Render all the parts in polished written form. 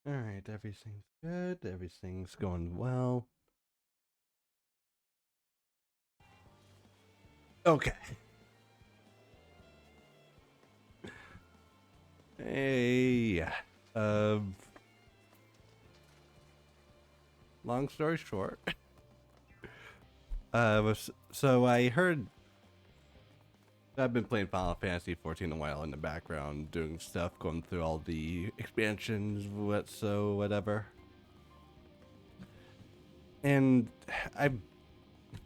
Alright, everything's good. Everything's going well. Okay. Hey. Um, Long story short. So I heard I've been playing Final Fantasy 14 a while in the background, doing stuff, going through all the expansions, whatever. And I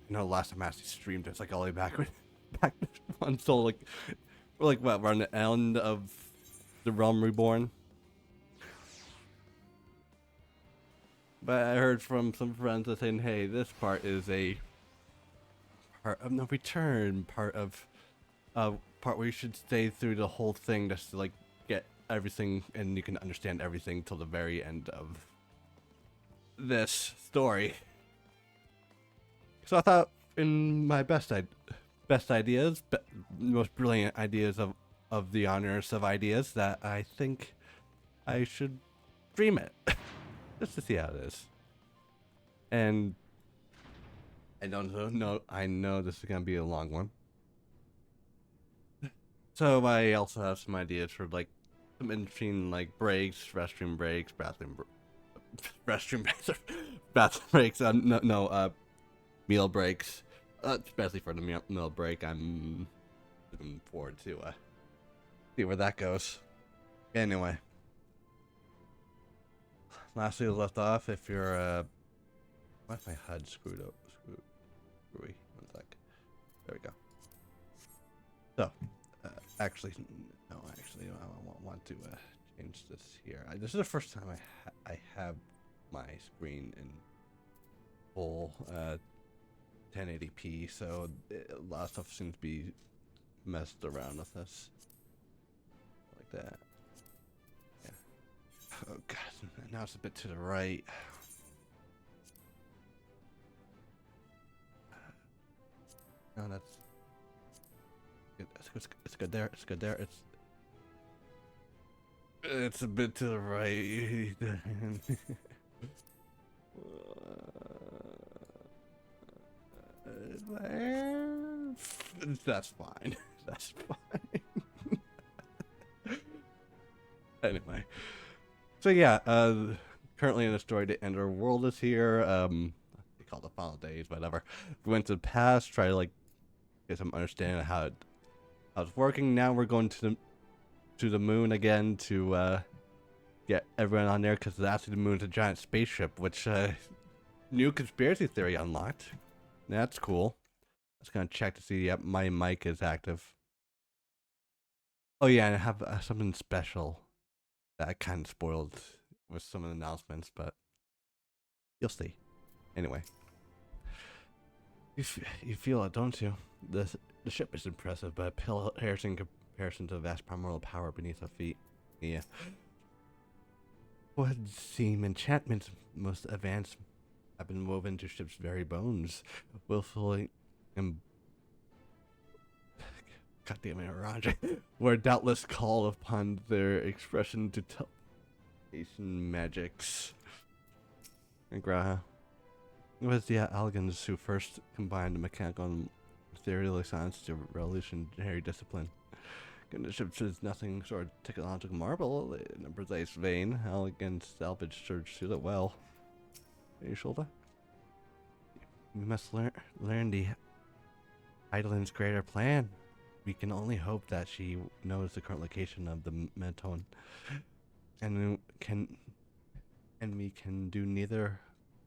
know last time I actually streamed, it's like all the way back back on Soul, like what, we're on the end of the Realm Reborn. But I heard from some friends that saying, hey, this part is a part of no return, part where you should stay through the whole thing just to like get everything and you can understand everything till the very end of this story. So I thought in my best ideas, most brilliant ideas of the honors of ideas that I think I should stream it just to see how it is. And I don't know. I know this is gonna be a long one. So I also have some ideas for like some interesting like breaks, restroom breaks, restroom breaks, bathroom breaks. No, meal breaks. Especially for the meal break, I'm looking forward to see where that goes. Anyway, lastly left off. If you're why's my HUD screwy? One sec. There we go. So, actually, no, actually, I want to change this here. This is the first time I have my screen in full 1080p, so a lot of stuff seems to be messed around with this, like that. Yeah. Oh god, now it's a bit to the right. No, that's good. It's good there. It's good there. It's a bit to the right. There. That's fine. That's fine. Anyway, so yeah, currently in the story, the end of the world is here. They call it the final days, whatever. We went to the past, try to like get some understanding of how it's working. Now we're going to the moon again to get everyone on there because actually the moon's a giant spaceship, which new conspiracy theory unlocked. That's cool. I was gonna check to see. Yep, my mic is active. Oh yeah, and I have something special that I kind of spoiled with some of the announcements, but you'll see. Anyway, you feel it, don't you? The ship is impressive, but pale in comparison to the vast primordial power beneath our feet. Yeah. What seem enchantments most advanced have been woven into ship's very bones, willfully and goddamn it, Roger, were doubtless call upon their expression to tell Asian magics. And Graha. It was the Algans who first combined mechanical and ethereal science to revolutionary discipline. Ship is nothing sort of technological marvel in a precise vein. Elegant salvage surge suit it well. Your shoulder? We must learn the Eidolon's greater plan. We can only hope that she knows the current location of the Meton, and we can do neither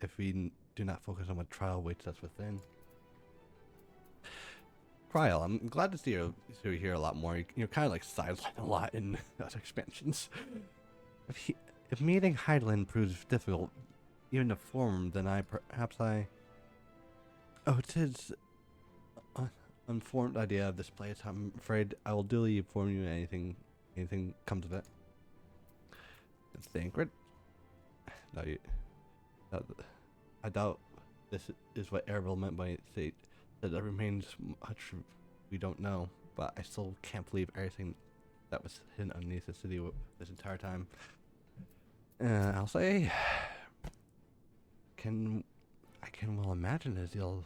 if we do not focus on what trial waits us within. Trial, I'm glad to see you here a lot more. You're kind of like sidelined a lot in other expansions. If meeting Heidelin proves difficult, even to form, then perhaps I. Oh, it is unformed idea of this place. I'm afraid I will duly inform you anything comes of it. It's sacred. No, no, I doubt this is what Arabelle meant by it. That there remains much we don't know, but I still can't believe everything that was hidden underneath the city this entire time. I'll say, I can well imagine the deal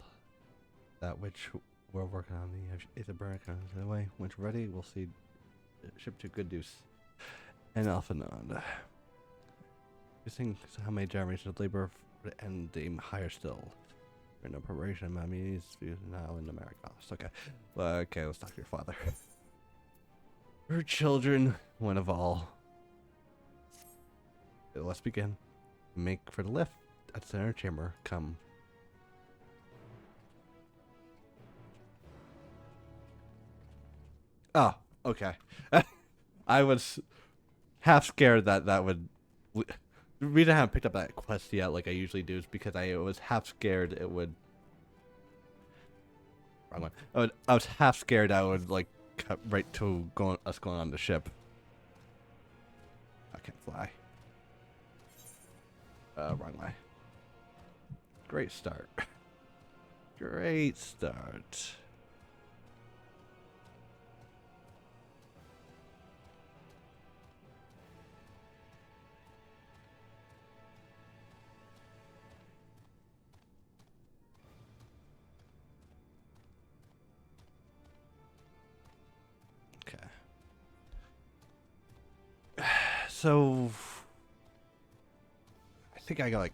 that which we're working on the Etherburn kind of the way. Once ready, we'll see ship to good use. And off and on. Using how many generations of labor and the higher still. For no preparation, my means now in America. Okay. Well, okay, let's talk to your father. Her children, one of all. Let's begin. Make for the lift at the center chamber. Come. Oh, okay. I was half scared that would. The reason I haven't picked up that quest yet, like I usually do, is because I was half scared it would. Wrong one. I was half scared I would like cut right to us going on the ship. I can't fly. Wrong way. Great start. Great start. So I think I got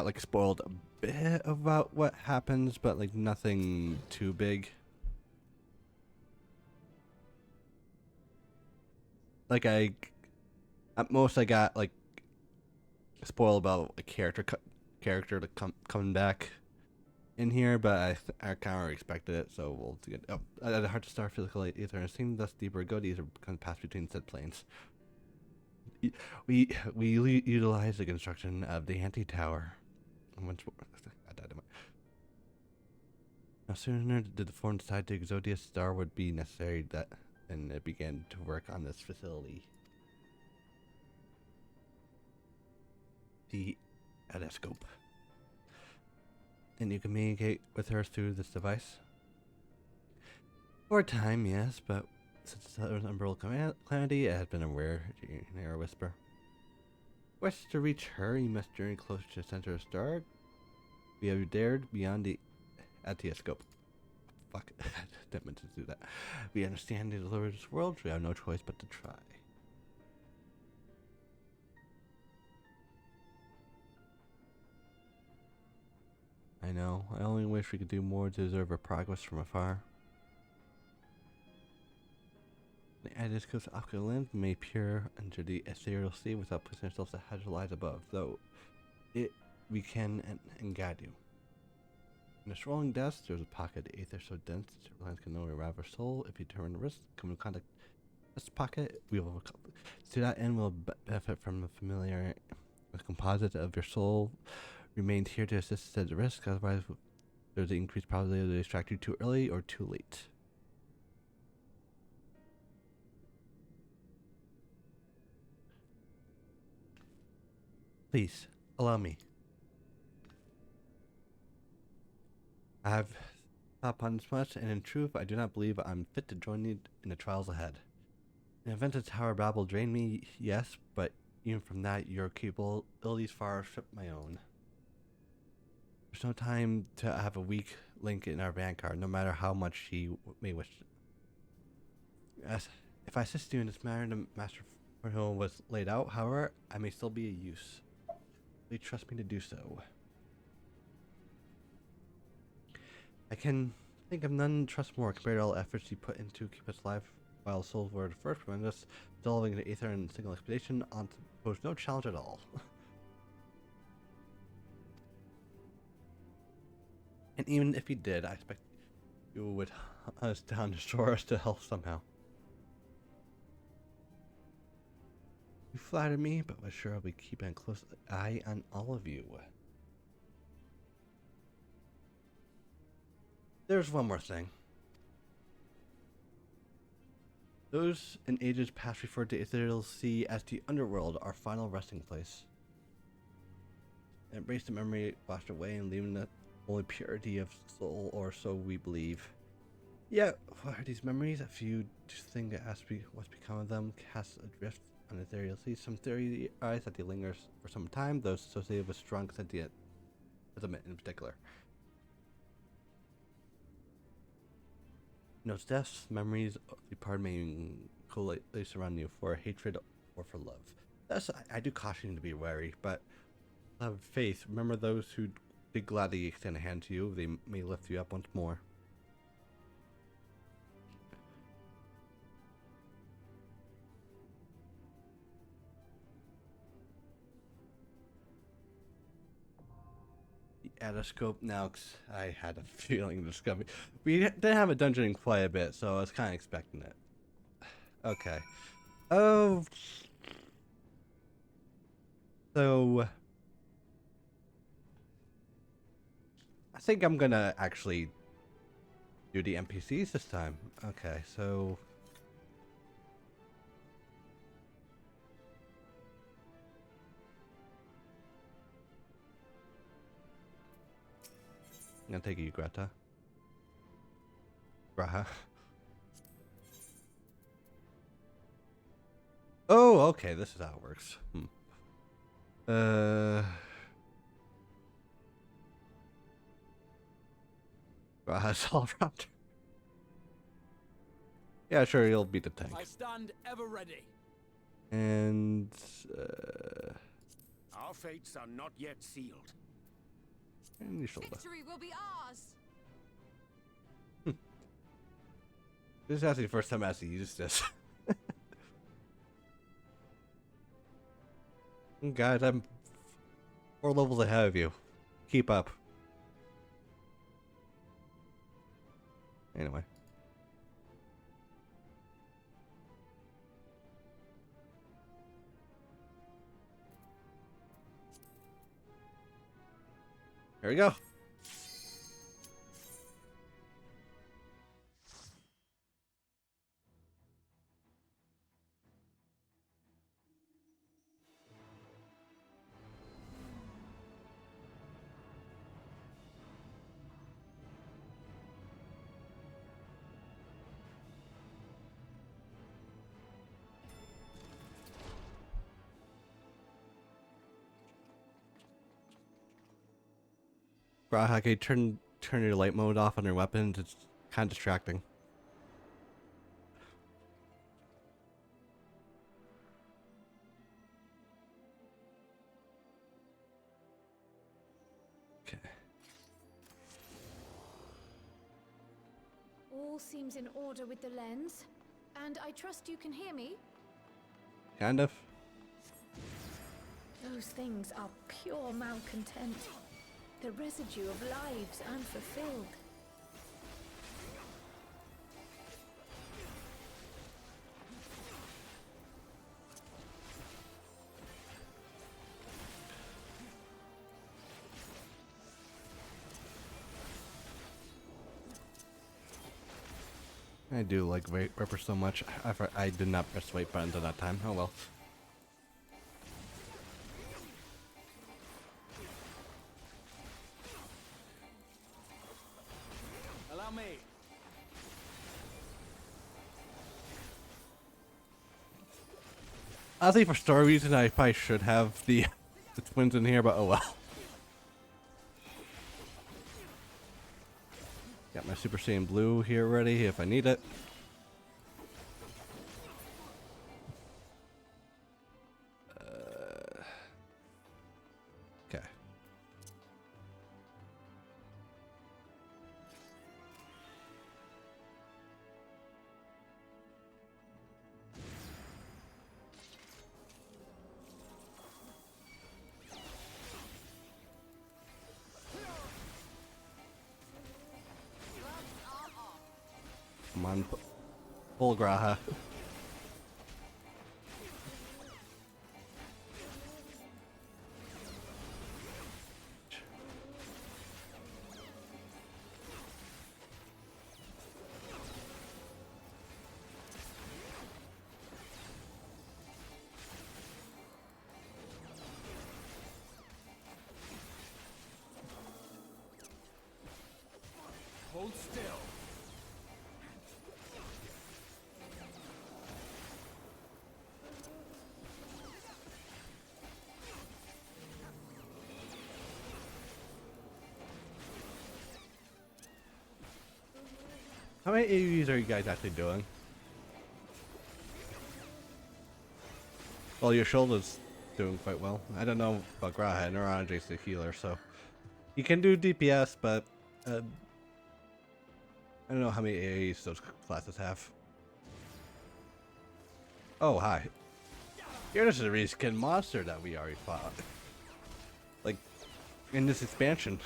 like spoiled a bit about what happens, but like nothing too big. Like at most I got like spoiled about a character to coming back in here, but I kind of expected it, so we'll get. Oh, I had a hard to start physical ether, and it seemed thus deeper goodies are passed between said planes. We utilize the construction of the anti-tower. No sooner did the foreign decide to Exodius Star would be necessary and it began to work on this facility. The Adescope. And you communicate with her through this device? For a time, yes, but since the Umbrella Calamity, it has been a rare whisper. Wish to reach her, you must journey close to the center of the star. We have dared beyond the Atioscope. Fuck, didn't mean to do that. We understand the allure of this world, so we have no choice but to try. I know, I only wish we could do more to deserve our progress from afar. The Atioscope's optical lens may peer into the ethereal sea without pushing ourselves to hedge lies above, though we can and guide you. In the swirling depths, there's a pocket of ether so dense that your lens can only arrive our soul. If you turn the wrist, come in contact with this pocket, we will to that end we'll benefit from the familiar with composite of your soul remained here to assist at the risk, otherwise there's an increased probability to distract you too early or too late. Please, allow me. I have thought upon this much, and in truth, I do not believe I'm fit to join you in the trials ahead. In the event the Tower Babel drained me, yes, but even from that, your capabilities far outstrip my own. There's no time to have a weak link in our vanguard, no matter how much she may wish. As if I assist you in this matter, the master for whom was laid out, however, I may still be of use. Please trust me to do so. I can think of none trust more compared to all efforts you put into keep us alive while souls were the first prevent us delving into ether in single expedition on to pose no challenge at all. And even if you did, I expect you would hunt us down, destroy us to hell somehow. You flatter me, but we're sure I'll be keeping a close eye on all of you. There's one more thing. Those in ages past referred to Ethereal Sea as the underworld, our final resting place. Embrace the memory washed away and leaving the only purity of soul, or so we believe. Yet, what are these memories? A few things that ask me what's become of them, cast adrift On this area, you'll see some theories that they linger for some time, those associated with strong sentient sentiment in particular. Notes deaths, memories of the part may coalesce around you for hatred or for love. Thus, I do caution you to be wary, but have faith. Remember those who did gladly extend a hand to you, they may lift you up once more. The Adascope now, 'cause I had a feeling this coming. We did have a dungeon in quite a bit, so I was kind of expecting it. Okay. Oh. So I think I'm gonna actually do the NPCs this time. Okay, so I'm gonna take you, Greta. Graha. Oh, okay, this is how it works. Graha's all around. Yeah, sure, you'll beat the tank. I stand ever ready. And Our fates are not yet sealed. and your shoulder. Victory will be ours. This is actually the first time I actually used this. Guys, I'm 4 levels ahead of you. Keep up. Anyway. Here we go. Graha, can you turn your light mode off on your weapons? It's kind of distracting. Okay. All seems in order with the lens, and I trust you can hear me. Kind of. Those things are pure malcontent. The residue of lives unfulfilled. I do like Ripper so much. I did not press the wait button at that time. Oh well. Allow me. Honestly, for story reasons, I probably should have the twins in here, but oh well. Got my Super Saiyan Blue here ready if I need it. Okay. Come on, pull Graha. Hold still. How many AoEs are you guys actually doing? Well, your shoulder's doing quite well. I don't know about Graha. Neuronjay's the healer, so he can do DPS, but I don't know how many AoEs those classes have. Oh, hi. You're just a reskin monster that we already fought. Like, in this expansion.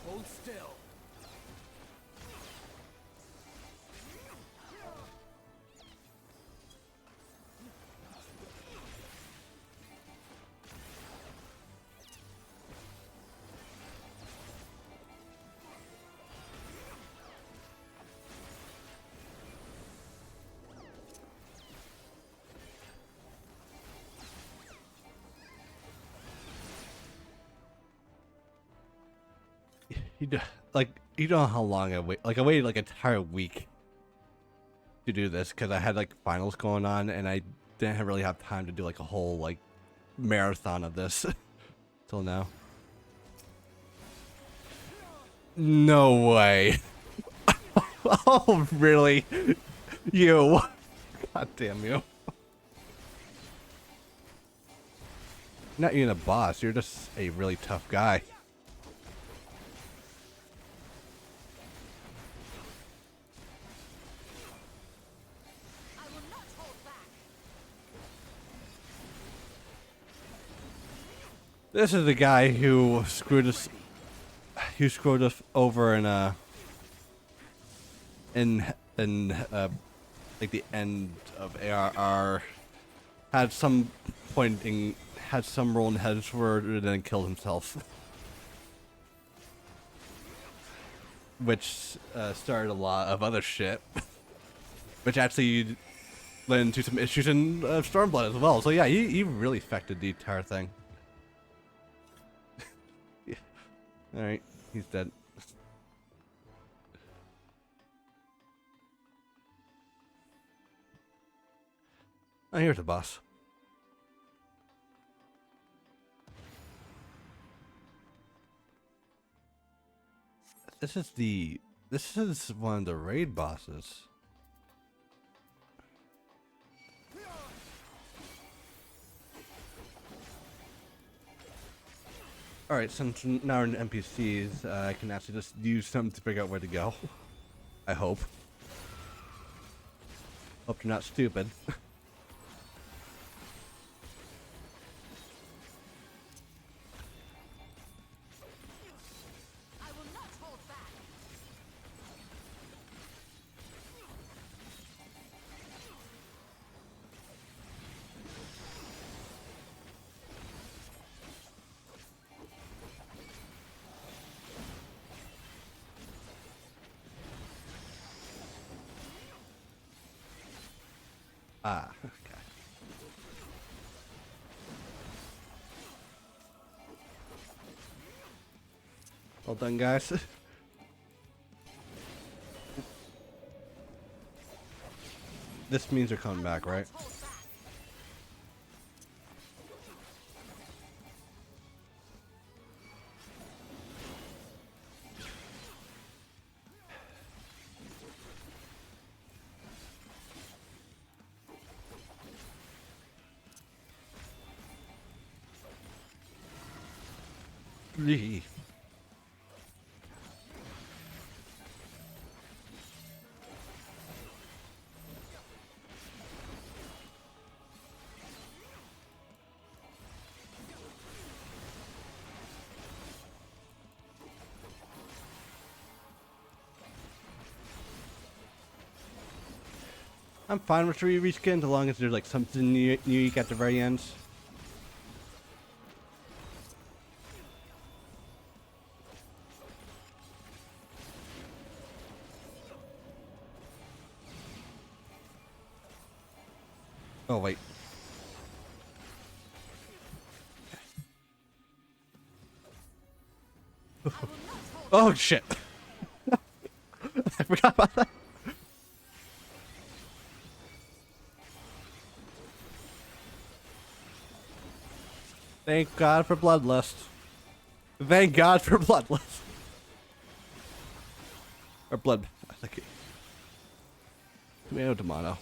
Hold still. Like, you know how long I wait? Like, I waited like an entire week to do this because I had like finals going on and I didn't really have time to do like a whole like marathon of this till now. No way. Oh, really? You. God damn you. Not even a boss, you're just a really tough guy. I will not hold back. This is the guy who screwed us over in like the end of ARR, had some role in Hedgeword and then killed himself. Which started a lot of other shit. Which actually led into some issues in Stormblood as well. So yeah, he really affected the entire thing. Yeah. Alright, he's dead. Oh, here's the boss. This is one of the raid bosses. Alright, since now we're in NPCs, I can actually just use them to figure out where to go. I hope. Hope you're not stupid. I will not hold back. Ah, okay. Well done, guys. This means they're coming back, right? Three. I'm fine with 3 reskins as long as there's like something unique at the very end. Oh, wait. Oh, shit. I forgot about that. Thank God for Bloodlust. Thank God for Bloodlust. Or Blood. I think it. Tomato.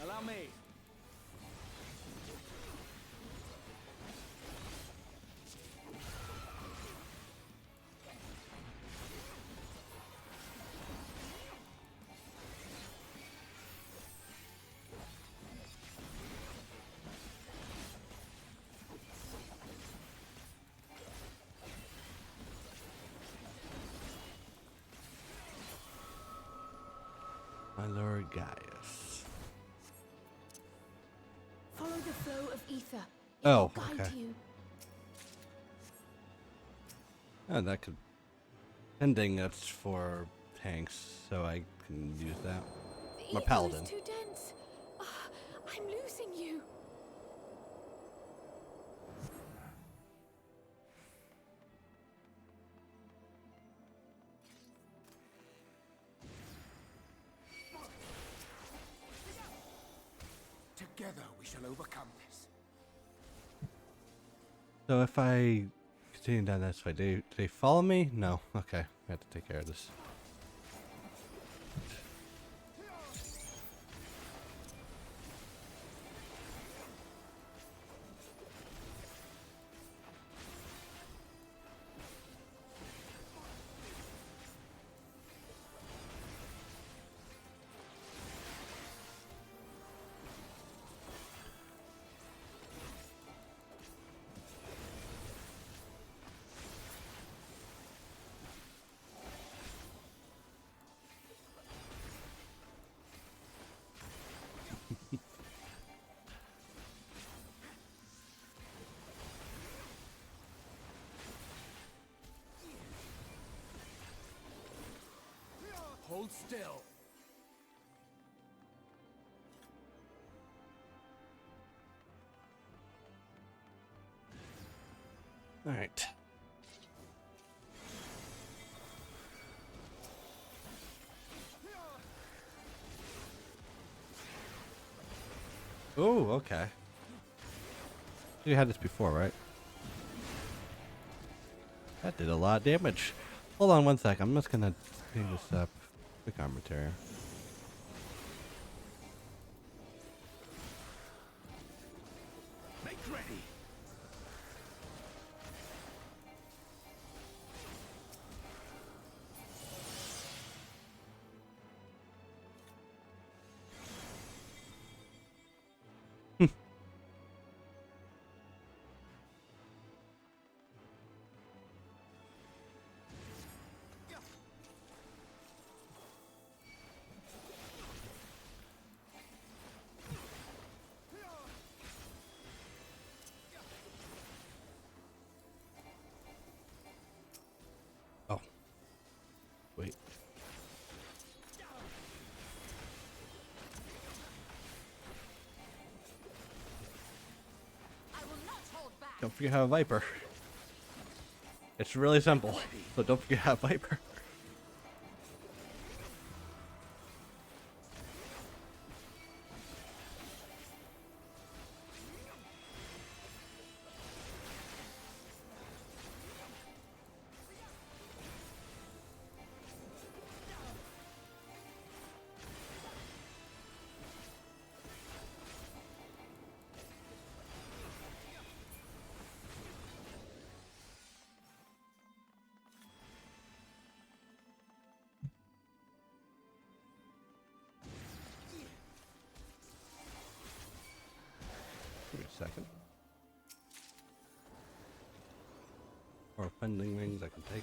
Allow me. My Lord Gaius. Follow the flow of ether. It Oh, will guide okay. you. Oh, that could. Pending that's for tanks, so I can use that. The My ether paladin. is too dense. Ah, I'm losing you. Together we shall overcome this. So if I continue down this way, do they follow me? No. Okay, I have to take care of this. Hold still. All right. Oh, okay. You had this before, right? That did a lot of damage. Hold on one sec. I'm just gonna clean this up. Quick armor material. Make ready. Oh. Wait. Don't forget how a Viper. It's really simple, so don't forget how a Viper. Give me a second. Or pending rings I can take.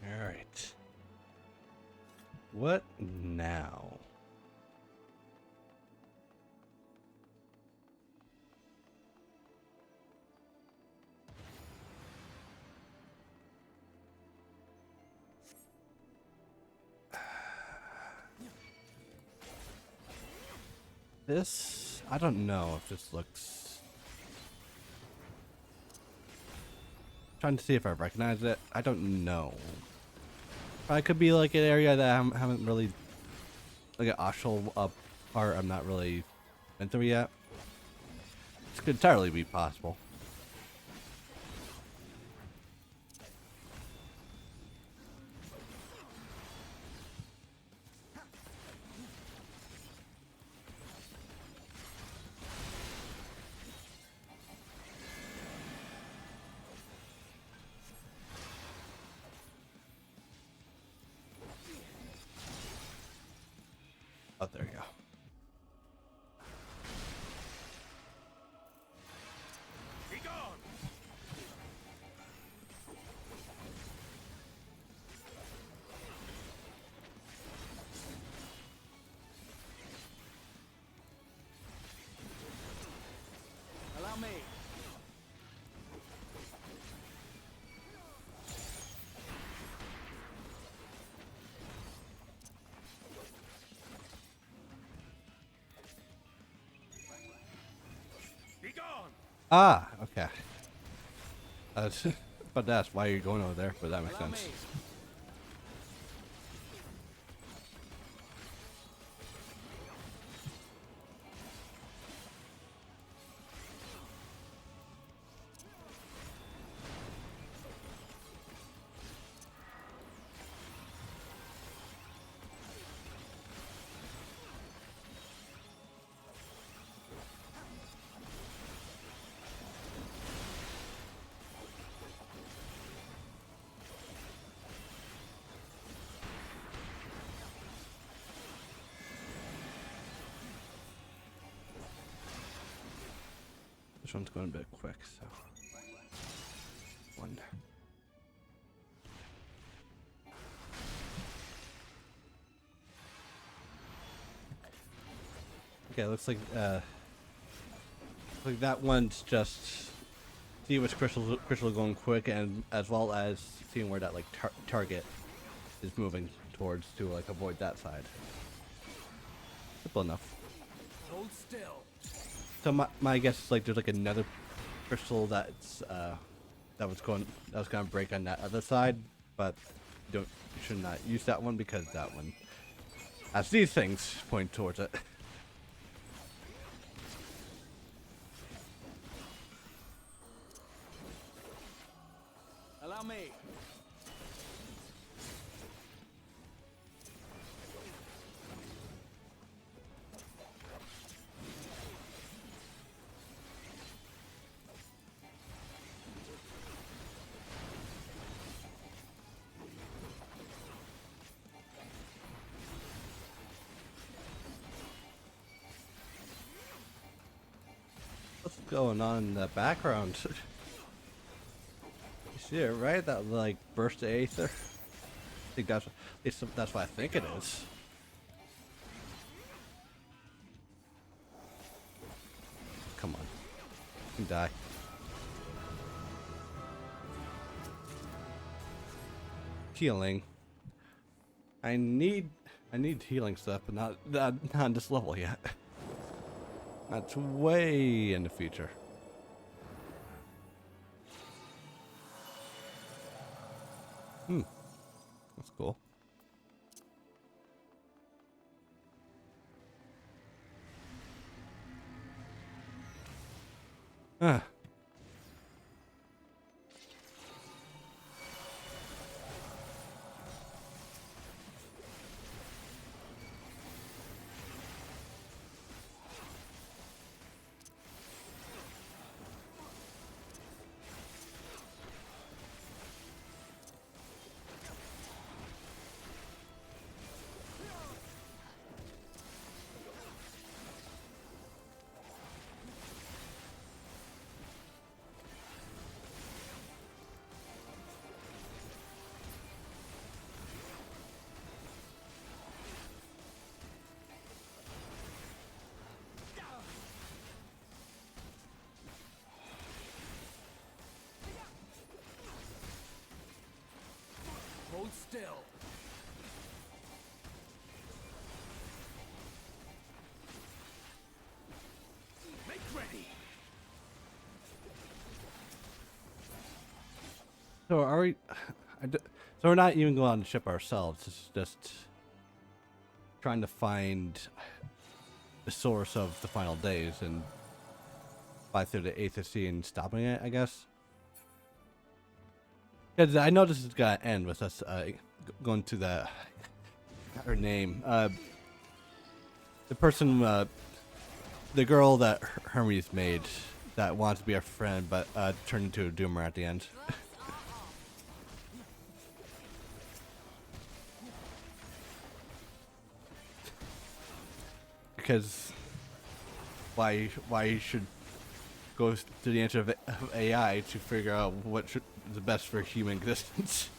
Alright. What now? This, I don't know if this looks... Trying to see if I recognize it. I don't know. It could be like an area that I haven't really, like an actual part I'm not really been through yet. This could entirely be possible. Oh, there you go. Be gone! Allow me. Be gone! Ah, okay. I was about to ask why you're going over there, but that makes Allow sense. me. This one's going a bit quick, so. One. Okay, looks like that one's just see which crystal are going quick, and as well as seeing where that like target is moving towards to like avoid that side. Simple enough. Hold still. So my guess is like there's like another crystal that's that was gonna break on that other side, but you should not use that one because that one has these things point towards it. Allow me. What's going on in the background? You see it, right? That like burst of aether. I think that's at least that's what I think it is. Come on, you can die. Healing. I need I need healing stuff, but not on this level yet. That's way in the future. That's cool. Ah. Hold still. Make ready. So are we? So we're not even going on the ship ourselves. It's just trying to find the source of the final days and fly through the Eighth Sea and stopping it, I guess. Because I know this is gonna end with us going to the her name, the person, the girl that Hermes made that wants to be our friend, but turned into a doomer at the end. Because why you should go to the answer of AI to figure out what is the best for human existence.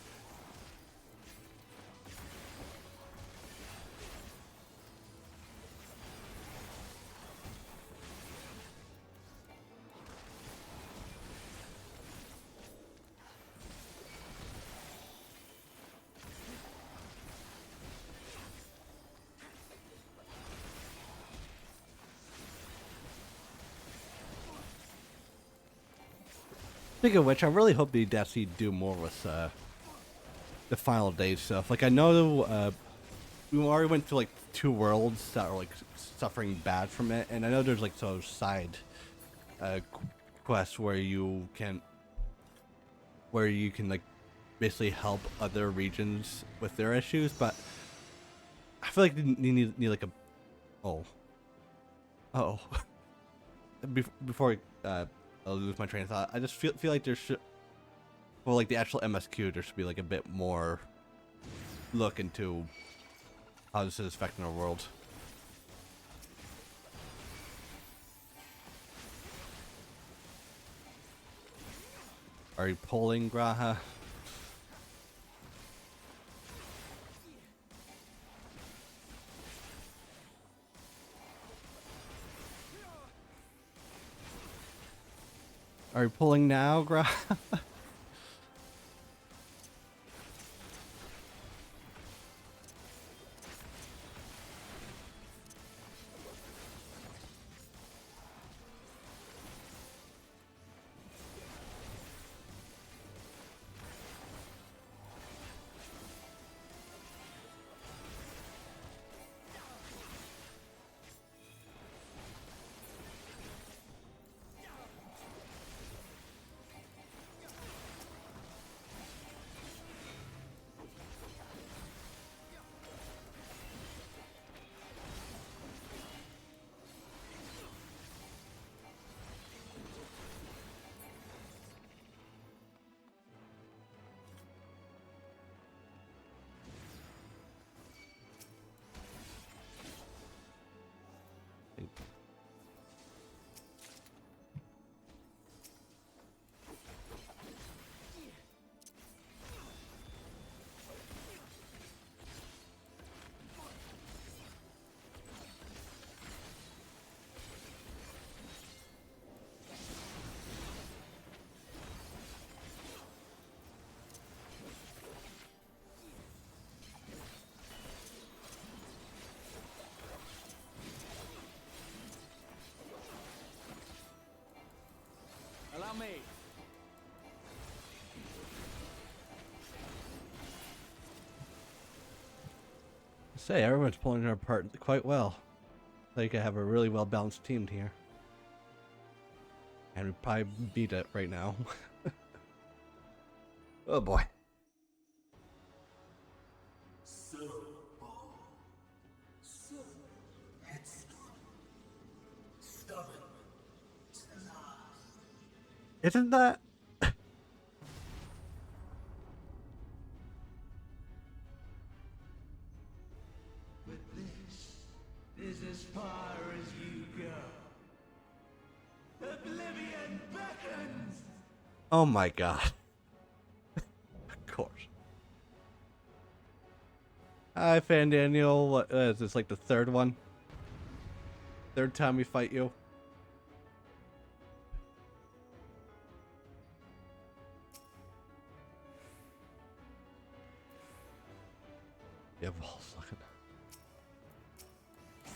Speaking of which, I really hope they actually do more with the final day stuff. Like I know we already went to like 2 worlds that are like suffering bad from it, and I know there's like those side quests where you can like basically help other regions with their issues, but I feel like you need like a oh before I lose my train of thought. I just feel like there should, well, like the actual MSQ, there should be like a bit more look into how this is affecting our world. Are you pulling, Graha? Are you pulling now, Graha? say, everyone's pulling her apart quite well. They could have a really well balanced team here. And we probably beat it right now. Oh boy. So bold. So headstrong. Stubborn to the last. Isn't that? But this is as far as you go. Oblivion beckons! Oh my god. Of course. Hi, Fan Daniel. What is this, like the third one? Third time we fight you? Yeah, balls looking.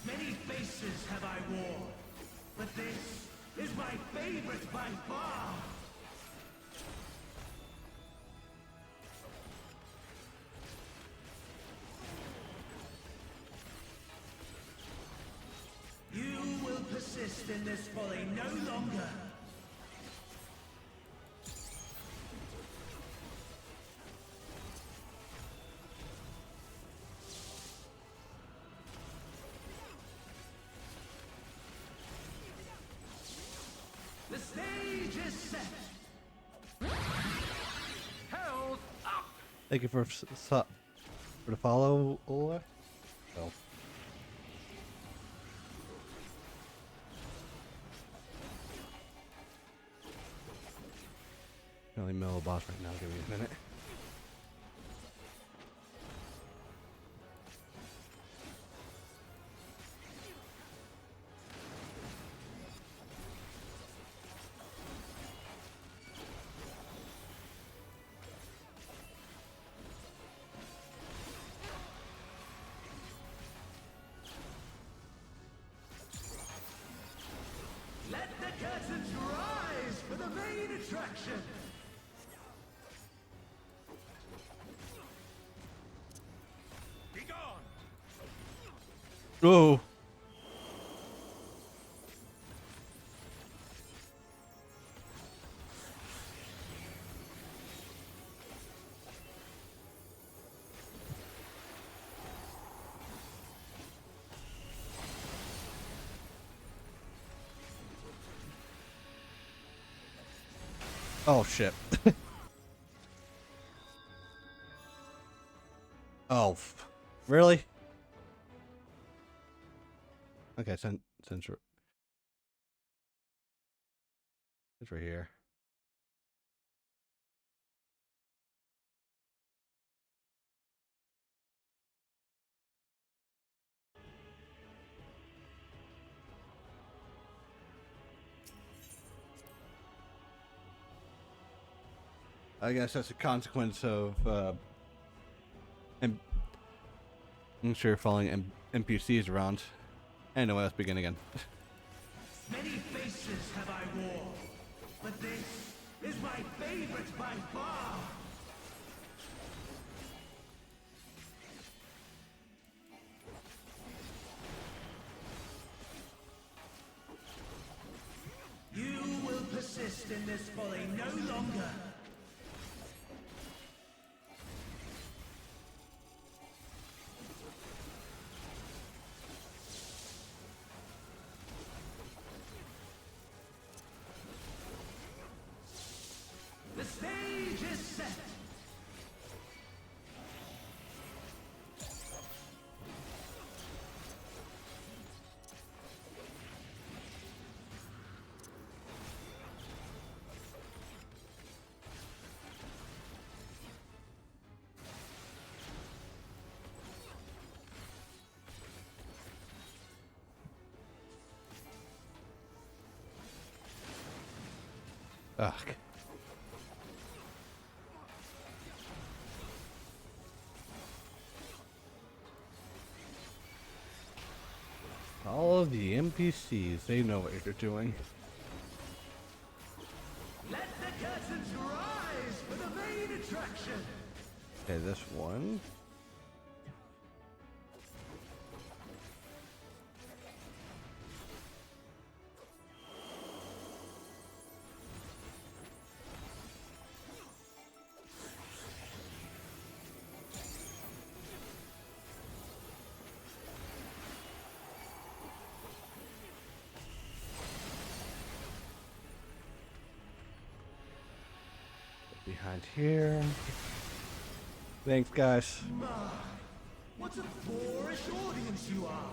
Many faces have I worn, but this is my favorite by far. You will persist in this folly no longer. The stage is set. Hell's up. Thank you for the follow. Oh. Only middle boss right now. Give me a minute. Let the curtains rise for the main attraction. Be gone. Oh. Oh shit. Oh, really? Okay, since we're here. I guess that's a consequence of I'm sure following NPCs around. Anyway, let's begin again. Many faces have I worn, but this is my favorite by far. You will persist in this folly no longer. The stage is set. Ugh. All of the NPCs, they know what they're doing. Let the curtains rise for the main attraction. Okay, this one. behind here. Thanks, guys. My, what a boorish audience you are!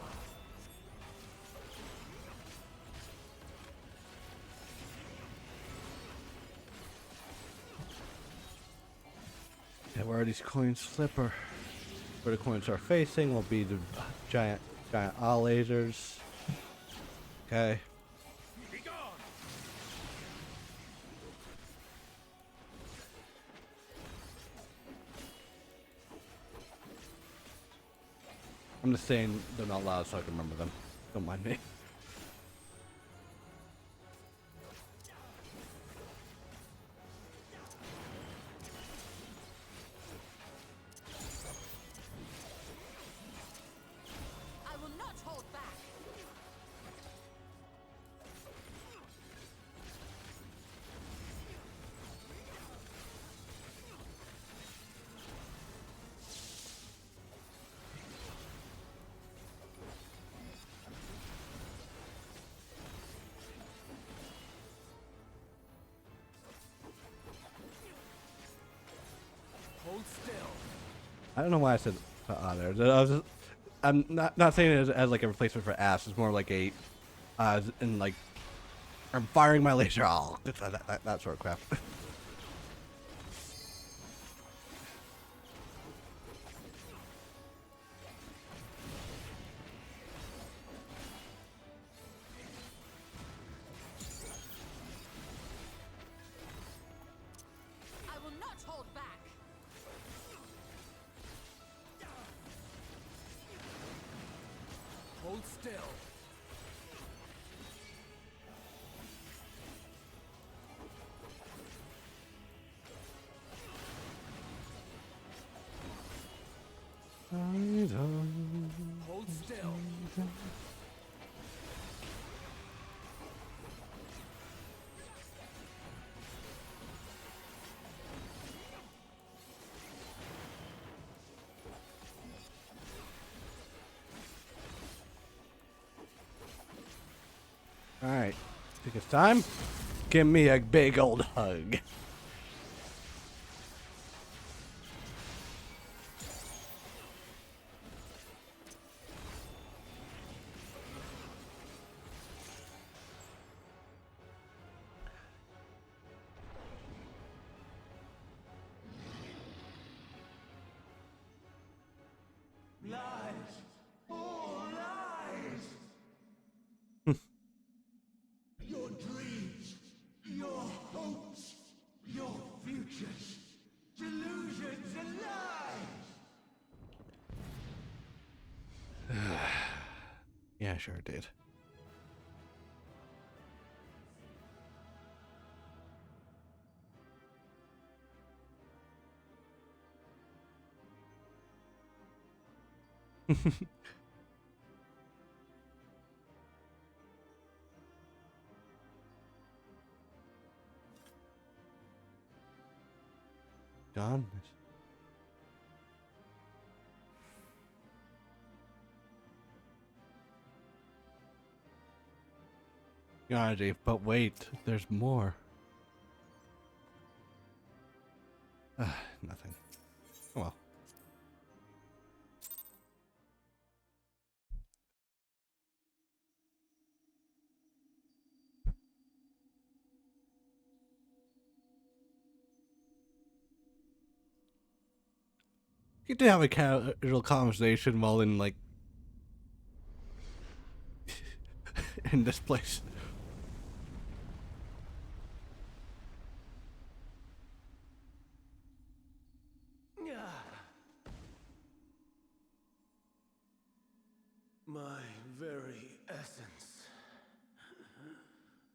Yeah, where are these coins flipper? Where the coins are facing will be the giant eye lasers. Okay. Be gone! I'm just saying them out loud so I can remember them. Don't mind me. I will not hold back. Hold still. I don't know why I said there. I'm not saying it as like a replacement for ass. It's more like a and like I'm firing my laser. Oh, that sort of crap. I will not hold back. Hold still. Hold still. All right, I think it's time. Give me a big old hug. Lies! All lies! Your dreams, your hopes, your futures, delusions and lies! Yeah, sure it did. Gone. Yeah, Dave, but wait, there's more. Nothing. Oh, well. You did have a casual conversation while in like in this place. My very essence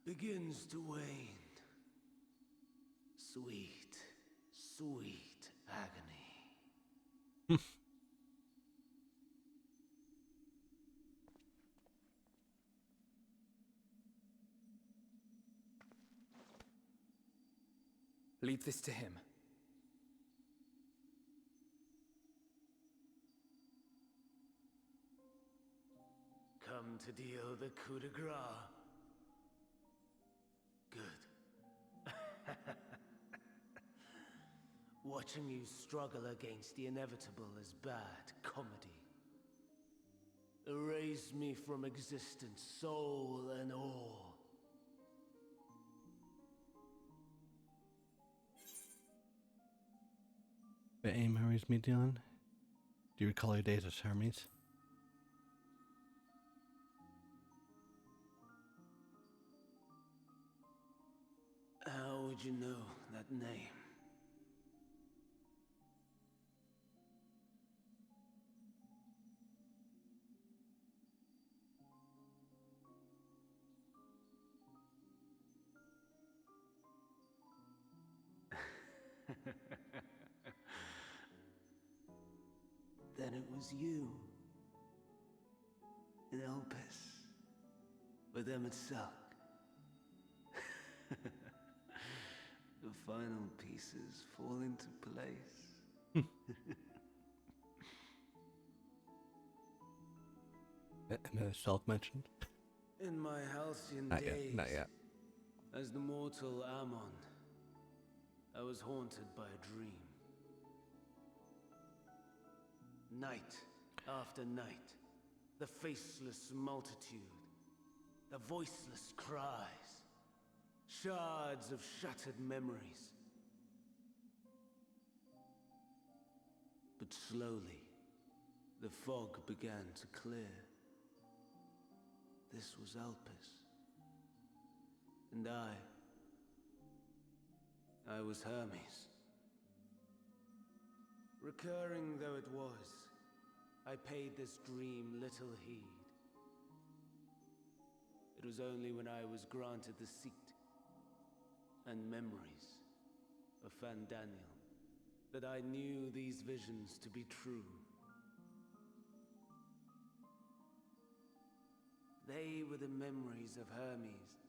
begins to wane. Sweet, sweet agony. Leave this to him. Come to deal the coup de grace. Good. Watching you struggle against the inevitable is bad comedy. Erase me from existence, soul and all. The aim Hermes me, Dion. Do you recall your days as Hermes? How would you know that name? Then it was you. In Elpis. With Emet-Selch. The final pieces fall into place. Self-mentioned? In my halcyon Not days, yet, not yet. as the mortal Ammon, I was haunted by a dream. Night after night, the faceless multitude, the voiceless cries, shards of shattered memories. But slowly, the fog began to clear. This was Elpis. And I was Hermes. Recurring though it was, I paid this dream little heed. It was only when I was granted the seat and memories of Fandaniel that I knew these visions to be true. They were the memories of Hermes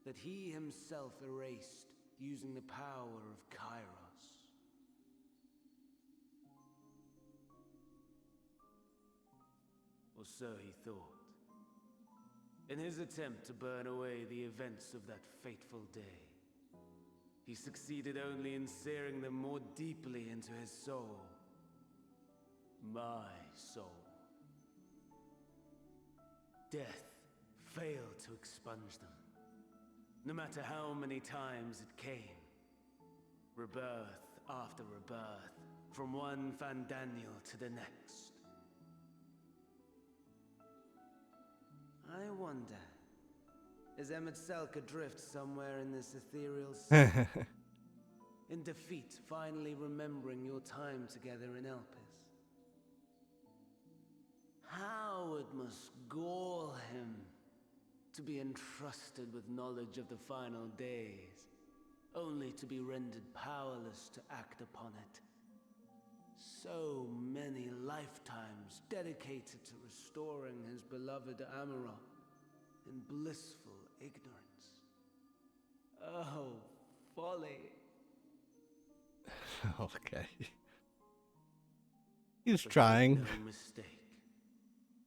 that he himself erased using the power of Kairos. Or so he thought. In his attempt to burn away the events of that fateful day, he succeeded only in searing them more deeply into his soul. My soul. Death failed to expunge them, no matter how many times it came. Rebirth after rebirth, from one Fandaniel to the next. I wonder, is Emet-Selch adrift somewhere in this ethereal sea? In defeat, finally remembering your time together in Elpis? How it must gall him to be entrusted with knowledge of the final days, only to be rendered powerless to act upon it. So many lifetimes dedicated to restoring his beloved Amarok in blissful ignorance. Oh, folly. Okay. He's But trying. make no mistake.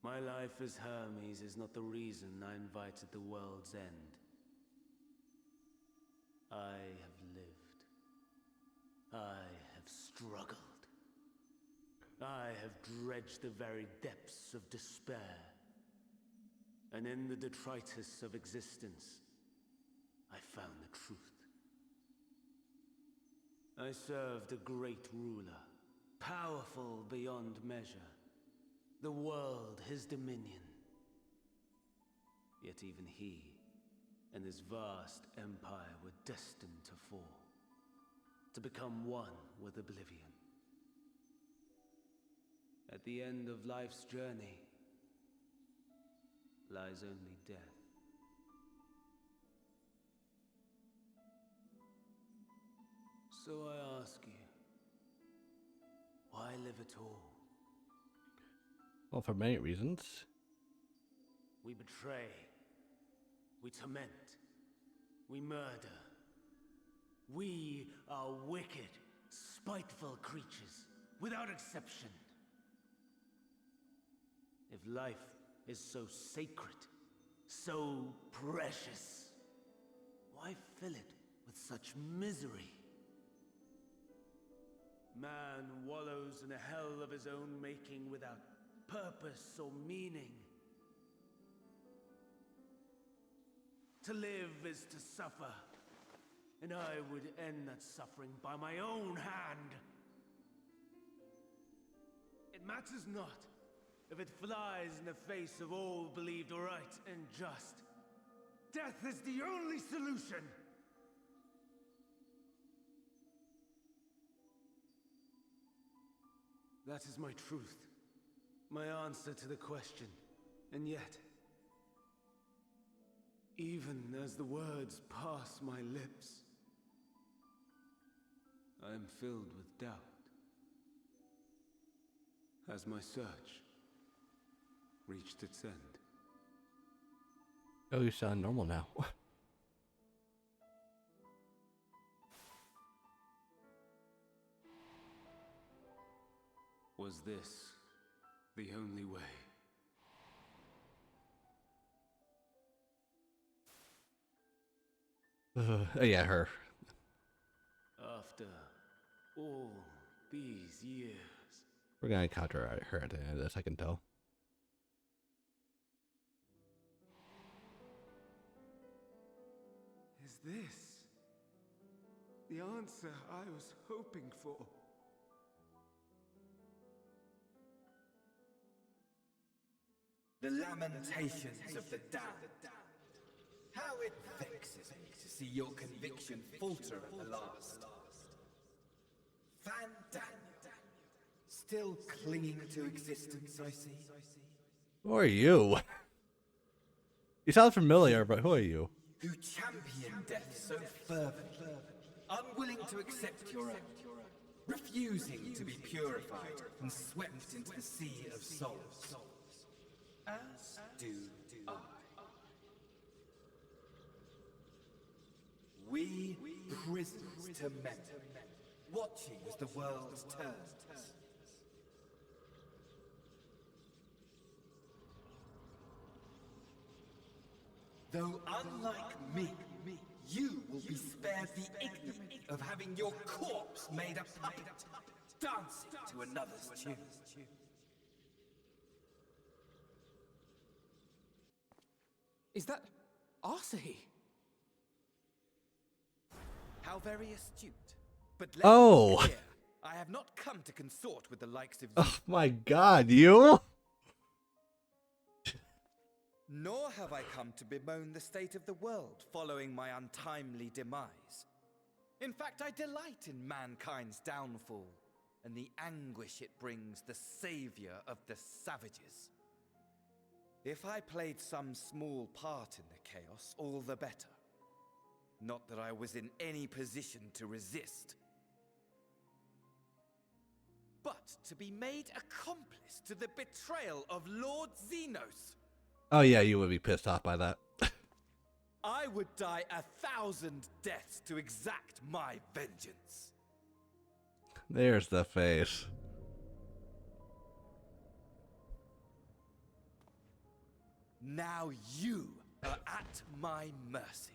My life as Hermes is not the reason I invited the world's end. I have lived. I have struggled. I have dredged the very depths of despair. And in the detritus of existence, I found the truth. I served a great ruler, powerful beyond measure. The world his dominion. Yet even he and his vast empire were destined to fall, to become one with oblivion. At the end of life's journey lies only death. So I ask you, why live at all? Well, for many reasons. We betray, we torment, we murder. We are wicked, spiteful creatures, without exception. If life is so sacred, so precious, why fill it with such misery? Man wallows in a hell of his own making without purpose or meaning. To live is to suffer, and I would end that suffering by my own hand. It matters not if it flies in the face of all believed right and just. Death is the only solution! That is my truth, my answer to the question. And yet, even as the words pass my lips, I am filled with doubt. Has my search reached its end? Oh, you sound normal now. Was this the only way? Yeah, her. After all these years. We're gonna encounter her at the end of this, I can tell. Is this the answer I was hoping for? The lamentations of the damned. How it vexes me to see your conviction falter at the last. Fan Daniel, still clinging to existence, I see. Who are you? You sound familiar, but who are you? Who champion death so fervently, unwilling to accept your own, refusing to be purified and swept into the sea of souls. As do I. We prisoners to memory, watching as the world turns. Though unlike me, you will be spared the ignominy of having your corpse made a puppet, dancing to another's tune. Is that Arsahi? How very astute. But let Oh. me be clear, I have not come to consort with the likes of you. Oh my god, you? Nor have I come to bemoan the state of the world following my untimely demise. In fact, I delight in mankind's downfall and the anguish it brings the savior of the savages. If I played some small part in the chaos, all the better. Not that I was in any position to resist. But to be made accomplice to the betrayal of Lord Xenos. Oh yeah, you would be pissed off by that. I would die 1,000 deaths to exact my vengeance. There's the face. Now you are at my mercy.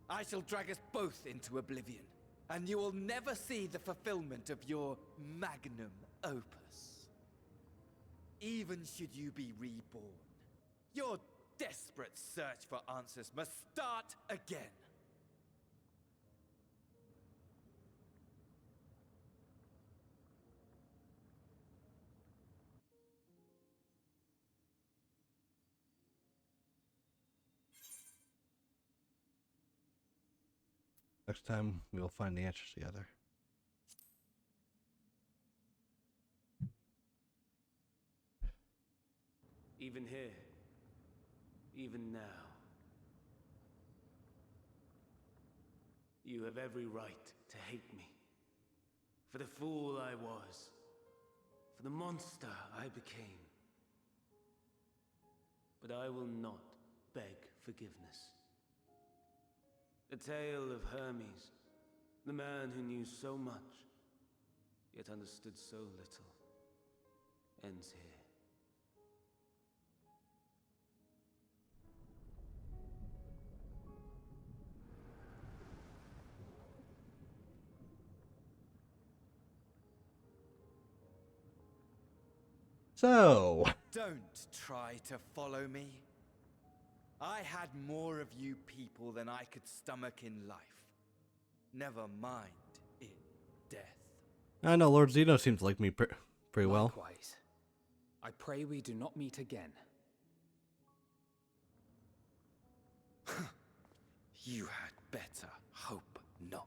I shall drag us both into oblivion, and you will never see the fulfillment of your magnum opus. Even should you be reborn, your desperate search for answers must start again. Next time, we'll find the answers together. Even here, even now, you have every right to hate me. For the fool I was, for the monster I became. But I will not beg forgiveness. The tale of Hermes, the man who knew so much, yet understood so little, ends here. So, Don't try to follow me. I had more of you people than I could stomach in life. Never mind in death. I know Lord Zeno seems like me pretty well. Likewise. I pray we do not meet again. You had better hope not.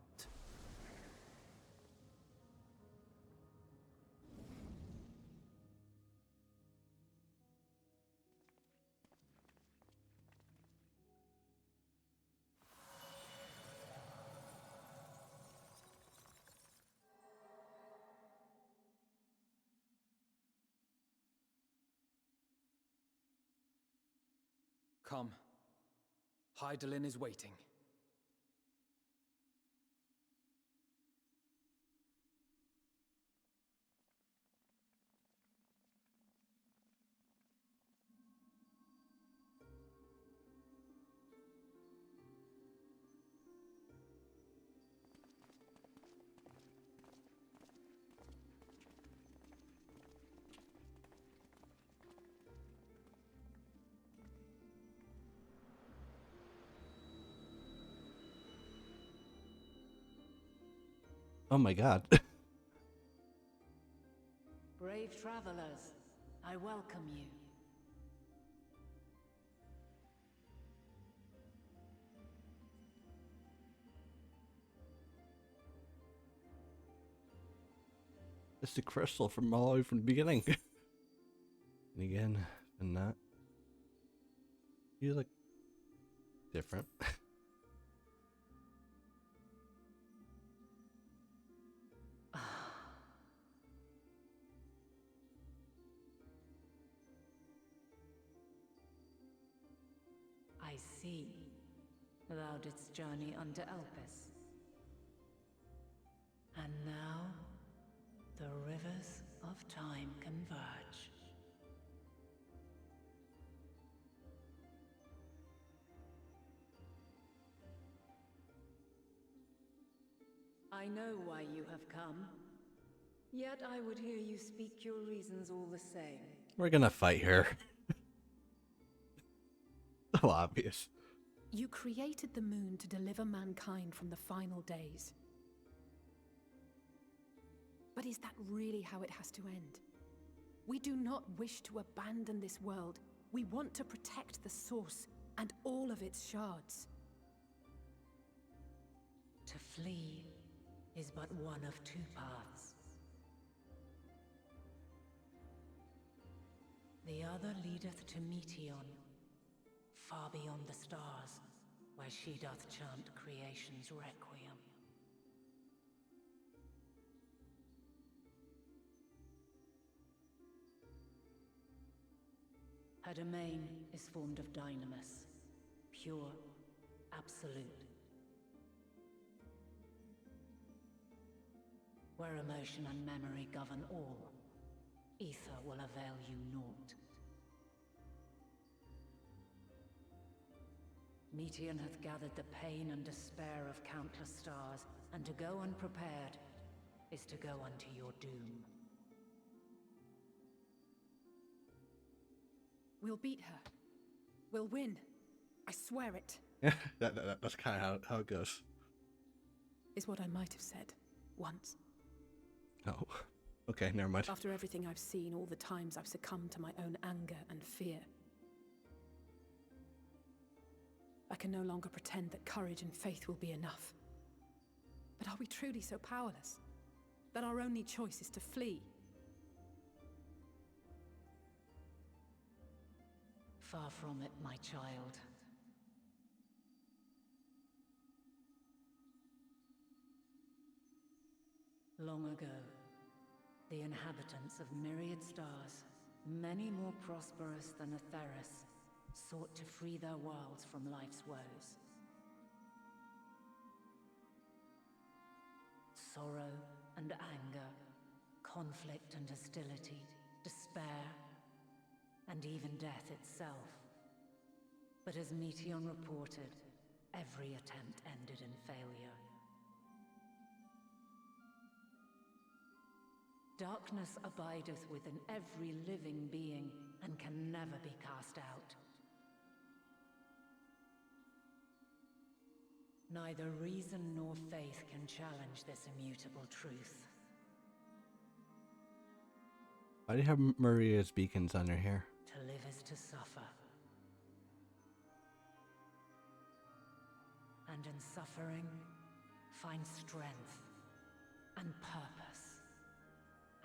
Come. Hydaelyn is waiting. Oh my god. Brave travelers, I welcome you. It's the crystal from all the way from the beginning. And again, and that. You look different. I see. Thou didst journey unto Elpis. And now, the rivers of time converge. I know why you have come. Yet I would hear you speak your reasons all the same. We're gonna fight her. So obvious. You created the moon to deliver mankind from the final days. But is that really how it has to end? We do not wish to abandon this world. We want to protect the source and all of its shards. To flee is but one of two paths. The other leadeth to Meteon, far beyond the stars, where she doth chant creation's requiem. Her domain is formed of dynamis, pure, absolute. Where emotion and memory govern all, ether will avail you naught. Meteon hath gathered the pain and despair of countless stars, and to go unprepared is to go unto your doom. We'll beat her. We'll win. I swear it. That's kind of how it goes. Is what I might have said. Once. Oh, okay, never mind. After everything I've seen, all the times I've succumbed to my own anger and fear. I can no longer pretend that courage and faith will be enough. But are we truly so powerless? That our only choice is to flee? Far from it, my child. Long ago, the inhabitants of myriad stars, many more prosperous than Atheris, sought to free their worlds from life's woes. Sorrow and anger, conflict and hostility, despair, and even death itself. But as Meteon reported, every attempt ended in failure. Darkness abideth within every living being and can never be cast out. Neither reason nor faith can challenge this immutable truth. Why do you have Maria's beacons on your hair? To live is to suffer. And in suffering, find strength and purpose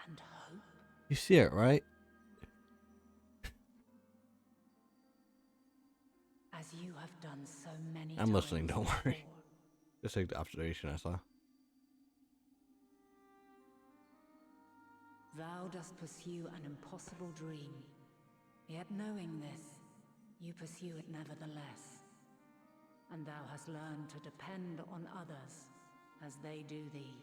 and hope. You see it, right? As you have done so many I'm listening, times don't worry. before. Just like the observation I saw. Thou dost pursue an impossible dream, yet knowing this, you pursue it nevertheless. And thou hast learned to depend on others as they do thee.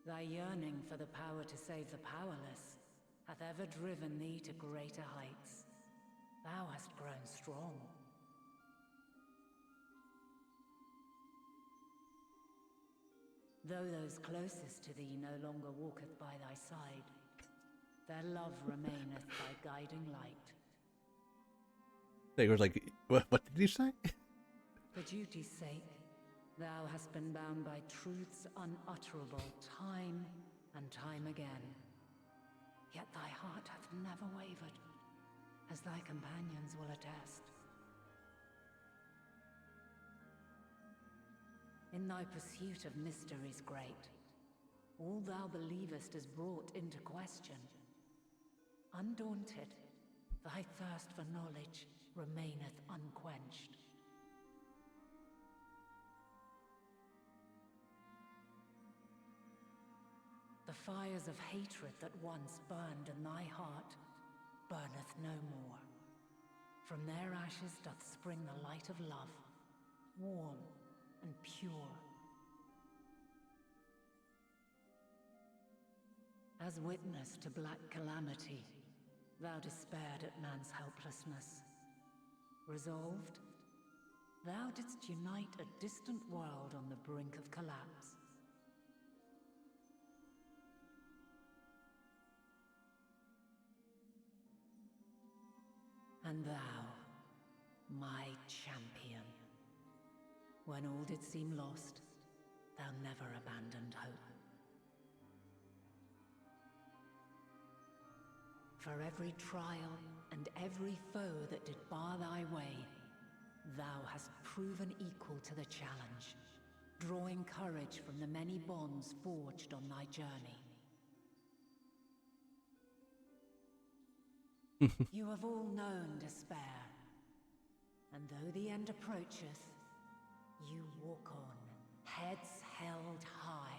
Thy yearning for the power to save the powerless hath ever driven thee to greater heights. Thou hast grown strong. Though those closest to thee no longer walketh by thy side, their love remaineth thy guiding light. They was like, what did you say? For duty's sake, thou hast been bound by truths unutterable time and time again. Yet thy heart hath never wavered, as thy companions will attest. In thy pursuit of mysteries great, all thou believest is brought into question. Undaunted, thy thirst for knowledge remaineth unquenched. The fires of hatred that once burned in thy heart burneth no more. From their ashes doth spring the light of love, warm and pure. As witness to black calamity, thou despaired at man's helplessness. Resolved, thou didst unite a distant world on the brink of collapse. And thou, my champion, when all did seem lost, thou never abandoned hope. For every trial and every foe that did bar thy way, thou hast proven equal to the challenge, drawing courage from the many bonds forged on thy journey. You have all known despair, and though the end approacheth, you walk on, heads held high.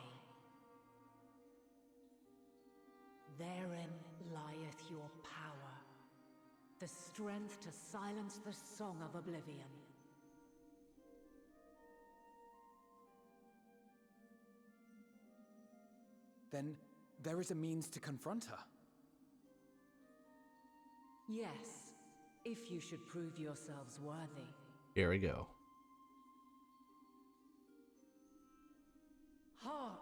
Therein lieth your power, the strength to silence the song of oblivion. Then there is a means to confront her. Yes, if you should prove yourselves worthy. Here we go. Hark!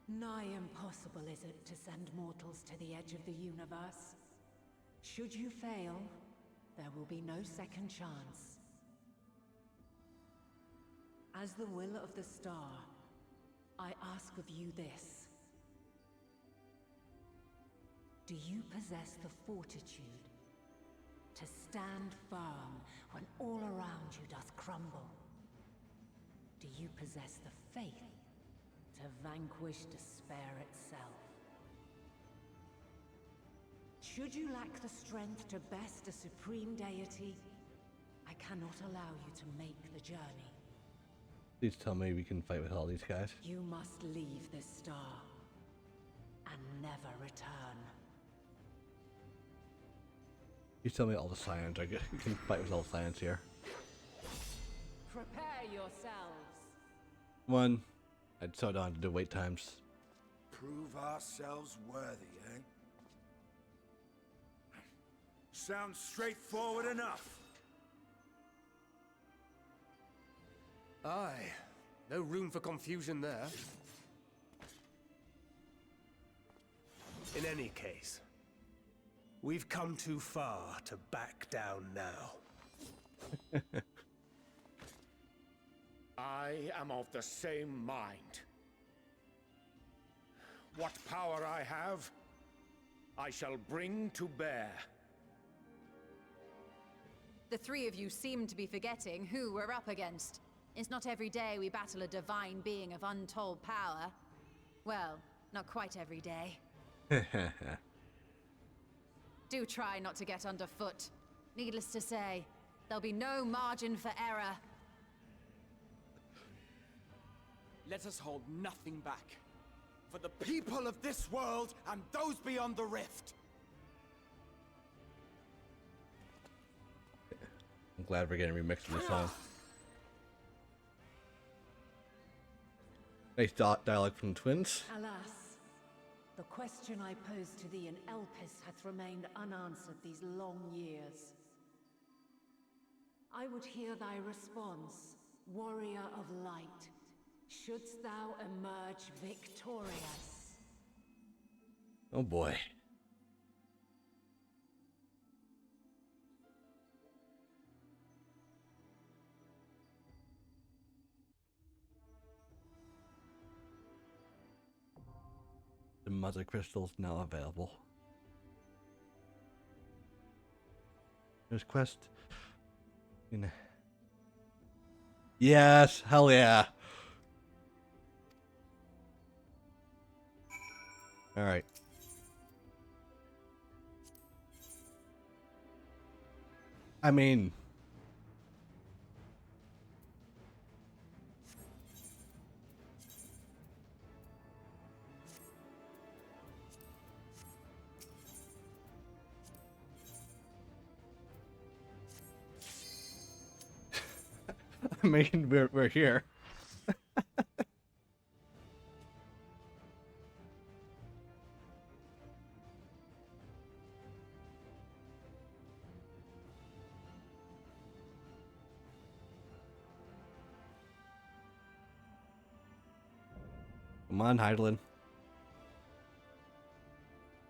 Nigh impossible is it to send mortals to the edge of the universe. Should you fail, there will be no second chance. As the will of the star, I ask of you this. Do you possess the fortitude to stand firm when all around you doth crumble? Do you possess the faith to vanquish despair itself? Should you lack the strength to best a supreme deity, I cannot allow you to make the journey. Please tell me we can fight with all these guys. You must leave this star and never return. You tell me all the science. I can fight with all the science here. Prepare yourselves. One. I'd so down to do wait times. Prove ourselves worthy, eh? Sounds straightforward enough. Aye. No room for confusion there. In any case, we've come too far to back down now. I am of the same mind. What power I have, I shall bring to bear. The three of you seem to be forgetting who we're up against. It's not every day we battle a divine being of untold power. Well, not quite every day. Do try not to get underfoot. Needless to say, there'll be no margin for error. Let us hold nothing back. For the people of this world and those beyond the rift. I'm glad we're getting remixed in this song. Nice dialogue from the twins. Alas, the question I posed to thee in Elpis hath remained unanswered these long years. I would hear thy response, warrior of light. Shouldst thou emerge victorious? Oh boy. The mother crystal's now available. There's quest. Yes, hell yeah. All right. I mean, we're here. Come on, Heidelin.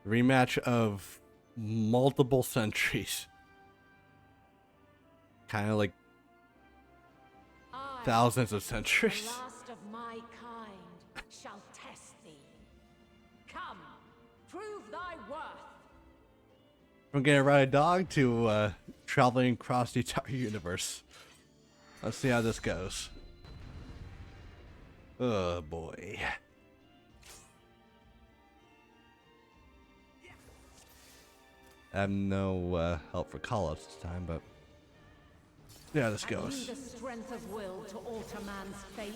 Rematch of multiple centuries. Kind of like thousands of centuries. The last of my kind shall test thee. Come, prove thy worth. From getting a ride dog to traveling across the entire universe. Let's see how this goes. Oh boy. I have no help for call-outs this time, but yeah, this goes. The strength of will to alter man's fate.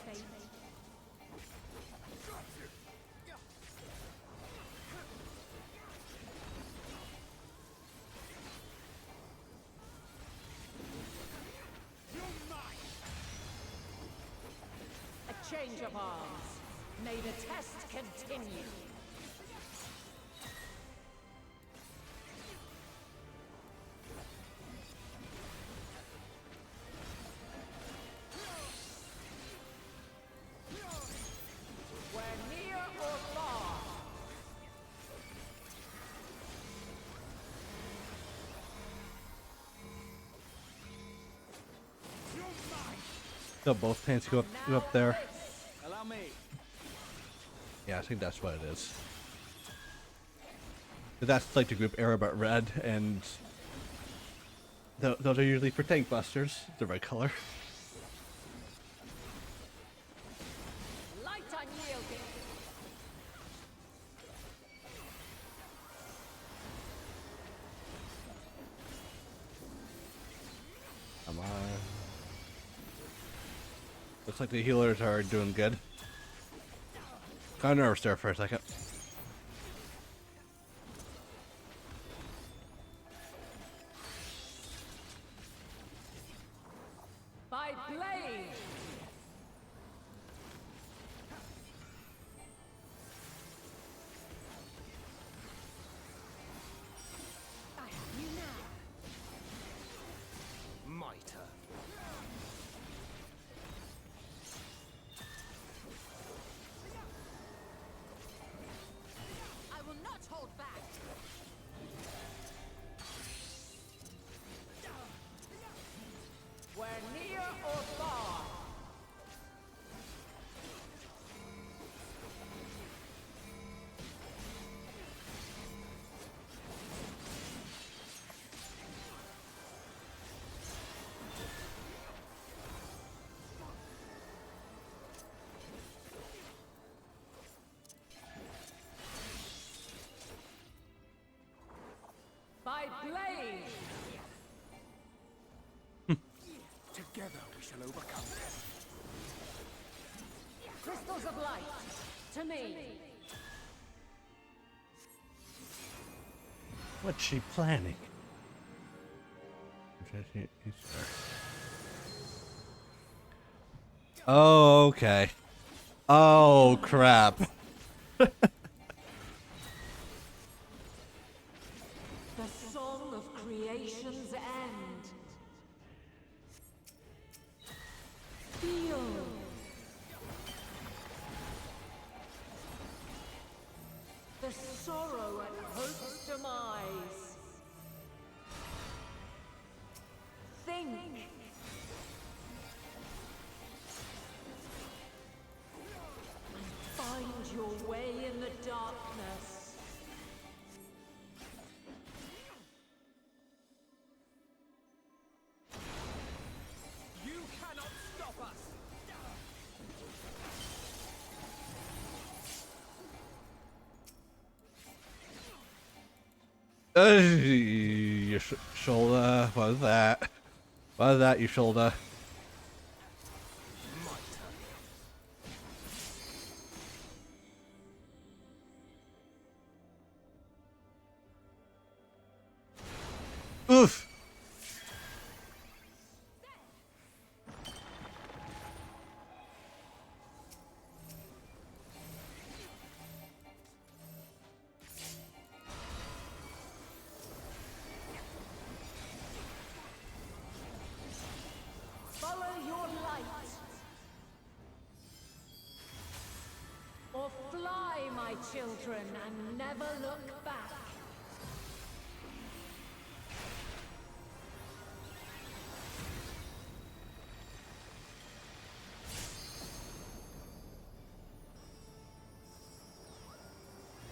A change of arms. May the test continue. So both pants go up there. Allow me. Yeah, I think that's what it is. But that's like the group era but red, and those are usually for tank busters, the red color. Light unyielding. Come on. Looks like the healers are doing good. Got nervous there for a second. By blade. shall overcome. Crystals of light, to me. What's she planning? Oh, okay. Oh, crap. The song of creation's end. Feel. The sorrow at hope's demise. Think. And find your way in the darkness. You cannot stop us! Your shoulder. What was that? What was that, your shoulder? Oof! Follow your light. Or fly, my children, and never look back.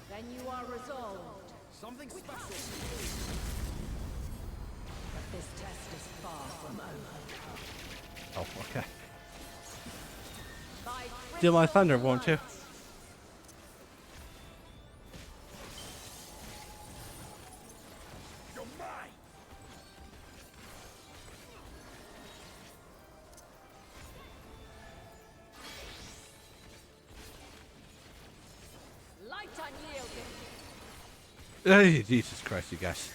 Then you are resolved. Something special! But this test is far from over. Oh, okay. By Steal my crystal thunder, won't you? light. You're mine! Light unyielding. Hey, Jesus Christ, you guys.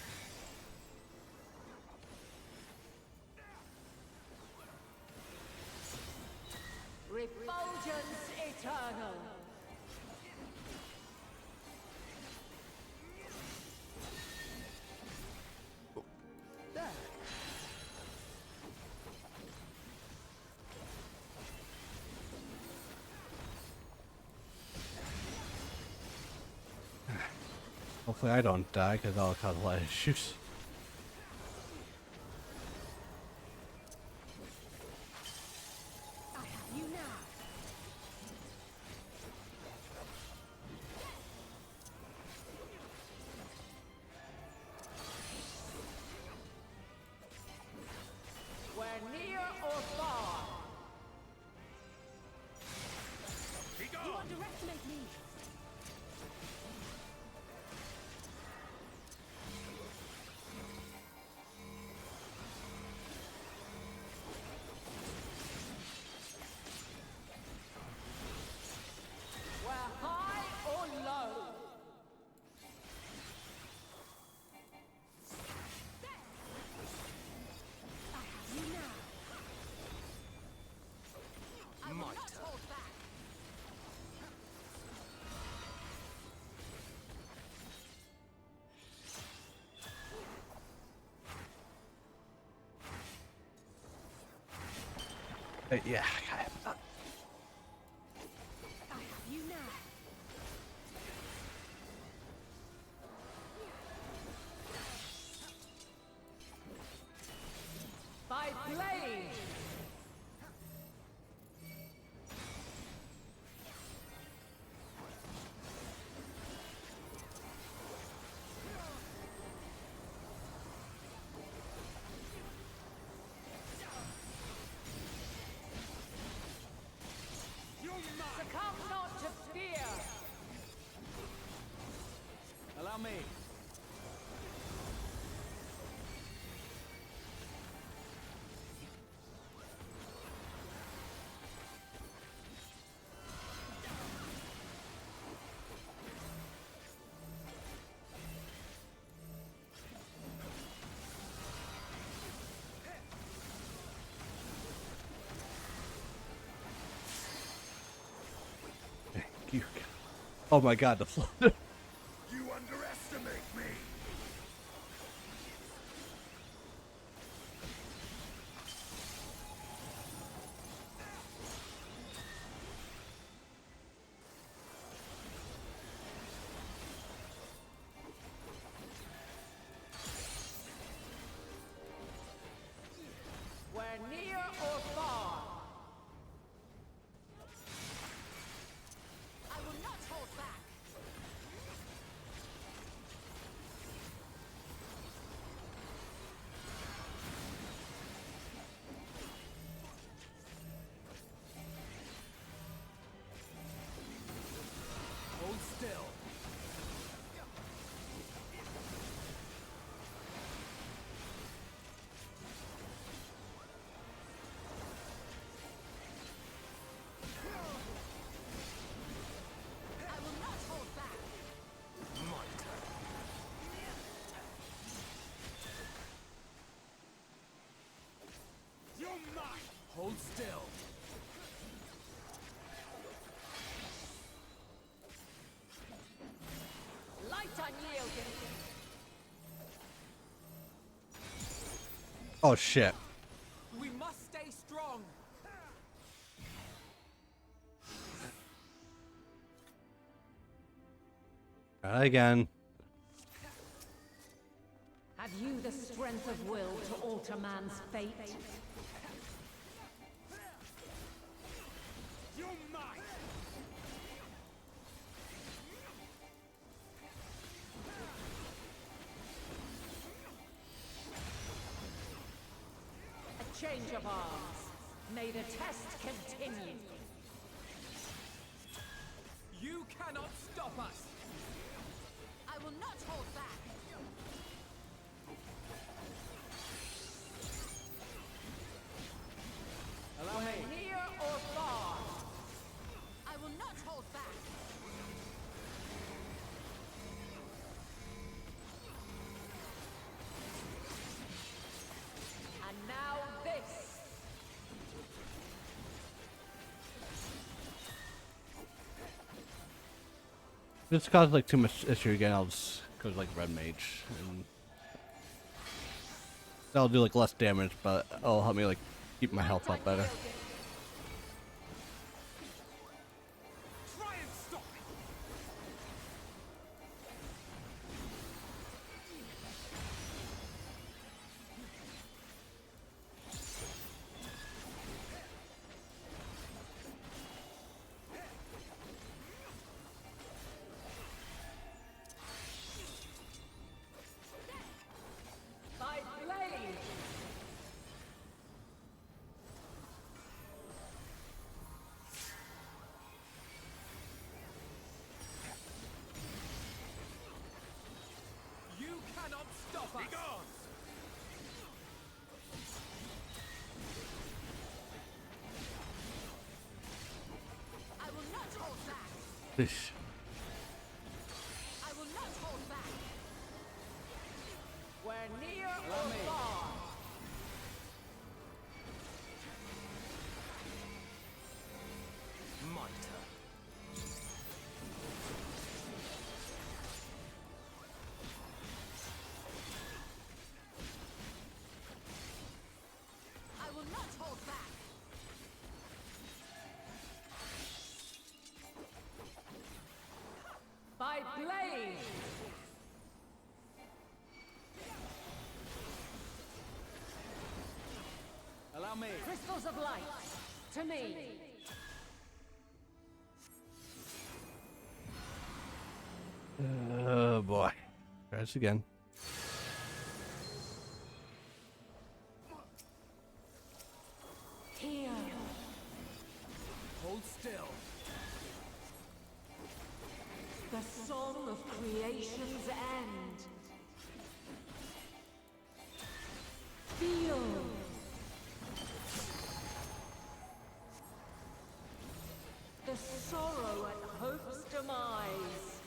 Refulgence eternal. Hopefully I don't die, because I'll cause a lot of issues. I have you now. Where near or far. You underestimate me. Where high or low. I have you now. I will not hold back. Yeah, I have you now. By blade. Succumb not to fear. Allow me. Oh my god, the flood. You underestimate me! We're near or far. I will not hold back. Hold still. I will not hold back. You're mine! Hold still. Light unyielding. Oh shit. We must stay strong. Try again. Have you the strength of will to alter man's fate? You're mine! A change of arms. May the test continue. You cannot stop us! I will not hold back. Allow me. Near or far. I will not hold back. And now this. If this causes like too much issue again, I'll just go to like red mage and that'll do like less damage, but it'll help me like keep my health up better. Try and stop me! By blade. You cannot stop us! Begone! I will not hold back. Ish. I will not hold back. We're near or far. Mitre. I will not hold back. By blade. Allow me. Crystals of light. To me. Oh boy. Try this again. Here. Hold still. The song of creation's end. Feel. The sorrow at hope's demise.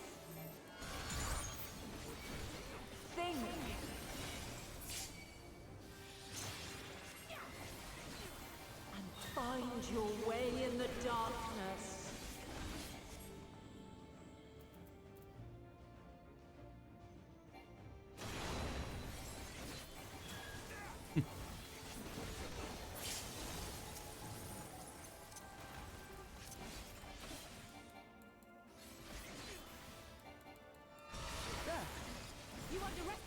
Think. And find your way in the darkness.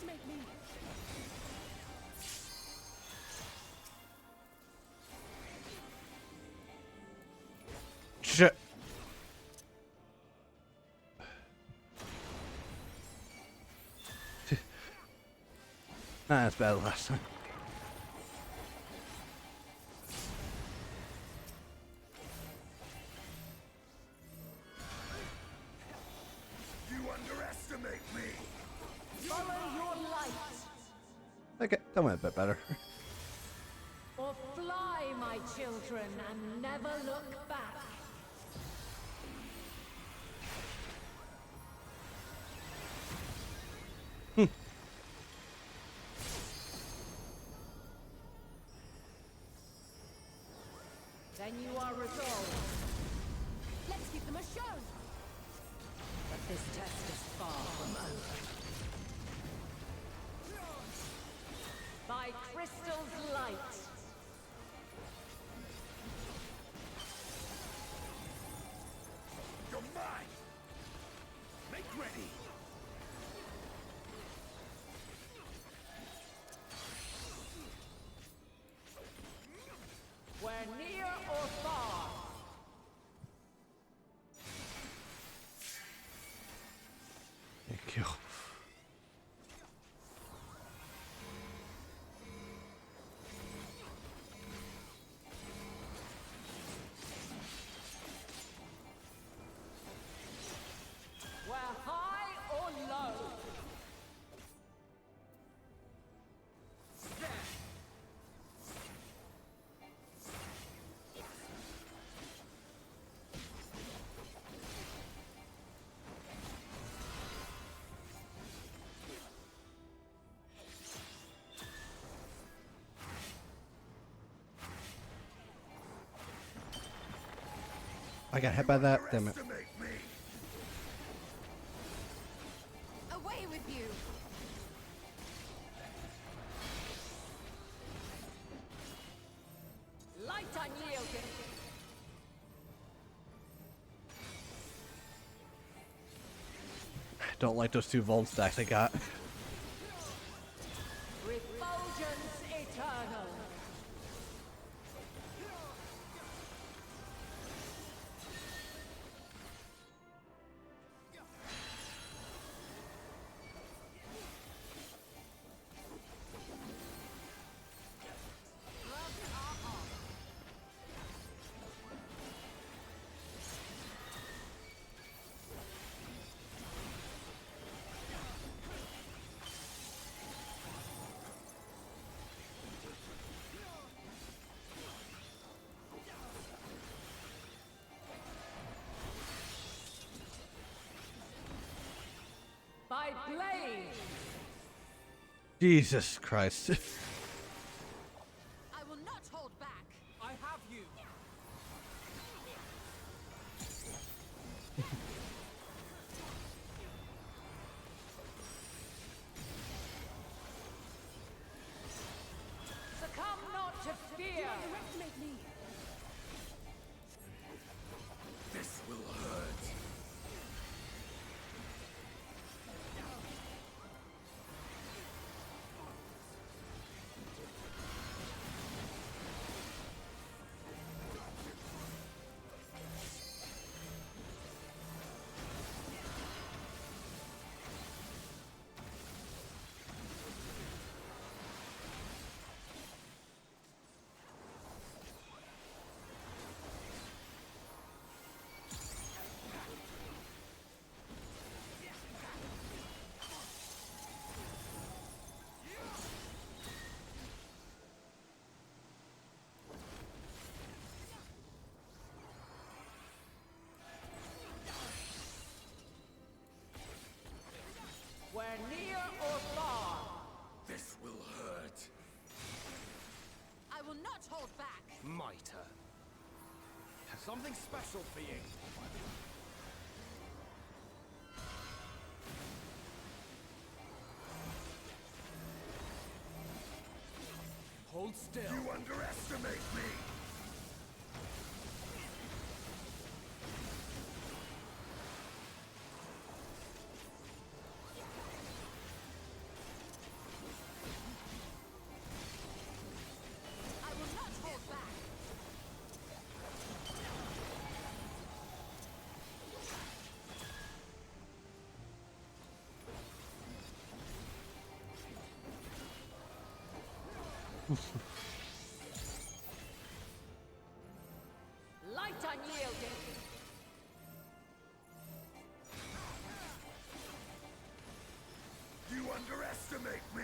underestimate me. Shit. Not as bad as last time. You underestimate me! Follow your light, Okay, that went a bit better. or fly, my children, and never look back. Then you are resolved. Let's give them a show. But this test is far from over. By Crystal's light. You're mine! Make ready! Where near or far. Thank you. Where high or low. I got hit by that. Damn it. Underestimate me! Away with you! Light unyielding. Don't like those two Volt stacks I got. Refulgence eternal. By blade. Jesus Christ. I will not hold back! I have you! Succumb not to fear. Underestimate me. This will hurt. Where near or far. This will hurt. I will not hold back! My turn. Something special for you. Hold still. You underestimate me! Light unyielding. You underestimate me!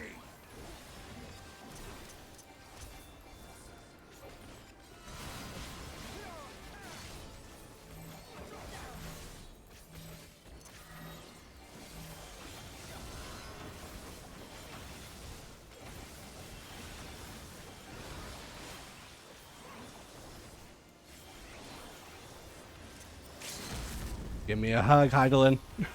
Give me a hug, Heidelin. As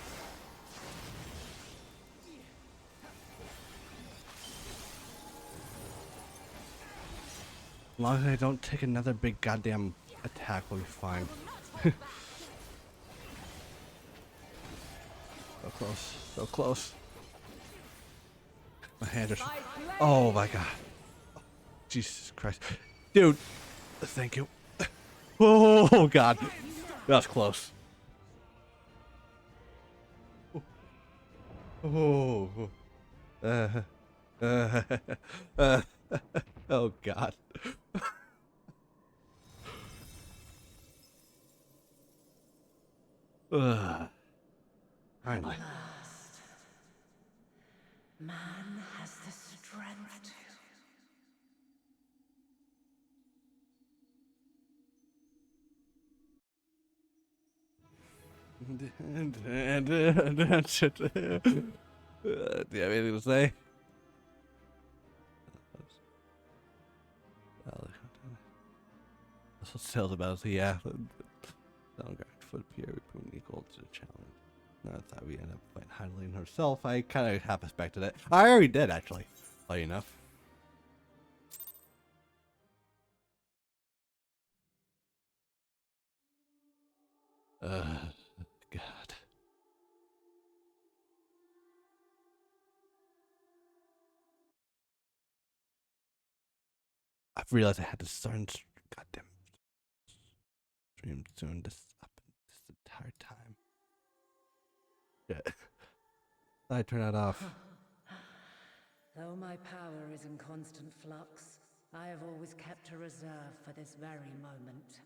long as I don't take another big goddamn attack, we'll be fine. So close, so close. My hands are. Oh my god. Jesus Christ. Dude, thank you. Oh god. That was close. Oh. Oh god. Finally. Man has the strength to. Do you have anything to say? That's what sales about. So yeah, foot peer proving equal to the challenge. No, I thought we end up fighting Heidelin herself. I kind of half expected it. I already did actually. Funny enough. God. I've realized I had to start goddamn stream soon. This entire time. Yeah. I turn that off. Though my power is in constant flux, I have always kept a reserve for this very moment.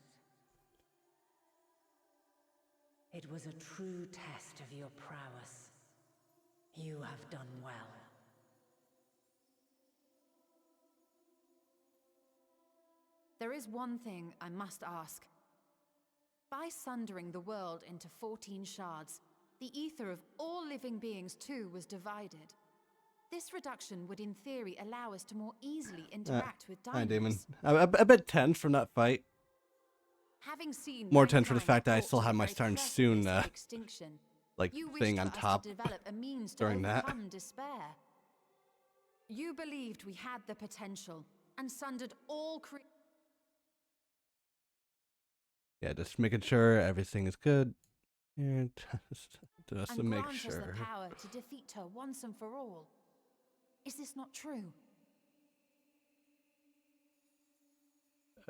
It was a true test of your prowess. You have done well. There is one thing I must ask. By sundering the world into 14 shards, the ether of all living beings too was divided. This reduction would in theory allow us to more easily interact with Hi, diamonds. Damon. A bit tense from that fight. Having seen More tense for the mankind fact that I brought still to have the my very turn precipice soon, of extinction, like you thing wished on for us top to develop a means to during that. overcome despair. You believed we had the potential and sundered all Yeah, just making sure everything is good. And just to and make grant us sure. the power to defeat her once and for all. Is this not true?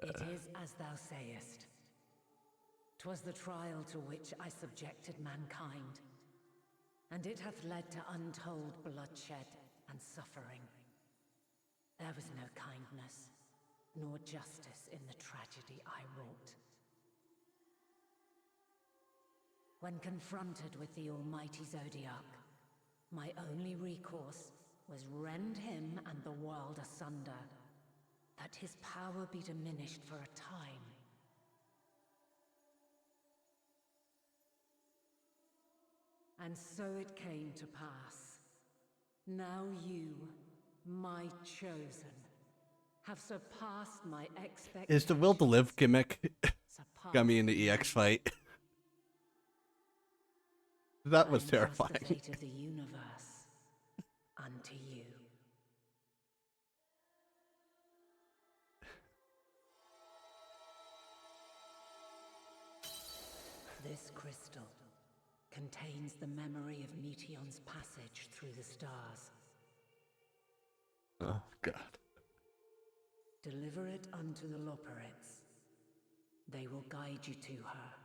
It is as thou sayest. 'Twas the trial to which I subjected mankind, and it hath led to untold bloodshed and suffering. There was no kindness, nor justice in the tragedy I wrought. When confronted with the almighty Zodiac, my only recourse was rend him and the world asunder, that his power be diminished for a time. And so it came to pass. Now you, my chosen, have surpassed my expectations. Is the will to live gimmick got me in Surpassed the EX my fight? That I was entrust terrifying. the fate of the universe unto you. This crystal contains the memory of Meteion's passage through the stars. Oh god. Deliver it unto the Loporrits. They will guide you to her.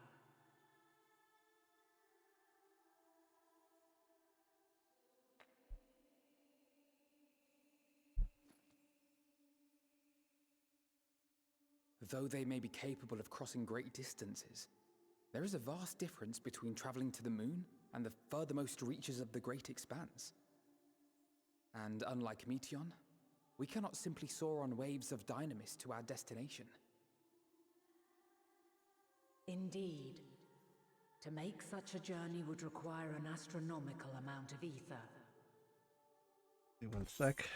Though they may be capable of crossing great distances, there is a vast difference between traveling to the moon and the furthermost reaches of the great expanse. And unlike Meteon, we cannot simply soar on waves of dynamis to our destination. Indeed. To make such a journey would require an astronomical amount of ether. Give me 1 sec.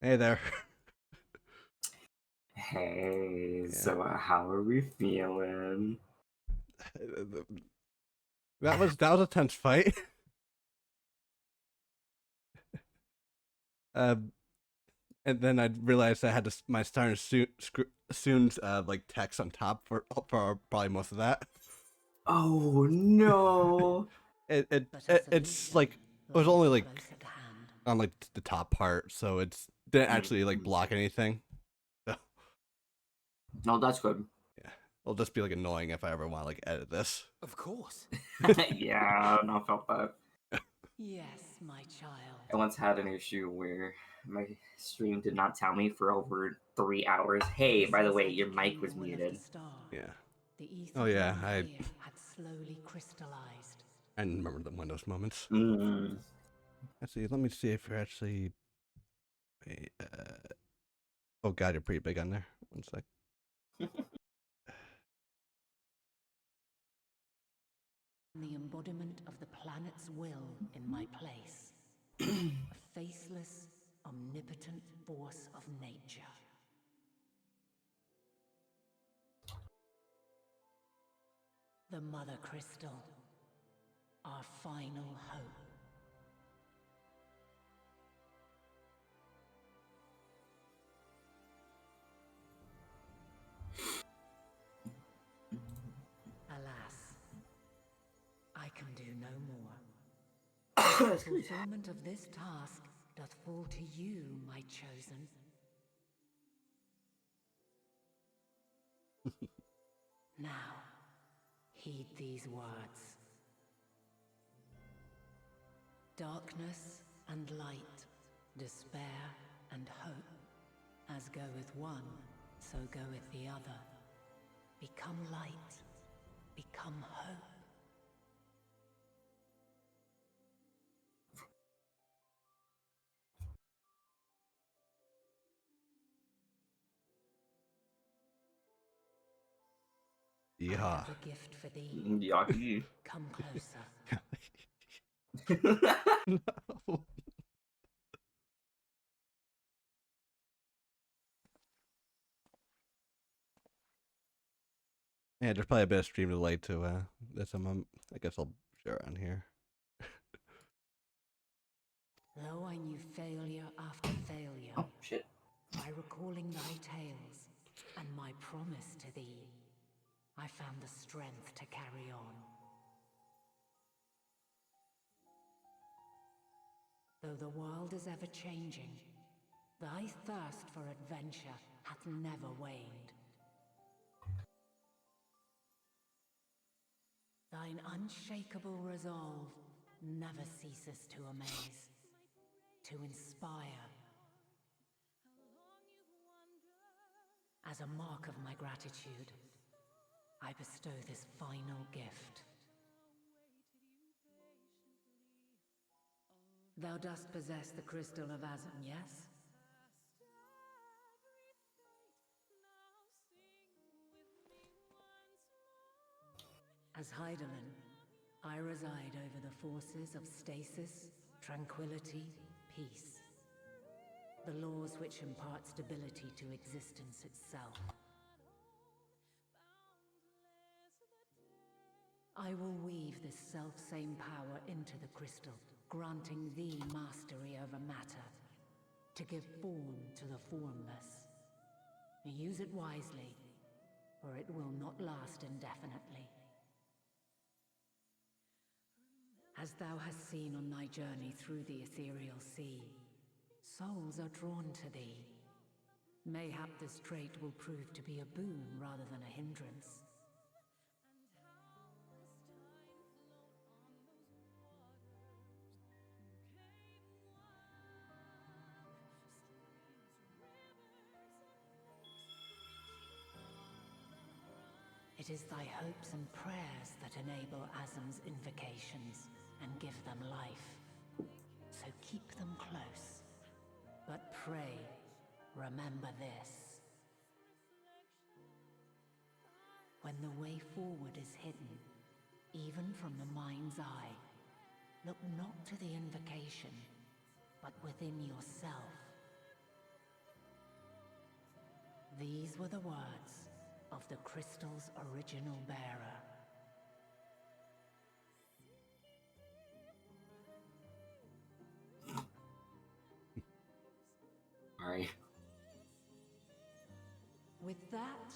Hey there. Hey, so how are we feeling? That was a tense fight. And then I realized I had to my star soon like text on top for probably most of that. Oh no! It's like it was only like on like the top part, so it's didn't actually like block anything. So. No, that's good. Yeah, it'll just be like annoying if I ever want to like edit this. Of course. Yeah, no, I felt that. Yes, my child. I once had an issue where my stream did not tell me for over 3 hours. Hey, by the way, your mic was muted. Yeah. The Oh yeah, I had slowly crystallized. I remember the Windows moments. Mm. Let's see. Let me see if you're actually. Wait, oh god, you're pretty big on there. 1 sec. The embodiment of the planet's will in my place. A faceless, omnipotent force of nature. The Mother Crystal. Our final hope. Alas, I can do no more. The fulfillment of this task doth fall to you, my chosen. Now, heed these words. Darkness and light, despair and hope. As goeth one, so goeth the other. Become light, become hope. Yeah. I have a gift for thee. Yahi. Come closer. No. Yeah, there's probably a bit of stream delay to this. I guess I'll share on here. Though I knew failure after failure, Oh shit! by recalling thy tales and my promise to thee, I found the strength to carry on. Though the world is ever changing, thy thirst for adventure hath never waned. Thine unshakable resolve never ceases to amaze, to inspire. As a mark of my gratitude, I bestow this final gift. Thou dost possess the crystal of Azam, yes? As Hydaelyn, I reside over the forces of stasis, tranquility, peace. The laws which impart stability to existence itself. I will weave this self-same power into the crystal, granting thee mastery over matter, to give form to the formless. Use it wisely, or it will not last indefinitely. As thou hast seen on thy journey through the ethereal sea, souls are drawn to thee. Mayhap this trait will prove to be a boon rather than a hindrance. It is thy hopes and prayers that enable Azam's invocations and give them life. So keep them close. But pray, remember this. When the way forward is hidden, even from the mind's eye, look not to the invocation, but within yourself. These were the words of the crystal's original bearer. Sorry. With that,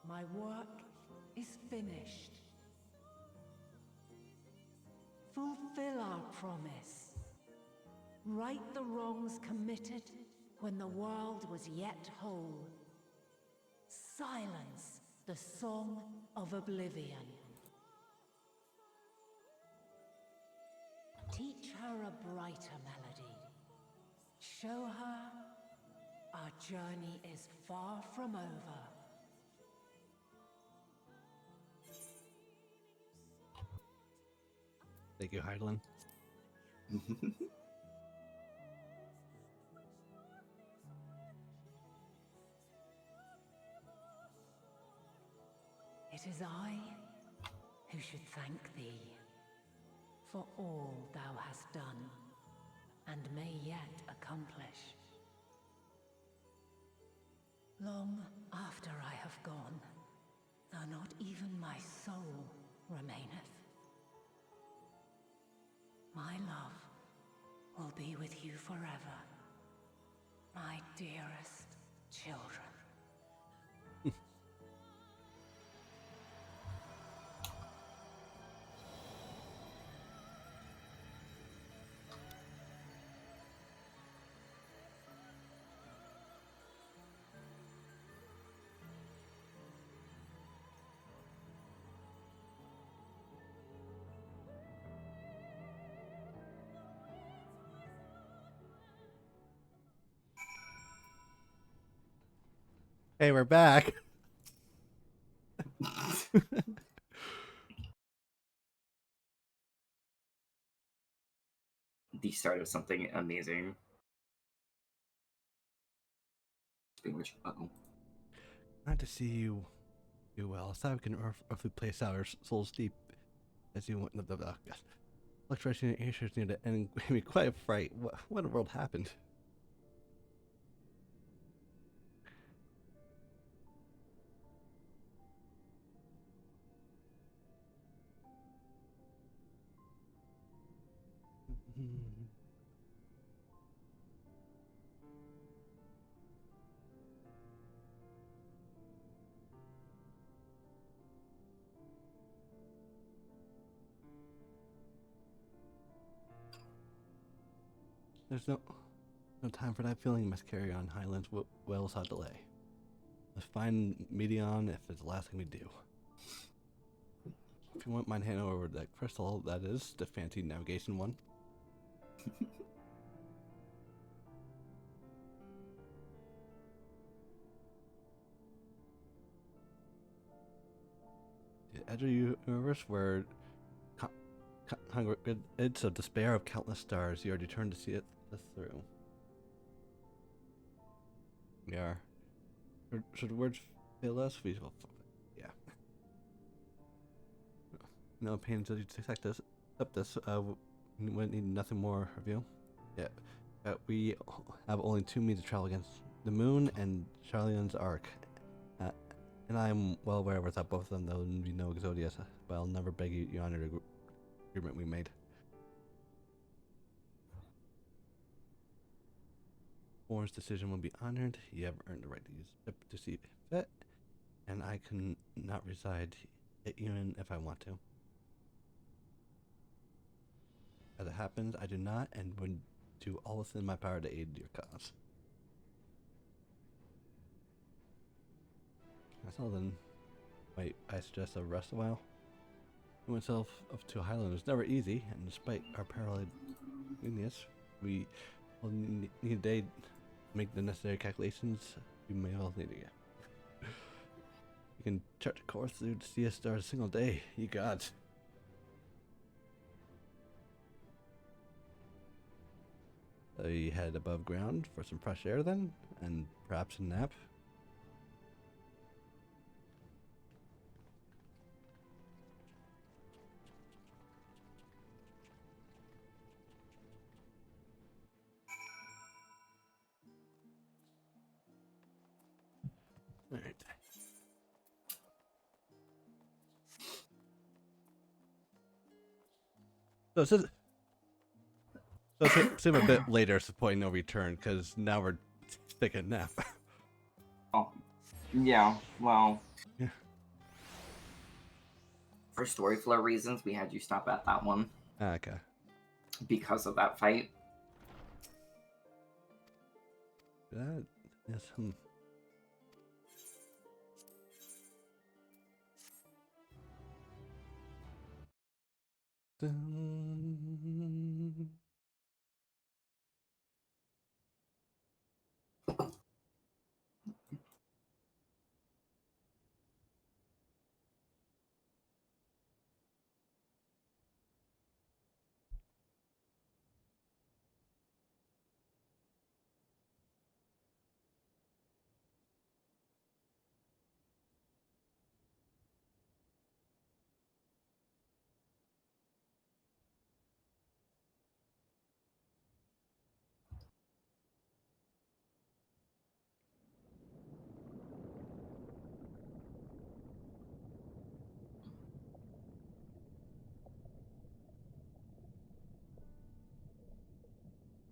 my work is finished. Fulfill our promise. Right the wrongs committed when the world was yet whole. Silence the song of oblivion. Teach her a brighter melody. Show her our journey is far from over. Thank you, Hyland. It is I who should thank thee for all thou hast done and may yet accomplish. Long after I have gone, though not even my soul remaineth, my love will be with you forever, my dearest children. Hey, we're back. The start of something amazing. Uh-oh. Glad to see you do well. So we can roughly place our souls deep as you went. Fluctuation in issues near the end gave me quite a fright. What in the world happened? There's no time for that feeling. You must carry on, Highlands. Well without delay. Let's find Medion if it's the last thing we do. If you wouldn't mind handing over that crystal, that is the fancy navigation one. The edge of the universe where it's a despair of countless stars. You are determined to see it through. We are. Should the words fail us? Yeah. No pain until you detect this. Up this. We need nothing more of you. Yeah. We have only 2 means to travel against the moon and Charleon's Ark. And I am well aware without both of them there will be no Exodius, but I'll never beg you honor the agreement we made. Warren's decision will be honored. You have earned the right to use it to see fit, and I can not reside even if I want to. As it happens, I do not and would do all within my power to aid your cause. That's all then. Wait, I suggest a rest a while. Myself up to Highland was never easy, and despite our parallel weakness, we will need a day to make the necessary calculations. You may well need again. You can chart a course through the sea star a single day. You got. So you head above ground for some fresh air then, and perhaps a nap. All right. So it's a bit later, it's the point no return, because now we're taking a nap. Oh, yeah, well. Yeah. For story flow reasons, we had you stop at that one. Okay. Because of that fight. That is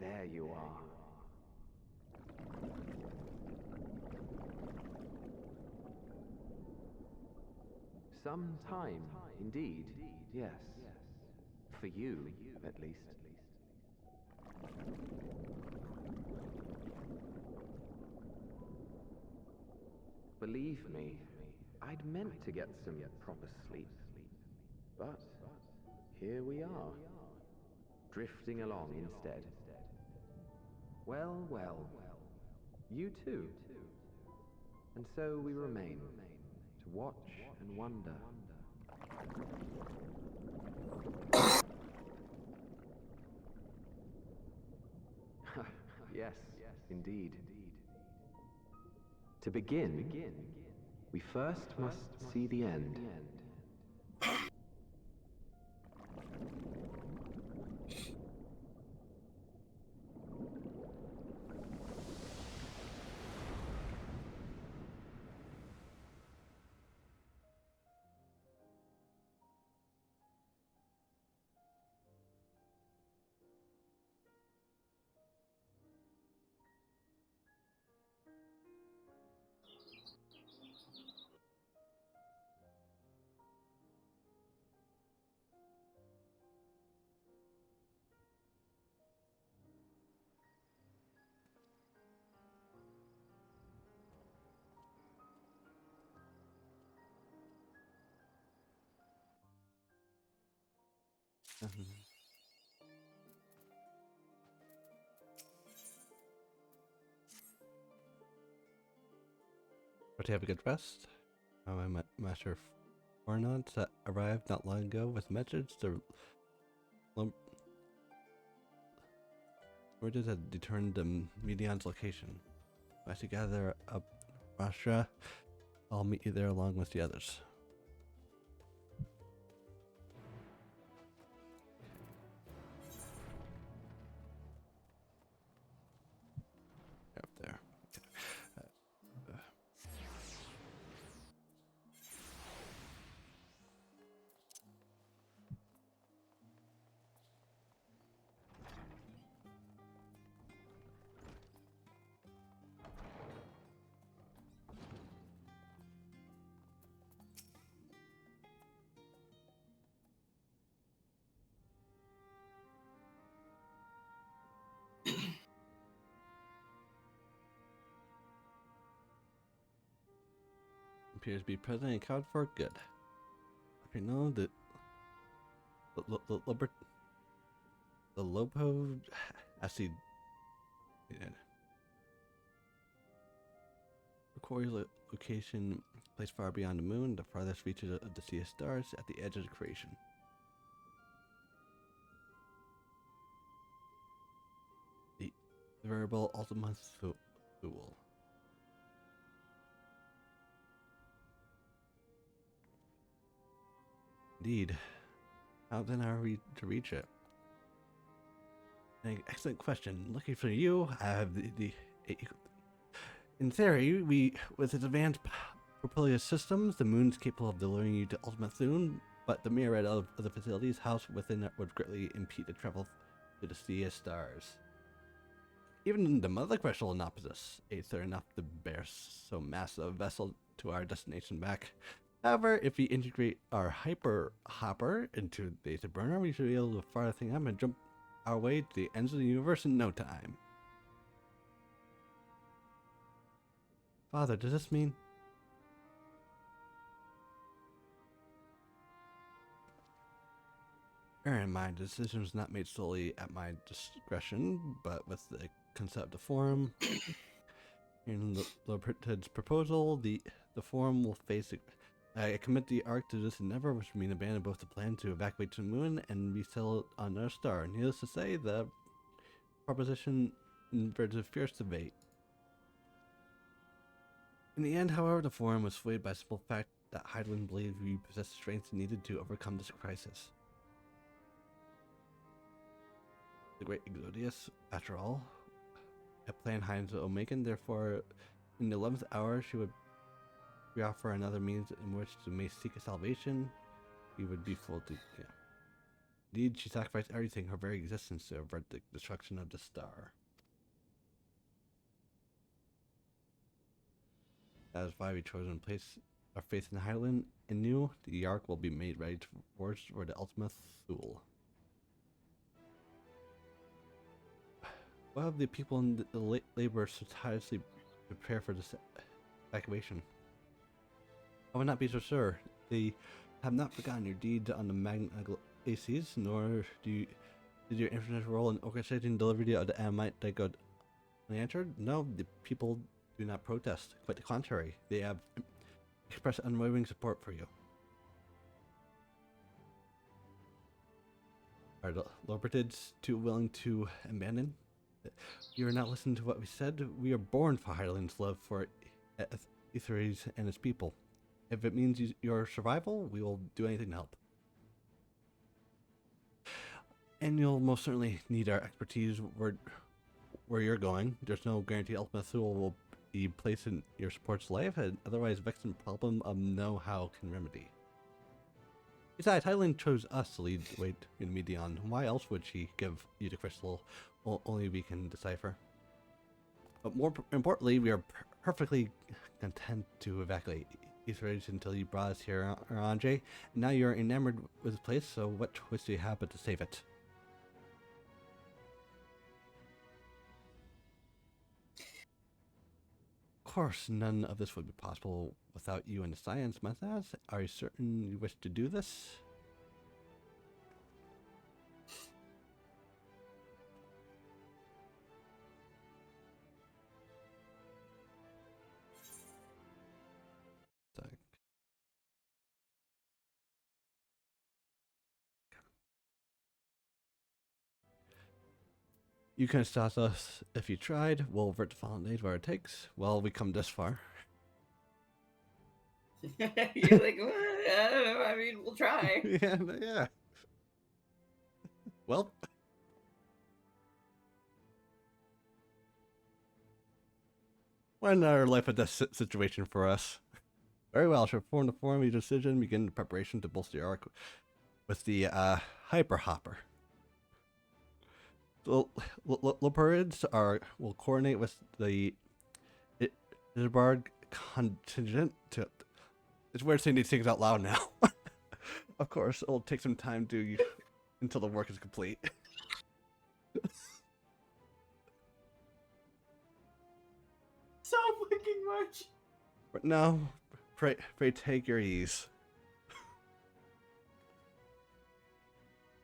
There you are. Some time, indeed, yes. For you, at least. Believe me, I'd meant to get some proper sleep. But here we are, drifting along instead. Well, well, you too. And so we remain, to watch and wonder. Yes, indeed. To begin, we first must see the end. But to have a good rest. My Master Fornauts arrived not long ago with a message to Word had determined the Medion's location. As you gather up Rashtra, I'll meet you there along with the others. Up there. Appears to be present and accounted for. Good. Okay, no, the Lobo, actually, yeah. quarry location placed far beyond the moon, the farthest reaches of the sea of stars at the edge of the creation. The variable Ultima Thule. Indeed. How then are we to reach it? An excellent question. Lucky for you, I have in theory, with its advanced propulsion systems, the moon's capable of delivering you to Ultima Thule, but the myriad of the facilities housed within it would greatly impede the travel to the sea of stars. Even the Mother Crystal will not possess aether enough to bear so massive a vessel to our destination back. However, if we integrate our hyper hopper into the aether burner, we should be able to fire the thing up and jump our way to the ends of the universe in no time. Father, does this mean? Bear in mind, the decision was not made solely at my discretion, but with the consent of the Forum. In Loperted's proposal, the Forum will face it. I commit the Ark to this endeavor, which would mean abandon both the plan to evacuate to the moon and resettle on our star. Needless to say, the proposition involves a fierce debate. In the end, however, the Forum was swayed by the simple fact that Hydaelyn believed we possessed the strength needed to overcome this crisis. The great Exodius, after all, had planned Hydaelyn's Omegan, therefore, in the 11th hour, she would offer another means in which to may seek a salvation. He would be full to, yeah. Indeed, she sacrificed everything, her very existence, to avert the destruction of the star. That is why we chose to place our faith in Hydaelyn, and knew the Ark will be made ready for the Ultima Thule. What have the people in the labor so tirelessly prepare for this evacuation? I would not be so sure. They have not forgotten your deed on the Magna Aces, nor did your infinite role in orchestrating delivery of the Amite that got unanswered. No, the people do not protest. Quite the contrary, they have expressed unwavering support for you. Are the Lopertids too willing to abandon? You are not listening to what we said. We are born for Hydaelyn's love for Aetheres and his people. If it means your survival, we will do anything to help. And you'll most certainly need our expertise where you're going. There's no guarantee Ultima Thule will be placed in your support's life, and otherwise vexing problem of no how can remedy. Besides, Hydaelyn chose us to lead the way in Medion. Why else would she give you the crystal? Only we can decipher. But more importantly, we are perfectly content to evacuate Aetheres until you brought us here, Andre. And now you're enamored with the place, so what choice do you have but to save it? Of course, none of this would be possible without you and the science methods. Are you certain you wish to do this? You can stop us if you tried. We'll avert the fallen days where it takes. Well, we come this far. You're like, well, I don't know. I mean, we'll try. Yeah. Well. What another life or death situation for us. Very well. Shall perform the form of your decision. Begin the preparation to bolster the Ark with the hyper hopper. The Loperids will coordinate with the Isbard contingent to. It's weird saying these things out loud now. Of course, it'll take some time until the work is complete. So fucking much. But now, pray take your ease.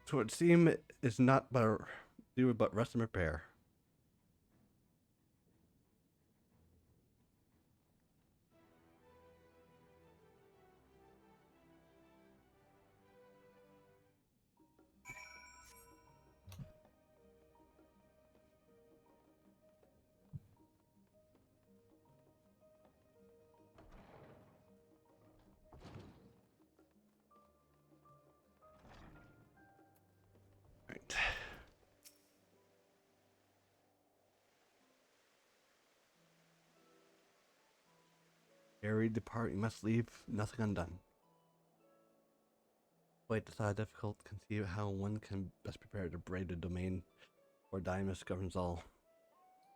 So it seems is not but rest and repair. Ere we depart, we must leave nothing undone. Quite the thought difficult to conceive how one can best prepare to brave the domain where Dynamis governs all.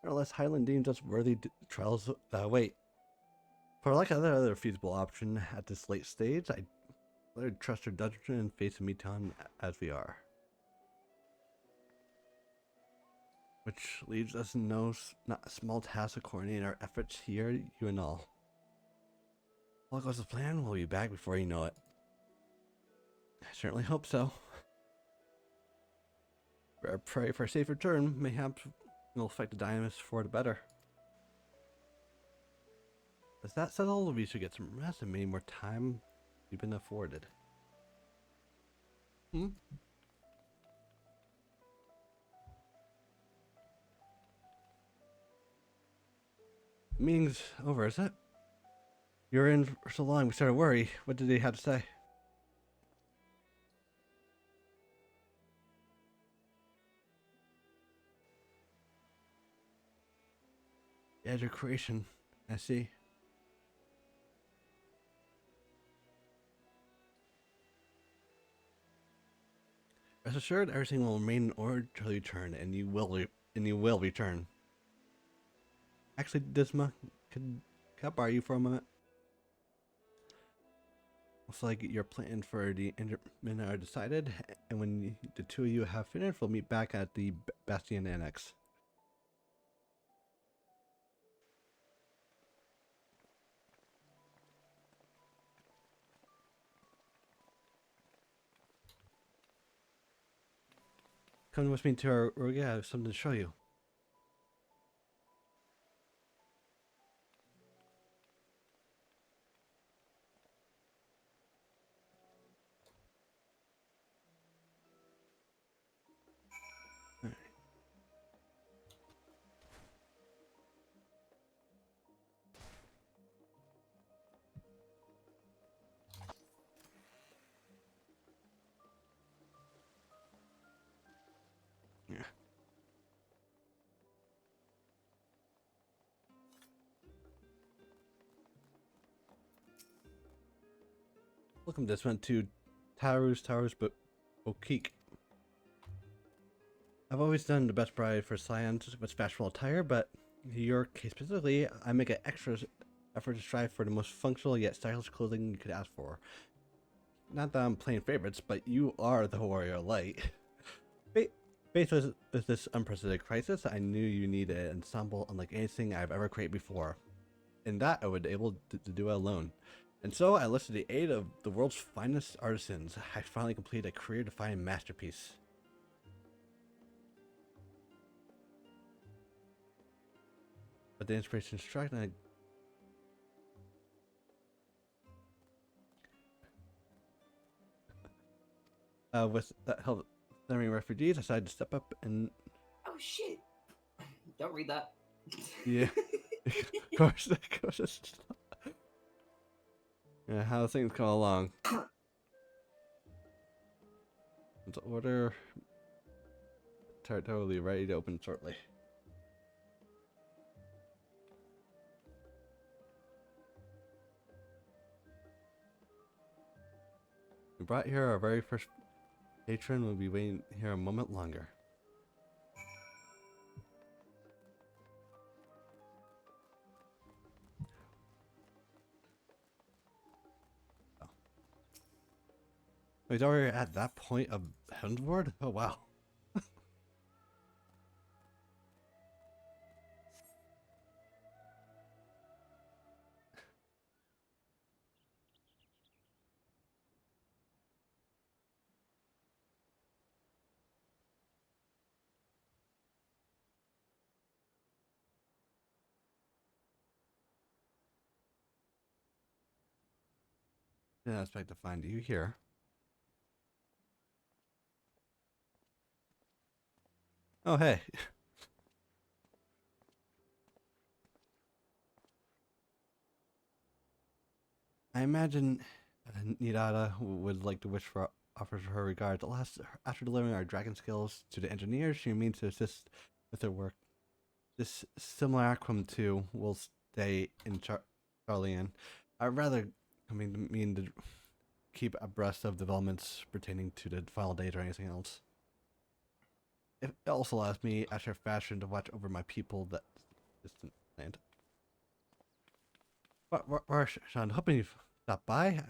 Unless Highland deems us worthy trials wait. For like other feasible option at this late stage, I'd rather trust our dungeon and face Meton as we are. Which leaves us in not a small task of coordinating our efforts here, you and all. All goes as planned, we'll be back before you know it. I certainly hope so. I pray for a safe return, mayhaps will affect the Dynamis for the better. Does that settle? We should get some rest and maybe more time we've been afforded. Meeting's over, is it? You were in for so long, we started to worry. What did they have to say? Yeah, your creation, I see. Rest assured, everything will remain in order till you return, and you will return. Actually, Disma, can I borrow you for a moment? Looks like your plans for the Endermen are decided, and when the two of you have finished, we'll meet back at the Bastion Annex. Come with me to our room. I have something to show you. Yeah. Welcome this one to Towers, Boutique. I've always done the best bride for science with fashionable attire, but in your case specifically, I make an extra effort to strive for the most functional yet stylish clothing you could ask for. Not that I'm playing favorites, but you are the warrior light. Faced with this unprecedented crisis, I knew you needed an ensemble unlike anything I've ever created before. And that I would be able to do it alone. And so I enlisted the aid of the world's finest artisans. I finally completed a career-defining masterpiece. But the inspiration struck and with that help of refugees, I decided to step up and... Oh shit! Don't read that. Yeah. Of course. Yeah, how things come along. Let's order. Totally ready to open shortly. We brought here our very first patron. Will be waiting here a moment longer. He's already at that point of Endwalker? Oh wow. Didn't expect to find you here. Oh hey. I imagine Nidada would like to wish for offers her regards. Last, after delivering our dragon skills to the engineers, she means to assist with their work. This simulacrum too will stay in charge. Charlian. I'd rather, mean to keep abreast of developments pertaining to the final date or anything else. It also allows me, after fashion, to watch over my people that distant land. Sean, hoping you've stopped by. I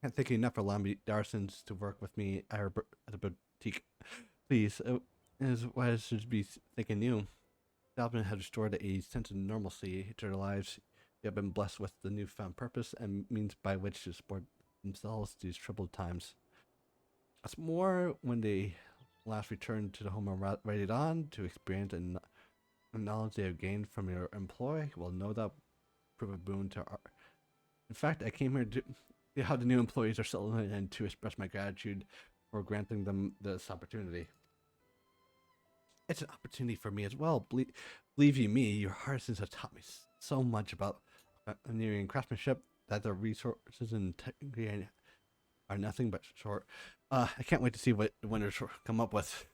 can't thank you enough for allowing me Darsons to work with me at the boutique. Please, as what I should be thanking you. Salvin has restored a sense of normalcy to their lives. They have been blessed with the newfound purpose and means by which to support themselves these troubled times. It's more when they last returned to the home of Rated On to experience and knowledge they have gained from your employ will no doubt prove a boon to our. In fact, I came here to see how the new employees are settling and to express my gratitude for granting them this opportunity. It's an opportunity for me as well. Believe you me, your artisans have taught me so much about engineering and craftsmanship that the resources and technique are nothing but short. I can't wait to see what the winners come up with.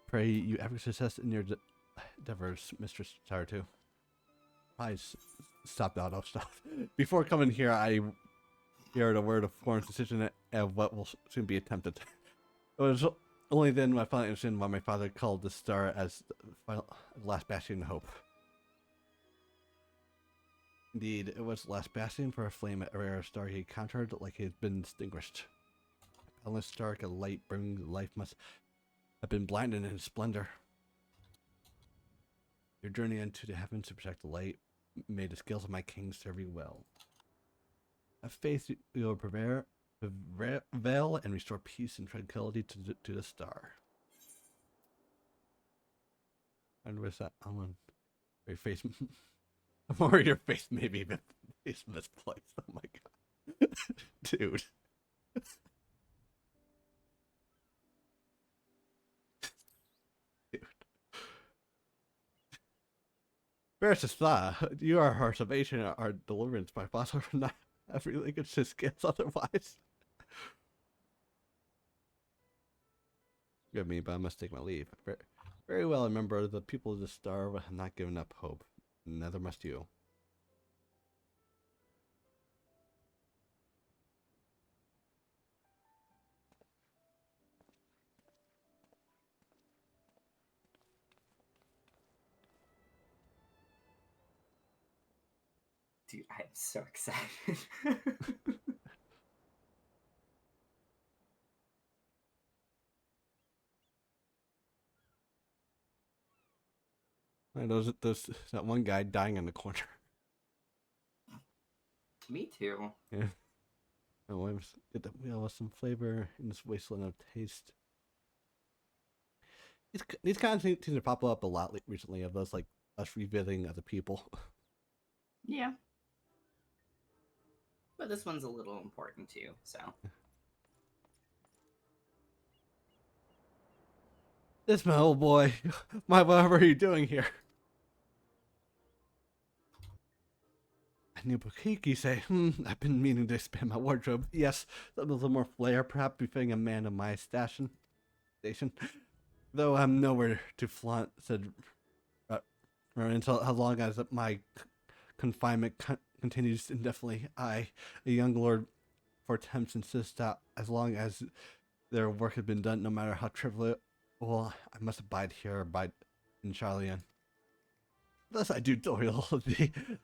Pray you have success in your endeavors, Mistress Saratu. I stopped auto stuff. Before coming here, I heard a word of Florence' decision of what will soon be attempted. It was only then I finally understood why my father called the star as the last bastion of hope. Indeed, it was the last bastion for a flame at a rare star he encountered like he had been extinguished. A boundless star, a light bringing life must have been blinded in its splendor. Your journey into the heavens to protect the light made the skills of my king serve you well. Have faith you will prevail and restore peace and tranquility to the star. And with that, I'm on your face. Or your face maybe even is misplaced. Oh my god. Dude. Dude. Versus you are our salvation, our deliverance. My father would not have relinquished his skills otherwise. Forgive me, but I must take my leave. Very well, remember, the people of the star have not given up hope. Neither must you. Dude, I'm so excited. There's that one guy dying in the corner. Me too. Yeah. Oh, I'm get that wheel with some flavor in this wasteland of taste. These kind of things seem to pop up a lot recently of us, like us revisiting other people. Yeah. But this one's a little important too, so. This my old boy. Whatever are you doing here? A new boutique, you say? I've been meaning to expand my wardrobe. Yes, a little more flair, perhaps befitting a man of my station. Though I'm nowhere to flaunt, said until how long as my confinement continues indefinitely. I, a young lord, for attempts insist that as long as their work has been done, no matter how trivial, I must abide here, abide in Charlian. Thus I do toil,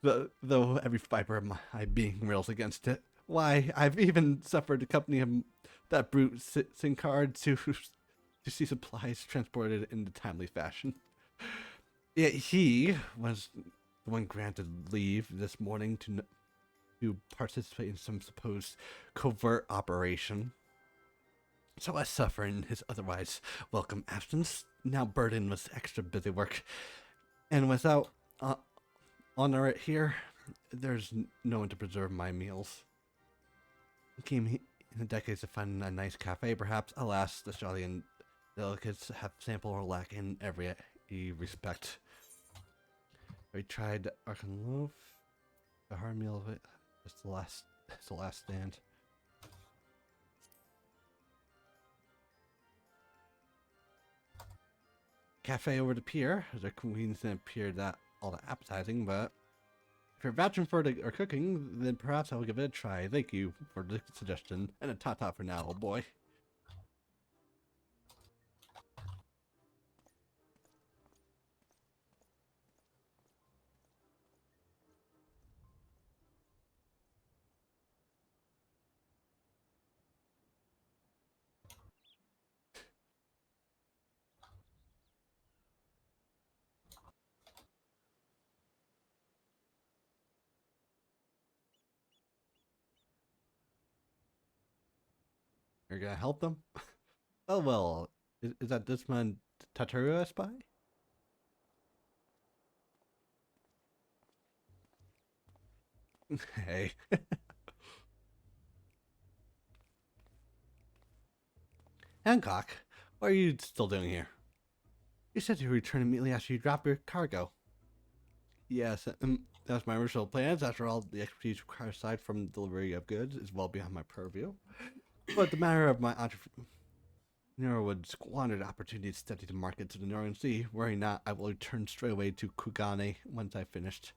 though every fiber of my being rails against it. Why, I've even suffered the company of that brute Sincard to see supplies transported in the timely fashion. Yet he was the one granted leave this morning to participate in some supposed covert operation. So I suffer in his otherwise welcome absence, now burdened with extra busy work. And without honor it here, there's no one to preserve my meals. Came in the decades to find a nice cafe, perhaps. Alas, the Charlian delicates have sample or lack in every respect. We tried Arkan Loaf, a hard meal of it. It's the last stand. Cafe over the pier. The queen's in a pier that all that appetizing, but if you're vouching for it or cooking, then perhaps I will give it a try. Thank you for the suggestion, and a ta-ta for now, oh boy. You're gonna help them? Oh well, is that this man Tataru spy? Hey. Hancock, what are you still doing here? You said you would return immediately after you drop your cargo. Yes, that was my original plans. After all, the expertise required aside from delivery of goods is well beyond my purview. But the matter of my entrepreneur would squander the opportunity to study the markets of the Northern Sea. Worry not, I will return straight away to Kugane once I finished.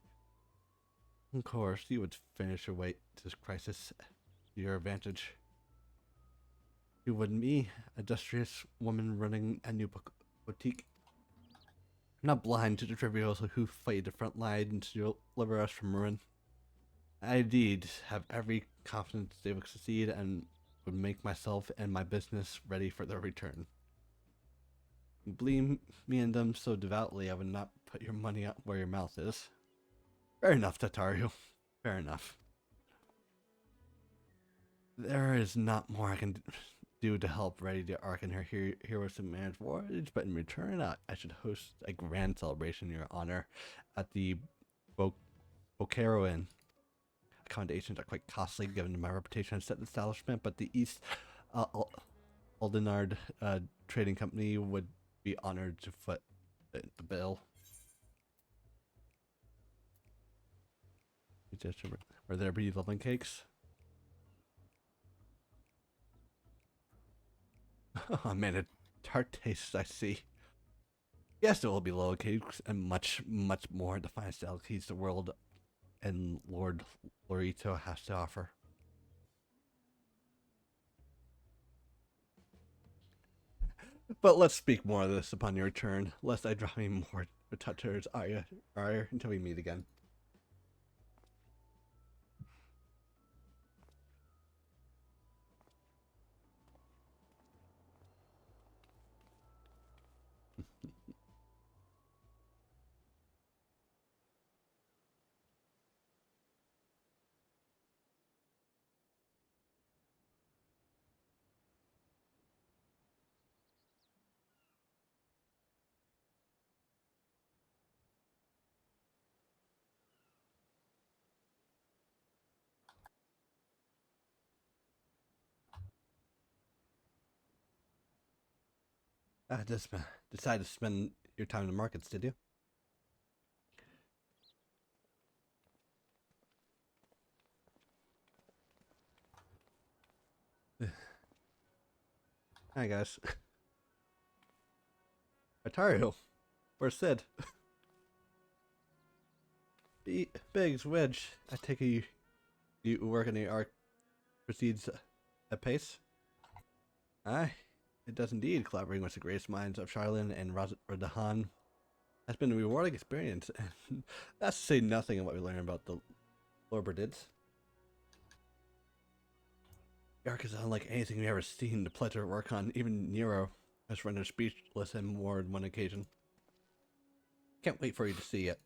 Of course, you would finish your way to this crisis to your advantage. You would me, a industrious woman running a new boutique. I'm not blind to the trivials who fight the front line to deliver us from ruin. I indeed have every confidence they will succeed and would make myself and my business ready for their return. You believe me in them so devoutly, I would not put your money out where your mouth is. Fair enough, Tataru. Fair enough. There is not more I can do to help ready the Ark and her heroes to manage voyage, but in return, I should host a grand celebration in your honor at the Bocaro Inn. Accommodations are quite costly given my reputation as set establishment, but the East Aldenard Trading Company would be honored to foot the bill. Will there be loving cakes? Oh man, a tart taste, I see. Yes, there will be low cakes and much, much more the finest delicacies the world and Lord Lorito has to offer. But let's speak more of this upon your return, lest I drop any more Tataru's ire until we meet again. I just decided to spend your time in the markets, did you? Hi guys. Atario, where's Sid? Biggs, Wedge, I take it you work in the Ark proceeds at pace? Aye, it does indeed. Collaborating with the greatest minds of Charlene and Radahan has been a rewarding experience, and that's to say nothing of what we learned about the Lorberdids. The Ark is unlike anything we've ever seen. The pleasure to work on, even Nero has rendered speechless on more than one occasion. Can't wait for you to see it.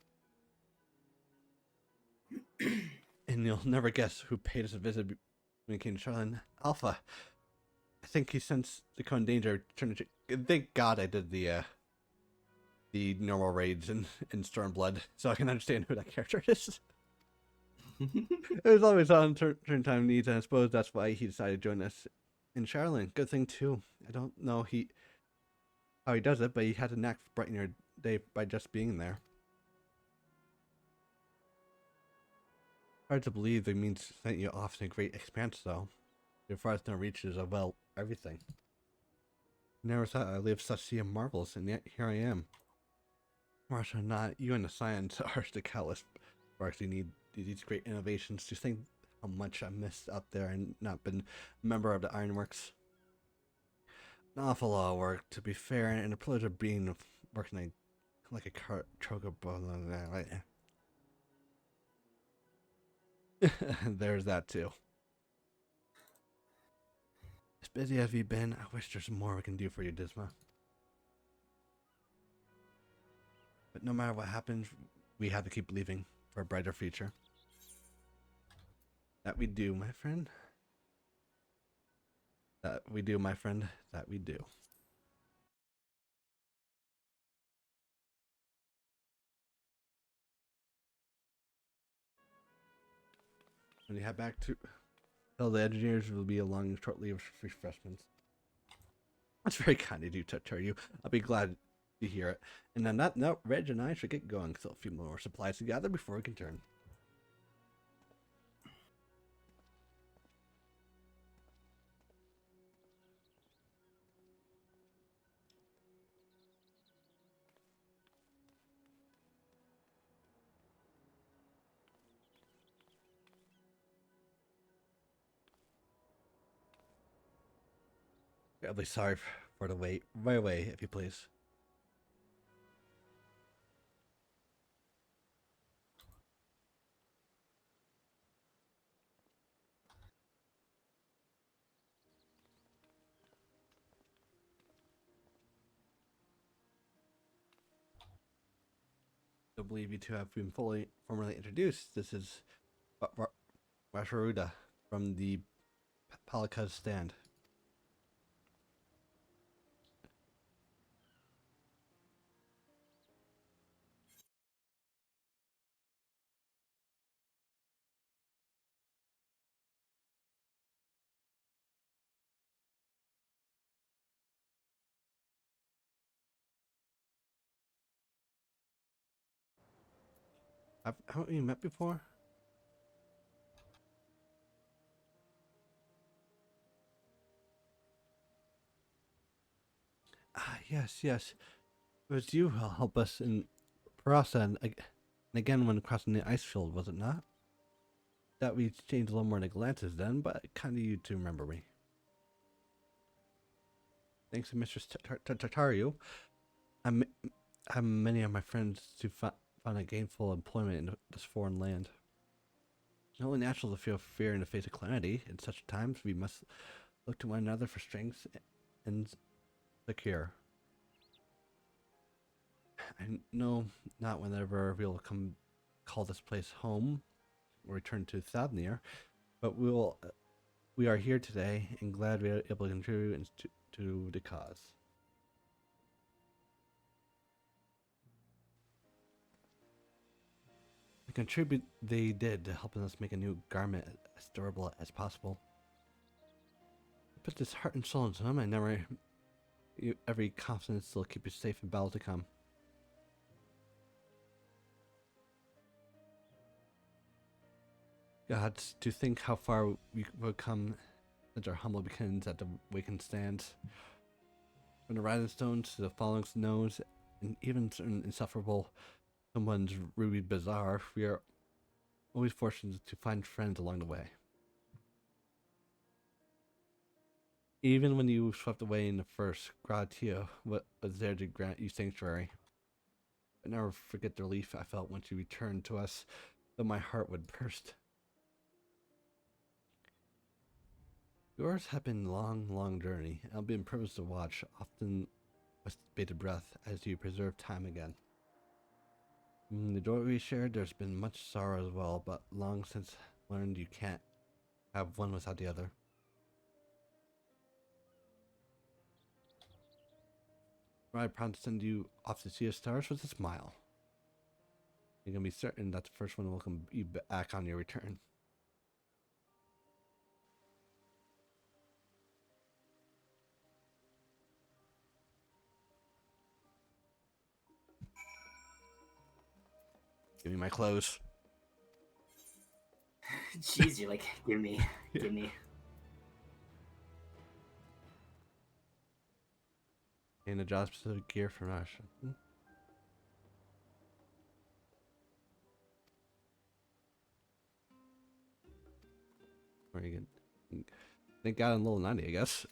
And you'll never guess who paid us a visit when we came to Charlene. Alpha. I think he sensed the current danger. Thank God I did the normal raids in Stormblood, so I can understand who that character is. It was always on turn time needs, and I suppose that's why he decided to join us in Charlene. Good thing too. I don't know how he does it, but he has a knack for brightening your day by just being there. Hard to believe the means sent you off in a great expanse, though. Your farthest known reaches of, well, everything. Never thought I'd live such to see a marvelous, and yet here I am. Marsha, not you and the science are the catalyst for actually need these great innovations. Just think how much I missed out there and not been a member of the Ironworks. An awful lot of work, to be fair, and a privilege of being working like a choker. There's that too. As busy as we've been, I wish there's more we can do for you, Disma. But no matter what happens, we have to keep believing for a brighter future. That we do, my friend. That we do, my friend. That we do. When you head back to... Tell the engineers will be along shortly with refreshments. That's very kind of you to tell you. I'll be glad to hear it. And on that note, Reg and I should get going. So a few more supplies to gather before we can turn. I'll be sorry for the wait. Right away, if you please. I believe you two have been formally introduced. This is Rasharuda from the Palaka's stand. Haven't we met before? Ah, yes. It was you who helped us in Parasa and again when crossing the ice field, was it not? That we exchanged a little more than glances then, but kind of you to remember me. Thanks to Mr. Tartario, I many of my friends to find a gainful employment in this foreign land. It's only natural to feel fear in the face of calamity. In such times, we must look to one another for strength and secure. I know not whenever we'll come call this place home or return to Thavnir, but we are here today and glad we are able to contribute to the cause. The contribute they did to helping us make a new garment as durable as possible. Put this heart and soul into them, and every confidence will keep you safe in battle to come. Gods, to think how far we will come since our humble beginnings at the Wakened Stands. From the Rising Stones to the Falling Snows, and even certain insufferable someone's ruby bazaar, we are always fortunate to find friends along the way. Even when you swept away in the first, Gratia was there to grant you sanctuary. I never forget the relief I felt once you returned to us, though my heart would burst. Yours have been a long journey, and I've been privileged to watch, often with bated breath, as you preserve time again. The joy we shared, there's been much sorrow as well, but long since learned you can't have one without the other. I promised to send you off to see the stars with a smile. You can be certain that the first one will come you back on your return. Give me my clothes. Jeez, you're like, give me. And a job specific gear from Ash. Or you can think out in level 90, I guess.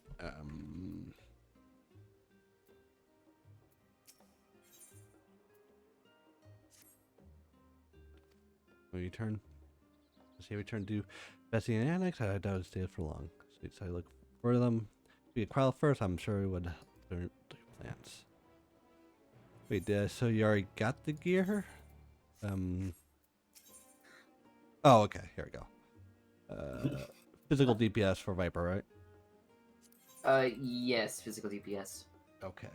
When you turn, let's see, we turn to Bessie and Annex. I doubt it stays for long. So I look for them. We get Quell first. I'm sure we would learn the plans. Wait, so you already got the gear? Oh, okay. Here we go. Physical DPS for Viper, right? Yes, physical DPS. Okay.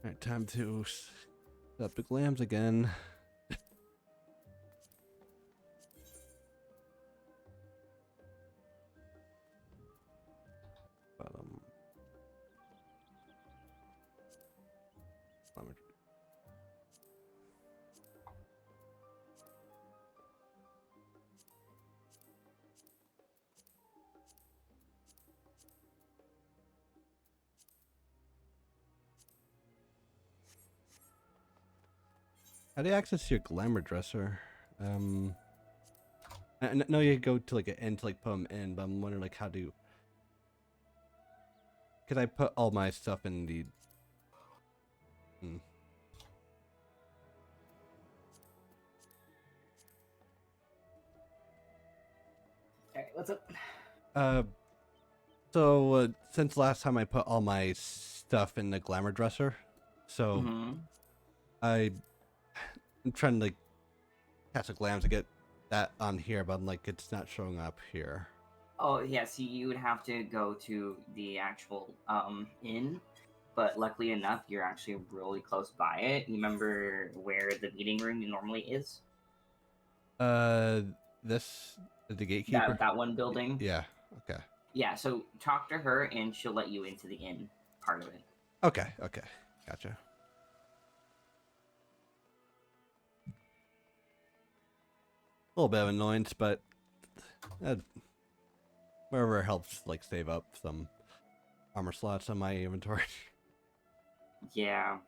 Alright, time to set up the glams again. But, how do you access your glamour dresser? I know you go to like an end to like put them in, but I'm wondering like how do. Could I put all my stuff in the? Alright, what's up? So since last time I put all my stuff in the glamour dresser, so I'm trying to like catch a glam to get that on here, but I'm like it's not showing up here. Oh yes, you would have to go to the actual inn, but luckily enough, you're actually really close by it. You remember where the meeting room normally is? This the gatekeeper. That one building. Yeah. Okay. Yeah. So talk to her, and she'll let you into the inn part of it. Okay. Okay. Gotcha. A little bit of annoyance, but wherever helps like save up some armor slots on my inventory. Yeah.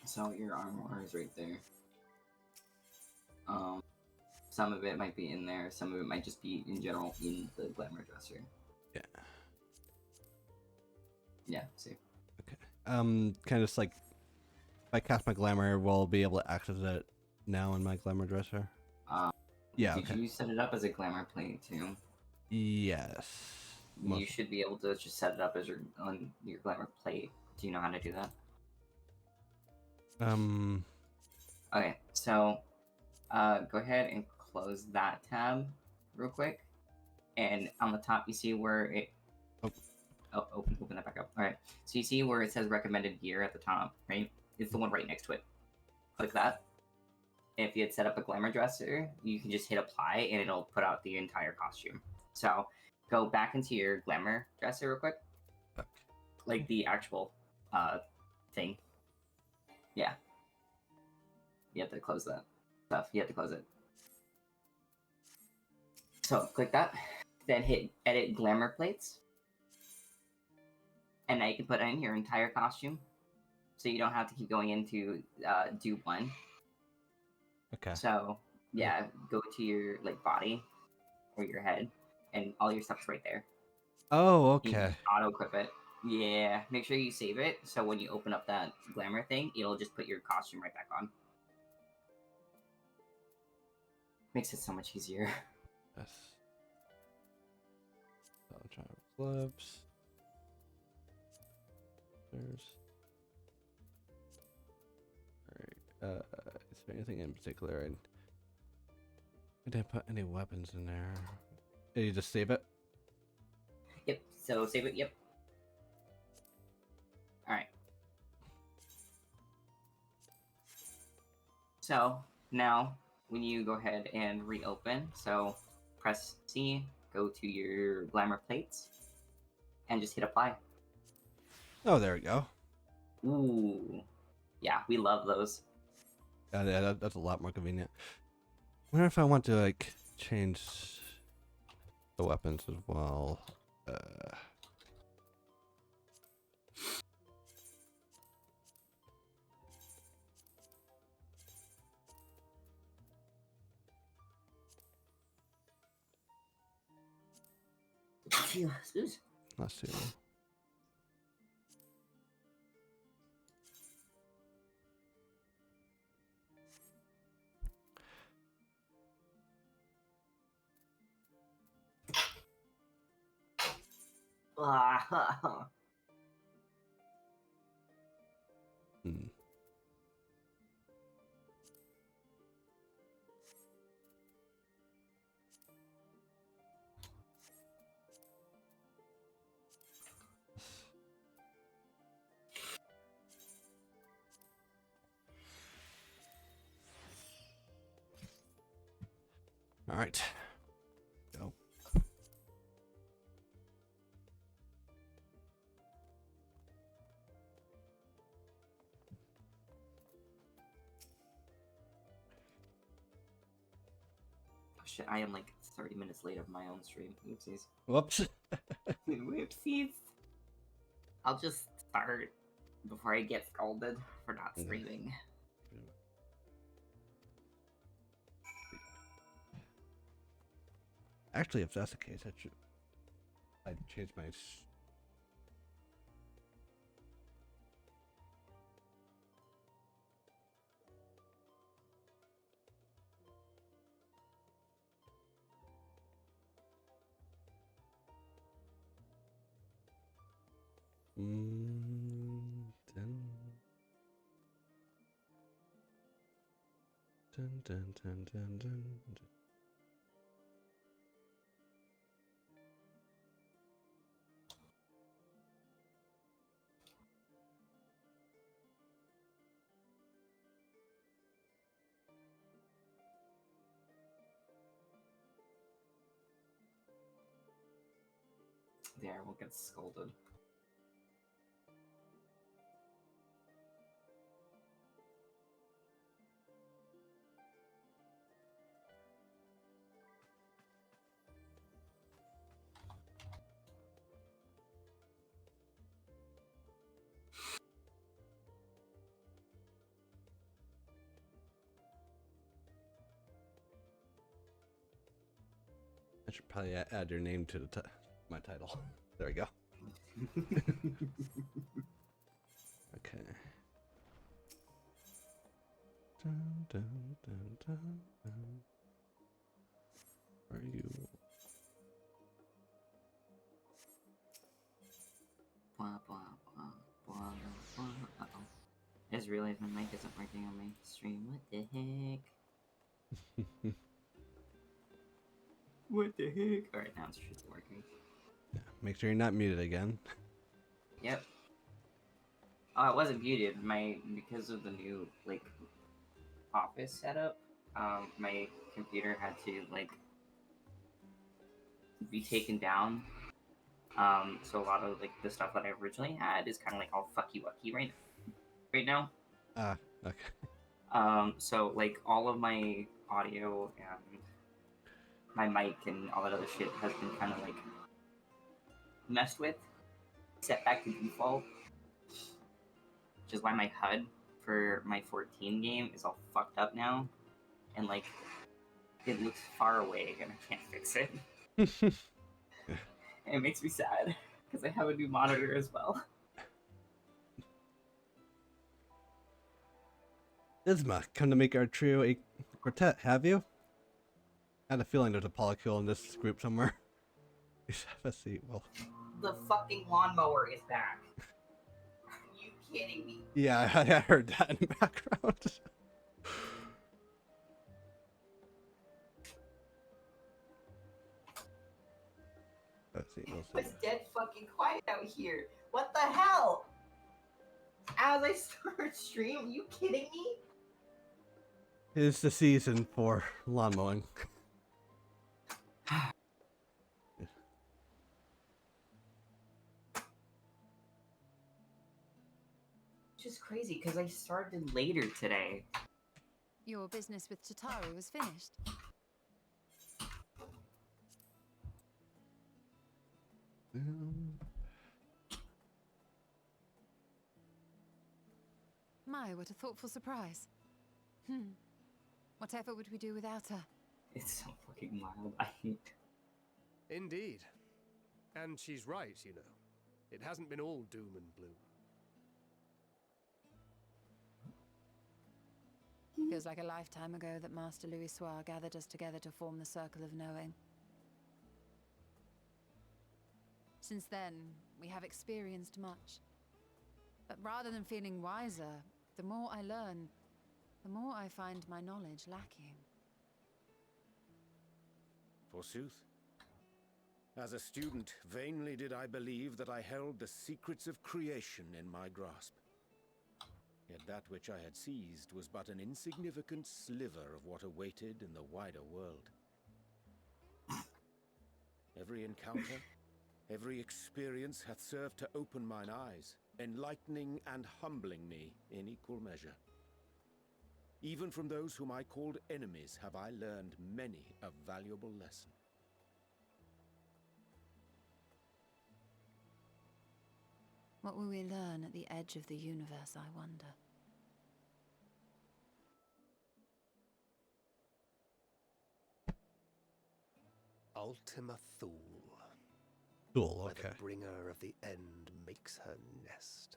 So your armor is right there. Some of it might be in there. Some of it might just be in general in the glamour dresser. Yeah. Yeah. See. Okay. Kind of just like if I cast my glamour, we'll be able to access it now in my glamour dresser. Yeah. Did you set it up as a glamour plate too? Yes. You should be able to just set it up as on your glamour plate. Do you know how to do that? Okay, so go ahead and close that tab real quick, and on the top you see where it. Open that back up. All right, so you see where it says recommended gear at the top, right? It's the one right next to it. Click that. If you had set up a glamour dresser, you can just hit apply, and it'll put out the entire costume. So go back into your glamour dresser real quick, like the actual thing. Yeah. You have to close that stuff. You have to close it. So click that, then hit edit glamour plates. And now you can put in your entire costume. So you don't have to keep going into do one. Okay. So yeah, go to your like body or your head, and all your stuff's right there. Oh, You okay. just auto equip it. Yeah, make sure you save it. So when you open up that glamour thing, it'll just put your costume right back on. Makes it so much easier. Yes. I'll try gloves. There's. Alright. Is there anything in particular? I didn't put any weapons in there. Did you just save it? Yep. So save it. Yep. All right. So now, when you go ahead and reopen, so press C, go to your glamour plates, and just hit apply. Oh, there we go. Ooh, yeah, we love those. Yeah, that's a lot more convenient. I wonder if I want to like change the weapons as well. Let's see. Hmm. All right. Go. Oh shit, I am like 30 minutes late of my own stream. Oopsies. Whoops. Whoopsies. I'll just start before I get scolded for not streaming. Actually, if that's the case, I'd change my. Dun. There, we'll get scolded. I should probably add your name to my title. There we go. Okay. Dun. Where are you? Blah, blah, blah, blah, blah. Uh-oh. I just realized my mic isn't working on my stream. What the heck? What the heck? Alright, now it's just working. Yeah, make sure you're not muted again. Yep. Oh, I wasn't muted. Because of the new, like, office setup, my computer had to, like, be taken down. So a lot of, like, the stuff that I originally had is kind of, like, all fucky-wucky right now. Okay. So like all of my audio and my mic and all that other shit has been kind of like messed with, set back to default, which is why my HUD for my 14 game is all fucked up now, and like it looks far away and I can't fix it. And it makes me sad because I have a new monitor as well. Isma, come to make our trio a quartet, have you? I had a feeling there's a polycule in this group somewhere. Let's see. Well, The fucking lawnmower is back. Are you kidding me? yeah, I heard that in the background. Let's see. It's dead fucking quiet out here. What the hell? As I start stream, are you kidding me? It's the season for lawn mowing. Just crazy because I started later today. Your business with Tataru was finished. My, what a thoughtful surprise. Whatever would we do without her? It's so fucking wild. I hate. Indeed. And she's right, you know. It hasn't been all doom and gloom. Feels like a lifetime ago that Master Louis Soir gathered us together to form the Circle of Knowing. Since then, we have experienced much. But rather than feeling wiser, the more I learn, the more I find my knowledge lacking. Forsooth. As a student, vainly did I believe that I held the secrets of creation in my grasp. Yet that which I had seized was but an insignificant sliver of what awaited in the wider world. Every encounter, every experience hath served to open mine eyes, enlightening and humbling me in equal measure. Even from those whom I called enemies have I learned many a valuable lesson. What will we learn at the edge of the universe, I wonder? Ultima Thule. Thule, Where okay. the bringer of the end makes her nest.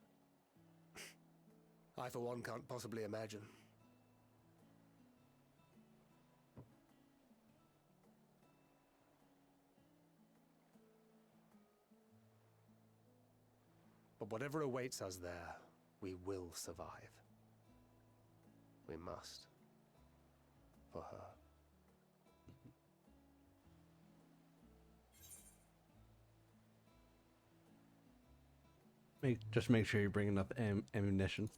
I, for one, can't possibly imagine. But whatever awaits us there, we will survive. We must. For her. Just make sure you bring enough ammunition.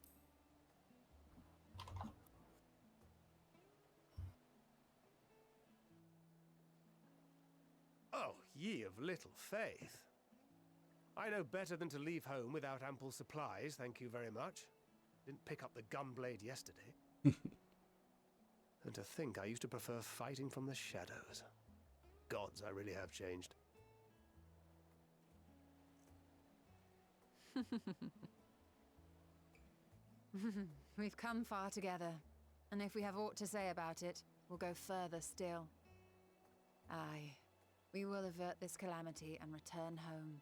Oh, ye of little faith. I know better than to leave home without ample supplies, thank you very much. Didn't pick up the gunblade yesterday. And to think I used to prefer fighting from the shadows. Gods, I really have changed. We've come far together, and if we have aught to say about it, we'll go further still. Aye, we will avert this calamity and return home.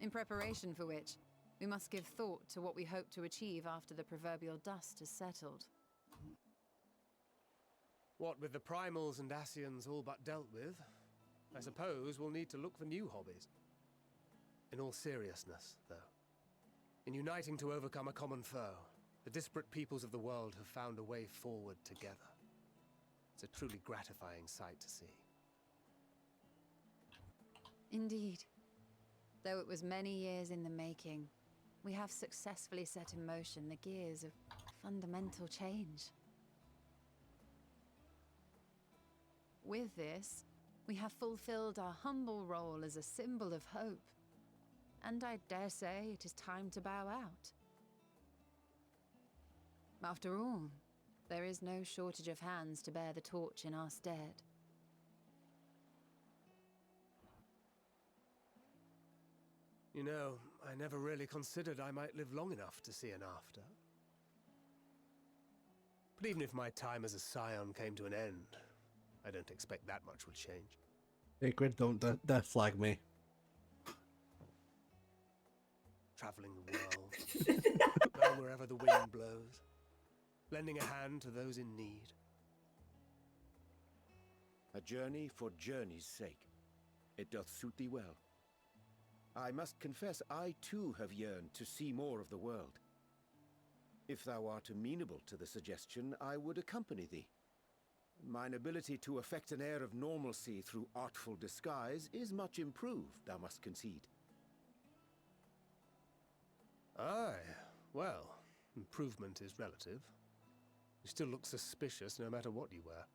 In preparation for which, we must give thought to what we hope to achieve after the proverbial dust has settled. What with the primals and Ascians all but dealt with, I suppose we'll need to look for new hobbies. In all seriousness, though, in uniting to overcome a common foe, the disparate peoples of the world have found a way forward together. It's a truly gratifying sight to see. Indeed. Though it was many years in the making, we have successfully set in motion the gears of fundamental change. With this, we have fulfilled our humble role as a symbol of hope. And I dare say it is time to bow out. After all, there is no shortage of hands to bear the torch in our stead. You know, I never really considered I might live long enough to see an after. But even if my time as a scion came to an end, I don't expect that much will change. Sacred, don't death flag me. Traveling the world, going wherever the wind blows, lending a hand to those in need. A journey for journey's sake. It doth suit thee well. I must confess, I too have yearned to see more of the world. If thou art amenable to the suggestion, I would accompany thee. Mine ability to affect an air of normalcy through artful disguise is much improved, thou must concede. Aye, well, improvement is relative. You still look suspicious no matter what you wear.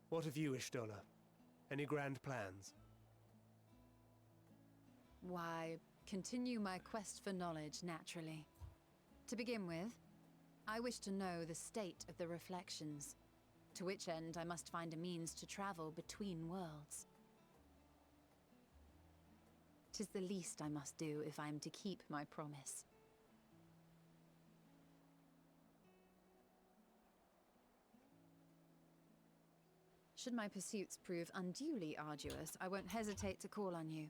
What of you, Ishtola? Any grand plans? Why, continue my quest for knowledge, naturally. To begin with, I wish to know the state of the reflections, to which end I must find a means to travel between worlds. 'Tis the least I must do if I am to keep my promise. Should my pursuits prove unduly arduous, I won't hesitate to call on you.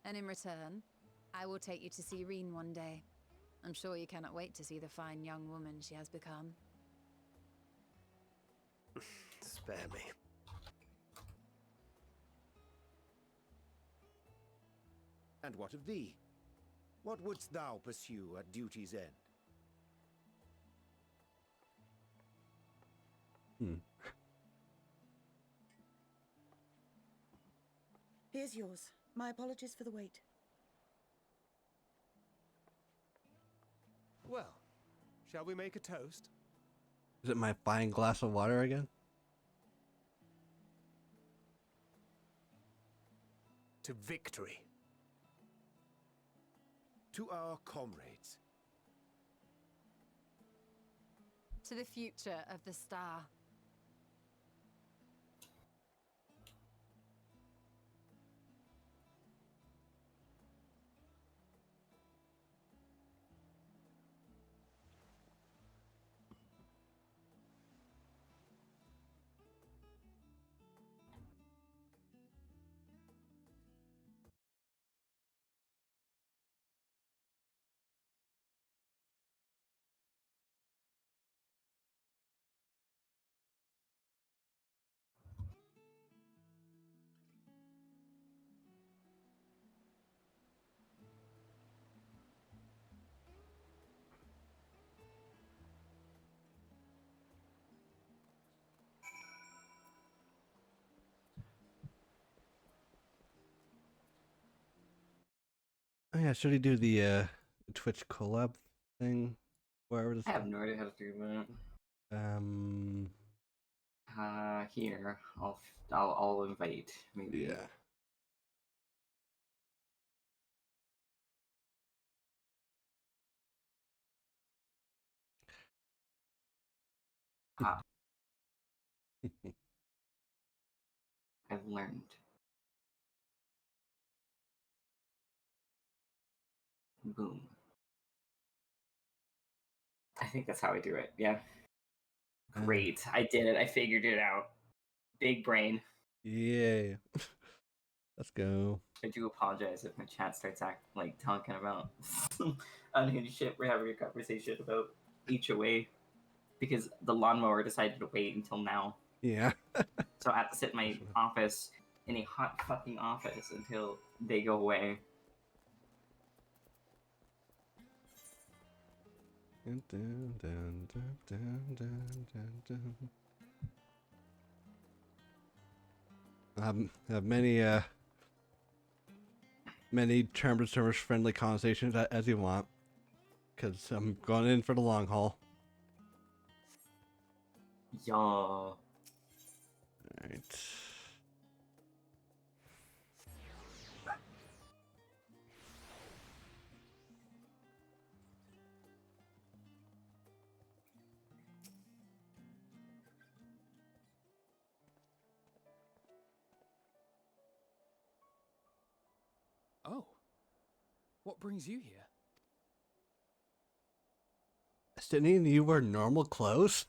And in return, I will take you to see Reen one day. I'm sure you cannot wait to see the fine young woman she has become. Spare me. And what of thee? What wouldst thou pursue at duty's end? Here's yours. My apologies for the wait. Well, shall we make a toast? Is it my fine glass of water again? To victory. To our comrades. To the future of the star. Oh yeah, should he do the Twitch collab thing? Wherever this I have no idea how to do that. Here, I'll invite, maybe. Yeah. I've learned. Boom. I think that's how I do it, yeah. Great, I did it, I figured it out. Big brain. Yeah. Let's go. I do apologize if my chat starts talking about unhinged shit. We're having a conversation about HOA because the lawnmower decided to wait until now. Yeah. So I have to sit in my office, in a hot fucking office, until they go away. Have many terms of service friendly conversations as you want, because I'm going in for the long haul. Yeah. Alright. What brings you here? Sydney, you wear normal clothes?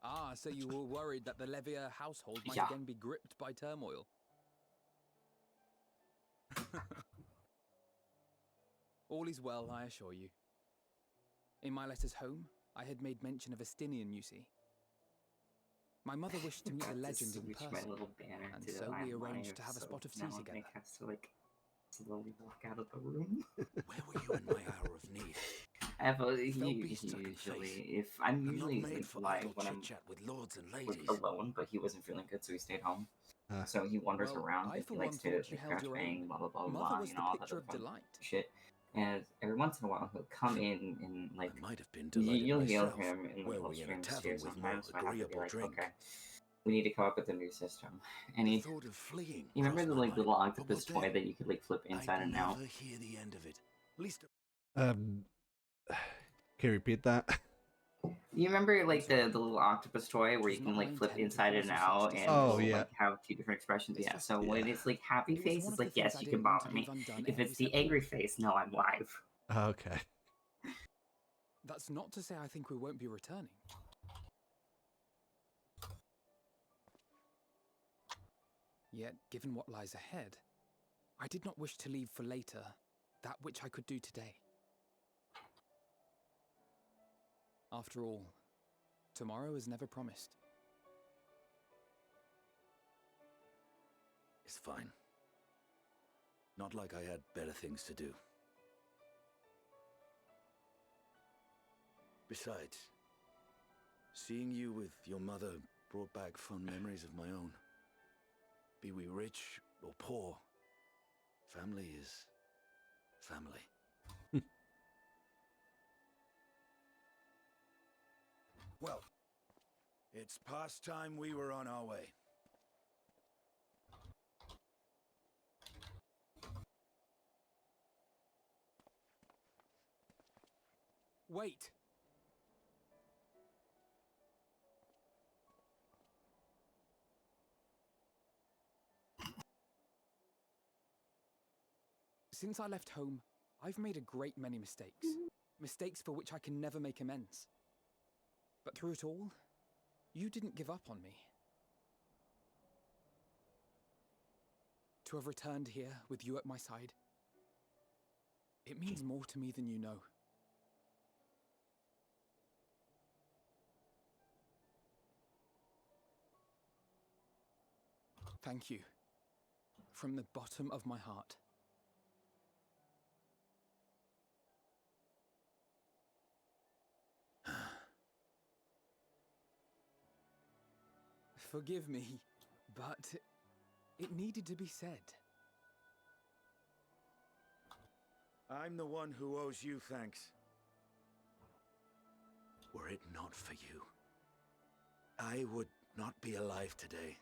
Ah, so you were worried that the Levier household might Yeah. again be gripped by turmoil. All is well, I assure you. In my letters home, I had made mention of Estinian, you see. My mother wished to meet the Got to legend in switch my person, little banner and to so we I'm arranged live, to have a so spot of tea now together. Nick has to like slowly walk out of the room. Where were you in my hour of need? I have a, Fell beast took usually, faith. if I'm I'm usually not made like for live idle when I'm chit-chat with lords and like ladies. alone, but he wasn't feeling good, so he stayed home. Uh. So he wanders Well, around I and for he one likes to thought you like held crash your bang, own. blah blah blah Mother blah, was you the know, all that picture other of fun delight. shit. And every once in a while he'll come in and like I might have been delighted you'll hear myself. him in Were like we in a streams tavern too with more sometimes, so I have to be agreeable like, drink? okay, we need to come up with a new system. And The he, thought of fleeing you remember crossed the my like mind. little But octopus what toy then? that you could like flip inside I'd and out? never hear the end of it. At least Can you repeat that? You remember like the little octopus toy where It you was can not my like flip intent to inside cause and you such out and distress. Oh, it'll yeah. like have two different expressions? It's Yeah, just- so when it's like happy It was face, one it's of the like, things yes, I you can didn't want bother to me. leave undone If ere we it's the set angry forth. face, no, I'm live. Okay. That's not to say I think we won't be returning. Yet, given what lies ahead, I did not wish to leave for later that which I could do today. After all, tomorrow is never promised. it's fine. Not like I had better things to do. Besides, seeing you with your mother brought back fond memories of my own. Be we rich or poor, family is family. Well, it's past time we were on our way. Wait! Since I left home, I've made a great many mistakes. Mistakes for which I can never make amends. But through it all, you didn't give up on me. To have returned here with you at my side, it means more to me than you know. Thank you. From the bottom of my heart. Forgive me, but it needed to be said. I'm the one who owes you thanks. Were it not for you, I would not be alive today,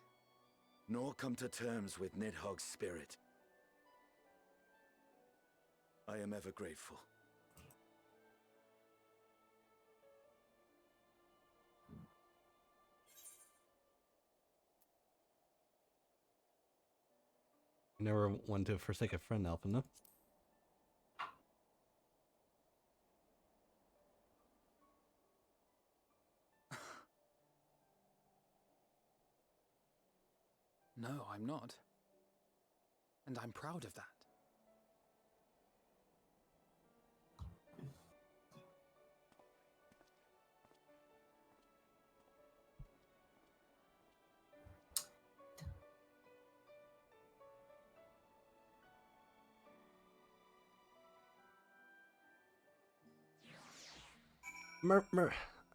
nor come to terms with Nidhogg's spirit. I am ever grateful. Never one to forsake a friend, Alpha, no? No, I'm not. And I'm proud of that.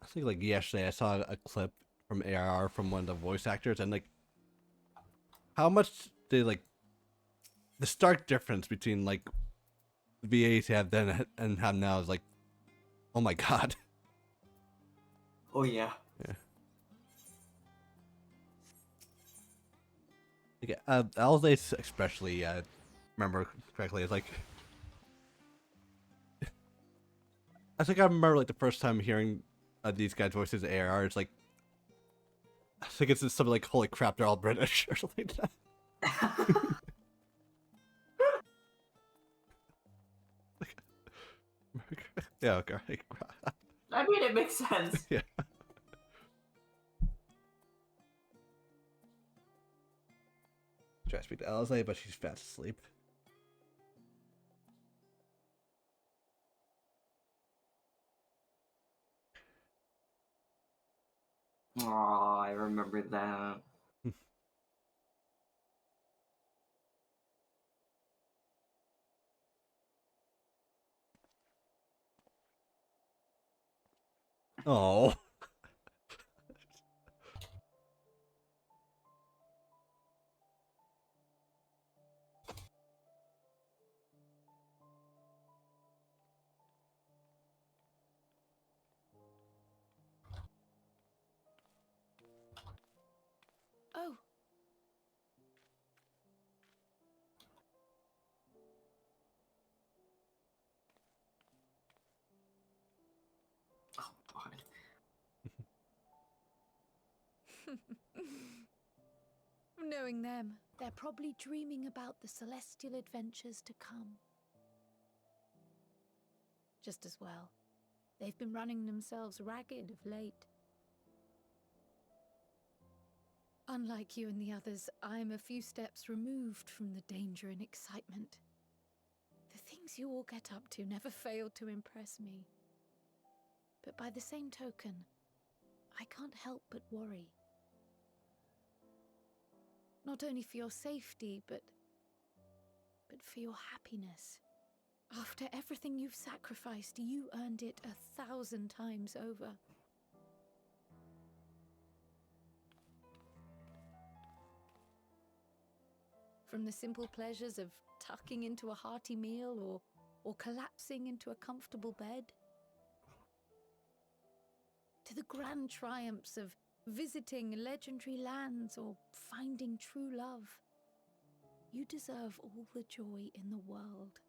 I think like yesterday I saw a clip from ARR from one of the voice actors, and like how much they like the stark difference between like VAs have then and have now is like, oh my god. Oh yeah. Yeah. Like, Alzace especially, remember correctly, is like I think I remember like the first time hearing these guys' voices ARR. It's like I think it's something like, holy crap, they're all British or something like that. Yeah, okay. I mean, it makes sense. Yeah. Try to speak to Alisaie, but she's fast asleep. Oh, I remember that. Oh. Oh. Oh, God. Knowing them, they're probably dreaming about the celestial adventures to come. Just as well. They've been running themselves ragged of late. Unlike you and the others, I'm a few steps removed from the danger and excitement. The things you all get up to never fail to impress me. But by the same token, I can't help but worry. Not only for your safety, but for your happiness. After everything you've sacrificed, you earned it 1,000 times over. From the simple pleasures of tucking into a hearty meal or collapsing into a comfortable bed, to the grand triumphs of visiting legendary lands or finding true love, you deserve all the joy in the world.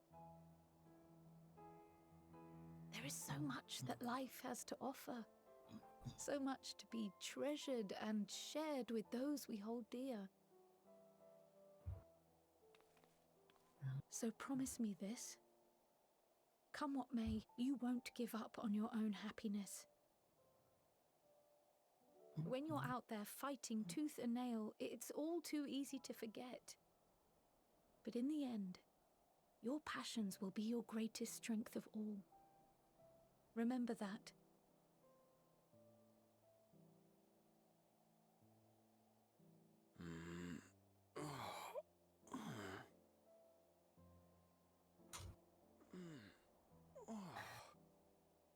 There is so much that life has to offer, so much to be treasured and shared with those we hold dear. So promise me this. Come what may, you won't give up on your own happiness. When you're out there fighting tooth and nail, it's all too easy to forget. But in the end, your passions will be your greatest strength of all. Remember that.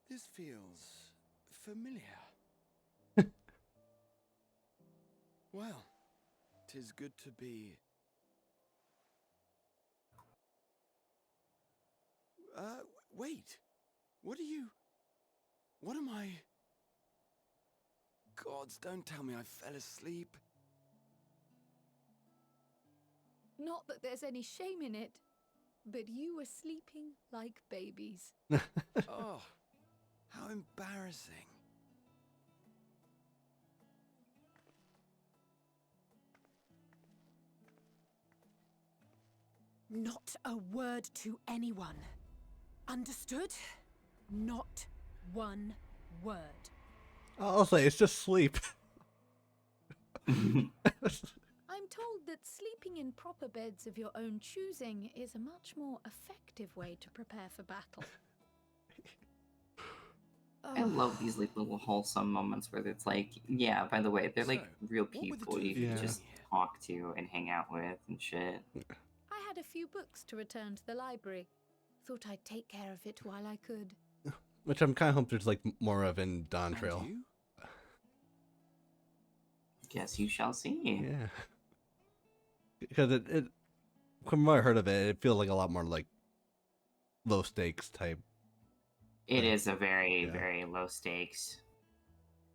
This feels familiar. Well, 'tis good to be... wait. What are you... What am I... Gods, don't tell me I fell asleep. Not that there's any shame in it, but you were sleeping like babies. Oh, how embarrassing. Not a word to anyone. Understood? Not one word. I'll say it's just sleep. I'm told that sleeping in proper beds of your own choosing is a much more effective way to prepare for battle. I love these like little wholesome moments where it's like, yeah, by the way, they're like real people you can just talk to and hang out with and shit. I had a few books to return to the library. Thought I'd take care of it while I could. Which I'm kind of hoping there's like more of in Dawn Trail. Guess you shall see. Yeah. Because it from what I heard of it, it feels like a lot more like low stakes type. It is a very, very low stakes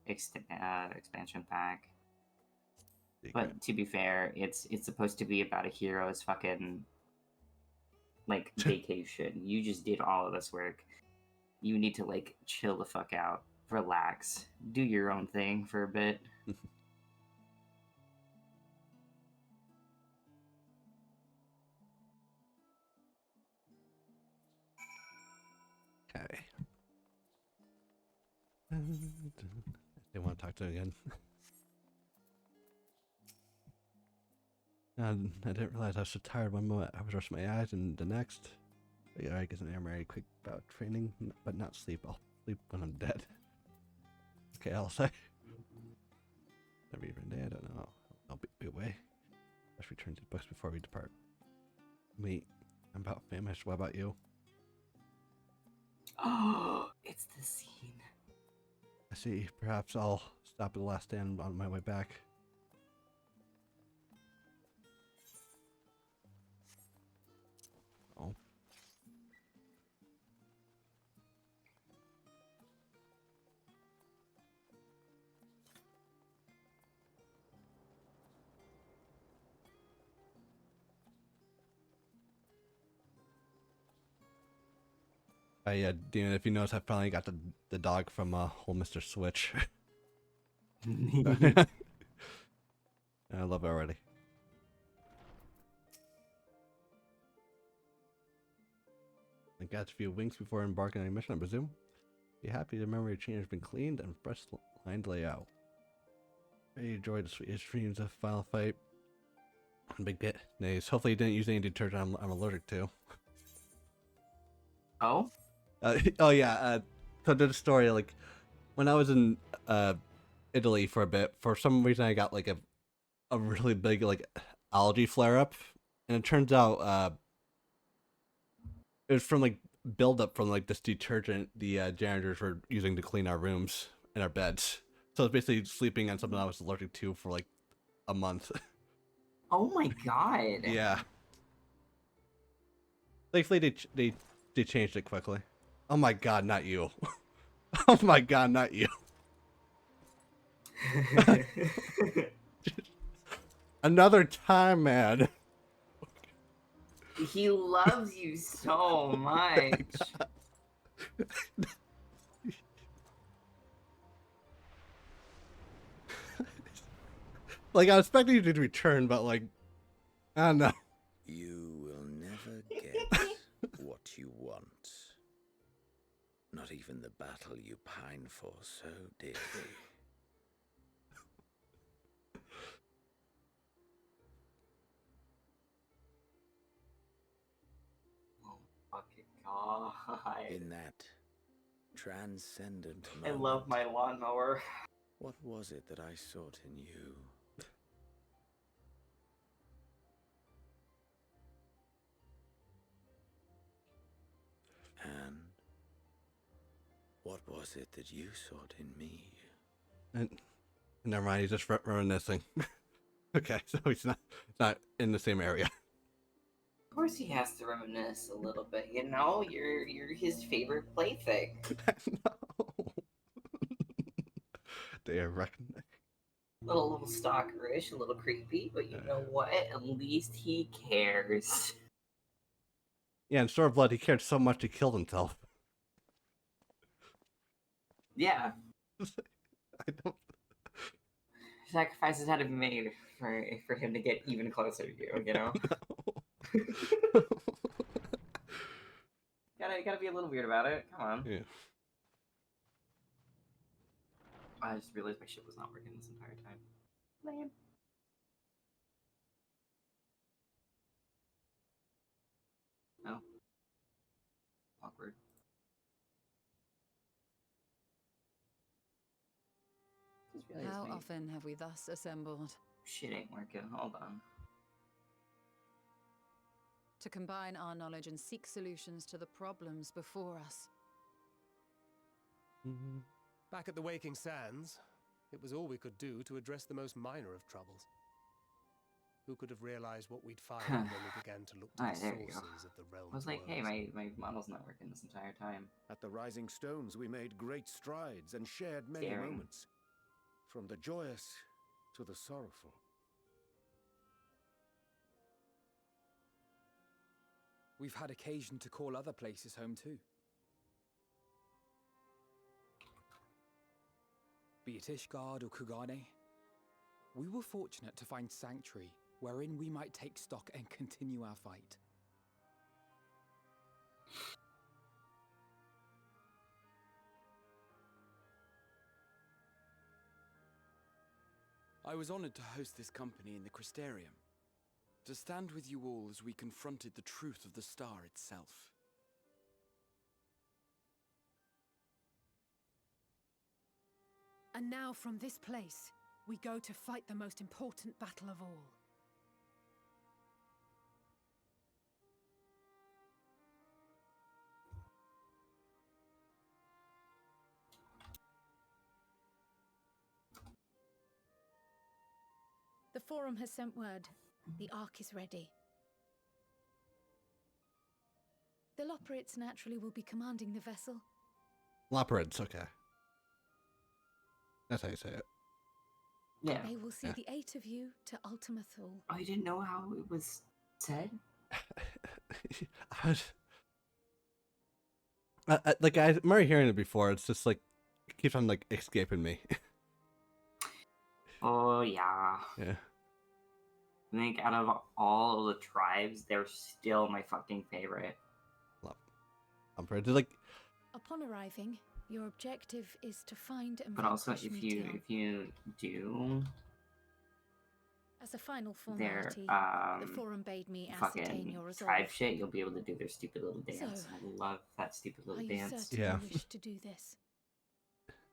expansion pack. But to be fair, it's supposed to be about a hero's fucking like vacation. You just did all of this work. You need to like chill the fuck out, relax, do your own thing for a bit. Okay. They want to talk to him again. And I didn't realize I was so tired one moment. I was rushing my eyes, and the next, I guess I'm very quick about training, but not sleep. I'll sleep when I'm dead. Okay, I'll say. Never even day. I don't know. I'll be away. Let's return to the books before we depart. Me, I'm about famished. What about you? Oh, it's the scene. I see. Perhaps I'll stop at the last stand on my way back. Oh. Yeah, Dean, if you notice, I finally got the dog from whole Mr. Switch. I love it already. I got a few winks before embarking on a mission, I presume. Be happy the memory chain has been cleaned and fresh lined layout. Very enjoyed the sweetest dreams of final fight. Big bit. Nice. Hopefully you didn't use any detergent I'm allergic to. Oh? Oh yeah, so the story, like, when I was in Italy for a bit, for some reason I got like a really big like allergy flare up, and it turns out it was from like buildup from like this detergent the janitors were using to clean our rooms and our beds. So it's basically sleeping on something I was allergic to for like a month. Oh my god. Yeah. Thankfully they changed it quickly. Oh my god, not you. Oh my god, not you. Another time, man. He loves you so much. Like, I was expecting you to return, but like, I don't know. You will never get what you want. Not even the battle you pine for so dearly. Fucking god. In that transcendent I moment, love my lawnmower. what was it that I sought in you? And what was it that you sought in me? And never mind, he's just reminiscing. Okay, so he's not in the same area. Of course he has to reminisce a little bit, you know? You're his favorite plaything. No. They are reckoning. A little stalkerish, a little creepy, but you know what? At least he cares. Yeah, in Sword of Blood, he cared so much he killed himself. Yeah. I don't... Sacrifices had to be made for him to get even closer to you, you know? No. Gotta be a little weird about it. Come on. Yeah. I just realized my ship was not working this entire time. Lame. No. Awkward. How often have we thus assembled? Shit ain't working. Hold on. To combine our knowledge and seek solutions to the problems before us. Back at the Waking Sands, it was all we could do to address the most minor of troubles. Who could have realized what we'd find when we began to look to the sources of the realm's I was like, hey, worlds? my model's not working this entire time. At the Rising Stones, we made great strides and shared many moments. From the joyous to the sorrowful. We've had occasion to call other places home too. Be it Ishgard or Kugane, we were fortunate to find sanctuary wherein we might take stock and continue our fight. I was honored to host this company in the Crystarium. To stand with you all as we confronted the truth of the star itself. And now from this place, we go to fight the most important battle of all. The Forum has sent word. The Ark is ready. The Loperids naturally will be commanding the vessel. Loperids, okay. That's how you say it. Yeah. They will see the 8 of you to Ultima Thule. Oh, you didn't know how it was said? Like, I remember hearing it before. It's just like, it keeps on like escaping me. Oh, yeah. Yeah. I think out of all of the tribes, they're still my fucking favorite. Loperids, like, Upon arriving, your objective is to find and But also, vanquish if Meteor. you do, As a final their formality, the Forum bade me ascertain fucking your resolve. tribe shit, you'll be able to do their stupid little dance. So, I love that stupid little Are you dance. certain Yeah. you wish to do this?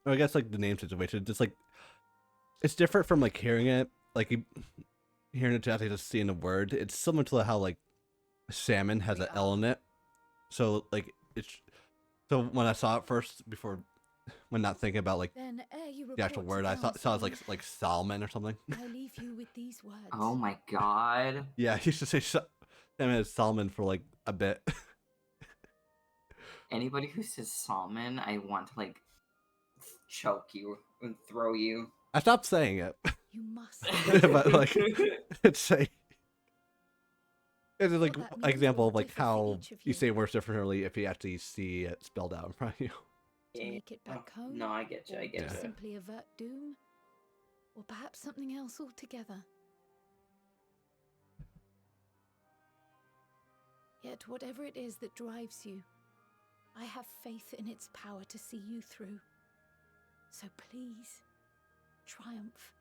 I guess like the name situation, just like it's different from like hearing it, like hearing it to actually just seeing the word. It's similar to how like salmon has an L in it, so like it's so when I saw it first before, when not thinking about like Then, ere you the actual report word, to I thought it was council, like Salmon or something. I leave you with these words. Oh my god. Yeah, he used to say salmon as Salmon for like a bit. Anybody who says salmon, I want to like choke you and throw you. I stopped saying it. You must. But like it's a it's like What that an means example will of like differ for how each of you you. say words differently if you actually see it spelled out in front of you. To make it back home? No, I get you. I Or get to you. simply avert doom? Or perhaps something else altogether? Yet whatever it is that drives you, I have faith in its power to see you through. So please, triumph.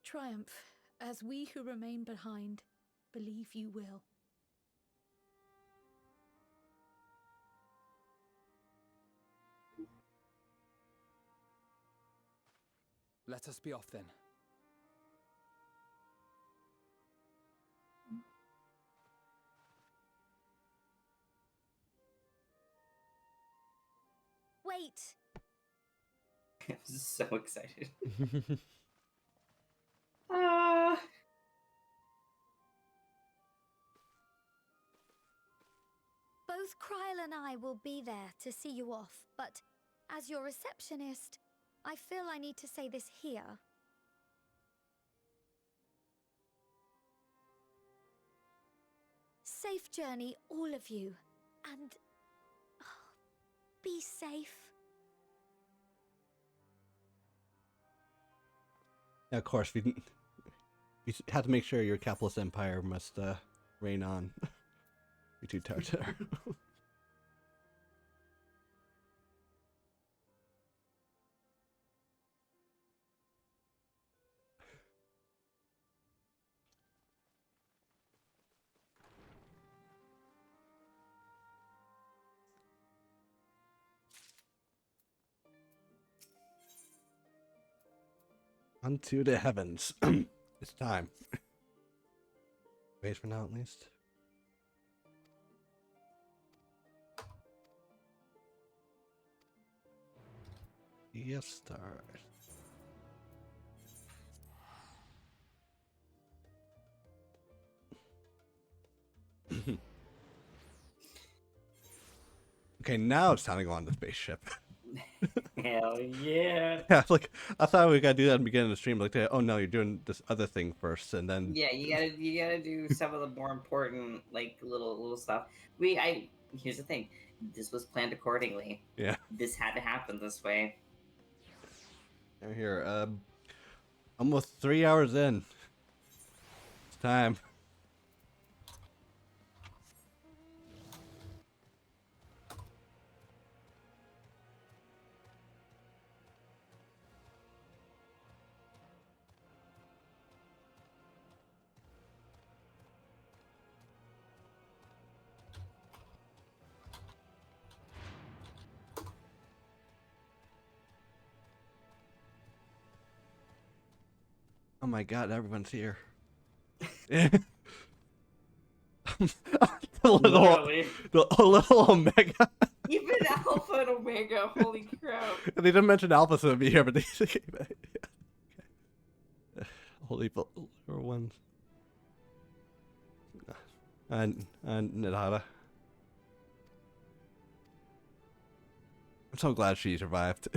Triumph, as we who remain behind believe you will. Let us be off then. Wait! I'm so excited. Both Kryle and I will be there to see you off, but as your receptionist, I feel I need to say this here. Safe journey, all of you, and be safe. Yeah, of course, you have to make sure your capitalist empire must reign on. You too, Tartar. Unto the heavens. It's time. Wait for now, at least. Yes, stars. Okay, now it's time to go on the spaceship. Hell yeah. Yeah, like I thought we gotta do that at the beginning of the stream. Like, oh no, you're doing this other thing first, and then Yeah, you gotta do some of the more important like little stuff. Here's the thing. This was planned accordingly. yeah. This had to happen this way. Here, almost 3 hours in. It's time. Oh my god, everyone's here. Yeah. the Literally. little Omega. Even Alpha and Omega, holy crap. They didn't mention Alpha so be here, but they came back. Holy little ones. And Nadada. I'm so glad she survived.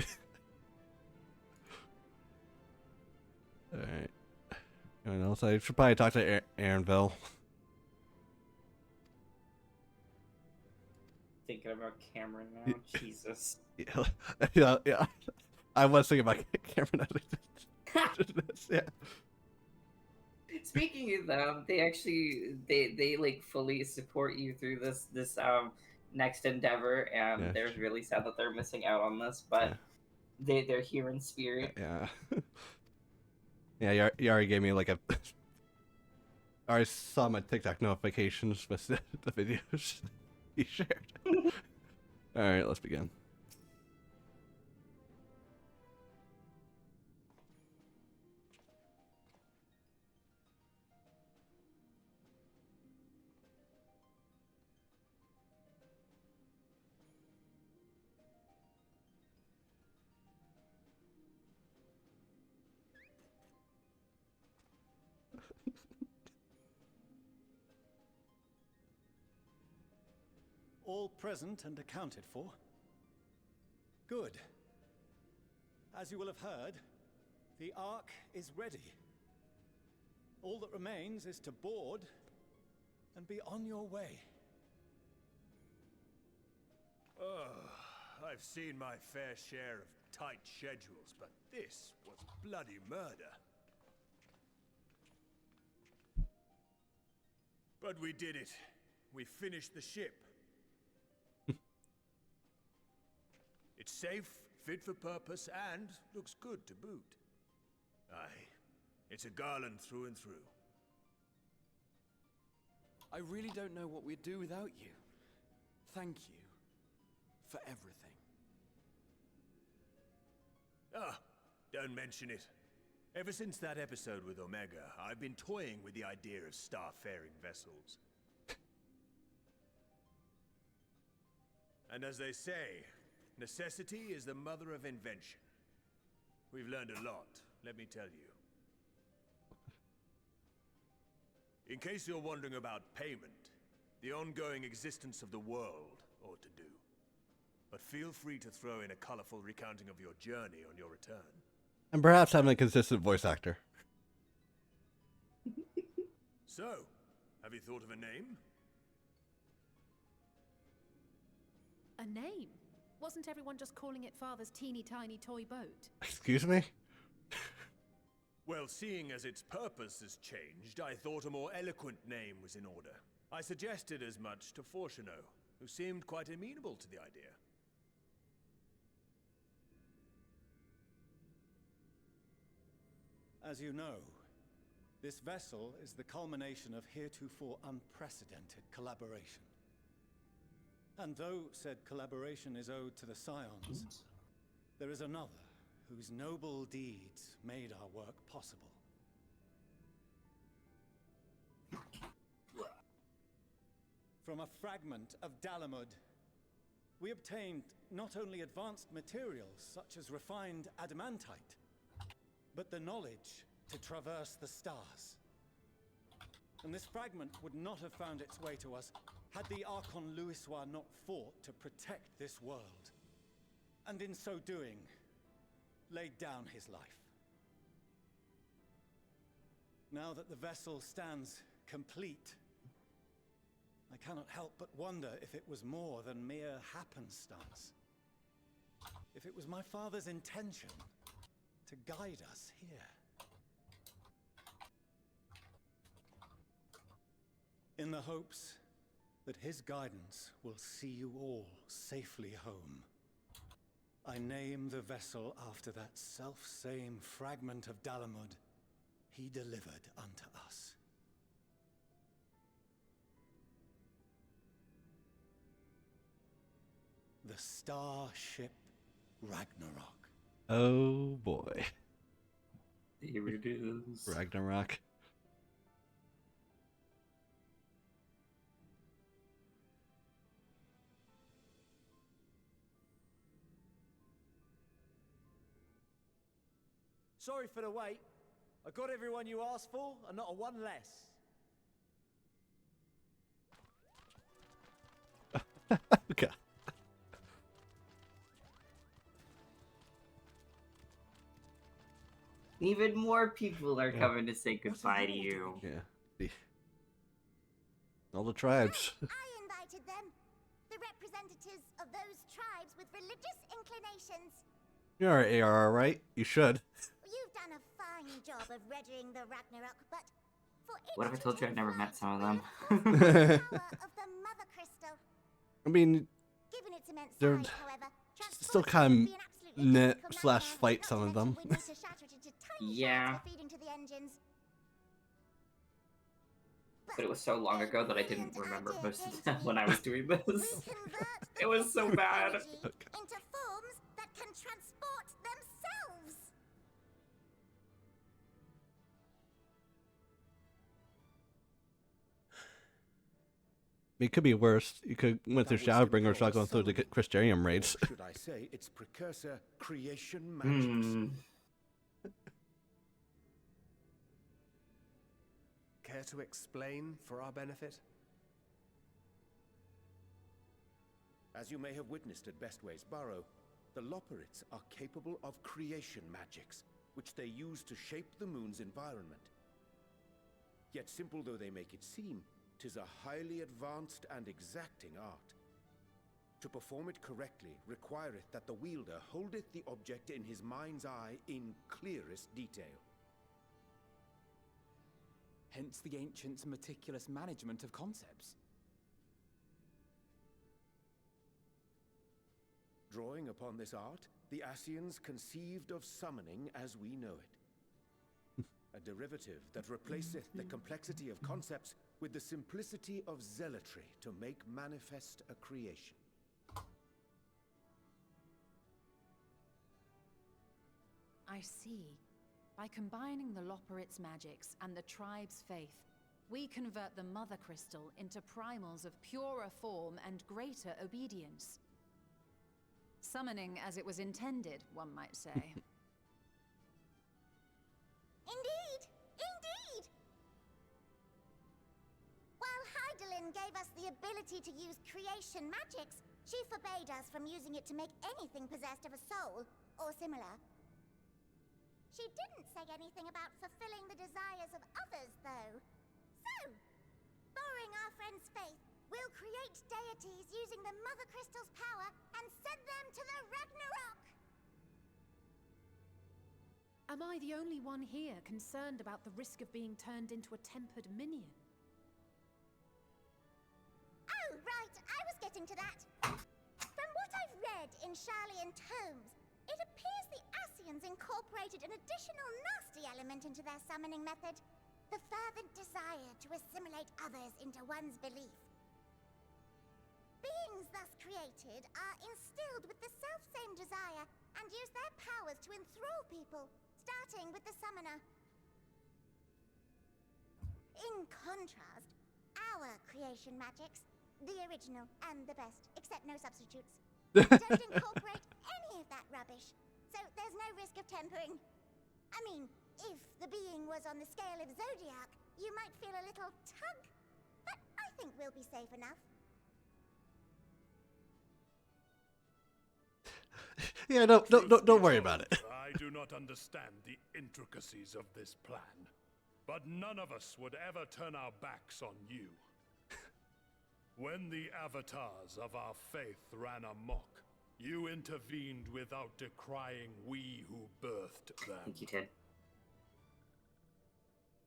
Alright. Anyone else? I should probably talk to Aaronville. Thinking about Cameron now, Jesus. Yeah. I was thinking about Cameron. Yeah. Speaking of them, they actually they like fully support you through this next endeavor, and Yeah. they're really sad that they're missing out on this, but they're here in spirit. Yeah. Yeah, you already gave me like a. I already saw my TikTok notifications with the videos you shared. Alright, let's begin. All present and accounted for? Good. As you will have heard, the Ark is ready. All that remains is to board and be on your way. I've seen my fair share of tight schedules, but this was bloody murder. But we did it. We finished the ship. It's safe, fit for purpose, and looks good to boot. Aye, it's a Garland through and through. I really don't know what we'd do without you. Thank you for everything. Ah, don't mention it. Ever since that episode with Omega, I've been toying with the idea of star-faring vessels. And as they say, necessity is the mother of invention. We've learned a lot, let me tell you. In case you're wondering about payment, the ongoing existence of the world ought to do. But feel free to throw in a colorful recounting of your journey on your return. And perhaps having a consistent voice actor. So, have you thought of a name? A name? Wasn't everyone just calling it Father's teeny tiny toy boat? Excuse me? Well, seeing as its purpose has changed, I thought a more eloquent name was in order. I suggested as much to Fortuno, who seemed quite amenable to the idea. As you know, this vessel is the culmination of heretofore unprecedented collaboration. And though said collaboration is owed to the Scions, there is another whose noble deeds made our work possible. From a fragment of Dalamud, we obtained not only advanced materials such as refined adamantite, but the knowledge to traverse the stars. And this fragment would not have found its way to us had the Archon Louisoix not fought to protect this world, and in so doing, laid down his life. Now that the vessel stands complete, I cannot help but wonder if it was more than mere happenstance. If it was my father's intention to guide us here. In the hopes that his guidance will see you all safely home, I name the vessel after that self-same fragment of Dalamud he delivered unto us. The Starship Ragnarok. Oh boy. Here it is. Ragnarok. Sorry for the wait. I got everyone you asked for, and not a one less. Okay. Even more people are coming to say goodbye to you. Yeah. All the tribes. I invited them. The representatives of those tribes with religious inclinations. You're an ARR, right? You should. You've done a fine job of readying the Ragnarok, but for What if I told you I'd never met some of them? the power of the Mother Crystal. I mean, Given its immense they're size, however, still kind of net slash fight some of them. we need to shatter it into tiny Yeah. shards for feeding to the engines. But it was so long ago that I didn't remember most of them when I was doing this. It was so bad. Into forms that can transport themselves. It could be worse. You could went through Shadowbringers without going through the Christianium raids. Should I say its precursor creation magics? Care to explain for our benefit? As you may have witnessed at Bestway's Burrow, the Loporrits are capable of creation magics, which they use to shape the moon's environment. Yet simple though they make it seem, 'tis a highly advanced and exacting art. To perform it correctly requireth that the wielder holdeth the object in his mind's eye in clearest detail. Hence the ancients' meticulous management of concepts. Drawing upon this art, the Ascians conceived of summoning as we know it. A derivative that replaceth the complexity of concepts with the simplicity of zealotry to make manifest a creation. I see. By combining the Loporrits' magics and the tribe's faith, we convert the Mother Crystal into primals of purer form and greater obedience. Summoning as it was intended, one might say. Indeed! Indeed! While Heidelin gave us the ability to use creation magics, she forbade us from using it to make anything possessed of a soul, or similar. She didn't say anything about fulfilling the desires of others, though. So, borrowing our friend's faith, we'll create deities using the Mother Crystal's power and send them to the Ragnarok! Am I the only one here concerned about the risk of being turned into a tempered minion? Oh, right, I was getting to that. From what I've read in Sharlayan tomes, it appears the Ascians incorporated an additional nasty element into their summoning method. The fervent desire to assimilate others into one's belief. Beings thus created are instilled with the self-same desire and use their powers to enthrall people, starting with the summoner. In contrast, our creation magics, the original and the best, except no substitutes, don't incorporate any of that rubbish, so there's no risk of tempering. I mean, if the being was on the scale of Zodiac, you might feel a little tug, but I think we'll be safe enough. Yeah, don't worry about it. I do not understand the intricacies of this plan, but none of us would ever turn our backs on you. When the avatars of our faith ran amok, you intervened without decrying we who birthed them. I think you did.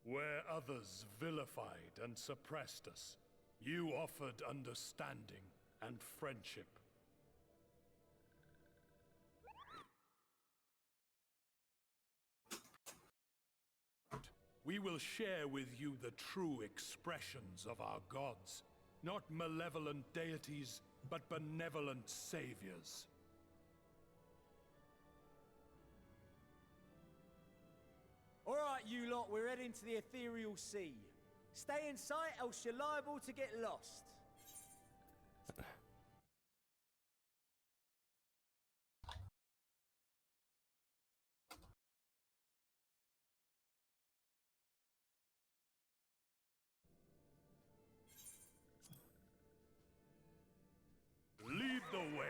Where others vilified and suppressed us, you offered understanding and friendship. We will share with you the true expressions of our gods. Not malevolent deities, but benevolent saviors. All not, we're heading to the ethereal sea. Stay in sight, else you're liable to get lost. Lead the way.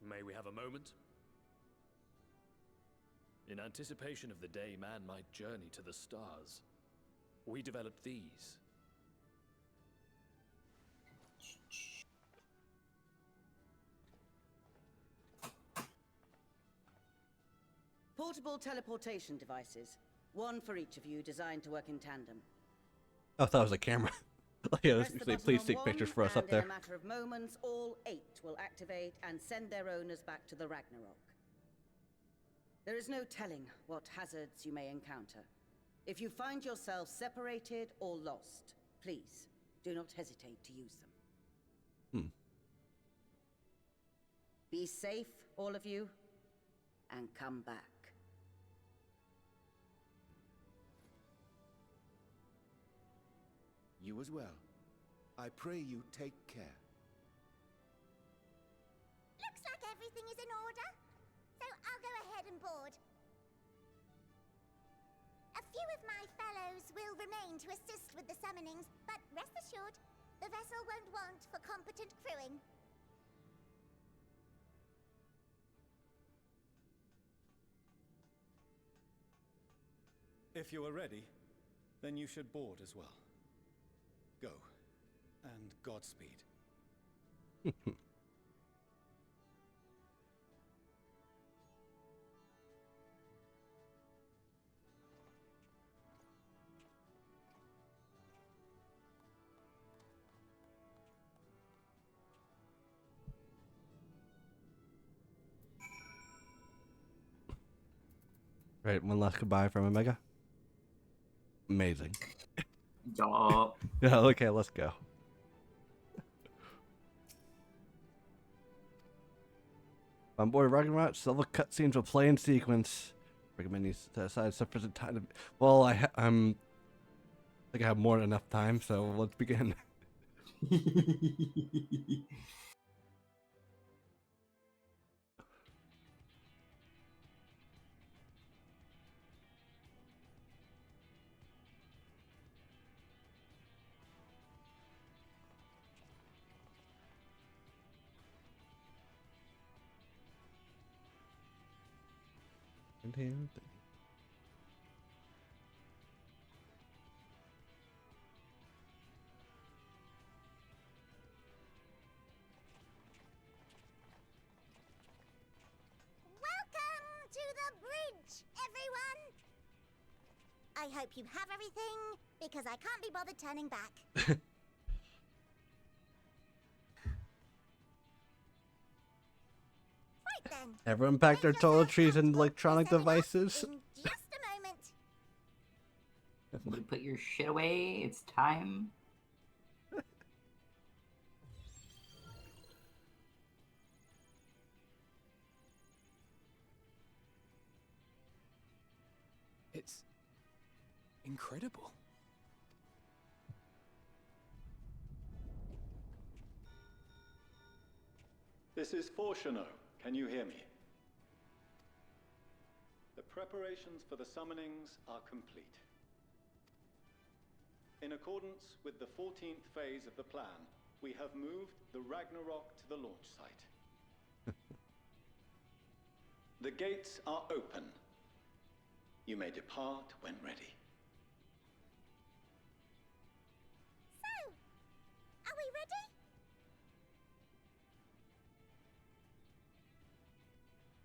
May we have a moment? In anticipation of the day man might journey to the stars, we developed these. Portable teleportation devices. One for each of you, designed to work in tandem. I thought it was a camera. Like, yeah, Press the say, button please on take one, pictures for us and up there. in a matter of moments, all 8 will activate and send their owners back to the Ragnarok. There is no telling what hazards you may encounter. If you find yourself separated or lost, please do not hesitate to use them. Be safe, all of you, and come back. You as well. I pray you take care. Looks like everything is in order. So I'll go ahead and board. A few of my fellows will remain to assist with the summonings, but rest assured, the vessel won't want for competent crewing. If you are ready, then you should board as well. Go, and Godspeed. Right, one last goodbye from Omega. Amazing. Yup. Yeah, okay, let's go. On board Ragnarok, several cutscenes will play in sequence. Recommend you set aside sufficient time to... Well, I think I have more than enough time, so let's begin. Welcome to the bridge, everyone! I hope you have everything, because I can't be bothered turning back. Right then. Everyone pack their toiletries and electronic devices. In just a moment. You put your shit away. It's time. It's incredible. This is Fortuno. Can you hear me? The preparations for the summonings are complete. In accordance with the 14th phase of the plan, we have moved the Ragnarok to the launch site. The gates are open. You may depart when ready. So, are we ready?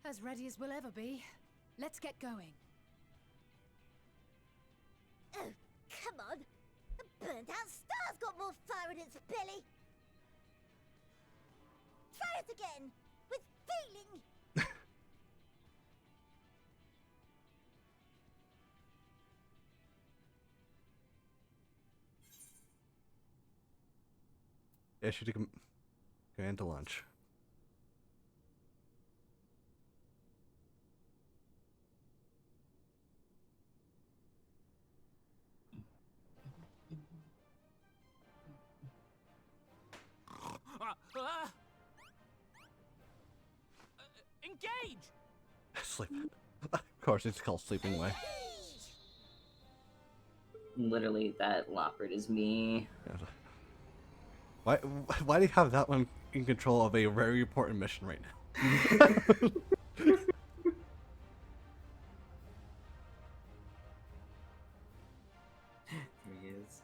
As ready as we'll ever be. Let's get going. Oh, come on. The burnt-out star's got more fire in its belly. Try it again, with feeling. Yeah, she took him going to lunch. Engage! Sleep. Of course, it's called sleeping away. Literally, that Lockard is me. Why? Why do you have that one in control of a very important mission right now? There he is.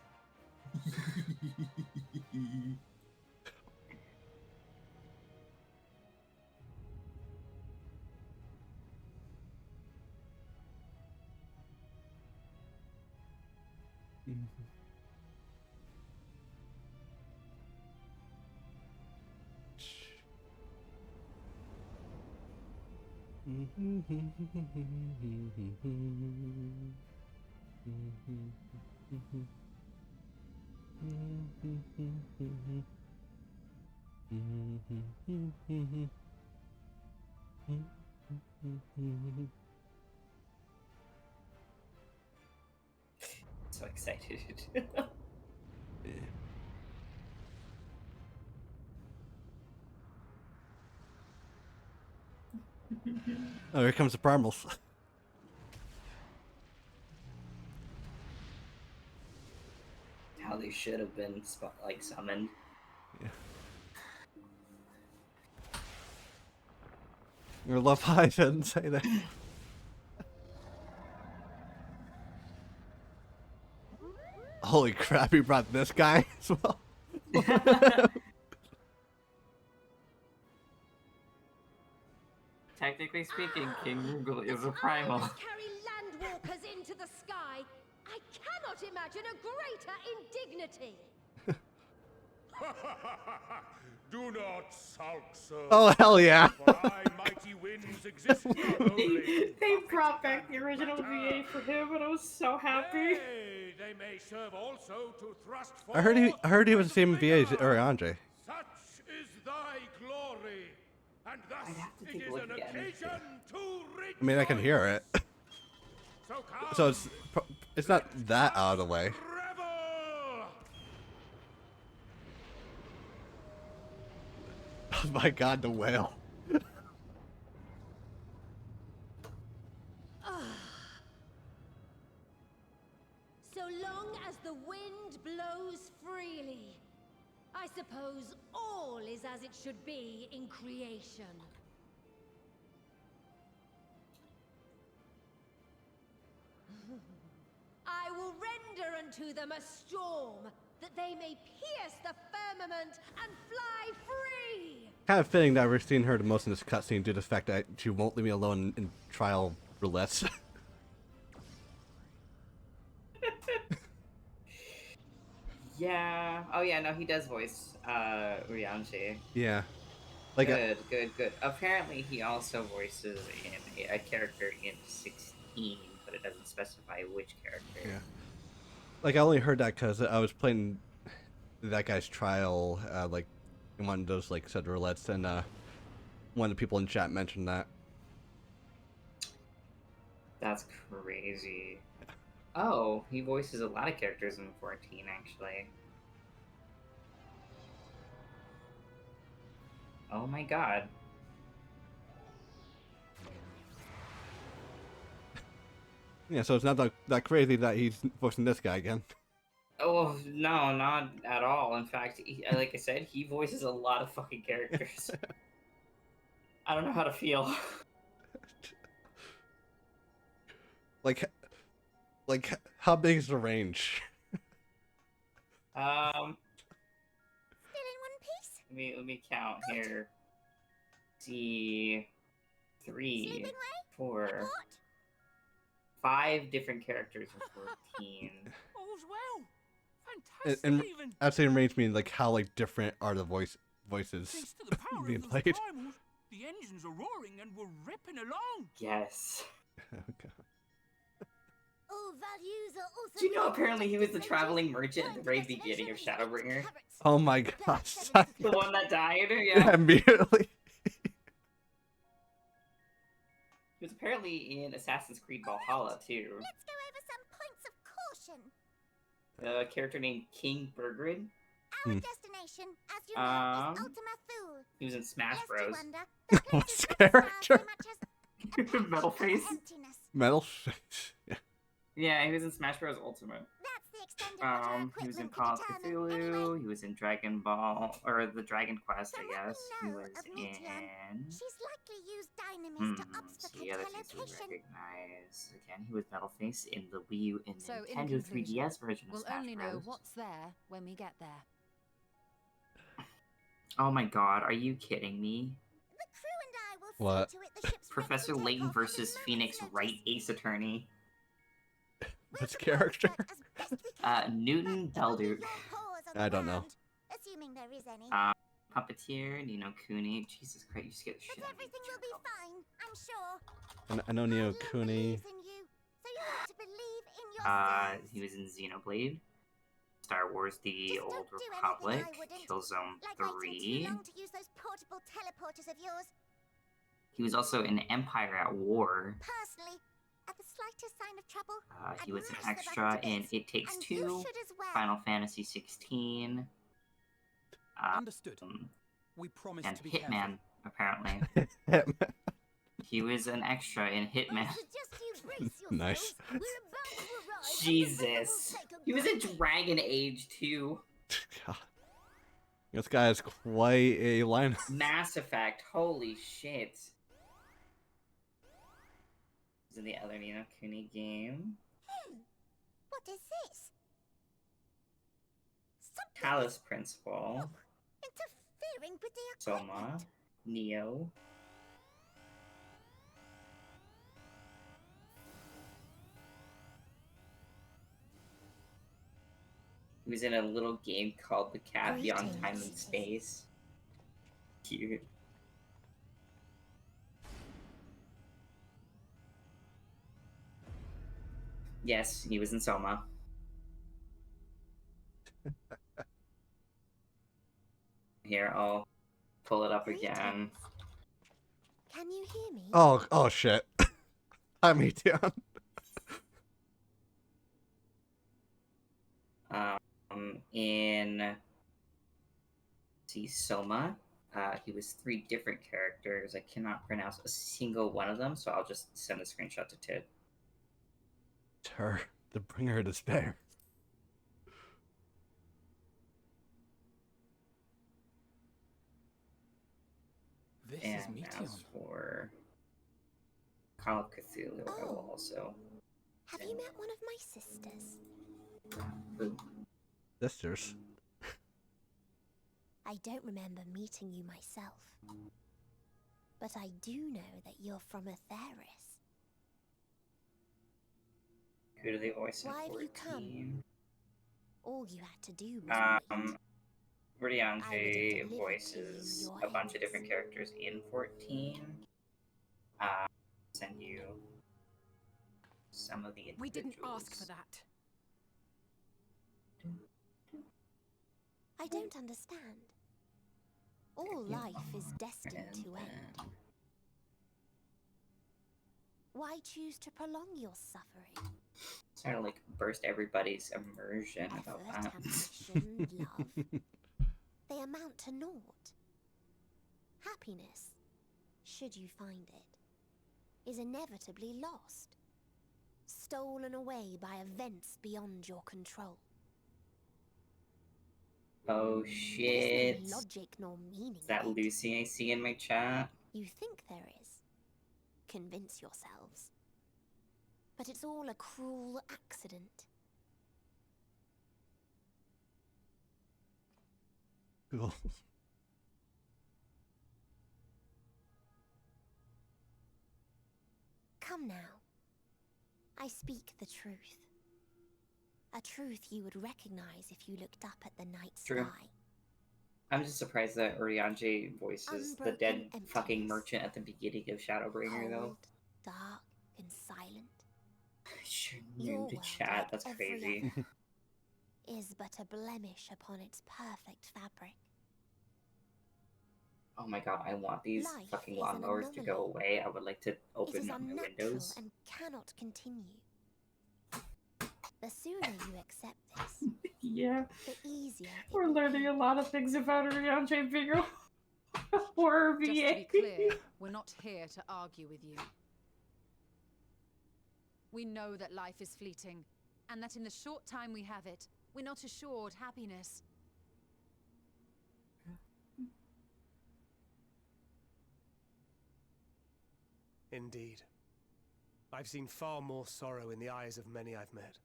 So excited. Oh, here comes the primals. How they should have been like summoned. Yeah. Your love I shouldn't say that. Holy crap, he brought this guy as well. Technically speaking, King Rugal is a primal. Carry landwalkers into the sky. I cannot imagine a greater indignity. Do not sulk, sir. Oh, hell yeah. For mighty winds exist not only. They brought back the original VA for him, and I was so happy. Nay, they may serve also to thrust I heard he was the same VA as Andre. Such is thy glory, and thus it is an occasion to rejoice. I mean, I can hear it. So it's not that out of the way. Oh my god, the whale. So long as the wind blows freely, I suppose all is as it should be in creation. I will render unto them a storm, that they may pierce the firmament and fly free! Kind of fitting that we're seeing her the most in this cutscene due to the fact that she won't leave me alone in trial roulettes. Yeah. Oh yeah, no, he does voice Ryanshi. Yeah. Like Good. Apparently he also voices in a character in 16, but it doesn't specify which character. Yeah. Like I only heard that because I was playing that guy's trial, like in one of those like said roulettes, and one of the people in chat mentioned that. That's crazy. Oh, he voices a lot of characters in 14, actually. Oh my god. Yeah, so it's not that crazy that he's voicing this guy again. Oh, no, not at all. In fact, like I said, he voices a lot of fucking characters. I don't know how to feel. Like, how big is the range? Still in one piece? Let me count here. See, 3, 4, 5 different characters in 14. All's well. And Fantastic, even. I'd say in range mean like how like different are the voices Thanks to the power being of those played. primals, the engines are roaring and we're ripping along. Yes. Oh god. All values are also Do you know apparently he was the traveling merchant at the very beginning of Shadowbringer? Oh my gosh. The one that died? Yeah, Yeah. immediately. He was apparently in Assassin's Creed Valhalla, too. Let's go over some points of caution. The character named King Bergrid. Our destination, as you know, is Ultima Thule. He was in Smash Lest Bros. you wonder, the place What's is not as character? much as Metal Face. emptiness. Metal face. Yeah. Yeah, he was in Smash Bros. Ultimate. That's the extent of what our He was in equipment Call of could determine. Cthulhu. Anyway, He was in Dragon Ball, or the Dragon Quest, I guess. He know was of Meteon, in. she's likely used Dynamis to obfuscate The other her things we location. recognize. Again, he was Metal Face in the Wii U and So, in Nintendo conclusion, 3DS version of we'll Smash only Bros. know what's there when we get there. Oh my god, are you kidding me? The crew and I will What? see to it the ship's Professor Layton versus Phoenix Wright Ace Attorney. Which character? Newton Belduke. I don't know. Assuming there is any. Puppeteer, Nino Cooney. Jesus Christ, you scared the shit But out of me. everything will be fine, I'm sure. I know Neo Cooney. So you have to believe in yourself. He was in Xenoblade, Star Wars: The Old Republic, Killzone Like waiting 3. too long to use those portable teleporters of yours. He was also in Empire at War. Personally, at the slightest sign of trouble, He was an mash the extra button to in bits, It Takes and you Two, should as well. Final Fantasy 16. Understood. We promise And to be Hitman, careful. apparently. He was an extra in Hitman. Nice. Jesus. He was in Dragon Age too. God. This guy has quite a lineup. Mass Effect. Holy shit. He's in the other Nino Cooney game. What is this? Talos Principle. Interfering with the Soma. Neo. He was in a little game called The Cat Beyond Time and Space. Cute. Yes, he was in Soma. Here, I'll pull it up again. Can you hear me? Oh shit. I'm Meteon. In Soma, he was 3 different characters. I cannot pronounce a single one of them, so I'll just send a screenshot to Tid. Her, the bringer of despair. This And is Meteon. as for Call of Cthulhu, I will also. Have you met one of my sisters? Ooh. Sisters. I don't remember meeting you myself. But I do know that you're from Atheris. Who do they voice in Why have you 14? All you had to do was wait. Ridianje voices a bunch of different characters in 14. Send you some of the We didn't ask individuals. for that. I don't understand. All life is destined to end. Why choose to prolong your suffering? Trying to like burst everybody's immersion about that. Ambition, love, they amount to naught. Happiness, should you find it, is inevitably lost, stolen away by events beyond your control. Oh shit. There's no logic nor meaning. Is that Lucy I see in my chat? You think there is. Convince yourselves. But it's all a cruel accident. Cool. Come now. I speak the truth. A truth you would recognize if you looked up at the night True. sky. I'm just surprised that Rianje voices the dead Unbroken fucking emptiness. merchant at the beginning of Shadowbringer, though. Cold, dark, and silent. Your New to world, chat. like That's every crazy. other, is but a blemish upon its perfect fabric. Oh my god, I want these Life fucking is an lawnmowers to go anomaly. away. I would like to It open is up my unnatural windows. and cannot continue. The sooner you accept this, Yeah. the easier it We're will learning be. a lot of things about Rion J. Bingo. Horror Just VA. to be clear, we're not here to argue with you. We know that life is fleeting, and that in the short time we have it, we're not assured happiness. Indeed. I've seen far more sorrow in the eyes of many I've met.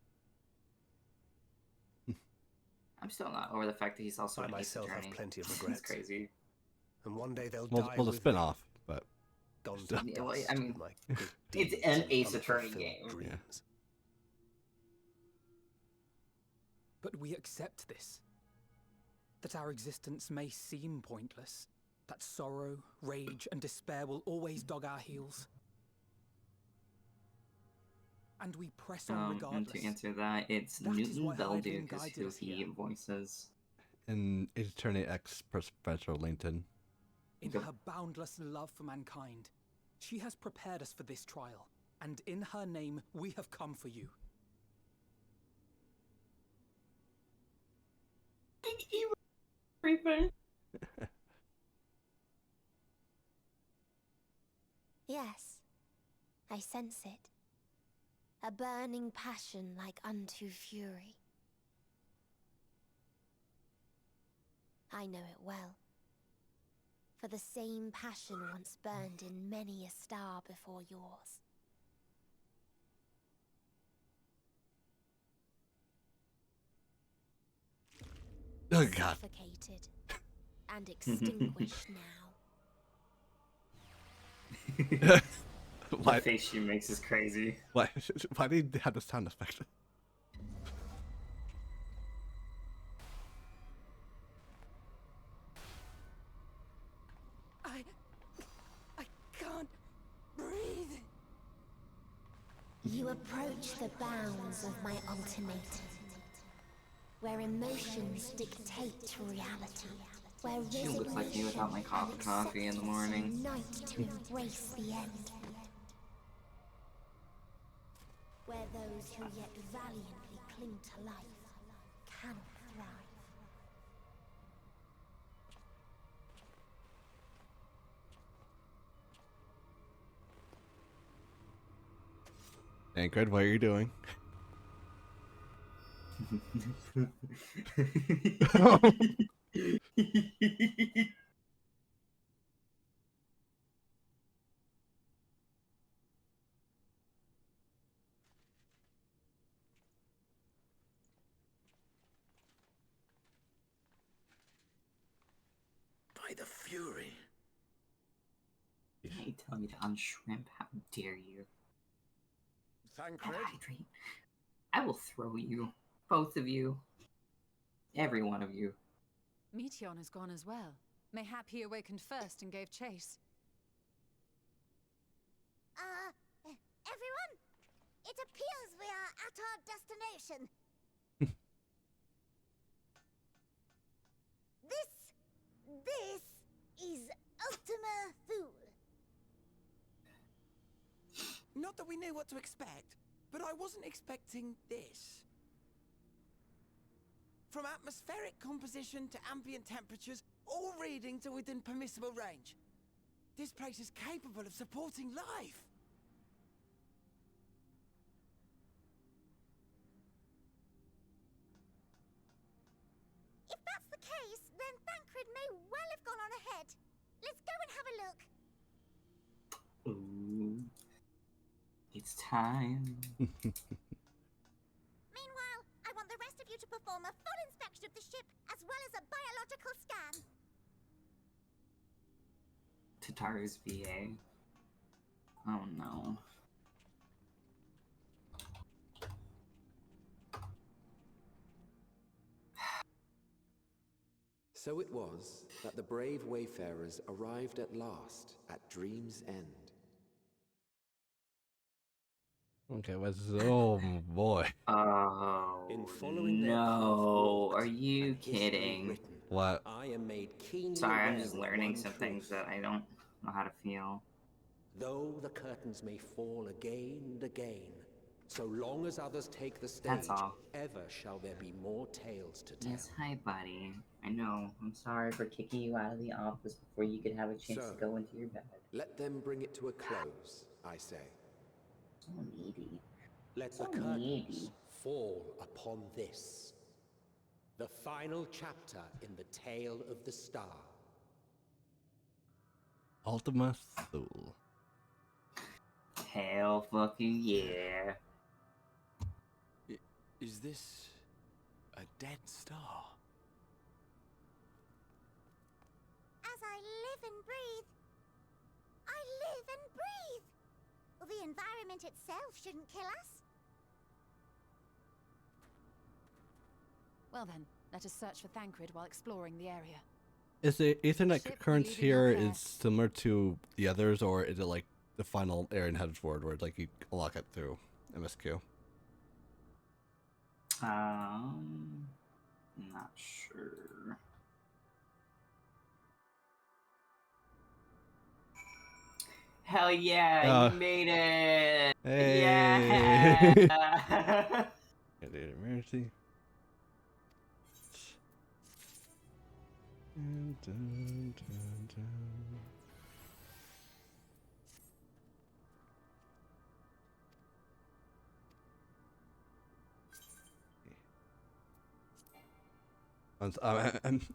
I'm still not over the fact that he's also I an ace myself attorney. have plenty of It's regrets. crazy. And one day they'll Well, die the with spin me. off, but Gone to still. dust Yeah, well, I mean, with my good it's deeds an and ace attorney unfulfilled game. dreams. But we accept this. That our existence may seem pointless. That sorrow, rage, and despair will always dog our heels. And we press on And regardless. to answer that, it's That is Newton why Hydaelyn Belduke is guided who us he here. voices. In Attorney X, Professor Langton. In her boundless love for mankind, she has prepared us for this trial. And in her name, we have come for you. Everything. Yes, I sense it. A burning passion like unto fury. I know it well. For the same passion once burned in many a star before yours. Oh god. Suffocated and extinguished now. Why? The face she makes is crazy. Why? Why did they have the sound effect? I can't breathe. You approach the bounds of my ultimatum, where emotions dictate reality, where She looks like me without my coffee in the morning. unite to embrace the end, where those who yet valiantly cling to life cannot thrive. Tancred, what are you doing? By the Fury. I tell you to unshrimp, how dare you? Thancred? Hydrate. I will throw you. Both of you. Every one of you. Meteon has gone as well. Mayhap he awakened first and gave chase. Everyone? It appears we are at our destination. This is Ultima Thule. Not that we knew what to expect, but I wasn't expecting this. From atmospheric composition to ambient temperatures, all reading to within permissible range. This place is capable of supporting life. If that's the case, then Thancred may well have gone on ahead. Let's go and have a look. Ooh. It's time. Meanwhile, I want the rest of you to perform a full inspection of the ship, as well as a biological scan. Tataru's VA. Oh no. So it was that the brave wayfarers arrived at last at Dream's End. Okay, what's oh boy. Oh In following their path no! Are walked you and history kidding? written, What? I am made keenly Sorry, I'm aware just of learning one some things truth. that I don't know how to feel. Though the curtains may fall again and again, so long as others take the That's stage, all. ever shall there be more tales to tell. Yes, hi, buddy. I know. I'm sorry for kicking you out of the office before you could have a chance So, to go into your bed. let them bring it to a close, I say. So needy. Let So the curtains needy. fall upon this, the final chapter in the tale of the star. Ultima Thule. Hell fucking yeah. Is this a dead star? As I live and breathe, I live and breathe. Well, the environment itself shouldn't kill us. Well then, let us search for Thancred while exploring the area. Is the Ethernet Ship current leaving here your care. is similar to the others, or is it like the final area in Headsward where it's like you unlock it through MSQ? Not sure. Hell yeah, you made it! Hey. Yeah! Emergency. Dun, dun, dun, dun.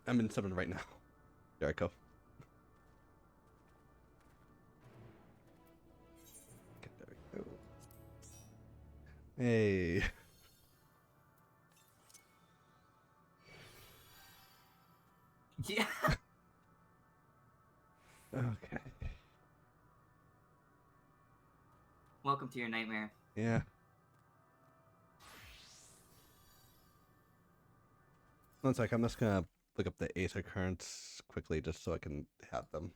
I'm in 7 right now. Jericho. Okay, there we go. Hey. Yeah. Okay. Welcome to your nightmare. Yeah. One sec, I'm just gonna look up the Aether currents quickly just so I can have them.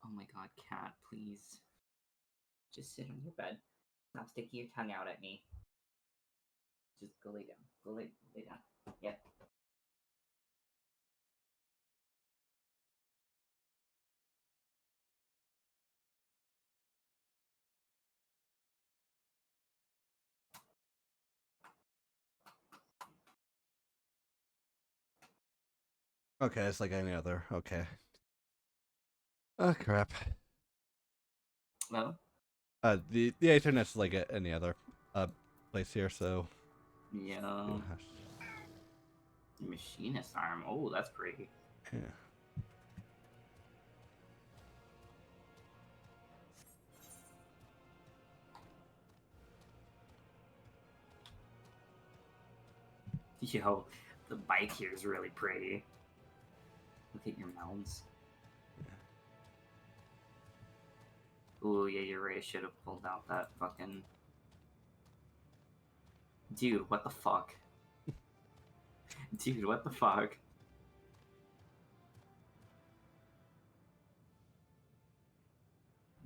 Oh my god, cat, please. Just sit on your bed. Stop sticking your tongue out at me. Just go lay down. Go lay down. Yep. Okay, it's like any other. Okay. Oh crap. No? The Aethernet's like any other place here, so. Yeah. Machinist arm. Oh, that's pretty. Yeah. Yo, the bike here is really pretty. Look at your mounts. Ooh, yeah, you're right. I should have pulled out that fucking... Dude, what the fuck? Dude, what the fuck?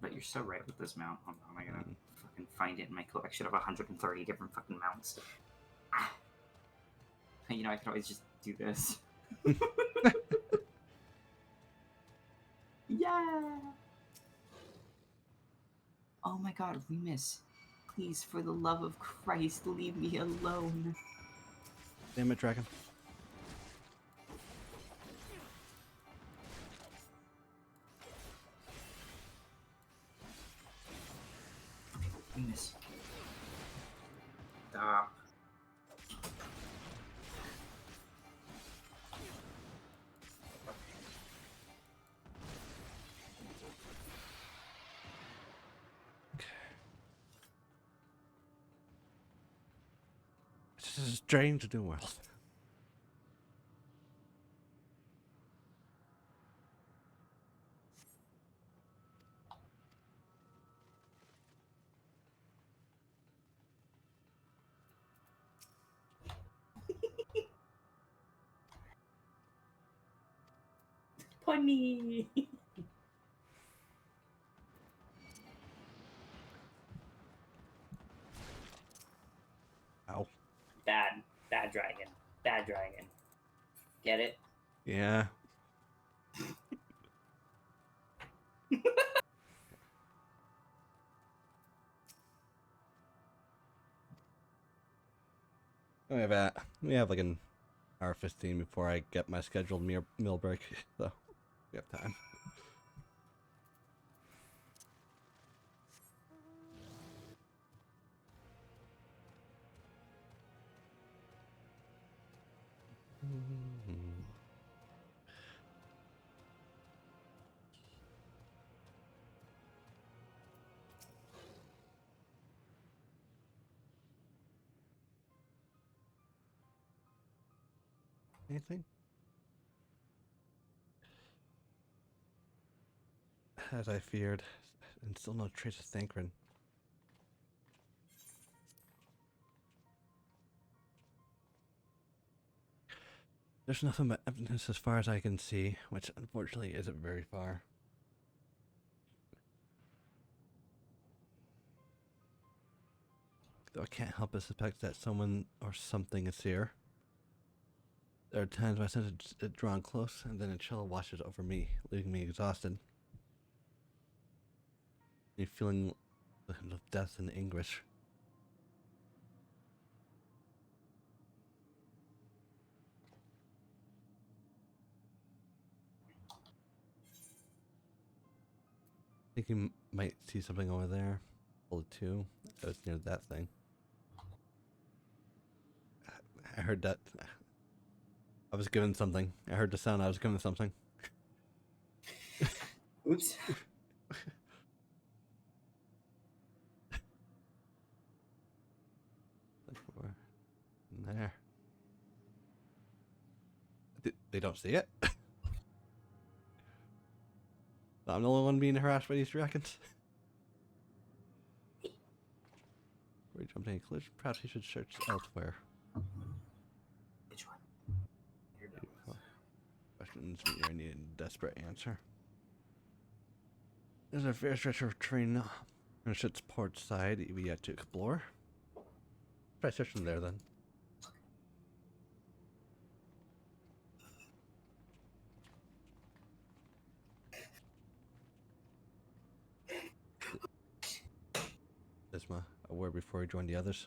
But you're so right with this mount. Hold on, I gotta fucking find it in my collection of 130 different fucking mounts. Ah. You know, I could always just do this. Yeah! Oh my god, Remus. Please, for the love of Christ, leave me alone. Damn it, Dragon. Remus. Stop. This is strange to do well. funny. Ow. Bad dragon. Bad dragon. Get it? Yeah. We have like an hour 15 before I get my scheduled meal break, so we have time. Anything? As I feared, and still no trace of Thancred. There's nothing but emptiness as far as I can see, which unfortunately isn't very far. Though I can't help but suspect that someone or something is here. There are times when I sense it drawn close, and then a chill washes over me, leaving me exhausted. A feeling of death and anguish. I think you might see something over there. Bullet 2. That was near that thing. I heard that. I was given something. I heard the sound. I was given something. Oops. There. They don't see it? I'm the only one being harassed by these dragons. We jumped in a collision. Perhaps we should search elsewhere. Which one? Questions I need a desperate answer. There's a fair stretch of terrain on the ship's port side we yet to explore. Try searching there then. Isma, a word before we join the others.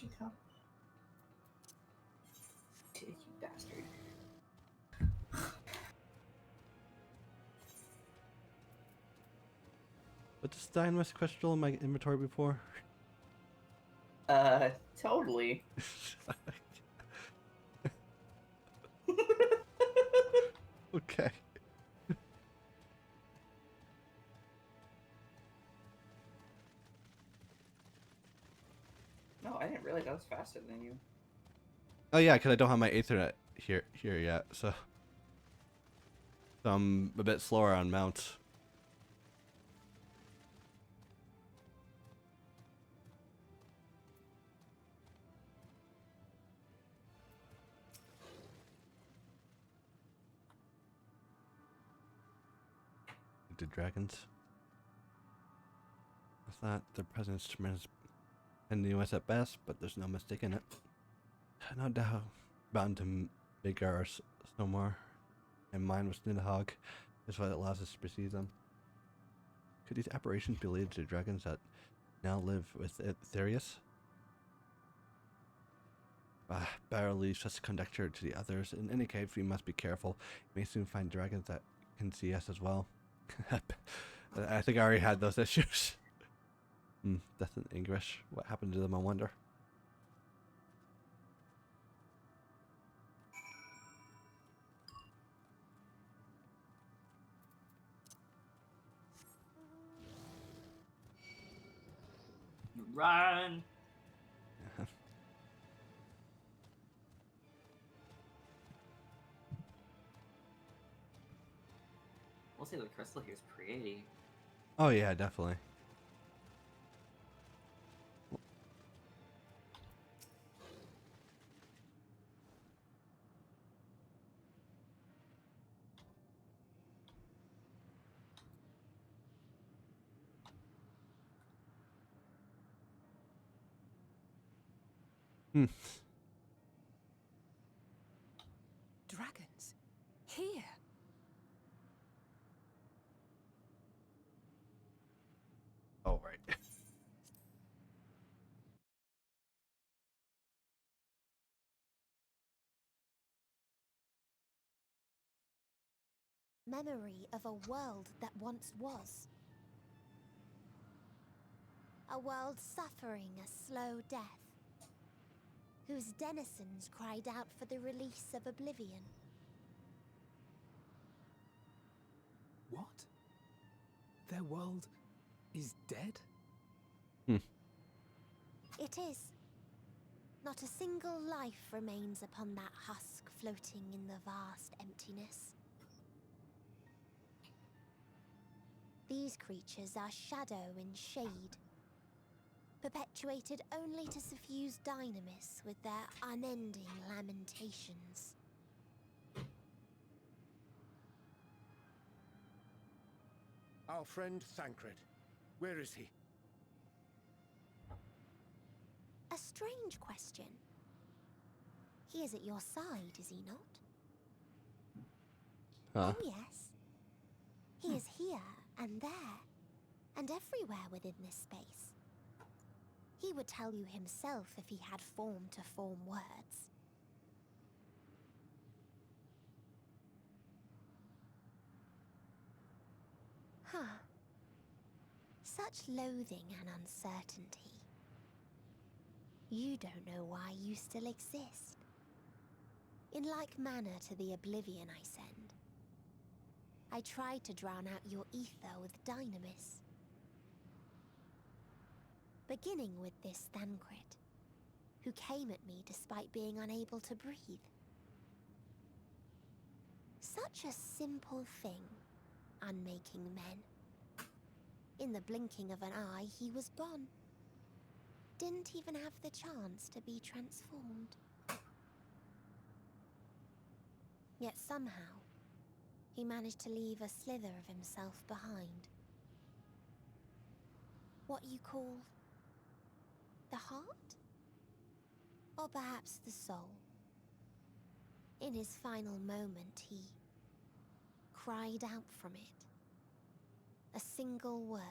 You bastard. But the Steinwest crystal in my inventory before? Totally. Okay. No, I didn't realize I was faster than you. Oh yeah, because I don't have my Aethernet here yet, so I'm a bit slower on mounts. The dragons. I thought their presence tremendous tenuous at best, but there's no mistaking it. No doubt bound to make our no more, and mine was Nidhogg is what allows us to perceive them. Could these apparitions be related to dragons that now live with Therius? Barely just conjecture to the others. In any case, we must be careful. We may soon find dragons that can see us as well. I think I already had those issues. Death and anguish. What happened to them, I wonder. Run! will say the crystal here is pretty. Oh yeah, definitely. Hmm. Dragons? Here? Oh, right. Memory of a world that once was. A world suffering a slow death, whose denizens cried out for the release of oblivion. What? Their world is dead? It is. Not a single life remains upon that husk floating in the vast emptiness. These creatures are shadow and shade, perpetuated only to suffuse dynamis with their unending lamentations. Our friend Thancred. Where is he? A strange question. He is at your side, is he not? Huh. Oh yes. He is here and there, and everywhere within this space. He would tell you himself if he had form to form words. Huh. Such loathing and uncertainty. You don't know why you still exist. In like manner to the oblivion I send, I tried to drown out your ether with dynamis. Beginning with this Thancred, who came at me despite being unable to breathe. Such a simple thing, unmaking men. In the blinking of an eye, he was gone. Didn't even have the chance to be transformed. Yet somehow, he managed to leave a slither of himself behind. What you call the heart? Or perhaps the soul. In his final moment, he cried out from it. A single word.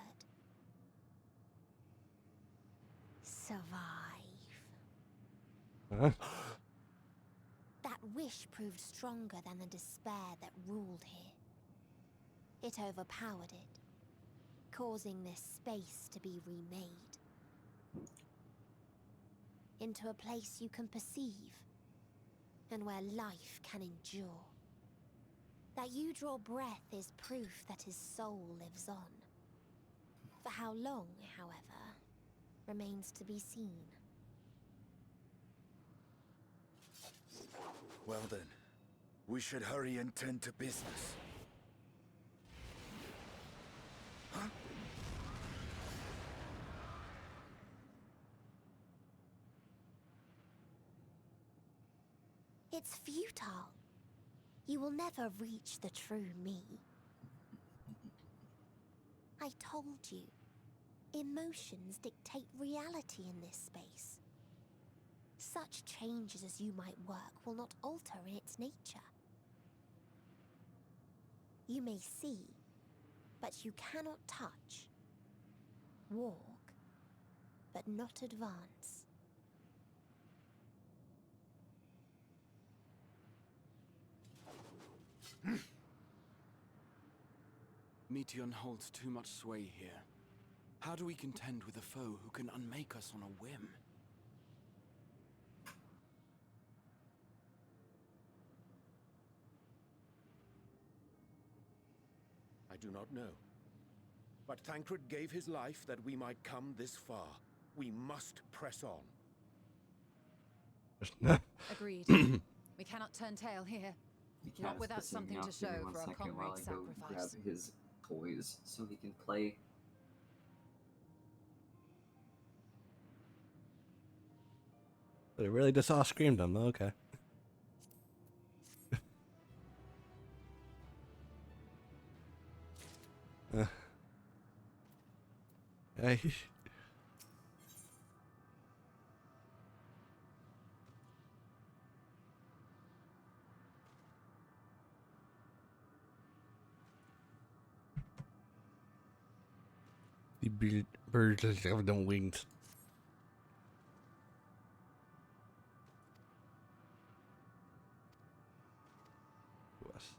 Survive. Huh? That wish proved stronger than the despair that ruled here. It overpowered it, causing this space to be remade. Into a place you can perceive, and where life can endure. That you draw breath is proof that his soul lives on. For how long, however, remains to be seen. Well then, we should hurry and tend to business. Huh? It's futile. You will never reach the true me. I told you, emotions dictate reality in this space. Such changes as you might work will not alter in its nature. You may see, but you cannot touch. Walk, but not advance. Meteion holds too much sway here. How do we contend with a foe who can unmake us on a whim? I do not know. But Thancred gave his life that we might come this far. We must press on. Agreed. We cannot turn tail here. The cat Not is without pissing me something to off. Give me show 1 for our second while I comrade's go grab sacrifice. his toys so he can play. But it really just all screamed him. Okay. Hey. The birds have no wings. West.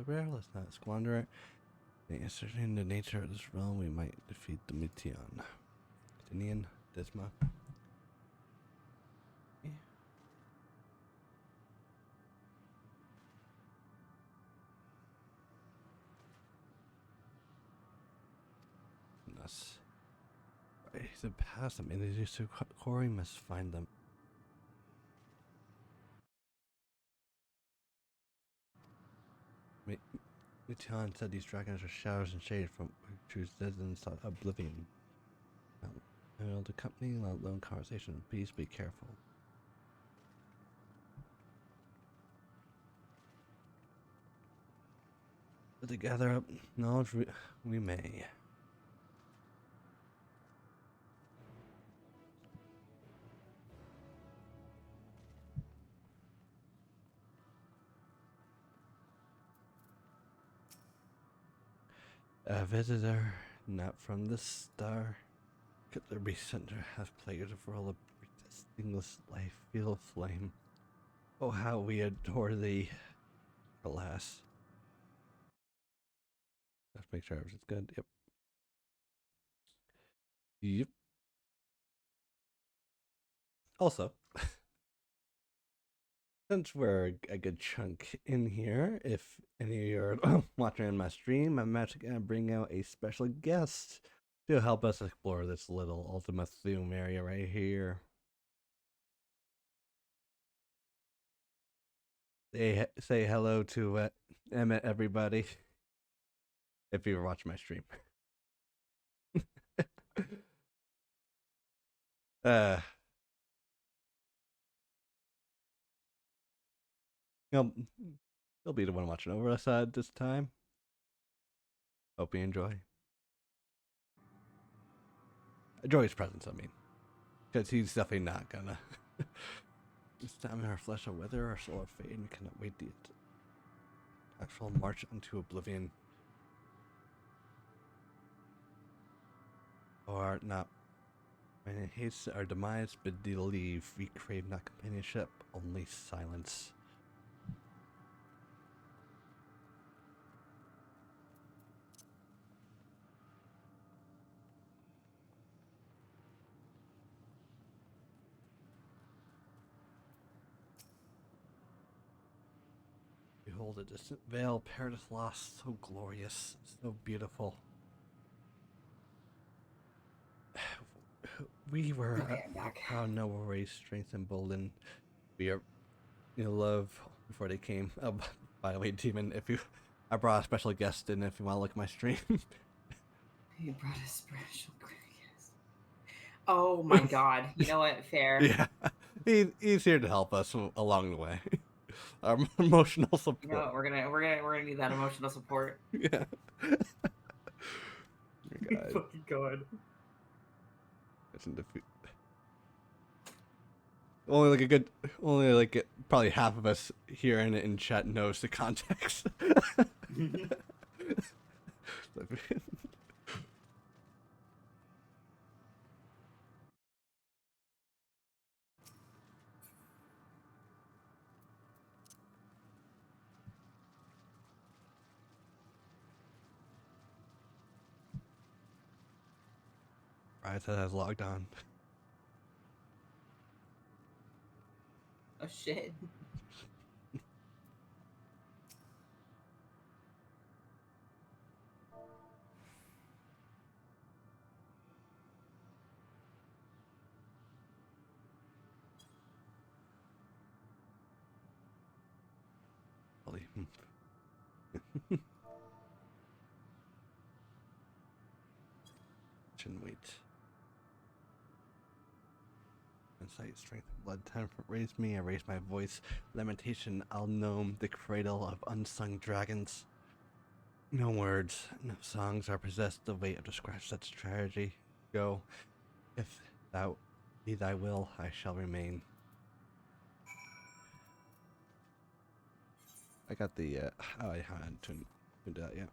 Let's not squander it. Ascertaining the nature of this realm, we might defeat the Mityan. Tinian, Disma. Us. Right, the past them. And they used to Corey must find them. Mityan said these dragons are shadows and shade from whose citizens sought oblivion. The company, lone conversation. Please be careful. But to gather up knowledge, we may. A visitor not from the star. Could there be sent to have plagued for all of stingless life, feel of flame? Oh, how we adore thee. Alas. Let's make sure everything's good. Yep. Yep. Also, since we're a good chunk in here, if any of you are watching on my stream, I'm actually going to bring out a special guest to help us explore this little Ultima Thule area right here. Say hello to Emmett, everybody, if you were watching my stream. He'll be the one watching over us this time. Hope you enjoy. Enjoy his presence, I mean. Because he's definitely not gonna. This time in our flesh of wither, our soul of fade, and we cannot wait the actual march unto oblivion. Or art not. When it hates our demise, bid thee leave. We crave not companionship, only silence. Behold a distant veil, paradise lost, so glorious, so beautiful. We were proud, noble race, strength and bolden. We are, love before they came. By the way, Demon, I brought a special guest in. If you want to look at my stream, He brought a special guest. Oh my god! You know what? Fair. Yeah, he's here to help us along the way. Our emotional support. You know what? We're gonna need that emotional support. Yeah. God. Fucking god. Only like probably half of us here in chat knows the context. Right, that has logged on. Oh shit. Chin weight. Insight, strength, blood. Time for raise me. I raise my voice. Lamentation. I'll gnome the cradle of unsung dragons. No words, no songs are possessed. The weight of the scratch that's tragedy. Go, if thou be thy will, I shall remain. I got the oh, I haven't tuned that yet.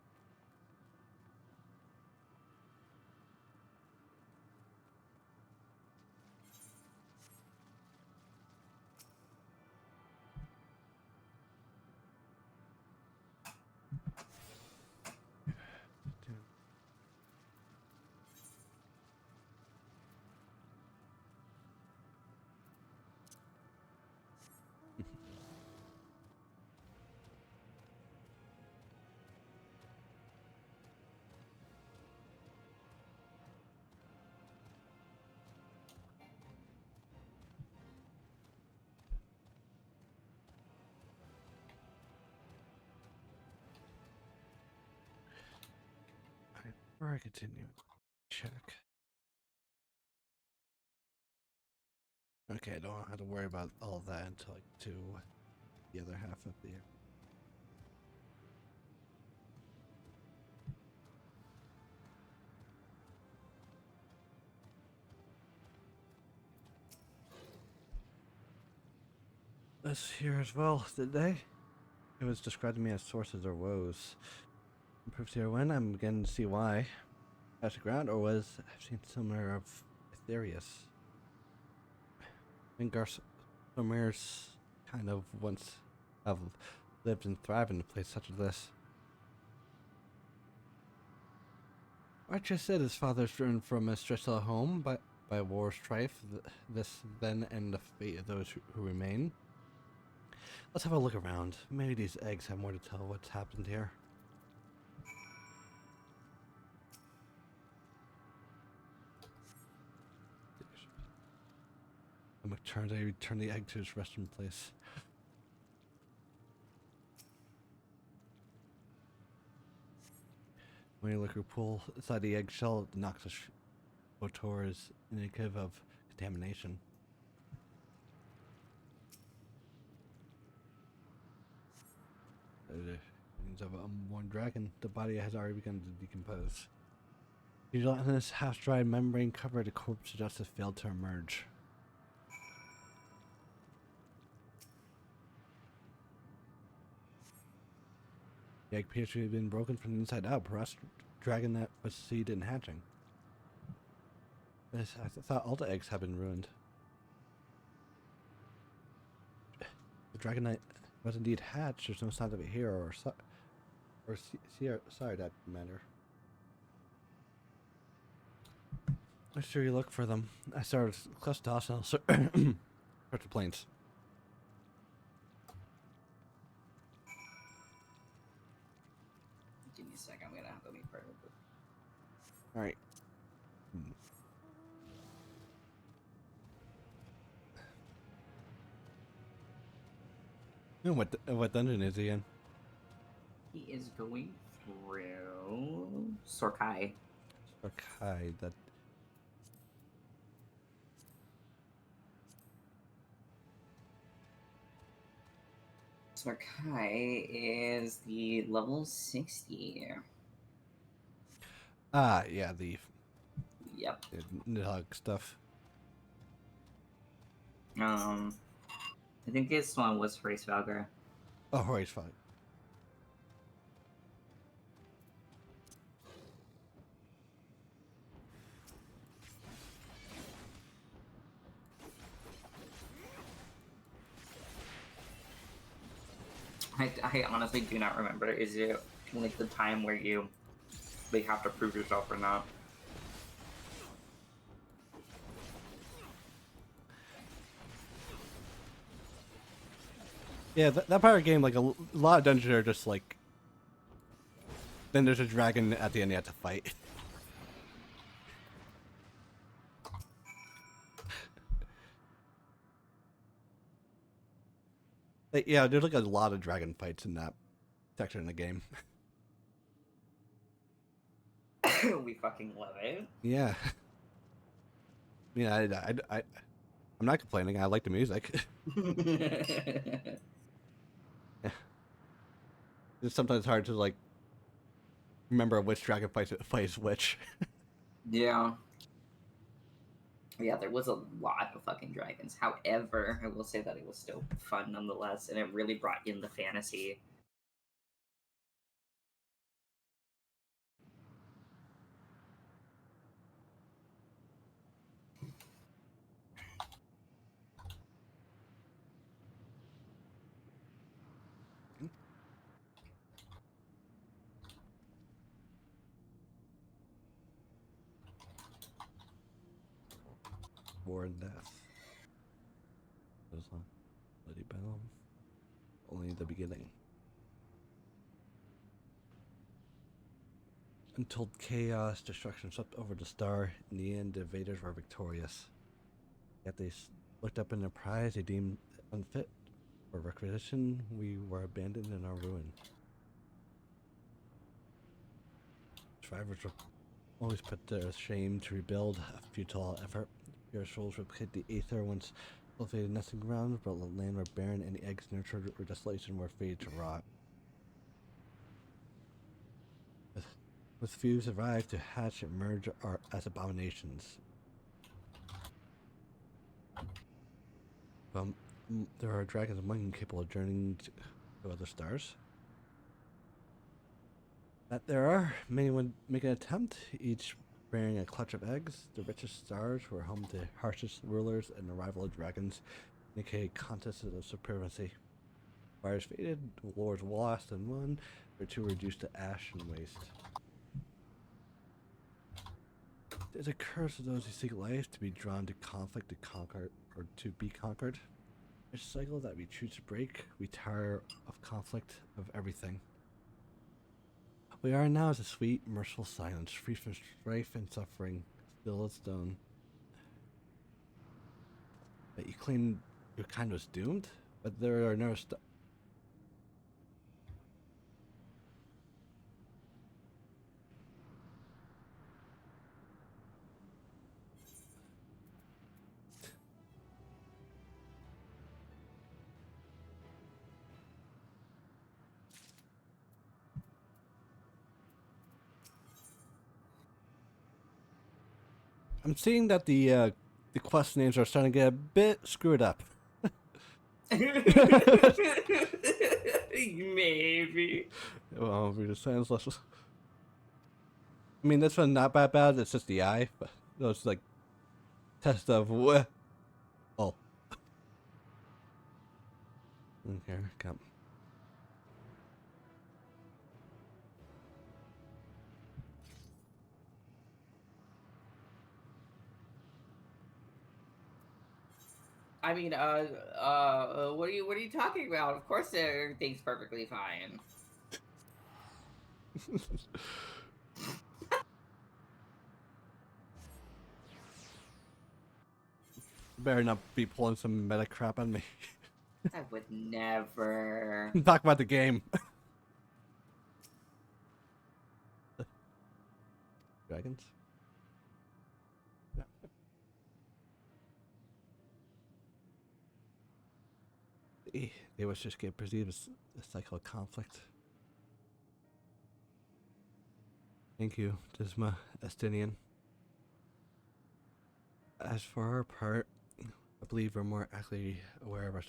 Before I continue, check. Okay, I don't have to worry about all of that until I get to the other half of the year. This here as well, did they? It was described to me as sources or woes. Proofs here when I'm beginning to see why. As the ground, or was I've seen somewhere of Aetherius. I think Garsomir's kind of once have lived and thrived in a place such as this. Archer said his father's driven from a stressful home by war strife, this then and the fate of those who remain. Let's have a look around. Maybe these eggs have more to tell what's happened here. I return the egg to its resting place. When you look or pull inside the eggshell, the noxious photor is indicative of contamination. Means of an unborn dragon. The body has already begun to decompose. The gelatinous, half-dried membrane covered the corpse just as failed to emerge. The egg appears to have been broken from the inside out. Perhaps the dragon that was seed and hatching. I thought all the eggs had been ruined. The dragon that was indeed hatched. There's no sign of it here or sorry, that matter. I'm sure you look for them. I started close to us and I'll start the planes. Give me a second, I'm gonna have to meet part of it. Alright. And what dungeon is he in? He is going through Sorkai. Sorkai, that. Sorkai is the level 60. Ah, yeah, the. Yep. Nidhogg stuff. I think this one was Horace Valgar. Oh, Horace Valgar. I honestly do not remember. Is it like the time where you have to prove yourself or not? Yeah, that part of the game, like a lot of dungeons are just like. Then there's a dragon at the end you have to fight. Like, yeah, there's like a lot of dragon fights in that section in the game. We fucking love it. Yeah. Yeah, I'm not complaining. I like the music. Yeah. It's sometimes hard to like remember which dragon fights which. Yeah. Yeah, there was a lot of fucking dragons. However, I will say that it was still fun nonetheless, and it really brought in the fantasy. War and death. There's a bloody battle. Only the beginning. Until chaos, destruction swept over the star, in the end, the invaders were victorious. Yet they looked up in their pride, they deemed unfit for recreation. We were abandoned in our ruin. Survivors were always put to shame to rebuild, a futile effort. Your souls would hit the aether once cultivated nesting grounds, but the land were barren and the eggs nurtured or desolation were fated to rot. With few survived to hatch and merge as abominations. There are dragons among you capable of journeying to other stars. That there are, many would make an attempt, each bearing a clutch of eggs. The richest stars were home to harshest rulers, and the rival of dragons indicated contests of supremacy. Fires faded, wars lost and won, their two reduced to ash and waste. There's a curse of those who seek life, to be drawn to conflict, to conquer, or to be conquered. A cycle that we choose to break. We tire of conflict, of everything. We are now as a sweet, merciful silence, free from strife and suffering, still as stone. But you claim your kind was doomed, but there are no I'm seeing that the quest names are starting to get a bit screwed up. Maybe. Well, read the sentence less. I mean, this one not that bad. It's just the eye, but it's like test of what. Oh. Okay, come. I mean, what are you talking about? Of course, everything's perfectly fine. Better not be pulling some meta crap on me. I would never. Talk about the game. Dragons? Yeah. They was just get perceived as a cycle of conflict. Thank you, Disma Estinian. As for our part, I believe we're more accurately aware of our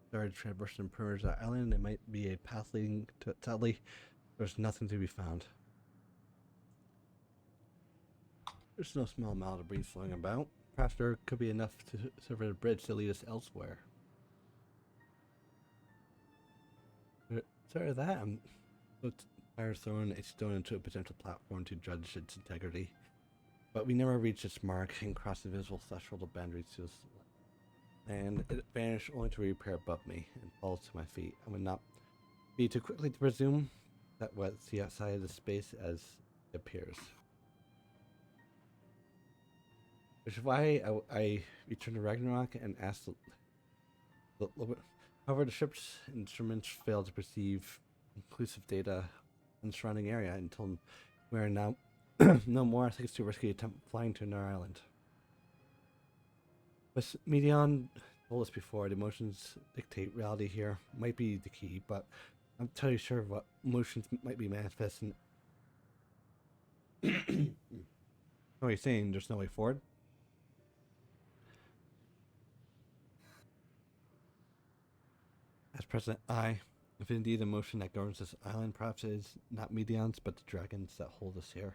started traversing perimeters of the island. It might be a path leading to it. Sadly, there's nothing to be found. There's no small amount of debris floating about. Perhaps there could be enough to serve as a bridge to lead us elsewhere. Sorry that I'm so tired of throwing a stone into a potential platform to judge its integrity. But we never reached its mark and crossed the visible threshold of boundaries to this land. It vanished only to reappear above me and fall to my feet. I would not be too quickly to presume that what's the outside of the space as it appears. Which is why I returned to Ragnarok and asked however, the ship's instruments failed to perceive inclusive data in the surrounding area until we are now no more. I think it's too risky to attempt flying to another island. But Medion told us before, the emotions dictate reality here. Might be the key, but I'm totally sure what emotions might be manifesting. What are you saying? There's no way forward? As President if indeed the emotion that governs this island perhaps it is not Medions, but the dragons that hold us here.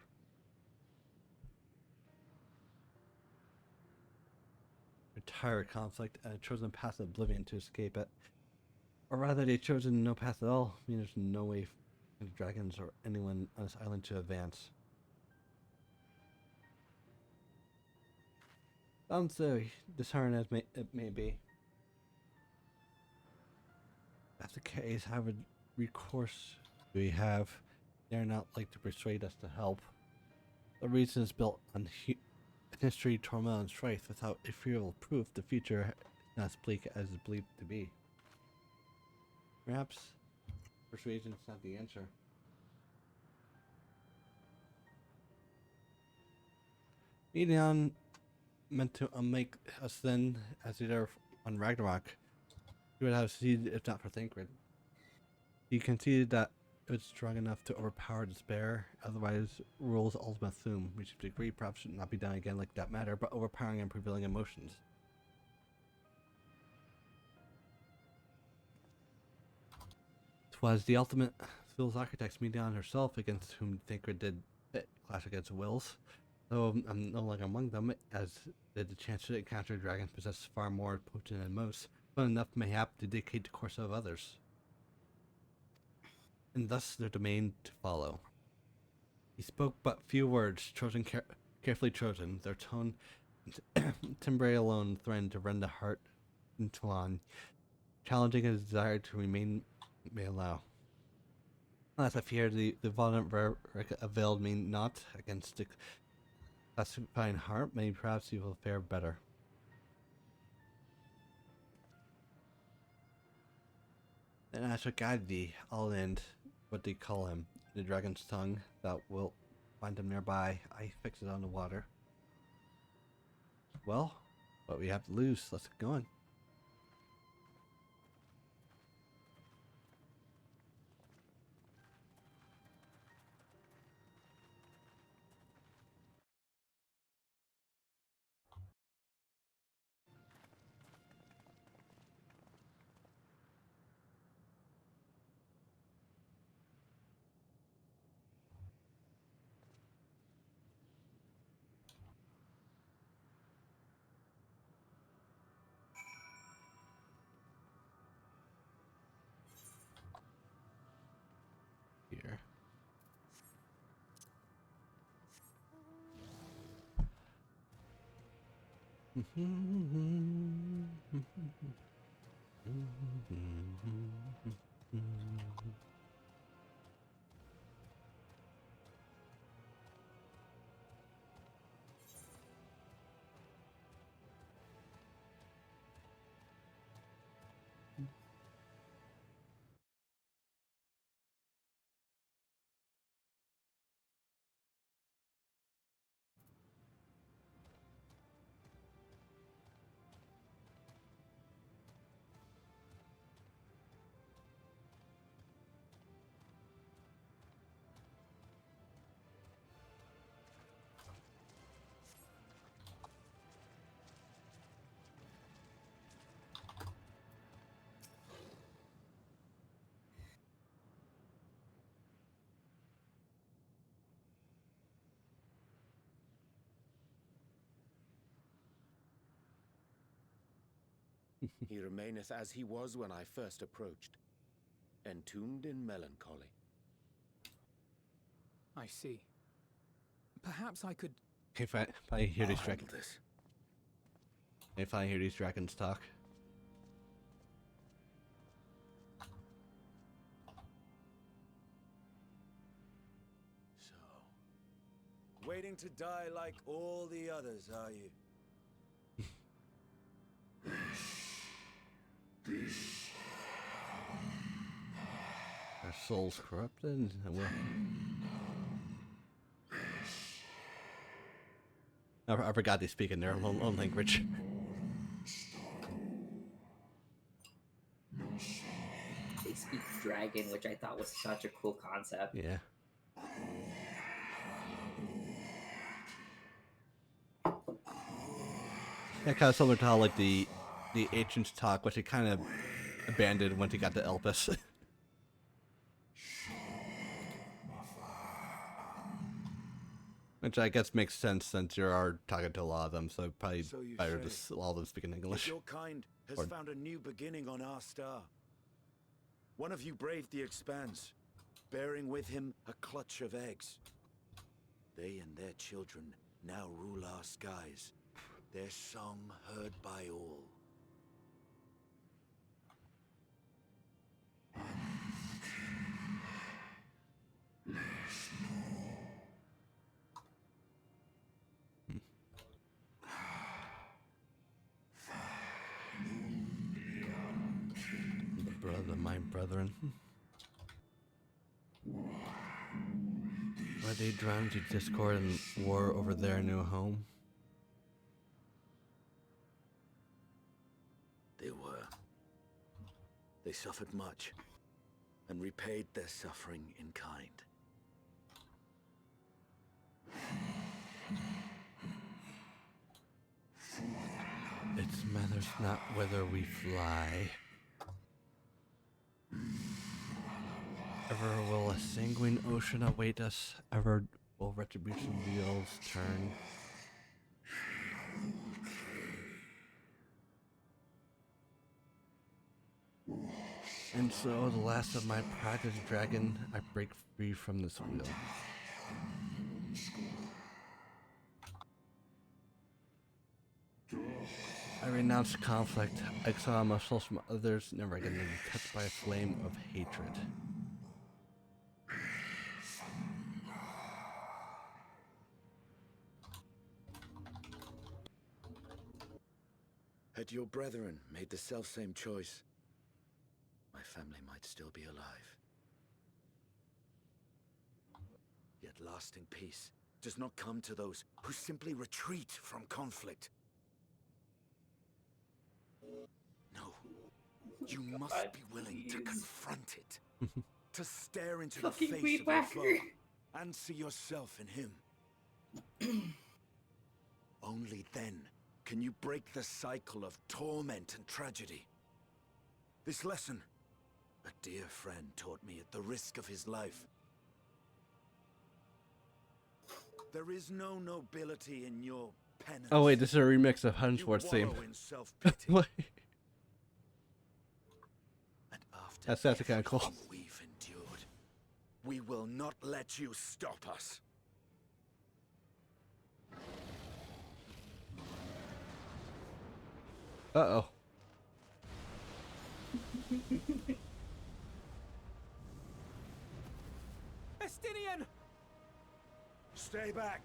Retire conflict and a chosen path of oblivion to escape it. Or rather, they've chosen no path at all. I mean, there's no way for the dragons or anyone on this island to advance. Sounds so disheartening as it may be. That's the case. How would recourse do we have? They're not like to persuade us to help. The reason is built on history, turmoil, and strife. Without ethereal proof, the future is not as bleak as it's believed to be. Perhaps persuasion is not the answer. Medion meant to make us then, as they are on Ragnarok, he would have succeeded if not for Thancred. He conceded that it was strong enough to overpower despair, otherwise rule's ultimate doom, which to degree perhaps should not be done again like that matter, but overpowering and prevailing emotions. Twas the ultimate Phil's architects, Medion herself, against whom Thancred did clash against wills. Though I'm no longer among them, as did the chance to encounter dragons possess far more potent than most, but enough mayhap to dictate the course of others. And thus their domain to follow. He spoke but few words, carefully chosen. Their tone and timbre alone threatened to rend the heart into on, challenging his desire to remain may allow. Alas, I fear the violent rhetoric availed me not against the classifying heart. Maybe perhaps he will fare better. Then I shall guide thee, I'll end what they call him, the dragon's tongue. Thou wilt find him nearby. I fix it on the water. Well, what we have to lose, let's get going. Here. He remaineth as he was when I first approached, entombed in melancholy. I see. Perhaps I could... If I hear these handle dragons, this. if I hear these dragons talk, So, waiting to die like all the others, are you? there's souls corrupted. I forgot they speak in their own language. They speak dragon, which I thought was such a cool concept. Yeah. Yeah, kind of similar to how like the ancients talk, which he kind of abandoned when he got to Elpis. Which I guess makes sense since you are talking to a lot of them, so probably So you better say. to all of them speaking English. Yet your kind has Or- found a new beginning on our star. One of you braved the expanse, bearing with him a clutch of eggs. They and their children now rule our skies, their song heard by all. The brother, my brethren. Were they drowned to discord and war over their new home? They were. They suffered much, and repaid their suffering in kind. It matters not whether we fly. Ever will a sanguine ocean await us, ever will retribution wheels turn. And so, the last of my practice dragon, I break free from this wheel. I renounce conflict, exile myself from others, never again to be touched by a flame of hatred. Had your brethren made the selfsame choice, my family might still be alive. Yet lasting peace does not come to those who simply retreat from conflict. No, you must be willing to confront it, to stare into the Fucking face weed of your whacker. foe, and see yourself in him. Only then can you break the cycle of torment and tragedy. This lesson, a dear friend taught me at the risk of his life. There is no nobility in your penance. Oh wait, this is a remix of Hunchworth's theme. wallow in self-pity. What? And after That's actually kind of cool. everything we've endured, we will not let you stop us. Uh-oh. Estinian! Stay back.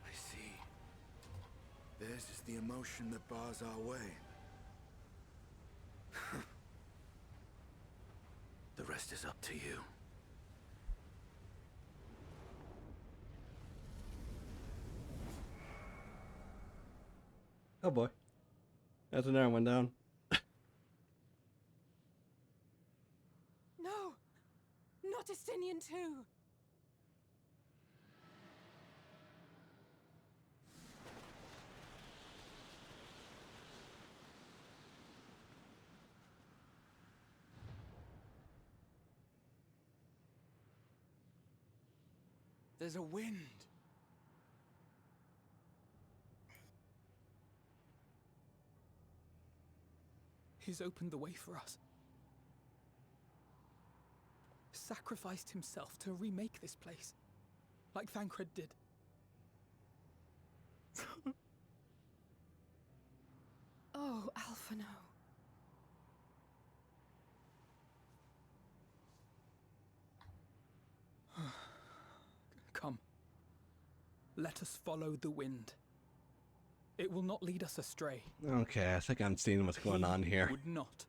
I see. Theirs is the emotion that bars our way. The rest is up to you. Oh boy. That's another one down. No! Not Estinian too! There's a wind. He's opened the way for us. Sacrificed himself to remake this place, like Thancred did. Oh, Alphino. Come. Let us follow the wind. It will not lead us astray. Okay, I think I'm seeing what's going on here. Would not.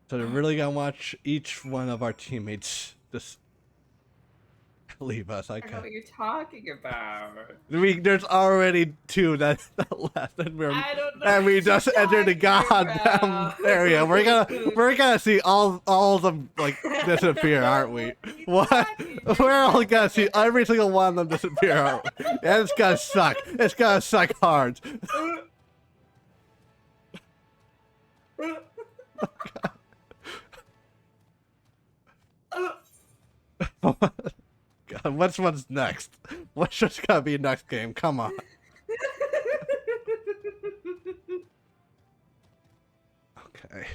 So they're really gonna watch each one of our teammates just leave us. I don't know what you're talking about. There's already 2 that left, and I don't know and we what just you're entered the talking goddamn about. area. We're gonna see all of them like disappear, aren't we? What? We're all gonna see every single one of them disappear, aren't we? And it's gonna suck. It's gonna suck hard. God, which one's next? What's just gonna be next game? Come on. Okay.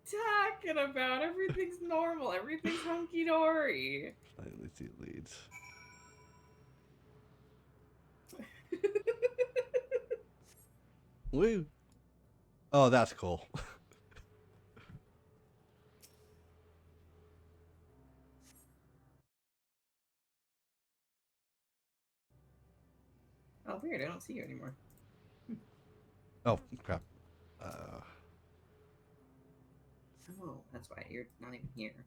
Talking about everything's normal, everything's hunky dory. Slightly see leads. Woo. Oh, that's cool. Oh, weird! I don't see you anymore. Oh crap. Oh, that's why you're not even here.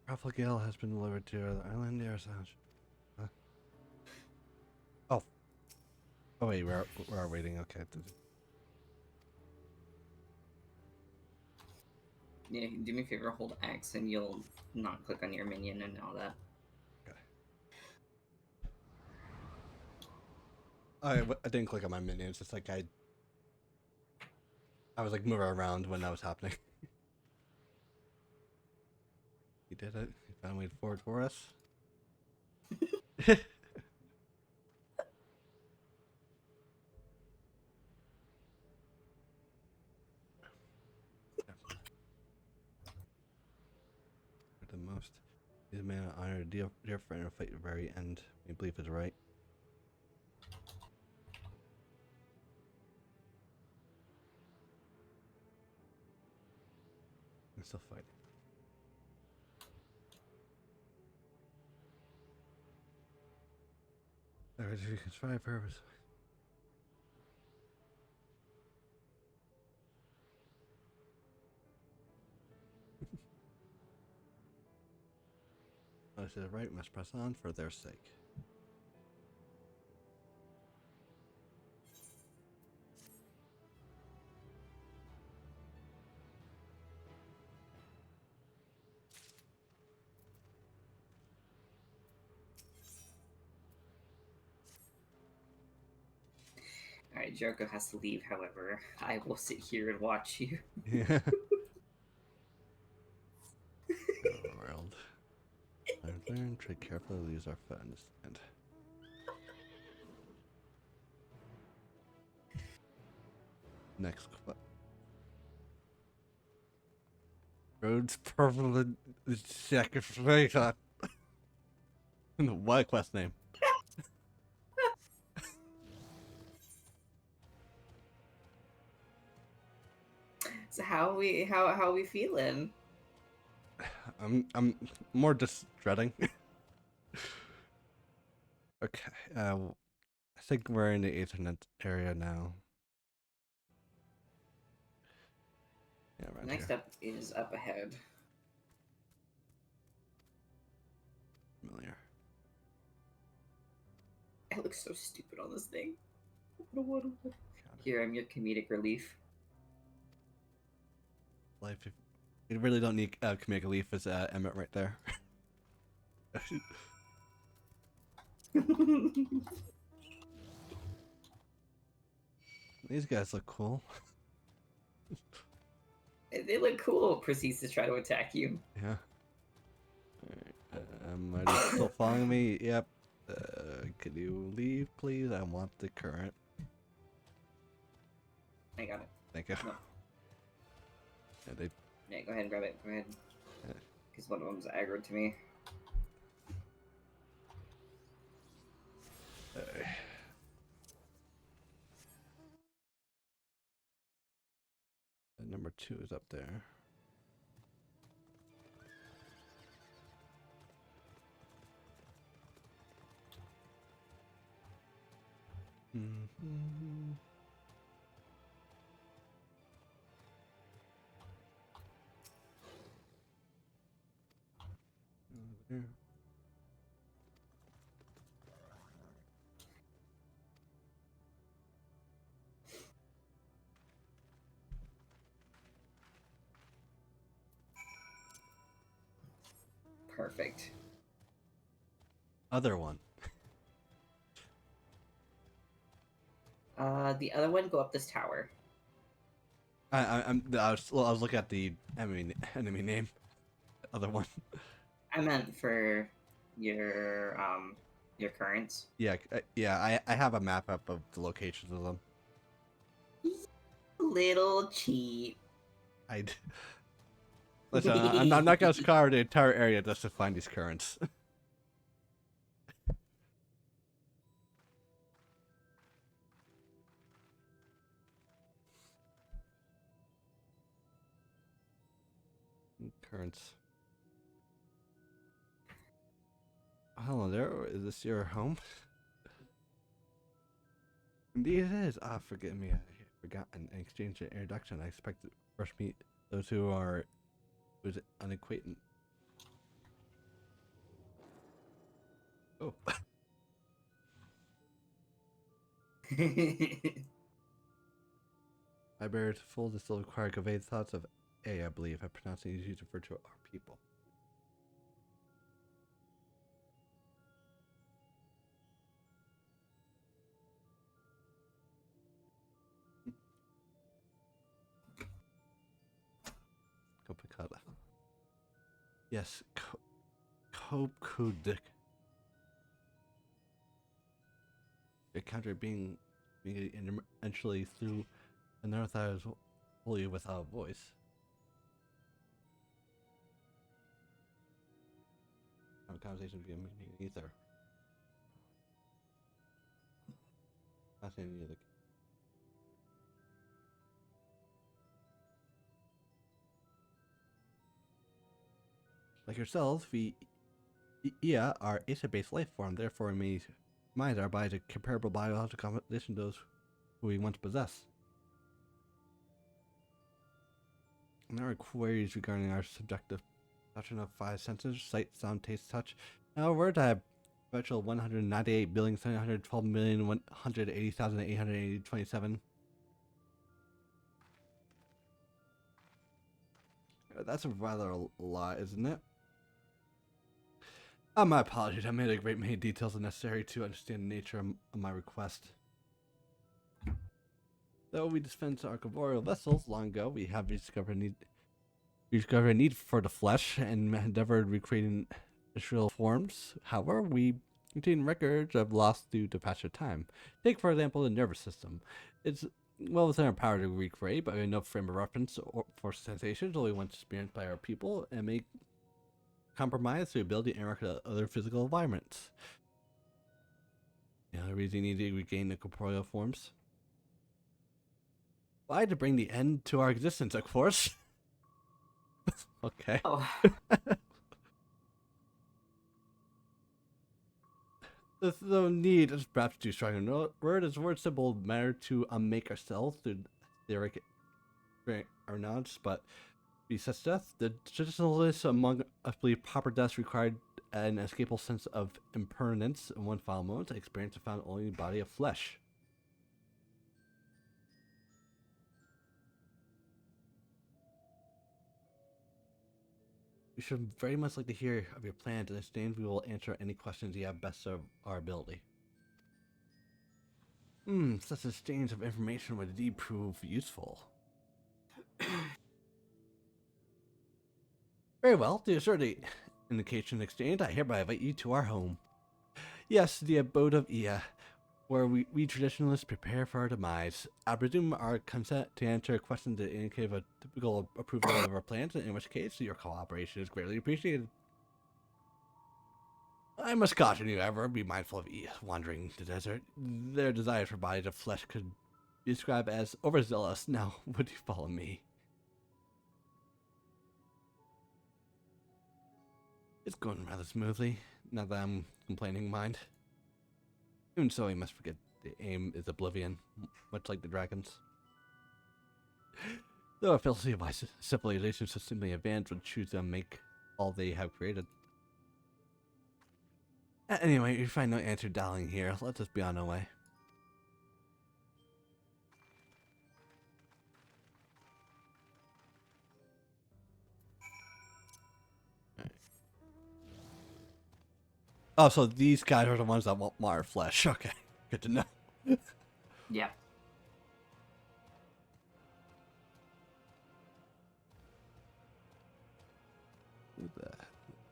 Raffle Gale has been delivered to the island near Assange. Huh? Oh. Oh wait, we're waiting. Okay. Yeah, do me a favor, hold X and you'll not click on your minion and all that. I didn't click on my menu. It's just like I was like moving around when that was happening. He did it. He found a way forward for us. The most. He's a man of honor, dear friend, fight to the very end. I believe is right. I'm still fighting. Alright, you can try purpose. I said right, must press on for their sake. Alright, Jericho has to leave, however. I will sit here and watch you. Yeah. World. I've learned to carefully use our foot, understand. Next quest. Roads permanent sacrifice. What quest name? So how we feeling? I'm more just dreading. Okay. I think we're in the Ethernet area now. Yeah, right Next here. up is up ahead. Familiar. I look so stupid on this thing. Here, I'm your comedic relief. Life. You really don't need comedic relief as Emmett right there. These guys look cool. They look cool. Proceeds to try to attack you. Yeah. Alright. Are you still following me? Yep. Could you leave, please? I want the current. I got it. Thank you. No. Yeah, they. Yeah, go ahead and grab it. Go ahead. Yeah. Because one of them's aggroed to me. Number 2 is up there. Mm-hmm. There. Perfect. Other one. The other one, go up this tower. I was looking at the enemy name. Other one. I meant for your currents. Yeah, I have a map up of the locations of them. Little cheat. Listen, I'm not gonna scour the entire area just to find these currents. Currents. Hello there. Is this your home? Indeed it is. Ah, forgive me. I forgot an exchange an introduction. I expect to first meet those who are unacquainted. Oh. I bear it full to still require conveyed thoughts of A, I believe. I pronounce it easy to refer to our people. Copacabana. Yes, Kokudik. The counter being eventually through another thought is wholly without a voice. Our conversation would be a meaning either. Fascinating either. Like yourselves, we are Acer-based life form, therefore we minds our bodies a comparable biological composition to those who we once possessed. And there are queries regarding our subjective perception of 5 senses: sight, sound, taste, touch. However, to virtual 198,712,180,827. That's a rather a lot, isn't it? My apologies. I made a great many details necessary to understand the nature of my request. Though we dispensed our corporeal vessels long ago, we have discovered a need for the flesh and endeavored recreating material forms. However, we contain records of loss due to passage of time. Take, for example, the nervous system. It's well within our power to recreate, but we have no frame of reference for sensations only once experienced by our people, and may compromise the ability to interact with other physical environments. The other reason you need to regain the corporeal forms. Why to bring the end to our existence, of course. Okay. Oh. There's no need is perhaps too strong a word. As word simple matter to unmake ourselves through theoric or not, but besides death, the traditionalists among us believe proper death required an escapable sense of impermanence in one final moment, experience found only in the body of flesh. We should very much like to hear of your plans, and exchange we will answer any questions you have best of our ability. Such exchange of information would indeed prove useful. Very well, to assure the indication exchange, I hereby invite you to our home. Yes, the abode of Ia, where we traditionalists prepare for our demise. I presume our consent to answer questions that indicate a typical approval of our plans, in which case your cooperation is greatly appreciated. I must caution you, however, be mindful of Ia wandering the desert. Their desire for bodies of flesh could be described as overzealous. Now, would you follow me? It's going rather smoothly, not that I'm complaining, mind. Even so, we must forget the aim is oblivion, much like the dragons. Though a civilized civilization so simply advanced would choose to make all they have created. Anyway, you find no answer dialing here. Let us be on our way. Oh, so these guys are the ones that want more flesh. Okay, good to know. Yeah.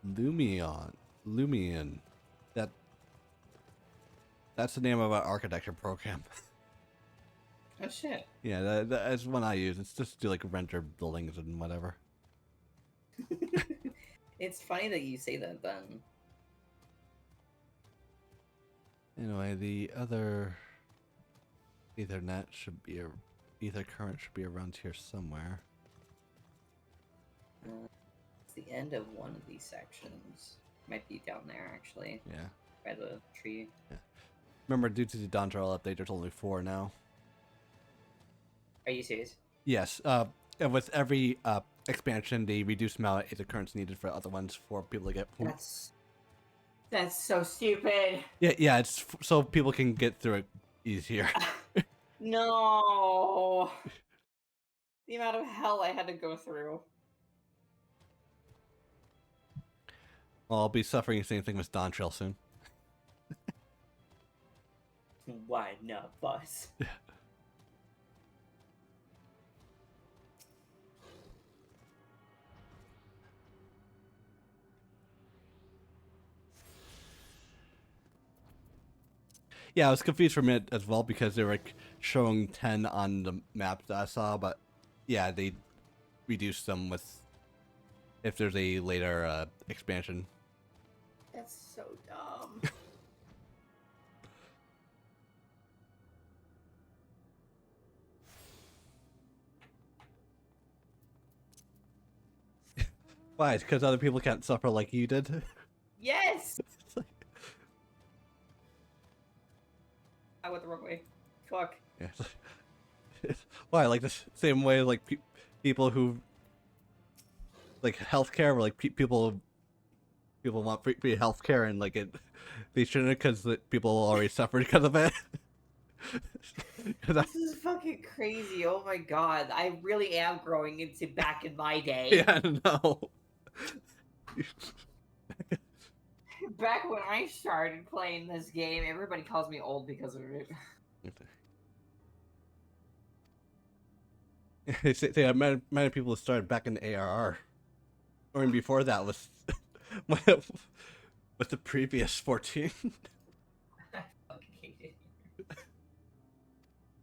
Lumion. That's the name of our architecture program. Oh shit. Yeah, that's one I use. It's just to like render buildings and whatever. It's funny that you say that then. Anyway, the other Ethernet should be Ether current should be around here somewhere. It's the end of one of these sections. Might be down there actually. Yeah. By the tree. Yeah. Remember, due to the Dawn Trail update, there's only 4 now. Are you serious? Yes. And with every expansion, they reduce the amount of Ether currents needed for other ones for people to get. That's so stupid. Yeah. It's so people can get through it easier. No. The amount of hell I had to go through. Well, I'll be suffering the same thing with Dawn Trail soon. Why not bus? Yeah, I was confused for a minute as well because they were like showing 10 on the map that I saw, but yeah, they reduced them with if there's a later expansion. That's so dumb. Why? It's because other people can't suffer like you did? Yes! I went the wrong way. Fuck. Yeah. Why? Like the same way like people who like healthcare, like people want free healthcare and like they shouldn't because people already suffered because of it. This is fucking crazy. Oh my god. I really am growing into back in my day. Yeah, no. Back when I started playing this game, everybody calls me old because of it. They say many people started back in the ARR, or even before that was with the previous 14. I fucking hate it.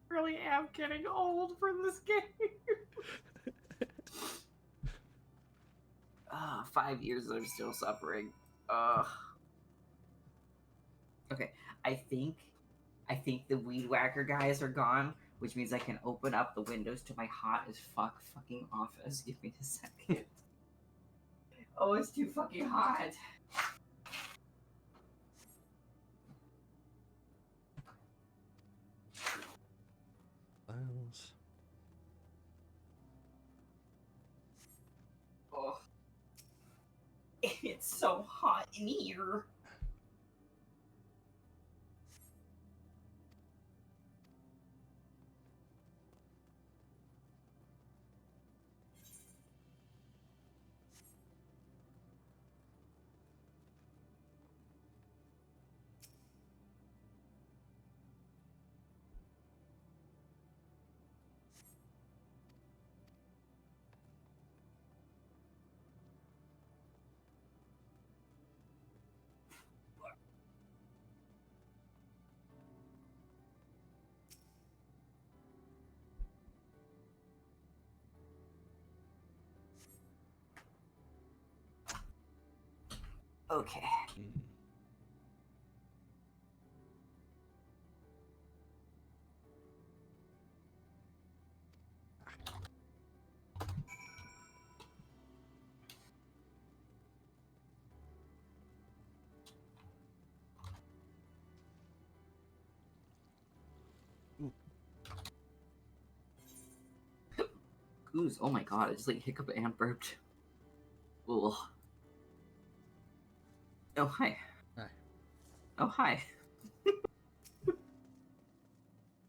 Really am getting old for this game. 5 years of still suffering. Okay, I think the weed whacker guys are gone, which means I can open up the windows to my hot as fuck fucking office. Give me a second. Oh, it's too fucking hot. Files. Oh, it's so hot in here. Okay. Ooze, oh my god, I just like hiccup and burped. Ugh. Oh, hi. Hi. Oh, hi.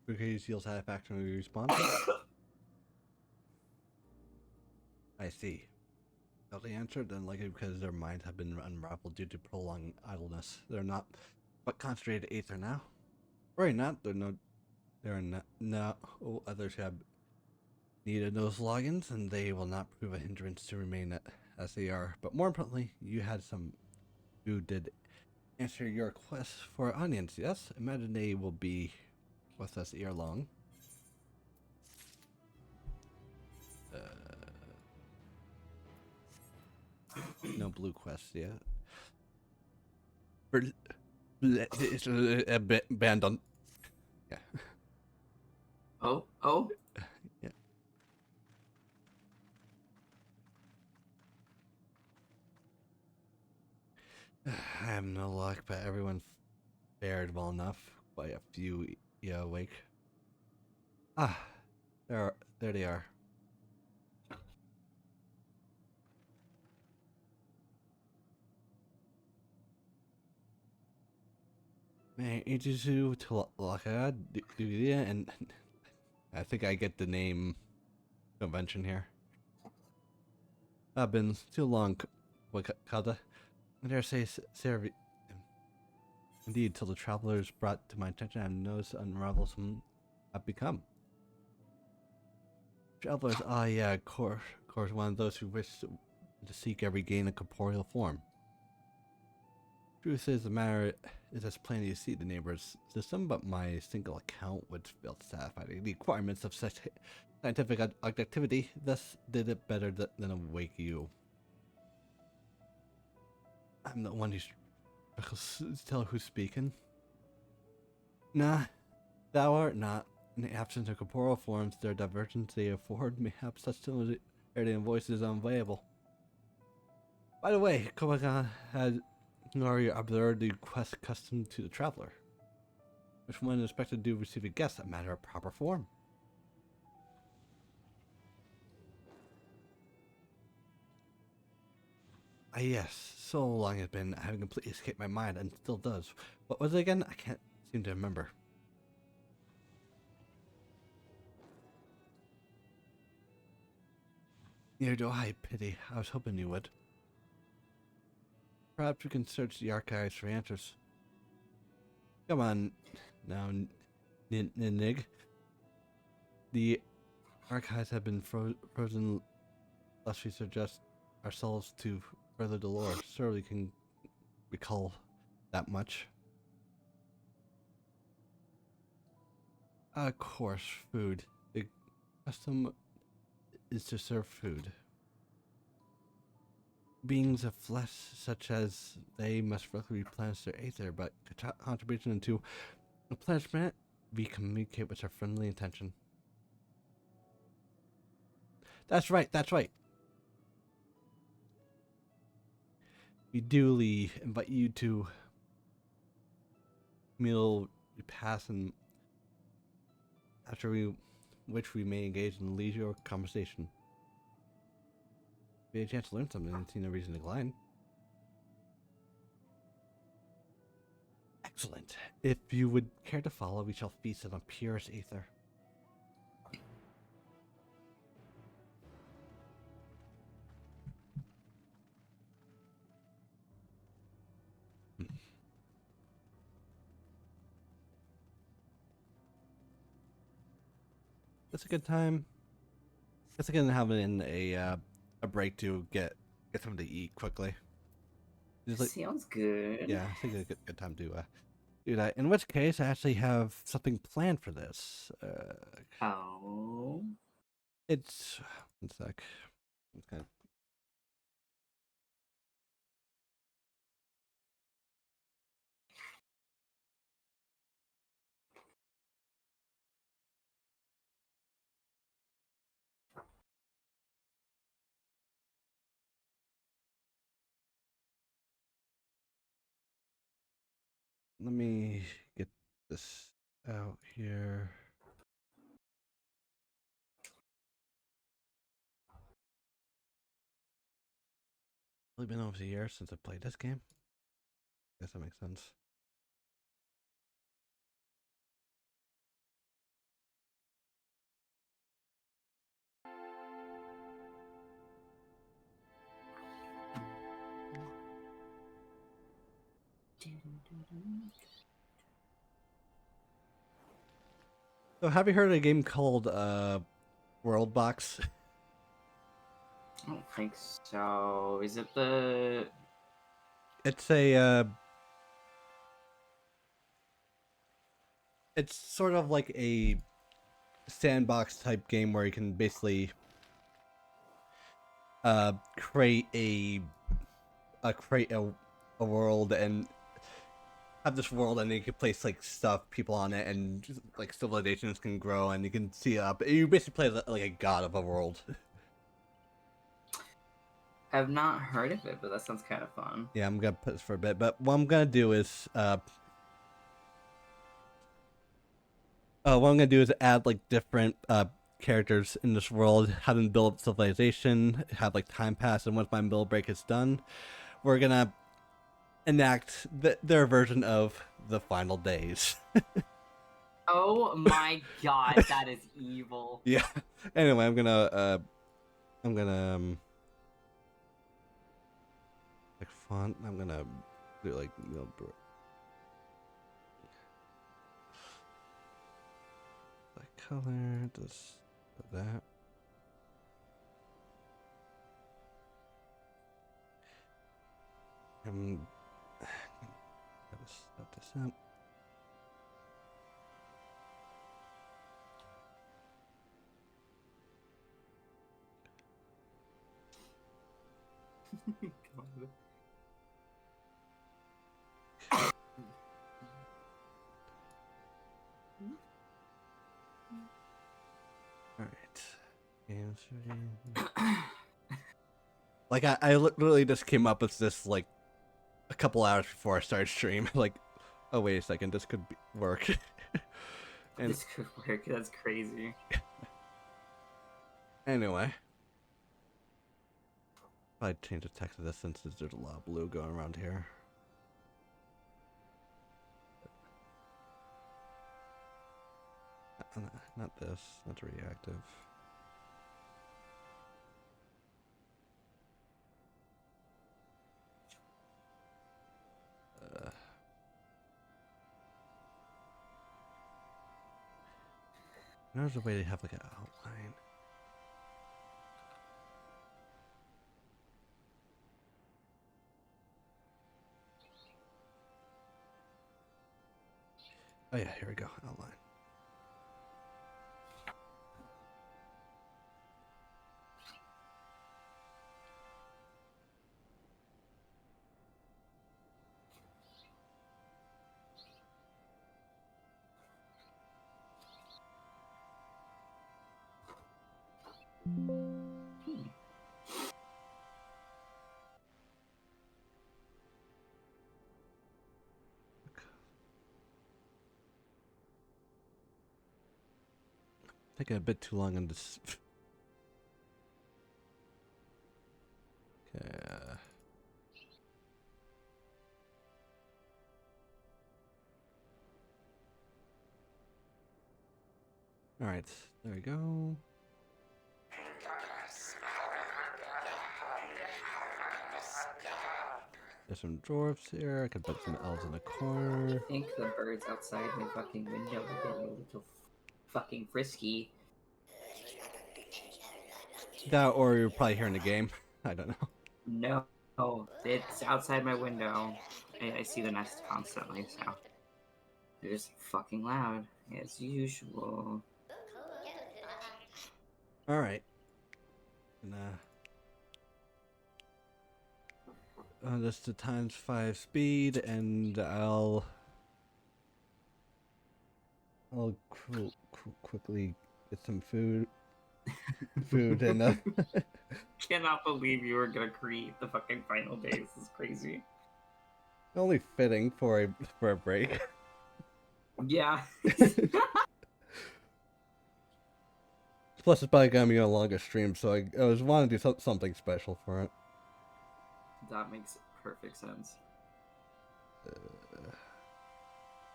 Okay, seal satisfactory response. I see. Well, the answer then likely because their minds have been unraveled due to prolonged idleness. They're not but concentrated aether now. Right, not there are no others who have needed those logins, and they will not prove a hindrance to remain as they are. But more importantly, you had some who did answer your request for audience. Yes, imagine they will be with us ere long. No blue quest yet. It's a bit banned on. Yeah. Oh. Yeah. I have no luck, but everyone fared well enough. By a few awake. Ah, there they are. Man, Ichizu Talaka, and I think I get the name convention here. I've been too long, Wakata. I dare say, Servi. Indeed, till the travelers brought to my attention, I noticed unravelsome I've become. Travelers, ah, yeah, of course, one of those who wish to seek every gain of corporeal form. Truth is, the matter is as plain as you see the neighbor's system, but my single account would fail to satisfy the requirements of such scientific objectivity, thus did it better than awake you. I'm the one who struggles to tell who's speaking. Nah, thou art not. In the absence of corporeal forms, their divergence they afford mayhap such similarity in voices unviable. By the way, Kobaga had already observed the quest custom to the traveler, which one is expected to receive a guest a matter of proper form. Ah yes, so long it's been, having completely escaped my mind, and still does. What was it again? I can't seem to remember. Neither do I, pity. I was hoping you would. Perhaps we can search the archives for answers. Come on, now, Nig. The archives have been frozen, lest we suggest ourselves to further the lore. Surely can recall that much. Of course, food. The custom is to serve food. Beings of flesh such as they must roughly replenish their aether, but contribution into replenishment we communicate with our friendly intention. That's right, that's right. We duly invite you to meal repast, and which we may engage in leisure conversation. If we had a chance to learn something, and see no reason to decline. Excellent. If you would care to follow, we shall feast on purest ether. That's a good time. Guess I'm gonna have it in a break to get something to eat quickly. Sounds good. Yeah, I think it's a good time to do that. In which case, I actually have something planned for this. Oh. It's one sec. Okay. Let me get this out here. It's been almost a year since I played this game. Guess that makes sense. So, have you heard of a game called World Box? I don't think so. Is it the... It's a it's sort of like a sandbox type game where you can basically create a world and have this world, and you can place like stuff, people on it, and just, like civilizations can grow, and you can see up. You basically play like a god of a world. I've not heard of it, but that sounds kind of fun. Yeah, I'm gonna put this for a bit, but what I'm gonna do is add like different characters in this world, have them build up civilization, have like time pass, and once my build break is done, we're gonna enact their version of the final days. Oh my god, that is evil. Yeah. Anyway, I'm gonna like font. I'm gonna do like like color, this, that. I'm gonna set this up. Like I literally just came up with this like a couple hours before I started stream. Like, oh wait a second, this could work. And this could work. That's crazy. Anyway, probably change the text of this since there's a lot of blue going around here. Not this. That's reactive. There's a way to have like an outline. Oh yeah, here we go. Outline. Taking a bit too long on this. Okay. All right, there we go. There's some dwarves here. I could put some elves in the corner. I think the birds outside my fucking window are getting a little fucking frisky. That, or you're probably hearing the game. I don't know. No, it's outside my window. I see the nest constantly, so they're just fucking loud as usual. All right. And that's the ×5 speed, and I'll quickly get some food. And Cannot believe you were gonna create the fucking final days. This is crazy. only fitting for a break. Yeah. Plus, it's probably gonna be a longer stream, so I was wanting to do something special for it. That makes perfect sense. Here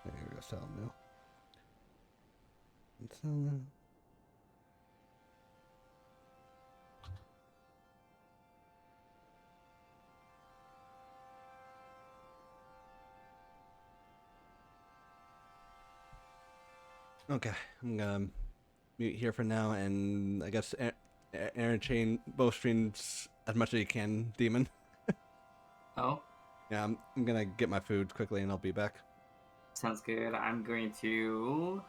we go, sell now. Okay, I'm gonna mute here for now, and I guess Aaron chain both streams as much as you can, Demon. Oh? Yeah, I'm gonna get my food quickly, and I'll be back. Sounds good. I'm going to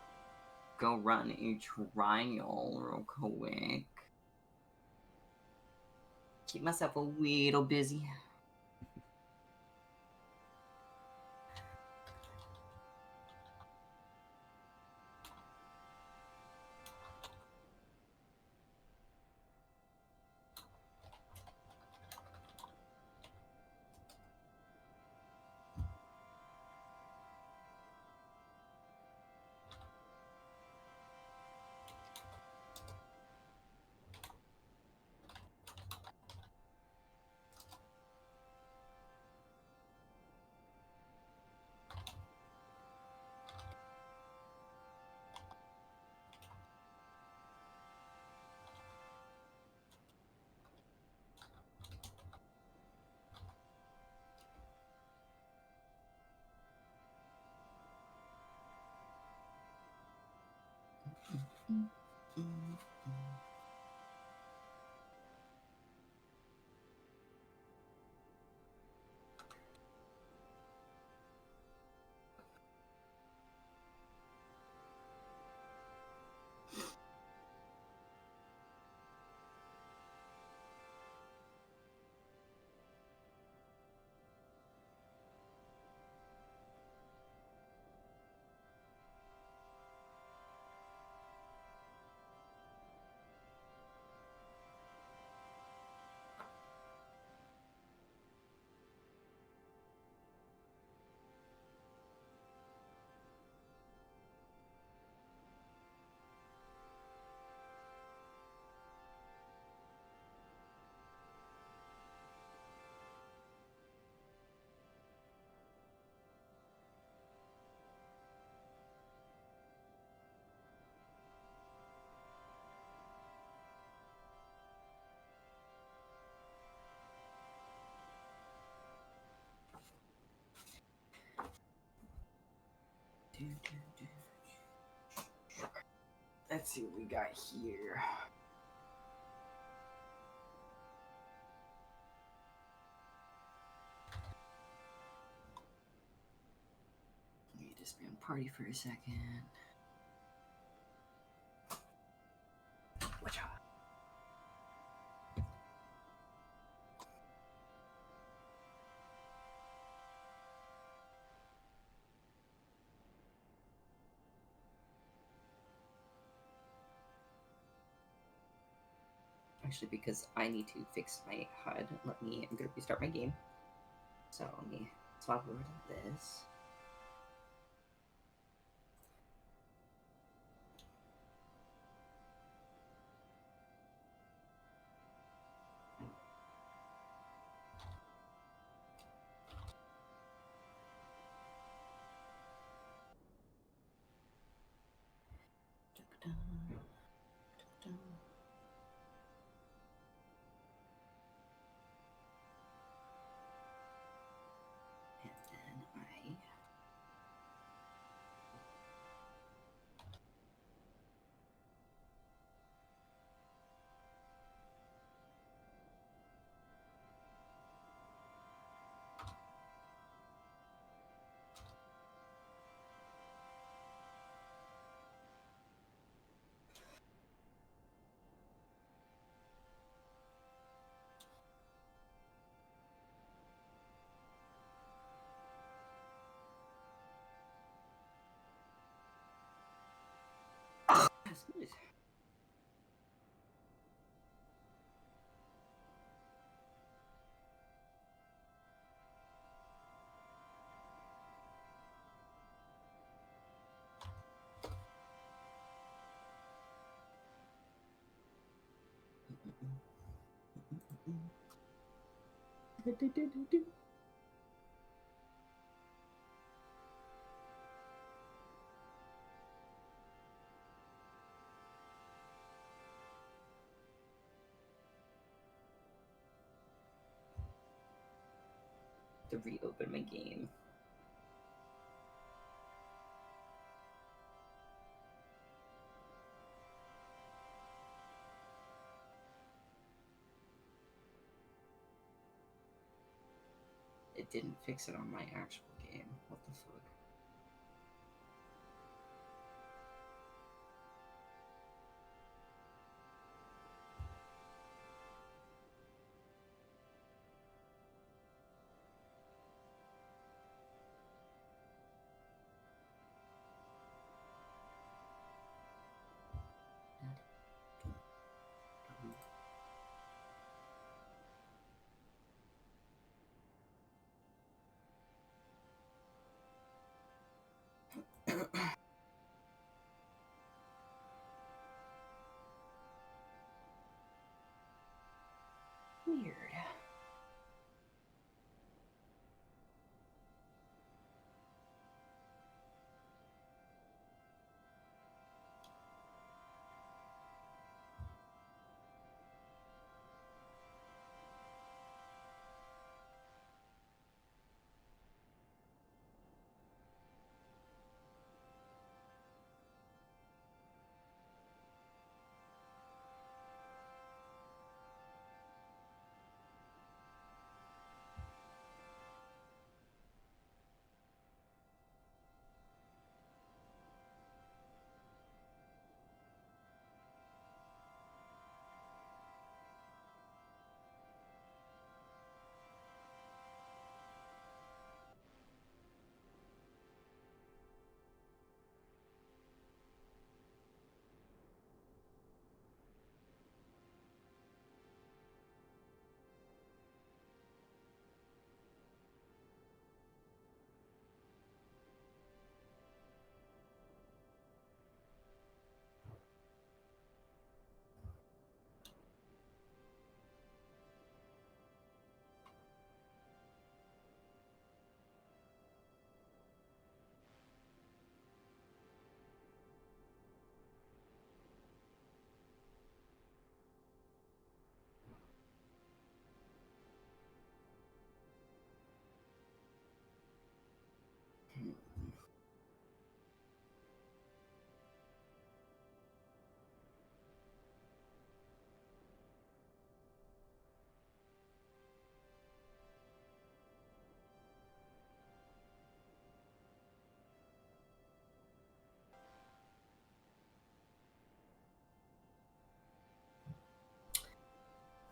go run a trial real quick. Keep myself a little busy. Let's see what we got here. Let me just be on party for a second. Watch out. Actually, because I need to fix my HUD, I'm gonna restart my game. So let me swap over to this. That's nice. To reopen my game. It didn't fix it on my actual game. What the fuck? Weird.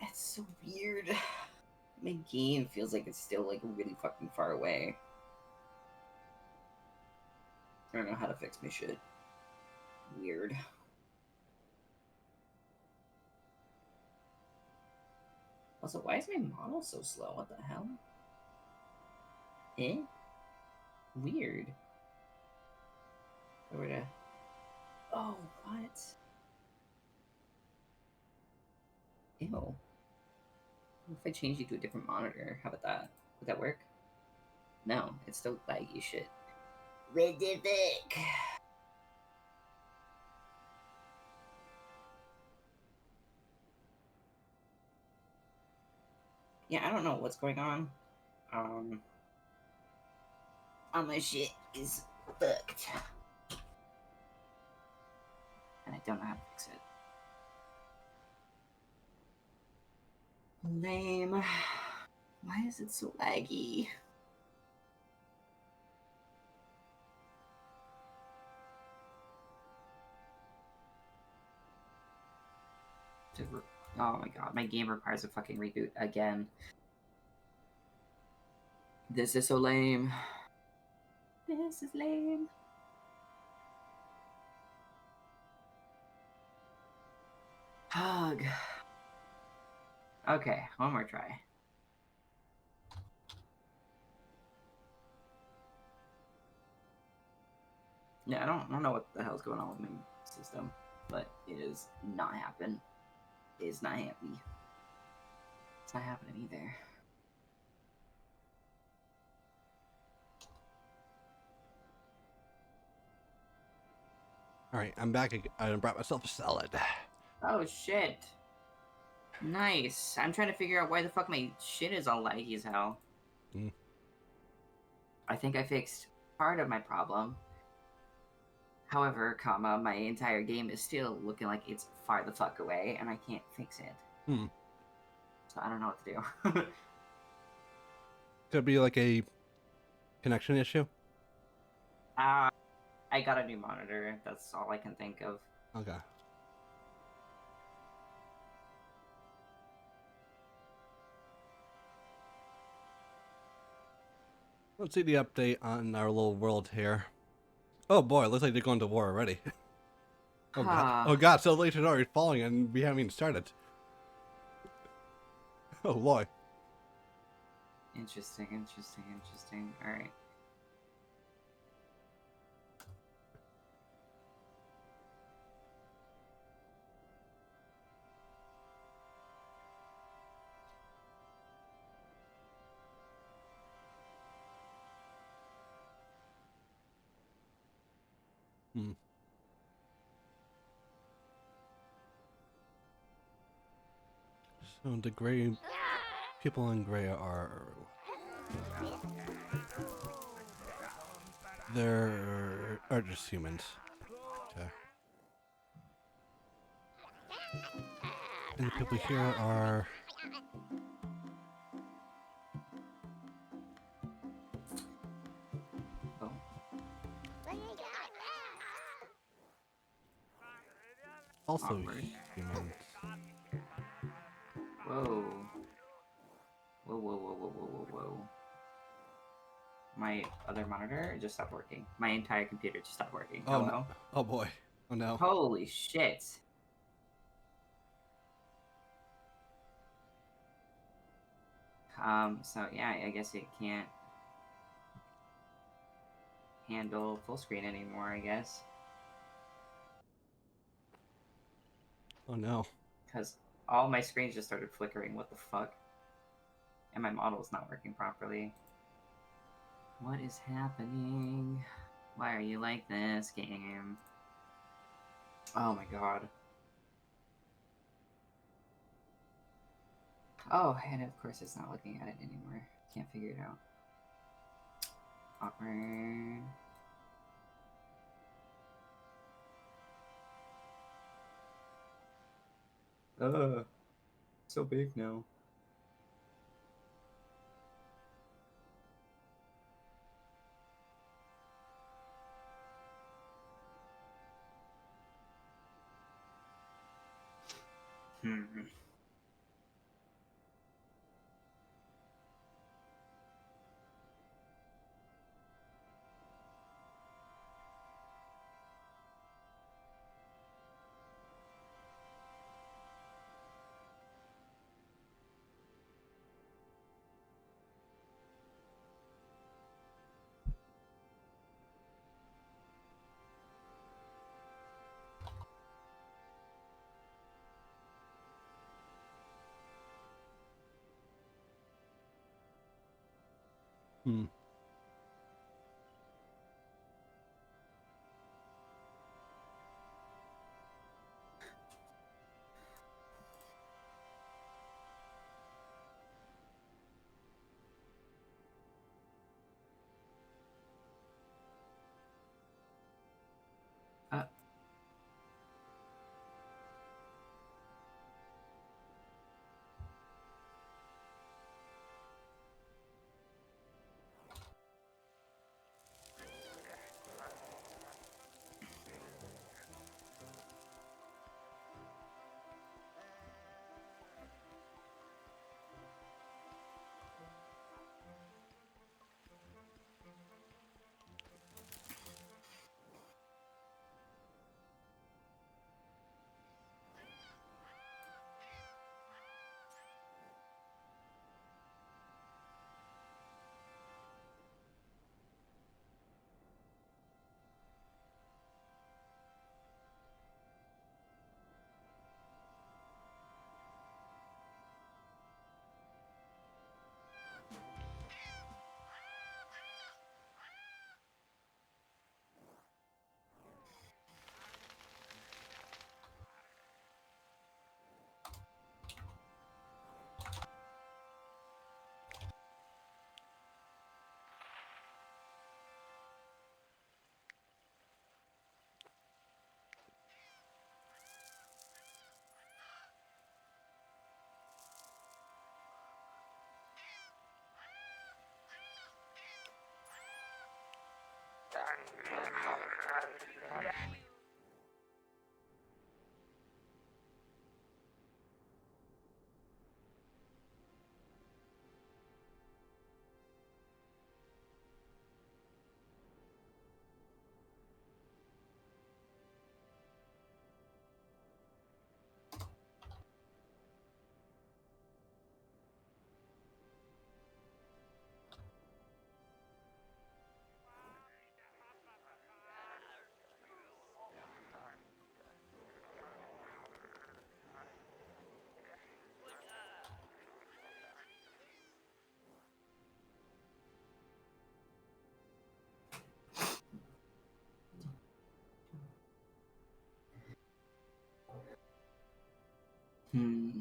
That's so weird. My game feels like it's still like really fucking far away. I don't know how to fix my shit. Weird. Also, why is my model so slow? What the hell? Eh? Weird. Over to... Oh, what? Ew. What if I change you to a different monitor? How about that? Would that work? No, it's still laggy shit. What the fuck? Yeah, I don't know what's going on. All my shit is fucked. And I don't know how to fix it. Lame. Why is it so laggy? Oh my god, my game requires a fucking reboot again. This is so lame. This is lame. Hug. Okay, one more try. Yeah, I don't know what the hell's going on with my system, but it is not happening. It is not happy. It's not happening either. All right, I'm back again. I brought myself a salad. Oh shit. Nice. I'm trying to figure out why the fuck my shit is all laggy as hell. I think I fixed part of my problem. However, my entire game is still looking like it's far the fuck away, and I can't fix it. So I don't know what to do. Could be like a connection issue. I got a new monitor. That's all I can think of. Okay. Let's see the update on our little world here. Oh boy, it looks like they're going to war already. Oh god. Oh god, so Civilization already falling and we haven't even started. Oh boy. Interesting. Alright. So the gray people in gray are just humans. Okay. And the people here are also humans. Whoa. Whoa. My other monitor just stopped working. My entire computer just stopped working. Oh no. Oh boy. Oh no. Holy shit. So yeah, I guess it can't handle full screen anymore, I guess. Oh no. Because all my screens just started flickering. What the fuck? And my model's not working properly. What is happening? Why are you like this, game? Oh my god. Oh, and of course it's not looking at it anymore. Can't figure it out. Awkward. So big now. Hmm. Hmm.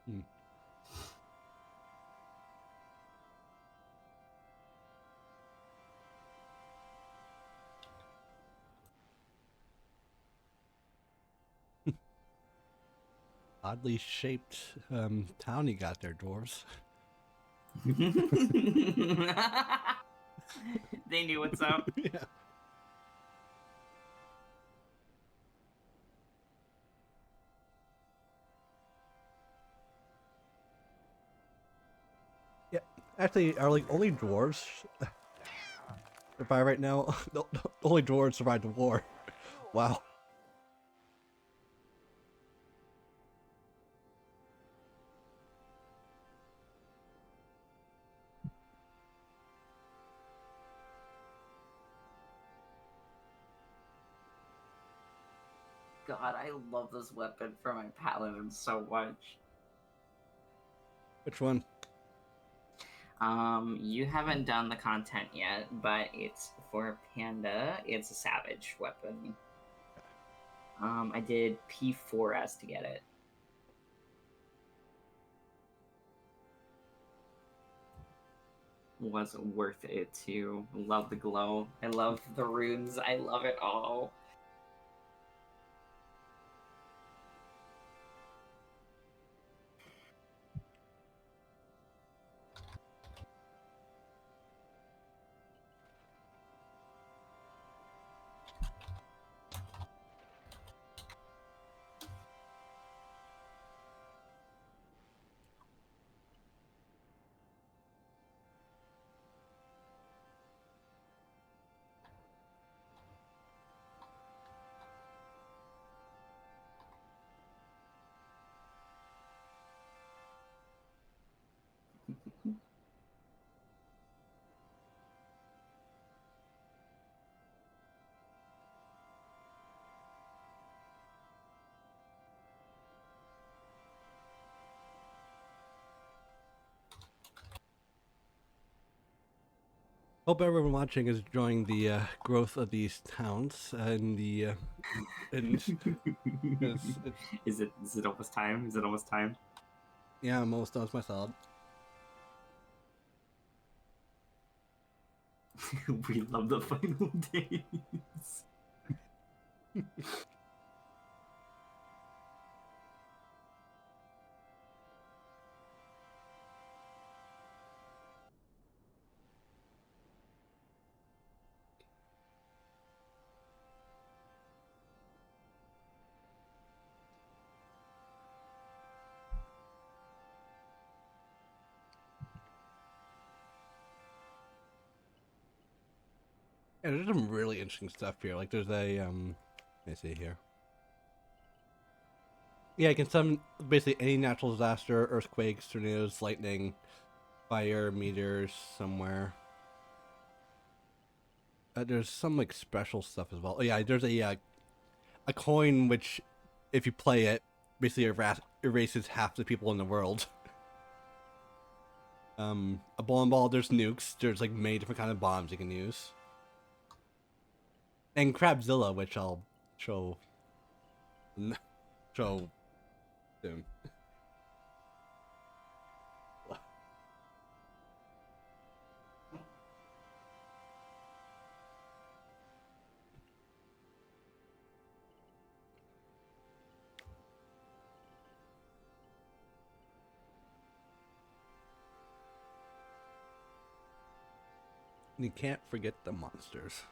Hmm. Oddly shaped town you got there, dwarves. They knew what's up. Yeah. Yeah. Actually, are like only dwarves survive right now? The only dwarves survived the war. Wow. god, I love this weapon for my paladin so much. Which one? You haven't done the content yet, but it's for Panda. It's a savage weapon. I did P4S to get it. Was worth it too. Love the glow. I love the runes. I love it all. Hope everyone watching is enjoying the growth of these towns and the and Is it almost time? Is it almost time? Yeah, I'm almost done with my salad. We love the final days. Yeah, there's some really interesting stuff here. Like there's a let me see here. Yeah, you can summon basically any natural disaster, earthquakes, tornadoes, lightning, fire, meteors somewhere. There's some like special stuff as well. Oh yeah, there's a coin which, if you play it, basically erases half the people in the world. A bowling ball. There's nukes. There's like many different kind of bombs you can use. And Crabzilla, which I'll show soon. You can't forget the monsters.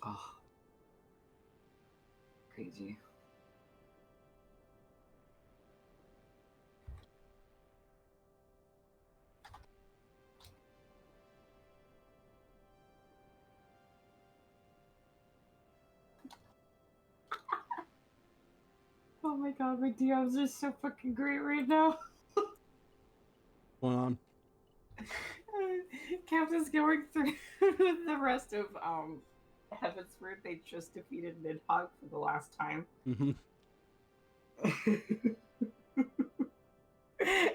Oh. Crazy. Oh my god, my DMs are so fucking great right now. What's going on? Captain's going through the rest of Heaven's Word. They just defeated Nidhogg for the last time. Mm-hmm.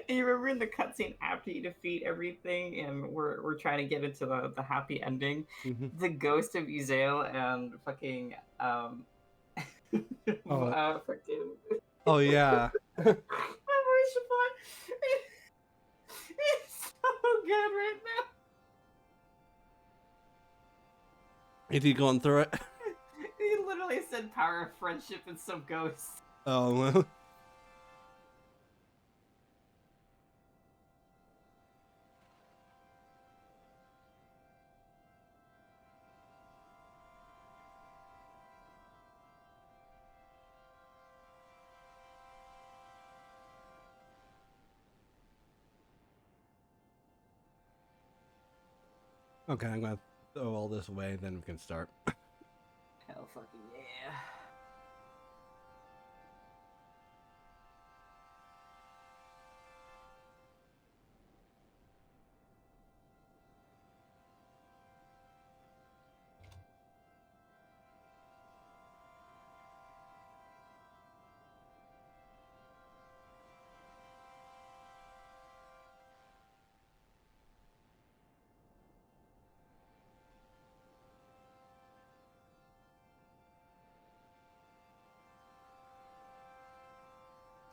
You remember in the cutscene after you defeat everything, and we're trying to get into the happy ending. Mm-hmm. The ghost of Uzael and fucking fucking. Oh yeah. It's so good right now. Is he going through it? He literally said power of friendship and some ghosts. Oh well. Okay, I'm gonna throw all this away, then we can start. Hell fucking yeah.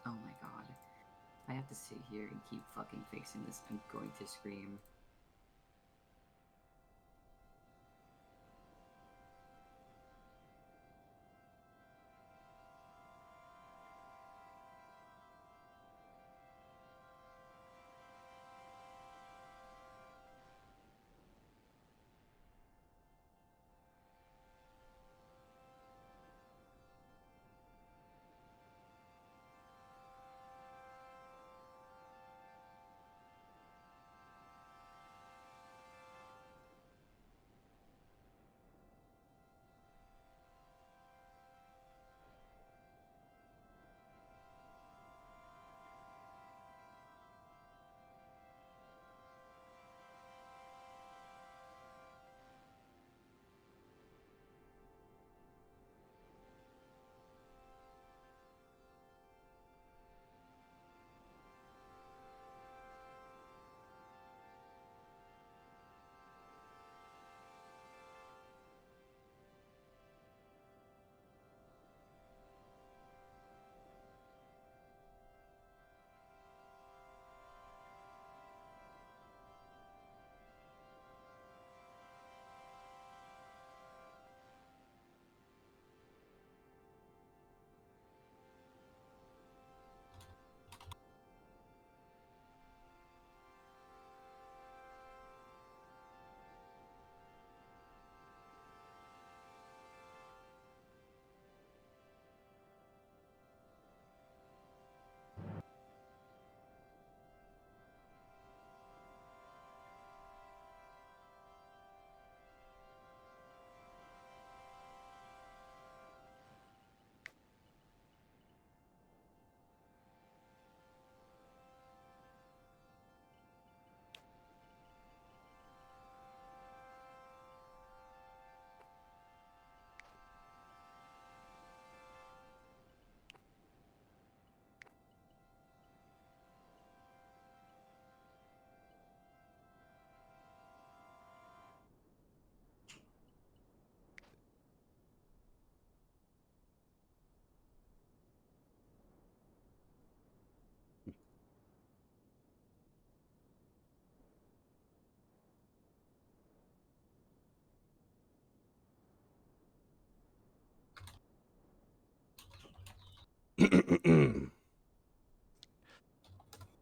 Oh my god. I have to sit here and keep fucking fixing this. I'm going to scream.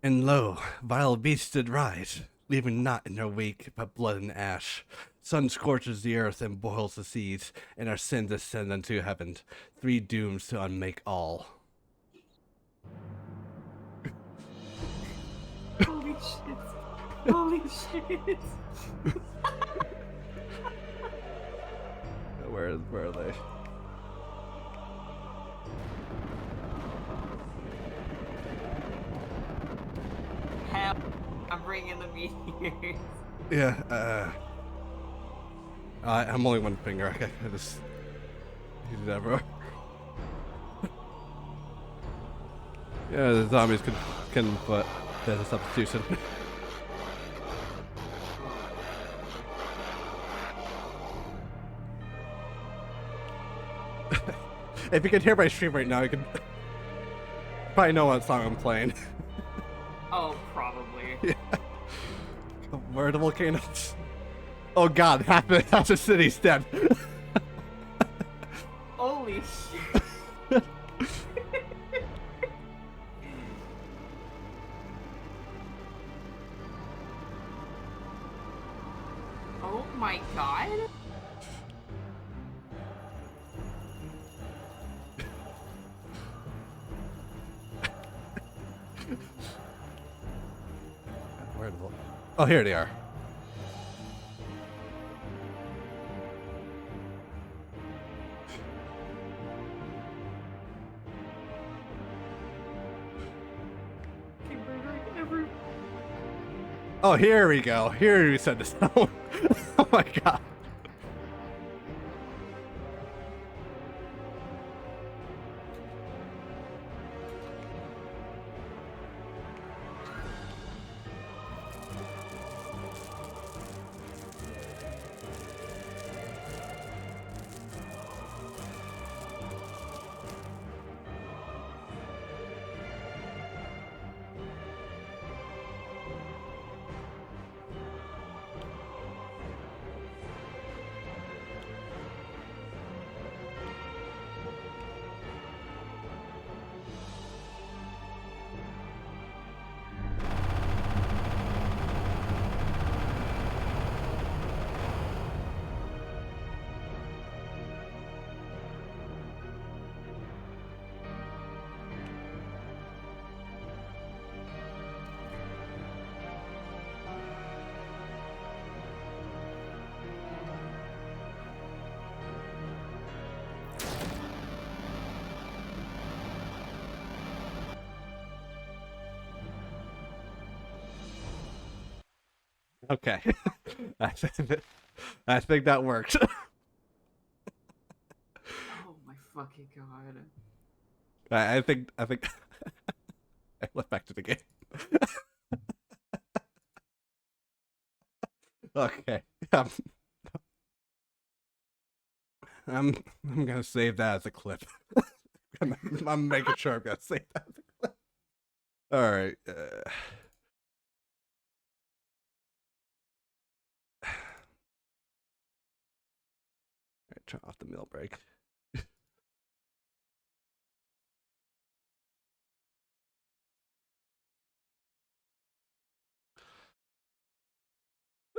And lo, vile beasts did rise, leaving naught in their wake but blood and ash. Sun scorches the earth and boils the seas, and our sins ascend unto heaven. 3 dooms to unmake all. Holy shit. Holy shit. Where are they? Hell, I'm bringing the meteors. Yeah, I'm only one finger. I just use it everywhere. Yeah, the zombies can put there's a substitution. If you could hear my stream right now, you could probably know what song I'm playing. Oh, probably. Yeah. Where are the volcanoes? Oh god, half the city's dead. Holy shit. Oh my god. Where are the Oh, here they are. Oh, here we go. Here we set this down. Oh my god. Okay. I think that worked. Oh my fucking god. I think I went back to the game. Okay. I'm gonna save that as a clip. I'm making sure I'm gonna save that as a clip. All right. Turn off the meal break.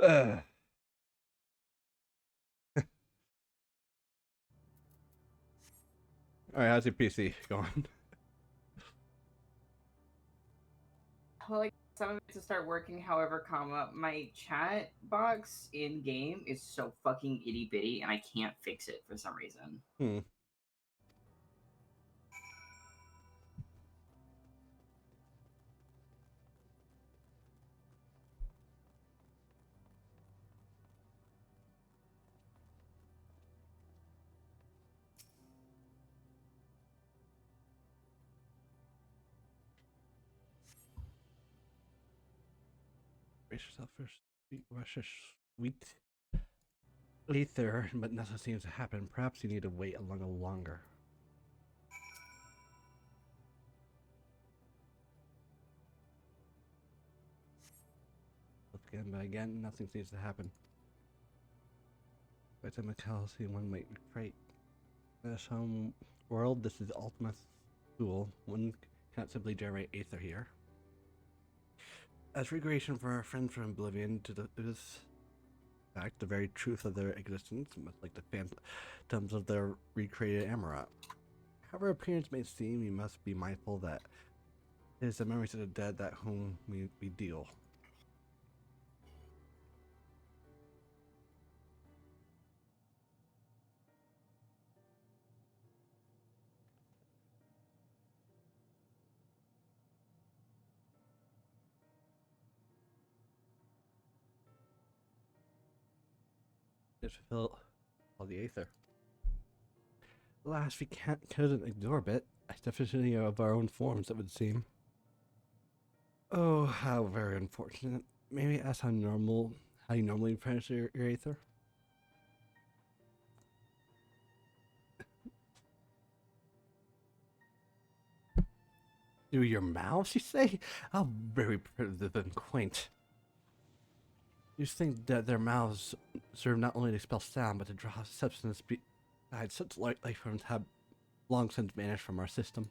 All right, how's your PC going? Like, some of it to start working, however, my chat box in game is so fucking itty bitty and I can't fix it for some reason. Brace yourself for sweet Russia sweet ether, but nothing seems to happen. Perhaps you need to wait a little longer. Again, but again, nothing seems to happen. By the time I see one might retreat. This home world, this is Ultima Thule. One can't simply generate ether here. As regression for our friend from Oblivion to this fact, the very truth of their existence, much like the phantoms of their recreated Amarat. However appearance may seem, we must be mindful that it is the memories of the dead that whom we deal. Just fulfill all the Aether. Alas, we couldn't ignore it. A deficiency of our own forms, it would seem. Oh, how very unfortunate. Maybe ask how you normally finish your Aether? Through your mouths, you say? How very primitive and quaint. You think that their mouths serve not only to expel sound, but to draw substance besides such life forms have long since vanished from our systems.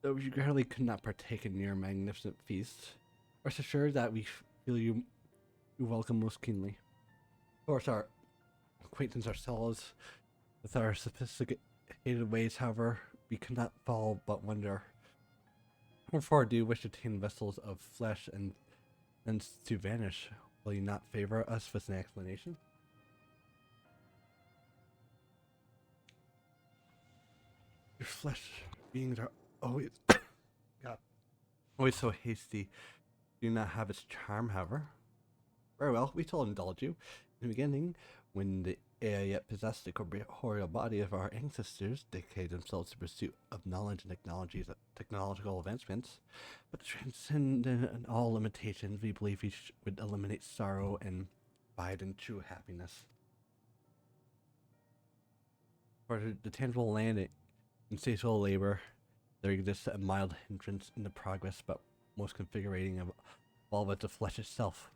Though we regrettably could not partake in your magnificent feast, rest assured that we feel you welcome most keenly. Of course, our acquaintance ourselves with our sophisticated ways, however, we could not fall but wonder. Therefore, do you wish to obtain vessels of flesh and thence to vanish? Will you not favor us with an explanation? Your flesh beings are always God, always so hasty. Do not have its charm, however. Very well, we shall indulge you. In the beginning, when the yet possessed the corporeal body of our ancestors, dedicated themselves to the pursuit of knowledge and technological advancements, but transcendent in all limitations, we believe we would eliminate sorrow and abide in true happiness. For the tangible land and insatiable labor, there exists a mild hindrance in the progress, but most configurating of all but the flesh itself.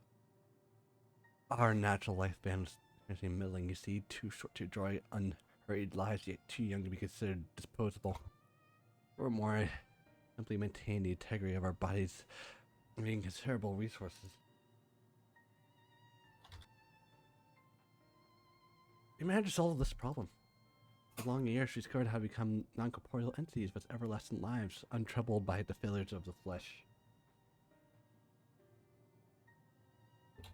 Our natural lifespan is finishing middling, you see, too short to enjoy unhurried lives, yet too young to be considered disposable. Or more, simply maintain the integrity of our bodies, being considerable resources. We managed to solve this problem. For long years, we discovered how to become non-corporeal entities with everlasting lives, untroubled by the failures of the flesh.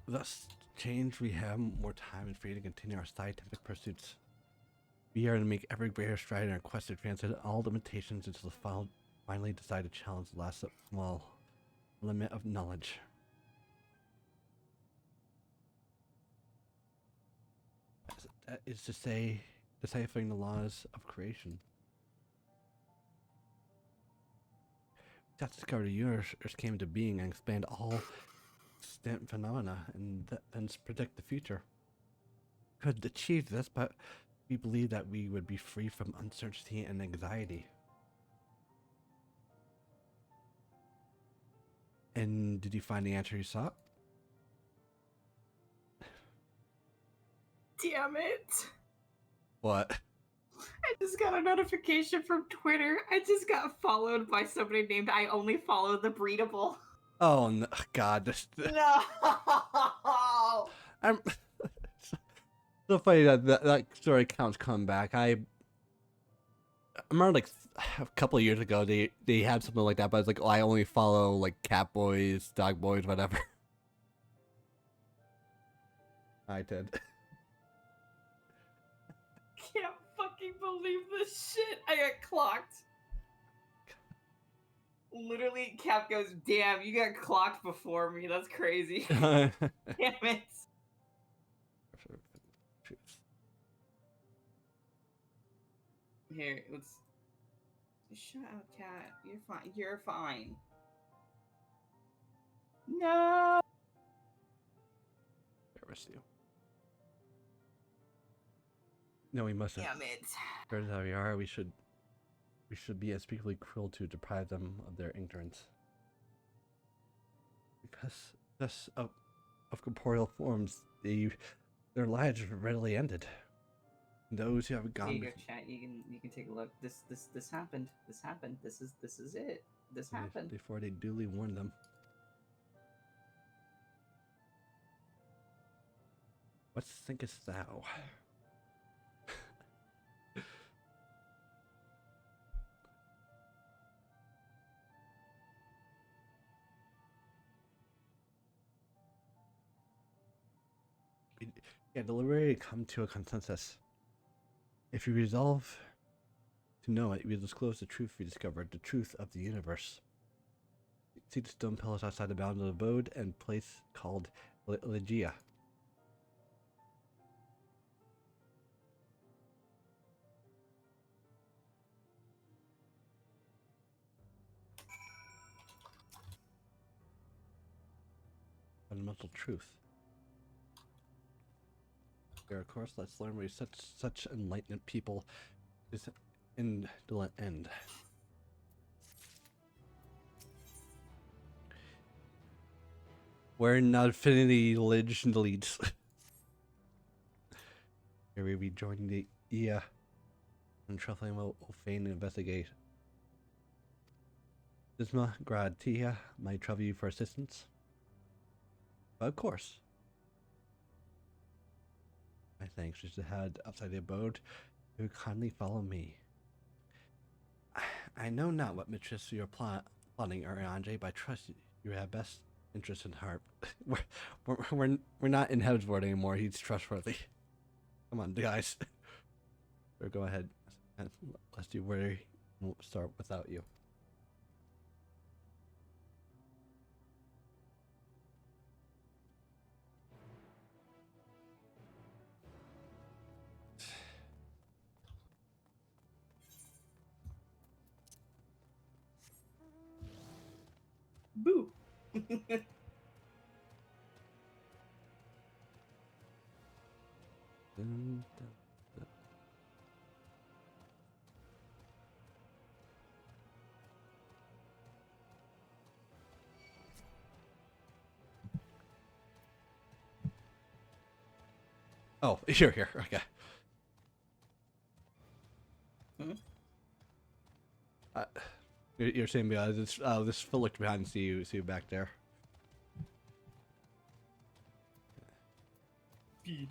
Thus, change, we have more time and freedom to continue our scientific pursuits. We are to make every greater stride in our quest to transcend all limitations until finally decide to challenge the last small limit of knowledge. That is to say, deciphering the laws of creation. We have to discover the universe came into being and expand all extant phenomena and thence predict the future. Could achieve this, but we believe that we would be free from uncertainty and anxiety. And did you find the answer you sought? Damn it. What? I just got a notification from Twitter. I just got followed by somebody named I Only Follow the Breedable. Oh no, God! No! I'm so funny that story counts come back. I remember like a couple of years ago they had something like that, but it's like, oh, I only follow like cat boys, dog boys, whatever. I did. Can't fucking believe this shit. I got clocked. Literally, Cap goes, damn, you got clocked before me. That's crazy. Damn it. Here, let's... Shut up, Cat. You're fine. You're fine. No! Embarrass you. No, we mustn't. Damn it. As how we are, we should be unspeakably cruel to deprive them of their ignorance. Because thus of corporeal forms, their lives are readily ended. Those who have gone. Here you go, chat. You can take a look. This happened. This happened. This is it. this happened. Before they duly warn them. What thinkest thou? Yeah, deliberate and come to a consensus. If you resolve to know it, you disclose the truth you discovered, the truth of the universe. See the stone pillars outside the bounds of the abode and place called Ligia. Fundamental truth. Here, of course, let's learn where such enlightened people is in the end. Where not affinity lich deletes. Here we rejoin the IA and shuffling will feign investigate. Disma Grad Tia might trouble you for assistance. But of course. My thanks is to head outside the abode. You would kindly follow me. I know not what mistress you're plotting, Arianje, but I trust you have best interest in heart. we're not in Heaven'sward anymore. He's trustworthy. Come on, guys. Or go ahead and let's do where we'll start without you. Boo. Dun, dun, dun. Oh, you're here. Okay. You're saying this Phil looked behind and see you back there. Speed.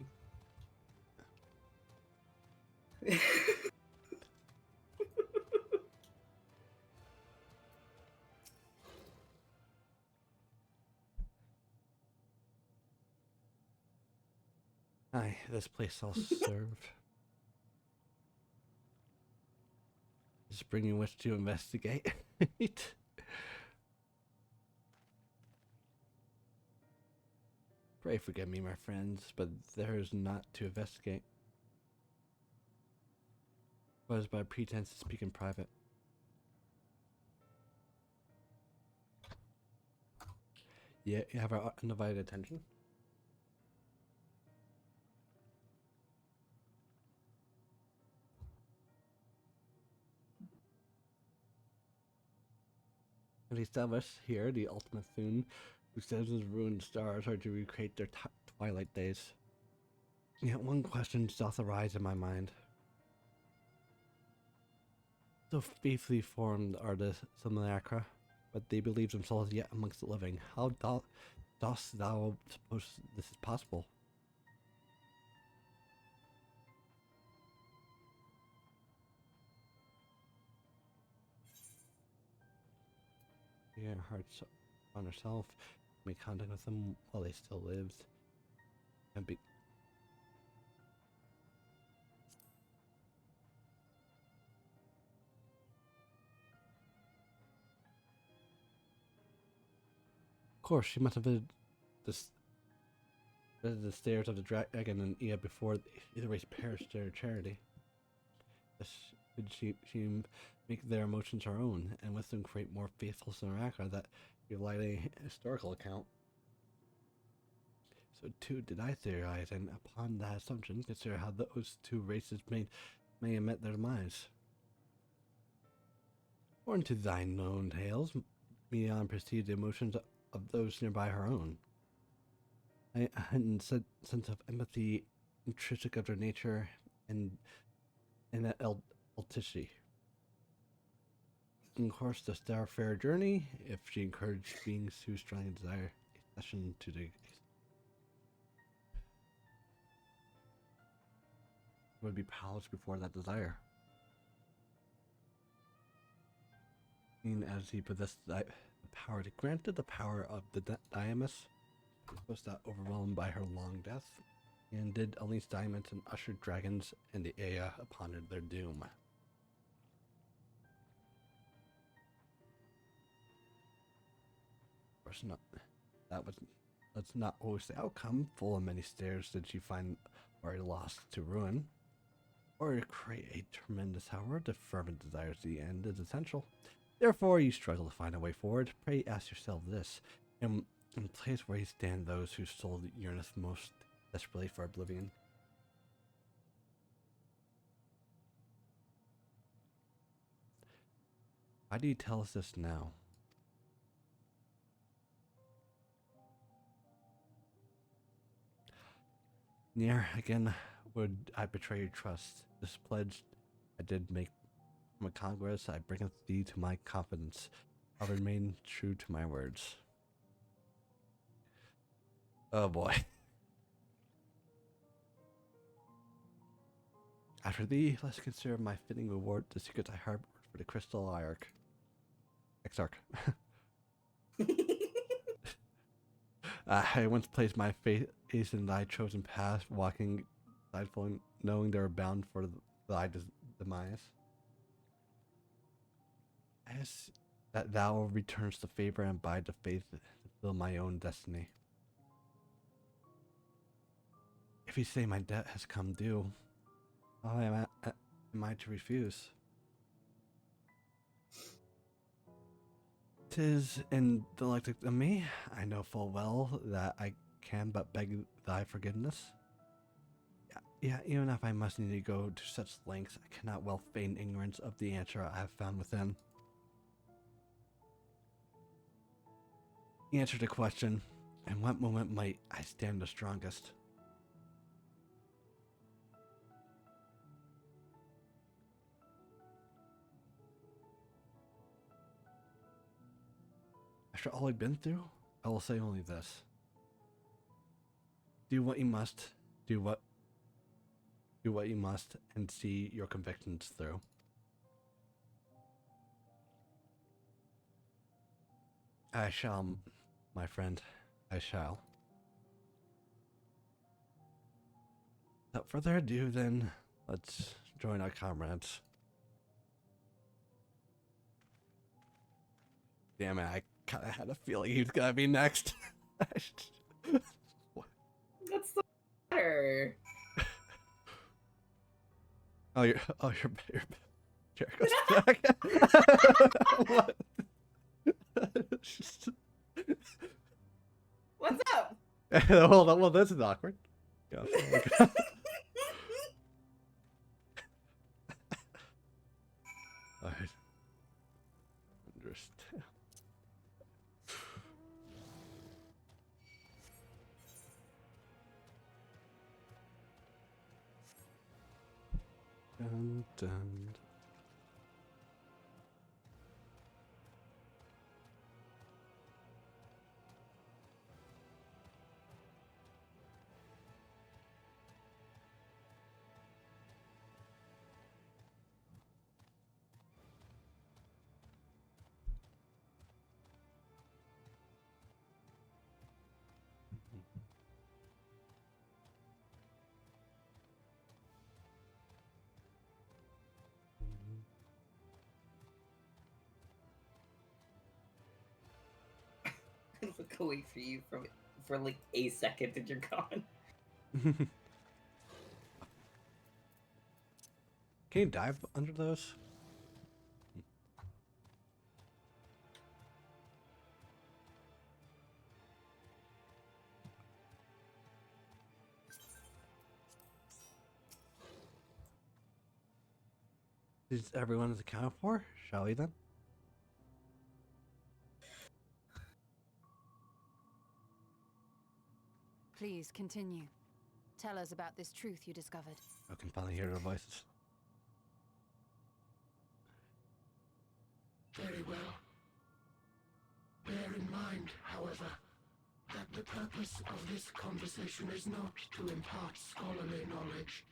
Aye, this place I'll serve. Just bring you wish to investigate. Pray forgive me, my friends, but there is not to investigate. Was by pretense to speak in private. Yeah, you have our undivided attention. And established here the ultimate Thune, whose citizens ruined stars are to recreate their twilight days. Yet one question doth arise in my mind. So faithfully formed are the simulacra, but they believe themselves yet amongst the living. How dost thou suppose this is possible? Her hearts on herself, make contact with them while they still lived, and be. Of course, she must have visited the stairs of the dragon and Ea before either race perished their charity. Thus did she make their emotions her own, and with them create more faithful simulacra that relied a historical account. So too did I theorize, and upon that assumption, consider how those two races may have met their demise. According to thy known tales, Mion perceived the emotions of those nearby her own. A heightened sense of empathy, intrinsic of their nature, and that electricity. in course the Starfarer journey if she encouraged beings who strongly desire a session to the would be powerless before that desire. And as he possessed the power to granted the power of the Diamus, was not overwhelmed by her long death, and did unleash diamonds and ushered dragons and the Aya upon their doom. Of course not. That's not always the outcome. Full of many stairs did she find already lost to ruin. Or to create a tremendous however, the fervent desire to the end is essential. Therefore, you struggle to find a way forward. Pray ask yourself this. In the place where you stand those whose soul yearneth most desperately for oblivion. Why do you tell us this now? Near again would I betray your trust. This pledge I did make from a congress, I bringeth thee to my confidence. I'll remain true to my words. Oh boy. After thee, let's consider my fitting reward the secrets I harbored for the crystal Exarch. I once placed my faith in thy chosen path, walking sideful, knowing they were bound for thy demise. As that thou returns the favor and by the faith to fulfill my own destiny. If you say my debt has come due, how am I to refuse? 'Tis indelicate of me. I know full well that I can but beg thy forgiveness. Yeah, even if I must need to go to such lengths, I cannot well feign ignorance of the answer I have found within. Answer the question, in what moment might I stand the strongest? After all I've been through, I will say only this. Do what you must, do what you must, and see your convictions through. I shall, my friend, I shall. Without further ado, then, let's join our comrades. Damn it, I kinda had a feeling he was gonna be next. What's the matter? Your chair goes back. What? What's up? Hold on, well, this is awkward. Yeah. Alright. Understand. Dun, dun. Look away for you for like a second and you're gone. Can you dive under those? Is everyone accounted for? Shall we then? Please continue. Tell us about this truth you discovered. I can finally hear their voices. Very well. Bear in mind, however, that the purpose of this conversation is not to impart scholarly knowledge,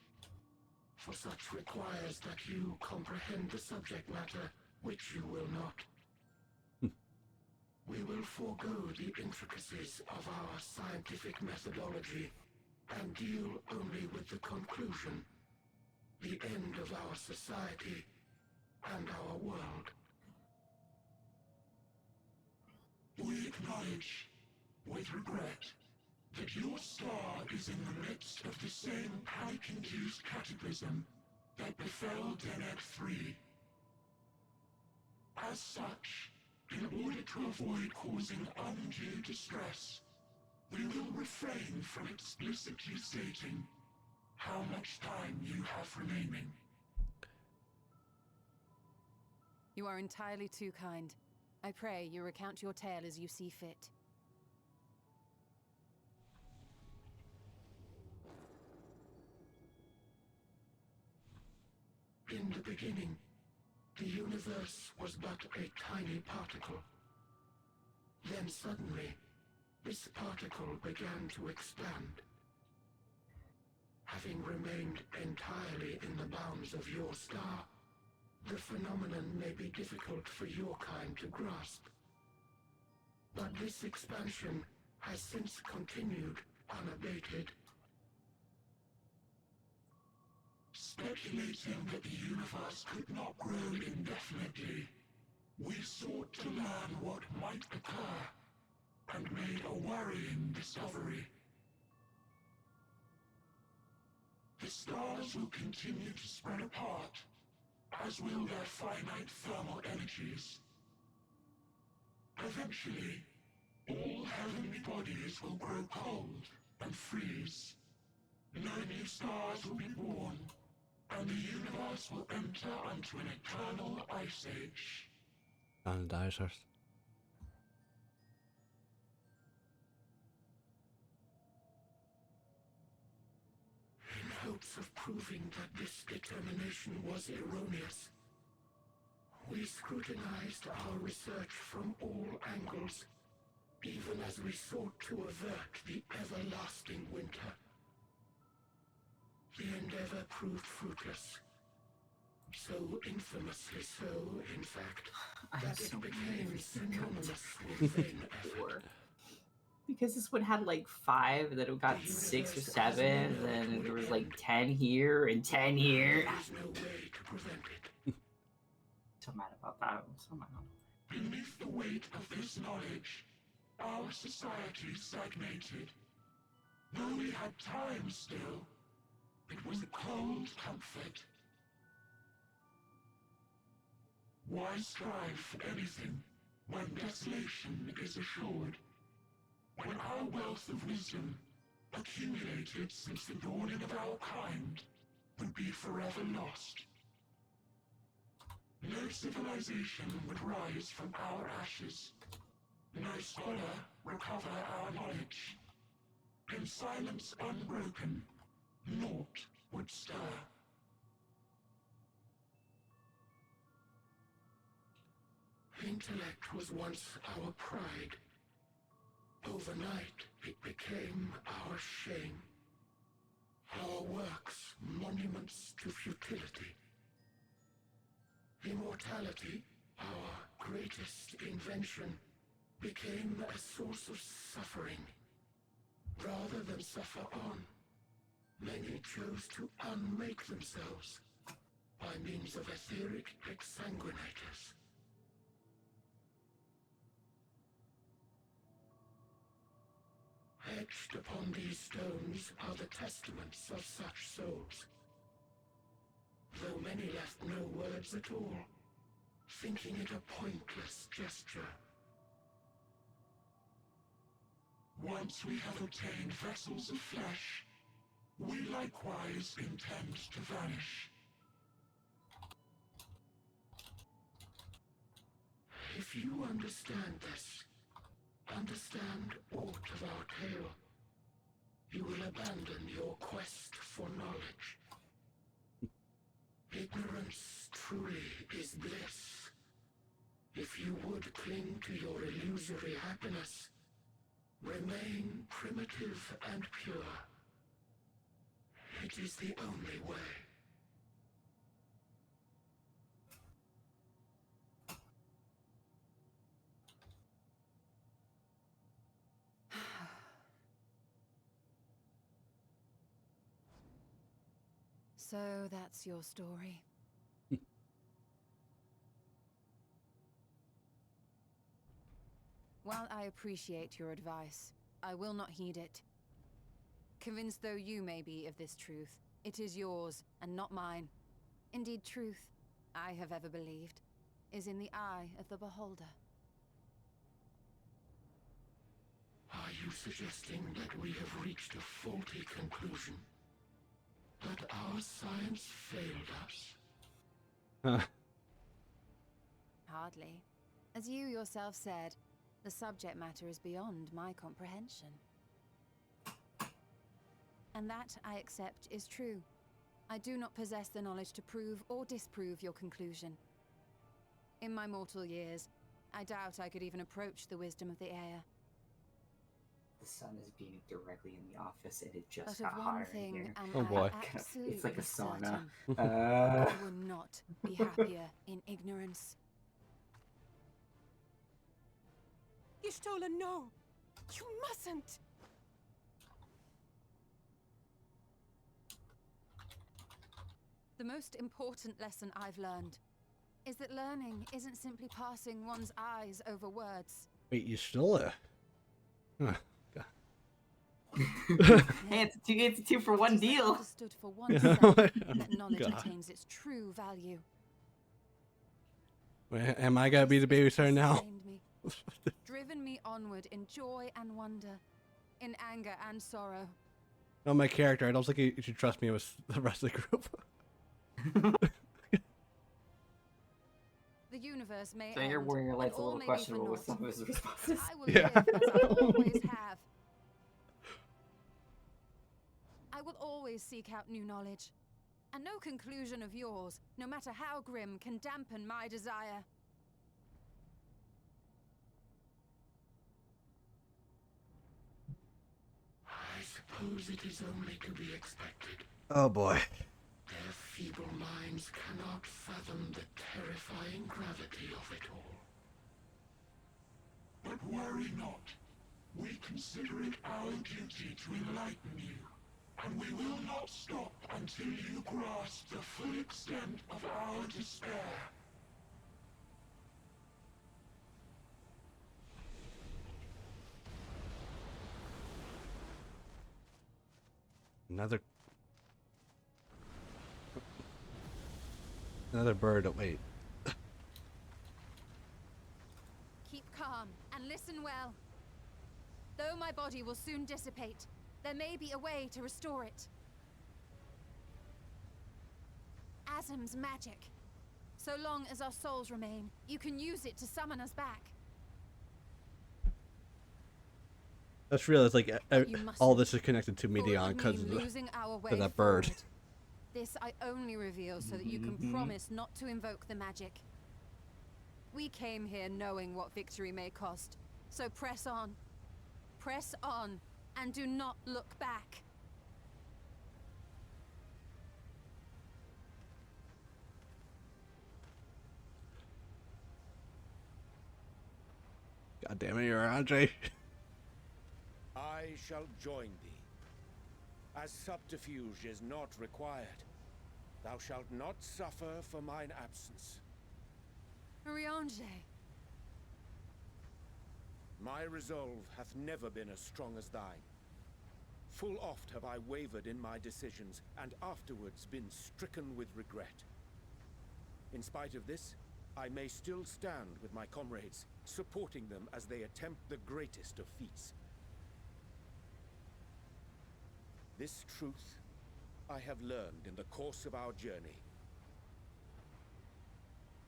for such requires that you comprehend the subject matter, which you will not. We will forego the intricacies of our scientific methodology and deal only with the conclusion, the end of our society and our world. We acknowledge, with regret, that your star is in the midst of the same panic-induced cataclysm that befell Deneb 3. As such, in order to avoid causing undue distress, we will refrain from explicitly stating how much time you have remaining. You are entirely too kind. I pray you recount your tale as you see fit. In the beginning, the universe was but a tiny particle. Then suddenly, this particle began to expand. Having remained entirely in the bounds of your star, the phenomenon may be difficult for your kind to grasp. But this expansion has since continued unabated. Speculating that the universe could not grow indefinitely, we sought to learn what might occur, and made a worrying discovery. The stars will continue to spread apart, as will their finite thermal energies. Eventually, all heavenly bodies will grow cold and freeze. No new stars will be born, and the universe will enter into an eternal ice age. And dinosaurs. In hopes of proving that this determination was erroneous, we scrutinized our research from all angles, even as we sought to avert the everlasting winter. The endeavor proved fruitless. So infamously so, in fact, that it became synonymous with vain effort. Because this one had like 5, and then it got 6 or 7, and then there was like 10 here and 10 here. There is no way to prevent it. So mad about that. I'm so mad. Beneath the weight of this knowledge, our society stagnated. Though we had time still, it was a cold comfort. Why strive for anything when desolation is assured? When our wealth of wisdom, accumulated since the dawning of our kind, would be forever lost. No civilization would rise from our ashes. No scholar recover our knowledge. In silence unbroken, naught would stir. Intellect was once our pride. Overnight, it became our shame. Our works, monuments to futility. Immortality, our greatest invention, became a source of suffering. Rather than suffer on, many chose to unmake themselves by means of etheric exsanguinators. Etched upon these stones are the testaments of such souls. Though many left no words at all, thinking it a pointless gesture. Once we have obtained vessels of flesh, we likewise intend to vanish. If you understand this, understand aught of our tale, you will abandon your quest for knowledge. Ignorance truly is bliss. if you would cling to your illusory happiness, remain primitive and pure. It is the only way. So that's your story. While I appreciate your advice, I will not heed it. Convinced though you may be of this truth, it is yours and not mine. Indeed, truth, I have ever believed, is in the eye of the beholder. Are you suggesting that we have reached a faulty conclusion? That our science failed us? Hardly. As you yourself said, the subject matter is beyond my comprehension. And that, I accept, is true. I do not possess the knowledge to prove or disprove your conclusion. In my mortal years, I doubt I could even approach the wisdom of the air. The sun is beaming directly in the office, and it just But got of one hotter in thing here. am Oh boy. I absolutely It's like a sauna. certain. I will not be happier in ignorance. Y'shtola, no! You mustn't! The most important lesson I've learned is that learning isn't simply passing one's eyes over words. Wait, you stole it? Huh. Hey, it's a two for one deal. Understood for one second that knowledge God. attains its true value. Wait, am I gonna be the babysitter now? Sustained me, driven me onward in joy and wonder, in anger and sorrow. No, my character. I don't think you should trust me with the rest of the group. The universe may So your end, warrior light's a and all little may be for questionable with naught. some of his responses. I will live as I always have. I will always seek out new knowledge, and no conclusion of yours, no matter how grim, can dampen my desire. I suppose it is only to be expected. Oh boy. Their feeble minds cannot fathom the terrifying gravity of it all. But worry not. We consider it our duty to enlighten you, and we will not stop until you grasp the full extent of our despair. Another bird. Oh, wait. Keep calm and listen well. Though my body will soon dissipate, there may be a way to restore it. Azim's magic. So long as our souls remain, you can use it to summon us back. Let's realize, like, You all mustn't. this is connected to For it Medion would because mean of losing our way to that bird. forward. This I only reveal so that you can promise not to invoke the magic. We came here knowing what victory may cost, so press on. Press on, and do not look back. God damn it, you're Andre. I shall join thee. As subterfuge is not required, thou shalt not suffer for mine absence. Riange. My resolve hath never been as strong as thine. Full oft have I wavered in my decisions, and afterwards been stricken with regret. In spite of this, I may still stand with my comrades, supporting them as they attempt the greatest of feats. This truth I have learned in the course of our journey.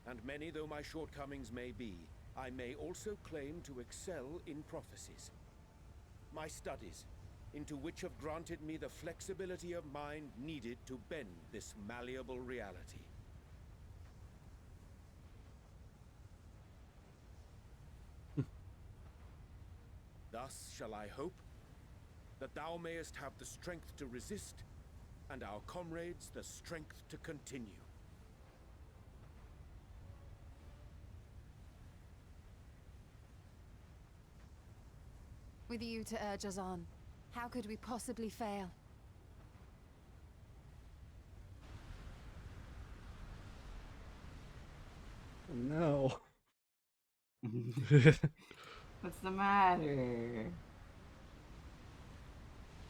And many though my shortcomings may be, I may also claim to excel in prophecies. My studies, into which have granted me the flexibility of mind needed to bend this malleable reality. thus shall I hope, that thou mayest have the strength to resist, and our comrades the strength to continue. With you to urge us on, how could we possibly fail? No. What's the matter?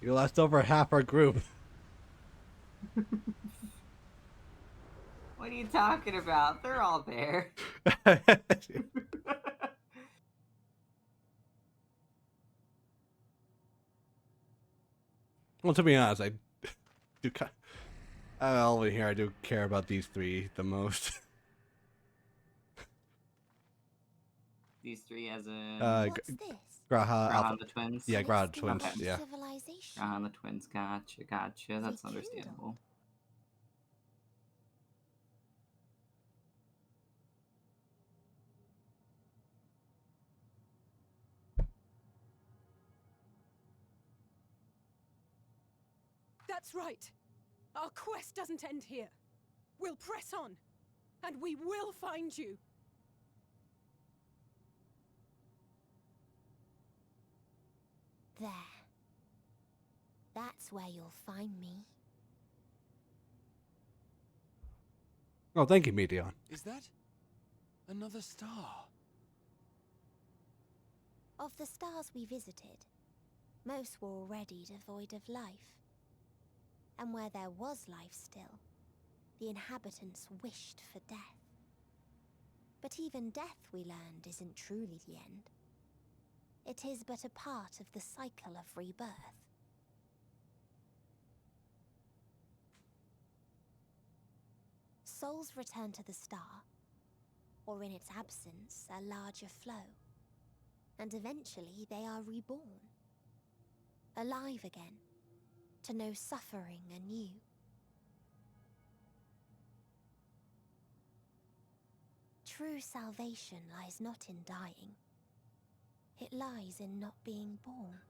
You lost over half our group. What are you talking about? They're all there. Well, to be honest, I do. Over here, I do care about these three the most. These three as in... What's this? Graha, Graha Alpha. and the twins? Yeah, Graha twins. Okay. Yeah. Civilization. Graha and the twins. Gotcha, gotcha. That's understandable. That's right. Our quest doesn't end here. We'll press on, and we will find you. There. That's where you'll find me. Oh, thank you, Meteon. Is that another star? Of the stars we visited, most were already devoid of life. And where there was life still, the inhabitants wished for death. But even death, we learned, isn't truly the end. It is but a part of the cycle of rebirth. Souls return to the star, or in its absence, a larger flow. And eventually they are reborn. Alive again, to know suffering anew. True salvation lies not in dying. It lies in not being born.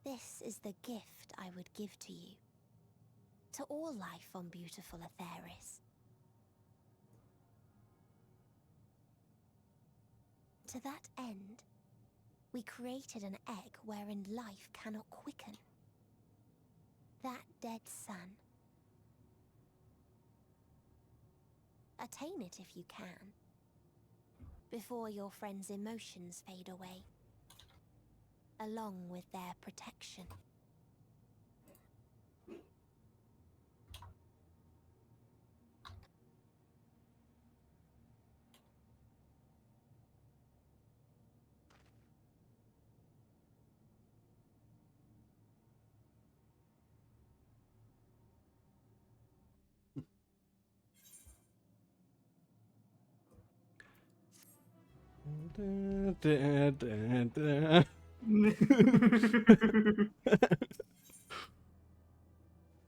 This is the gift I would give to you. To all life on beautiful Atheris. To that end, we created an egg wherein life cannot quicken. That dead sun. Attain it if you can, before your friends' emotions fade away, along with their protection.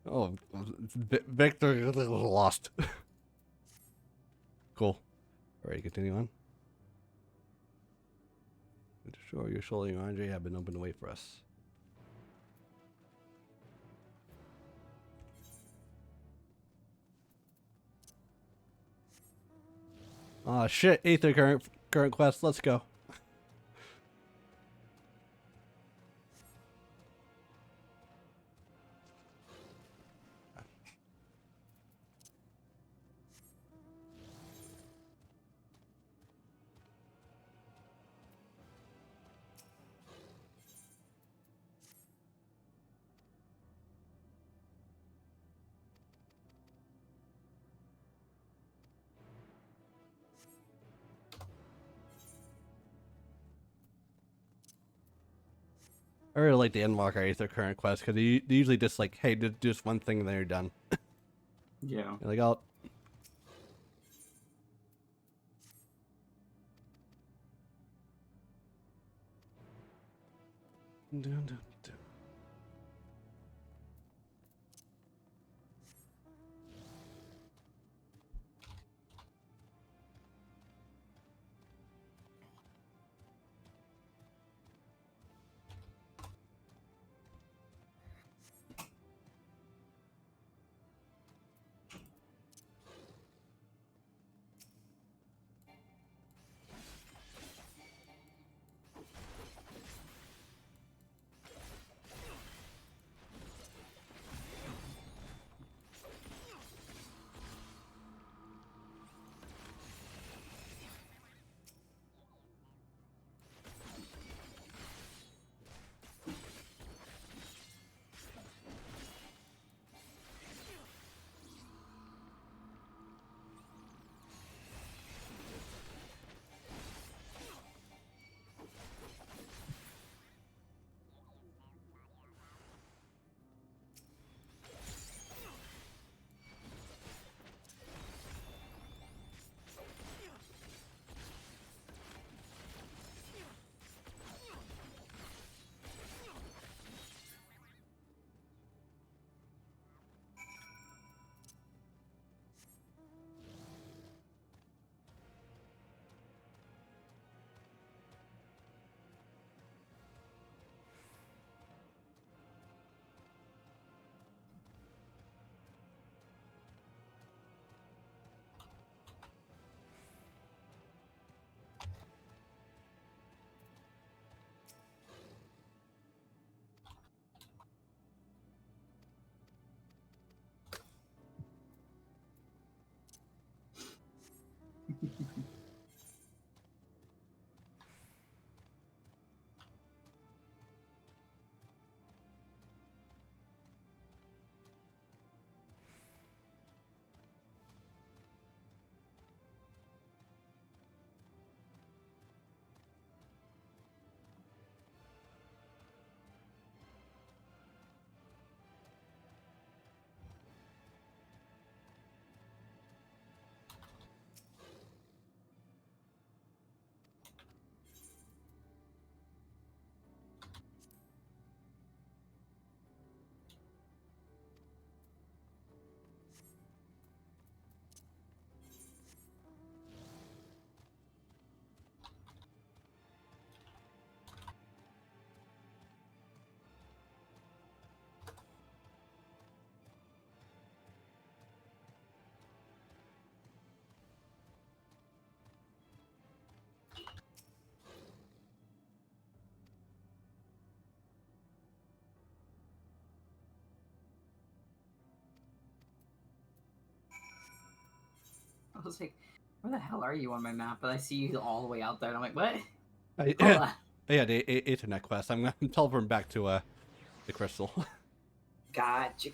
Oh, Victor lost. Cool. Alright, continue on. Sure, your shoulder and Andre have been open to wait for us. Aw, shit. Aether current quest. Let's go. I really like the Endwalker Aether current quest because they usually just like, hey, do just one thing and then you're done. Yeah. You're like, oh. Dun, dun, dun. was like, where the hell are you on my map? But I see you all the way out there, and I'm like, what? Yeah, the Ethernet quest. I'm teleporting back to the crystal. Gotcha.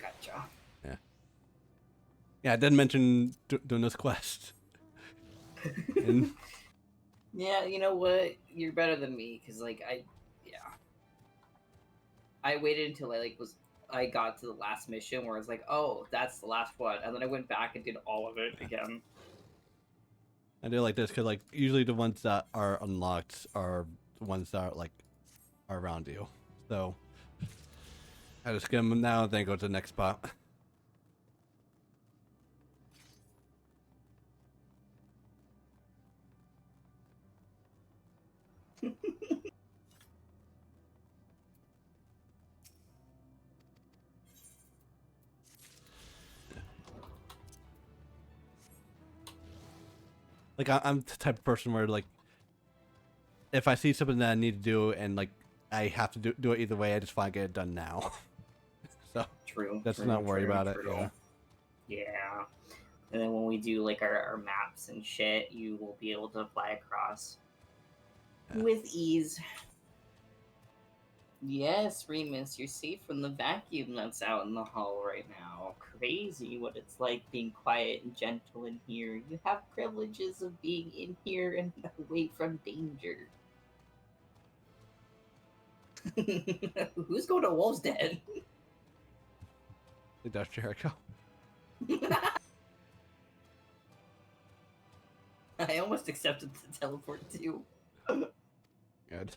Yeah. Yeah, I didn't mention doing this quest. And Yeah, you know what? You're better than me, because I waited until I got to the last mission where I was like, oh, that's the last one, and then I went back and did all of it again. I do like this because like usually the ones that are unlocked are the ones that are are around you. So I just skim them now and then go to the next spot. Like I'm the type of person where like if I see something that I need to do and like I have to do it either way, I just want to get it done now. So True. let's true, not worry true, about true. it. Yeah. Yeah. And then when we do like our maps and shit, you will be able to fly across with ease. Yes, Remus, you're safe from the vacuum that's out in the hall right now. Crazy what it's like being quiet and gentle in here. You have privileges of being in here and away from danger. Who's going to Wolf's Den? That's Jericho. I almost accepted the teleport too. Good.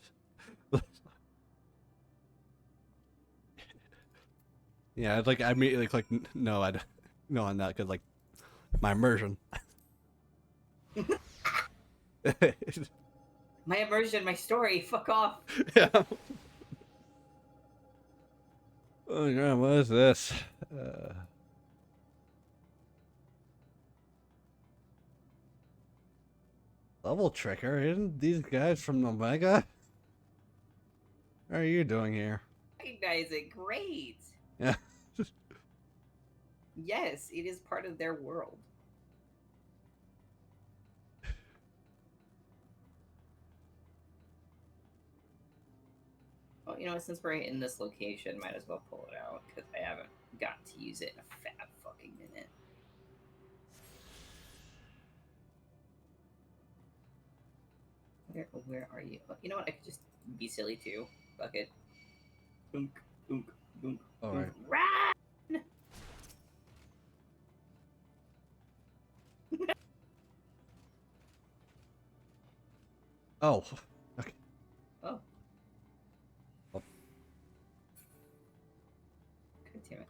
Yeah, it's like I immediately click no, no on that because like my immersion. My immersion, my story, fuck off. Yeah. Oh god, what is this? Level Tricker? Isn't these guys from Omega? What are you doing here? Recognize it, great. Yeah. Yes, it is part of their world. Well, you know, since we're in this location, might as well pull it out, because I haven't gotten to use it in a fat fucking minute. Where are you? You know what? I could just be silly too. Fuck it. Boonk, boonk, boonk. All right. Run! Oh. Okay. Oh. God damn it.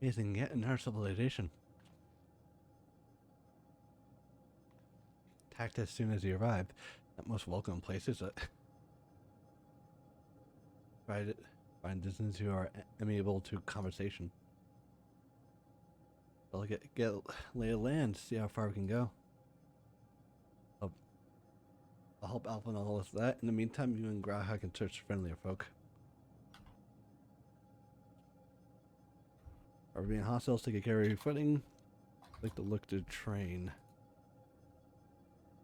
Amazing, yet in our civilization. Attacked as soon as you arrive. Not most welcome place, is it? Find distance who are amiable to conversation. I'll get lay of land, see how far we can go. I'll help Alpha and all of that. In the meantime, you and Graha can search friendlier folk. Are we being hostiles to get care of your footing? Like to look to train.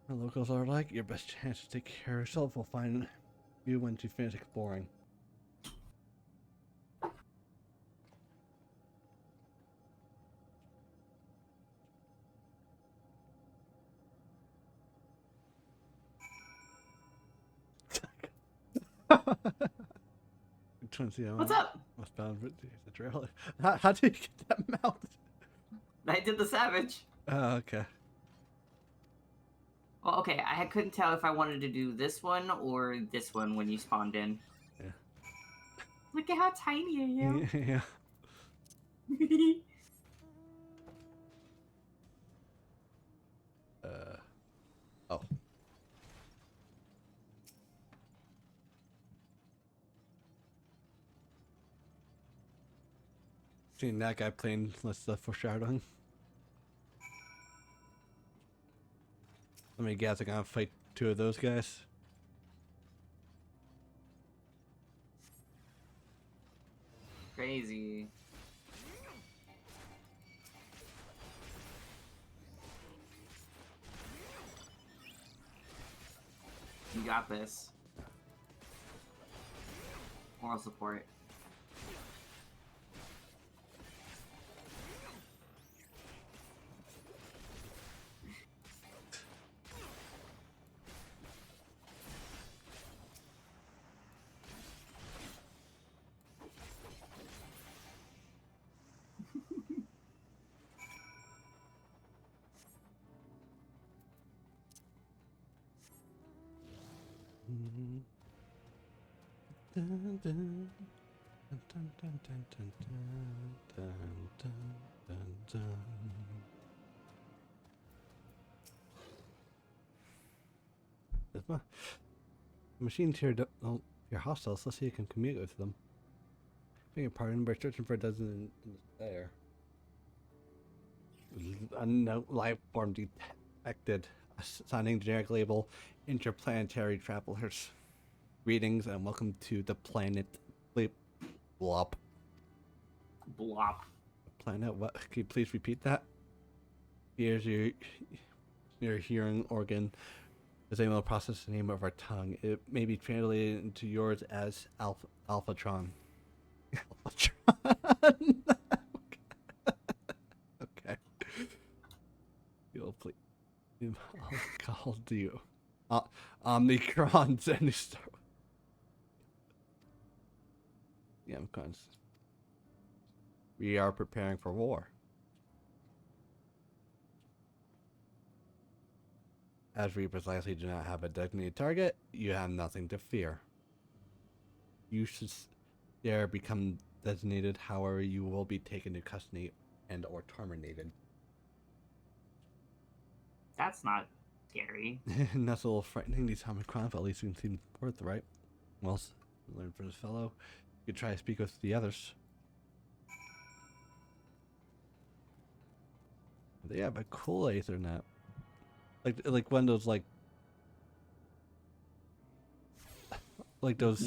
The locals are like, your best chance to take care of yourself will find you once you finish exploring. trying to see What's up? Westbound with the trail. How did you get that mount? I did the savage. Oh, okay. Well, okay, I couldn't tell if I wanted to do this one or this one when you spawned in. Yeah. Look at how tiny I am. Yeah. Oh. Seeing that guy playing less the foreshadowing. How many guys are gonna fight two of those guys? Crazy. You got this. Moral support. Dun, dun, dun, dun, dun, dun, dun, dun, dun, dun, dun. There's my machines here don't you're hostile, so let's see if you can communicate with them. Being a pardon by searching for a dozen in there. Unknown life form detected. Assigning generic label interplanetary travelers. Greetings and welcome to the planet Blop. Blop. Planet what? Can you please repeat that? Here's your hearing organ is able to process the name of our tongue. It may be translated into yours as Alphatron. Alphatron. Okay. You'll please. I'll call you. Omnicrons and Star. Yeah, I'm conscious. We are preparing for war. As we precisely do not have a designated target, you have nothing to fear. You should dare become designated, however you will be taken to custody and or terminated. That's not scary. And that's a little frightening, these Omicron, but at least we can seem worth, right? Well, learn from this fellow. You could try to speak with the others. They have a cool Ethernet. Like one of those like those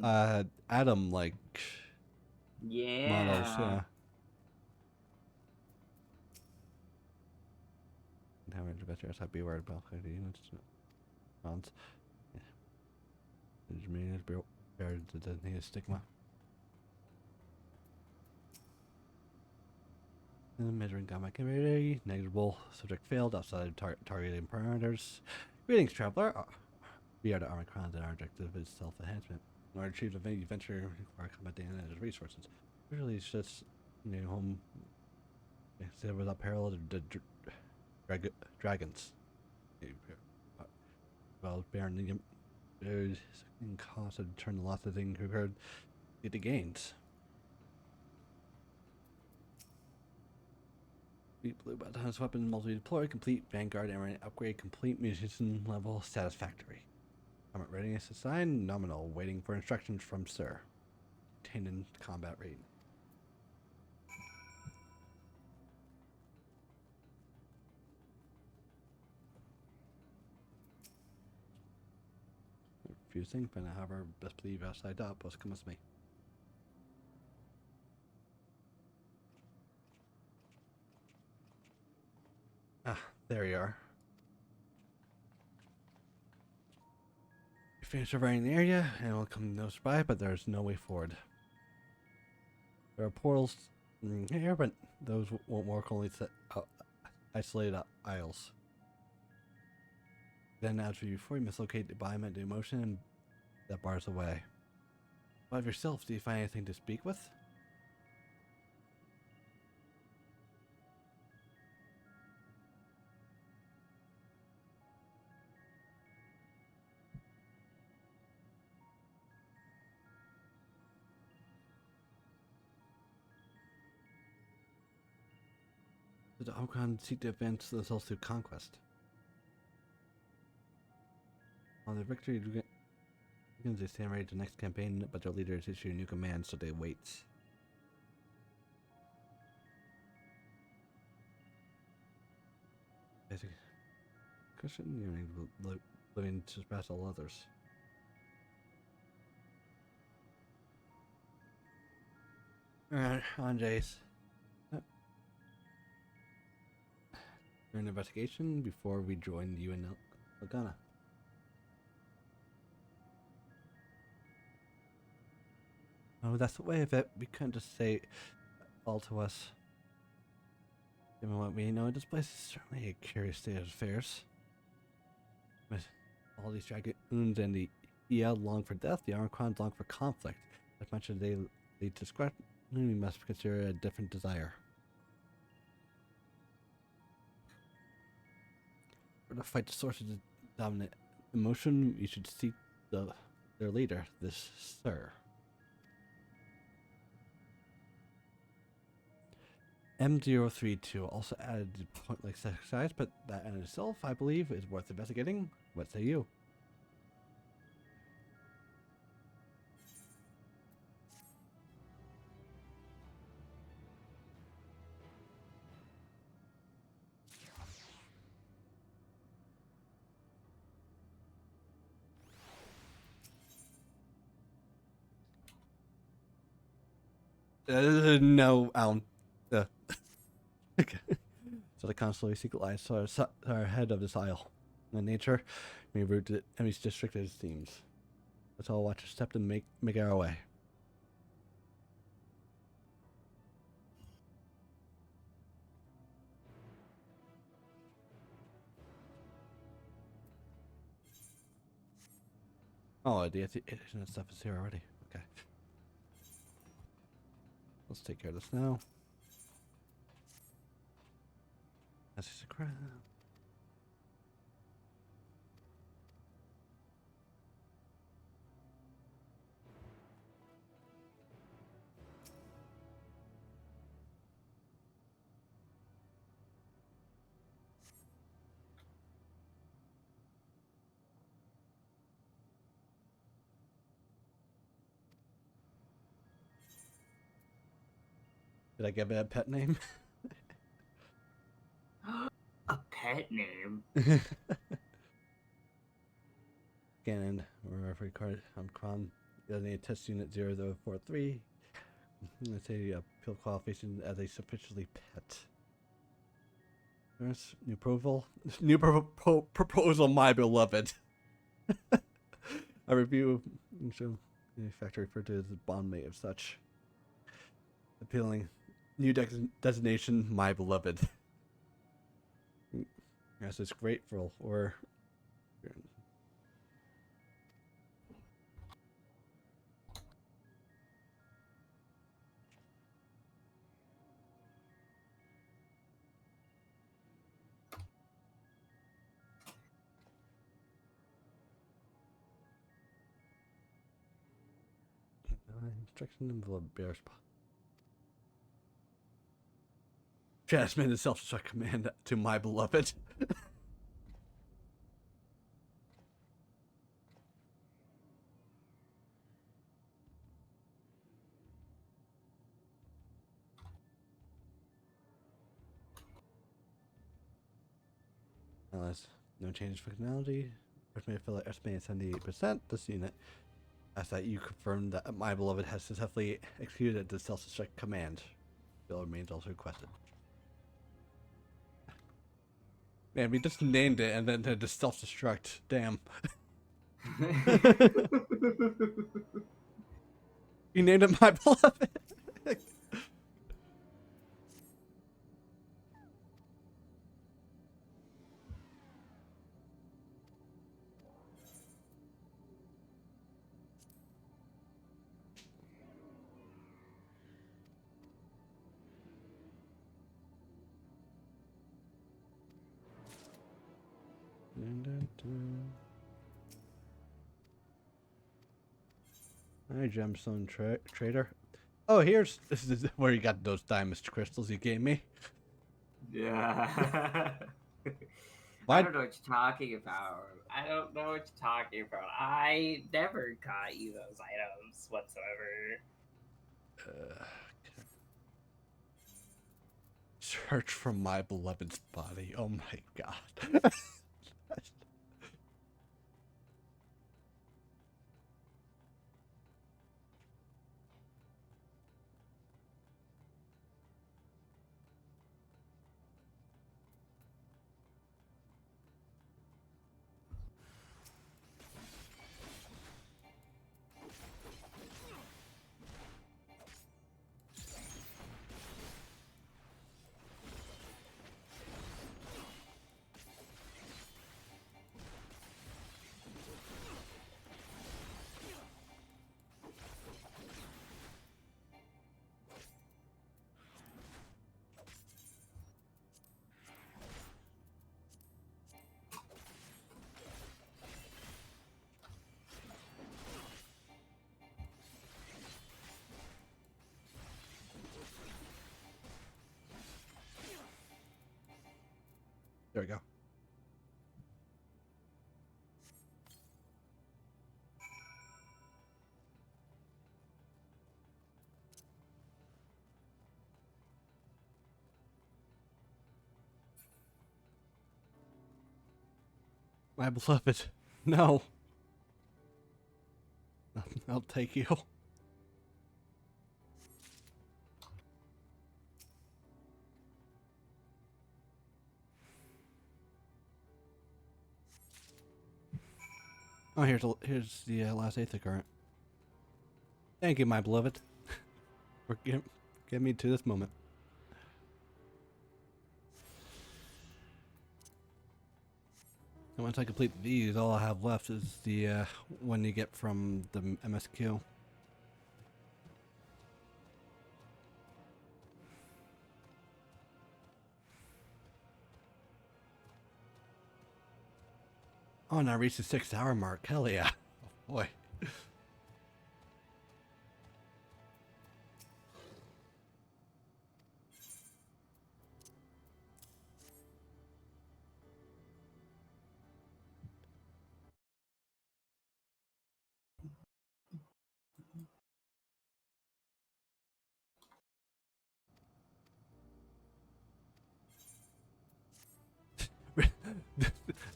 Atom like models, yeah. How much better I be worried about the units. Bonds. Yeah. Engineers bear the designated stigma. Measuring gamma activity, negligible. Subject failed outside targeting parameters. Greetings, traveler. We are the Omicrons, and our objective is self-enhancement. In order to achieve the venture, require combat data and resources. Usually, it's just home. Instead without parallel the dragons. Well, Baron, there's cost to turn the loss of things occurred. Get the gains. Blue Button's weapon multi-deploy, complete Vanguard and upgrade, complete musician level, satisfactory. Combat readiness assigned, nominal, waiting for instructions from Sir. Obtained combat rate. Confusing, but however, best believe outside up, post come with me. Ah, there you are. You finished surveying the area, and will come no surprise, but there's no way forward. There are portals here, but those won't work, only isolated aisles. Then, after you mislocate the biomet motion, and that bars the way. Of yourself, do you find anything to speak with? The Omicron seek to advance themselves through conquest. On the victory begins, they stand ready to the next campaign, but their leaders issue new commands, so they wait. Basic Christian yearning living to surpass all others. Alright, on Jace. During the investigation before we joined you in Lagana. Oh, that's the way of it. We couldn't just say all to us. Given what we know, this place is certainly a curious state of affairs. With all these dragoons and the EL long for death, the Archons long for conflict. As much as they lead to scrutiny, we must consider a different desire. For to fight the source of the dominant emotion, you should seek their leader, this Sir. M032 also added point-like exercise, but that in itself, I believe, is worth investigating. What say you? No, okay. So the constantly secret lies are ahead of this isle. In nature, we route to enemy's district as it seems. Let's all watch a step to make our way. Oh, the edition stuff is here already. Okay. Let's take care of this now. This is a crap. Did I give it a pet name? A pet name? Gannon, or recorded on Cron, designated test unit 0043. Let's say pill qualification as a sufficiently pet. There's new proposal, my beloved. A review show the factor referred to as the bondmate of such. Appealing. New designation, my beloved. Yes, it's grateful or. Instruction envelope bear spot. Transmitted self-destruct command to my beloved. Unless no change in functionality. Estimated 78%. This unit asks that you confirm that my beloved has successfully executed the self-destruct command. Bill remains also requested. Man, we just named it and then the self-destruct. Damn. You named it my beloved. Hi, gemstone trader. Oh, this is where you got those diamond crystals you gave me. Yeah. Why? I don't know what you're talking about. I don't know what you're talking about. I never got you those items whatsoever. Search for my beloved's body. Oh my god. There we go. My beloved. No. I'll take you. Oh, here's the last Aether current. Thank you, my beloved, for getting me to this moment. And once I complete these, all I have left is the one you get from the MSQ. Oh, and I reached the 6-hour mark. Hell yeah. Oh, boy.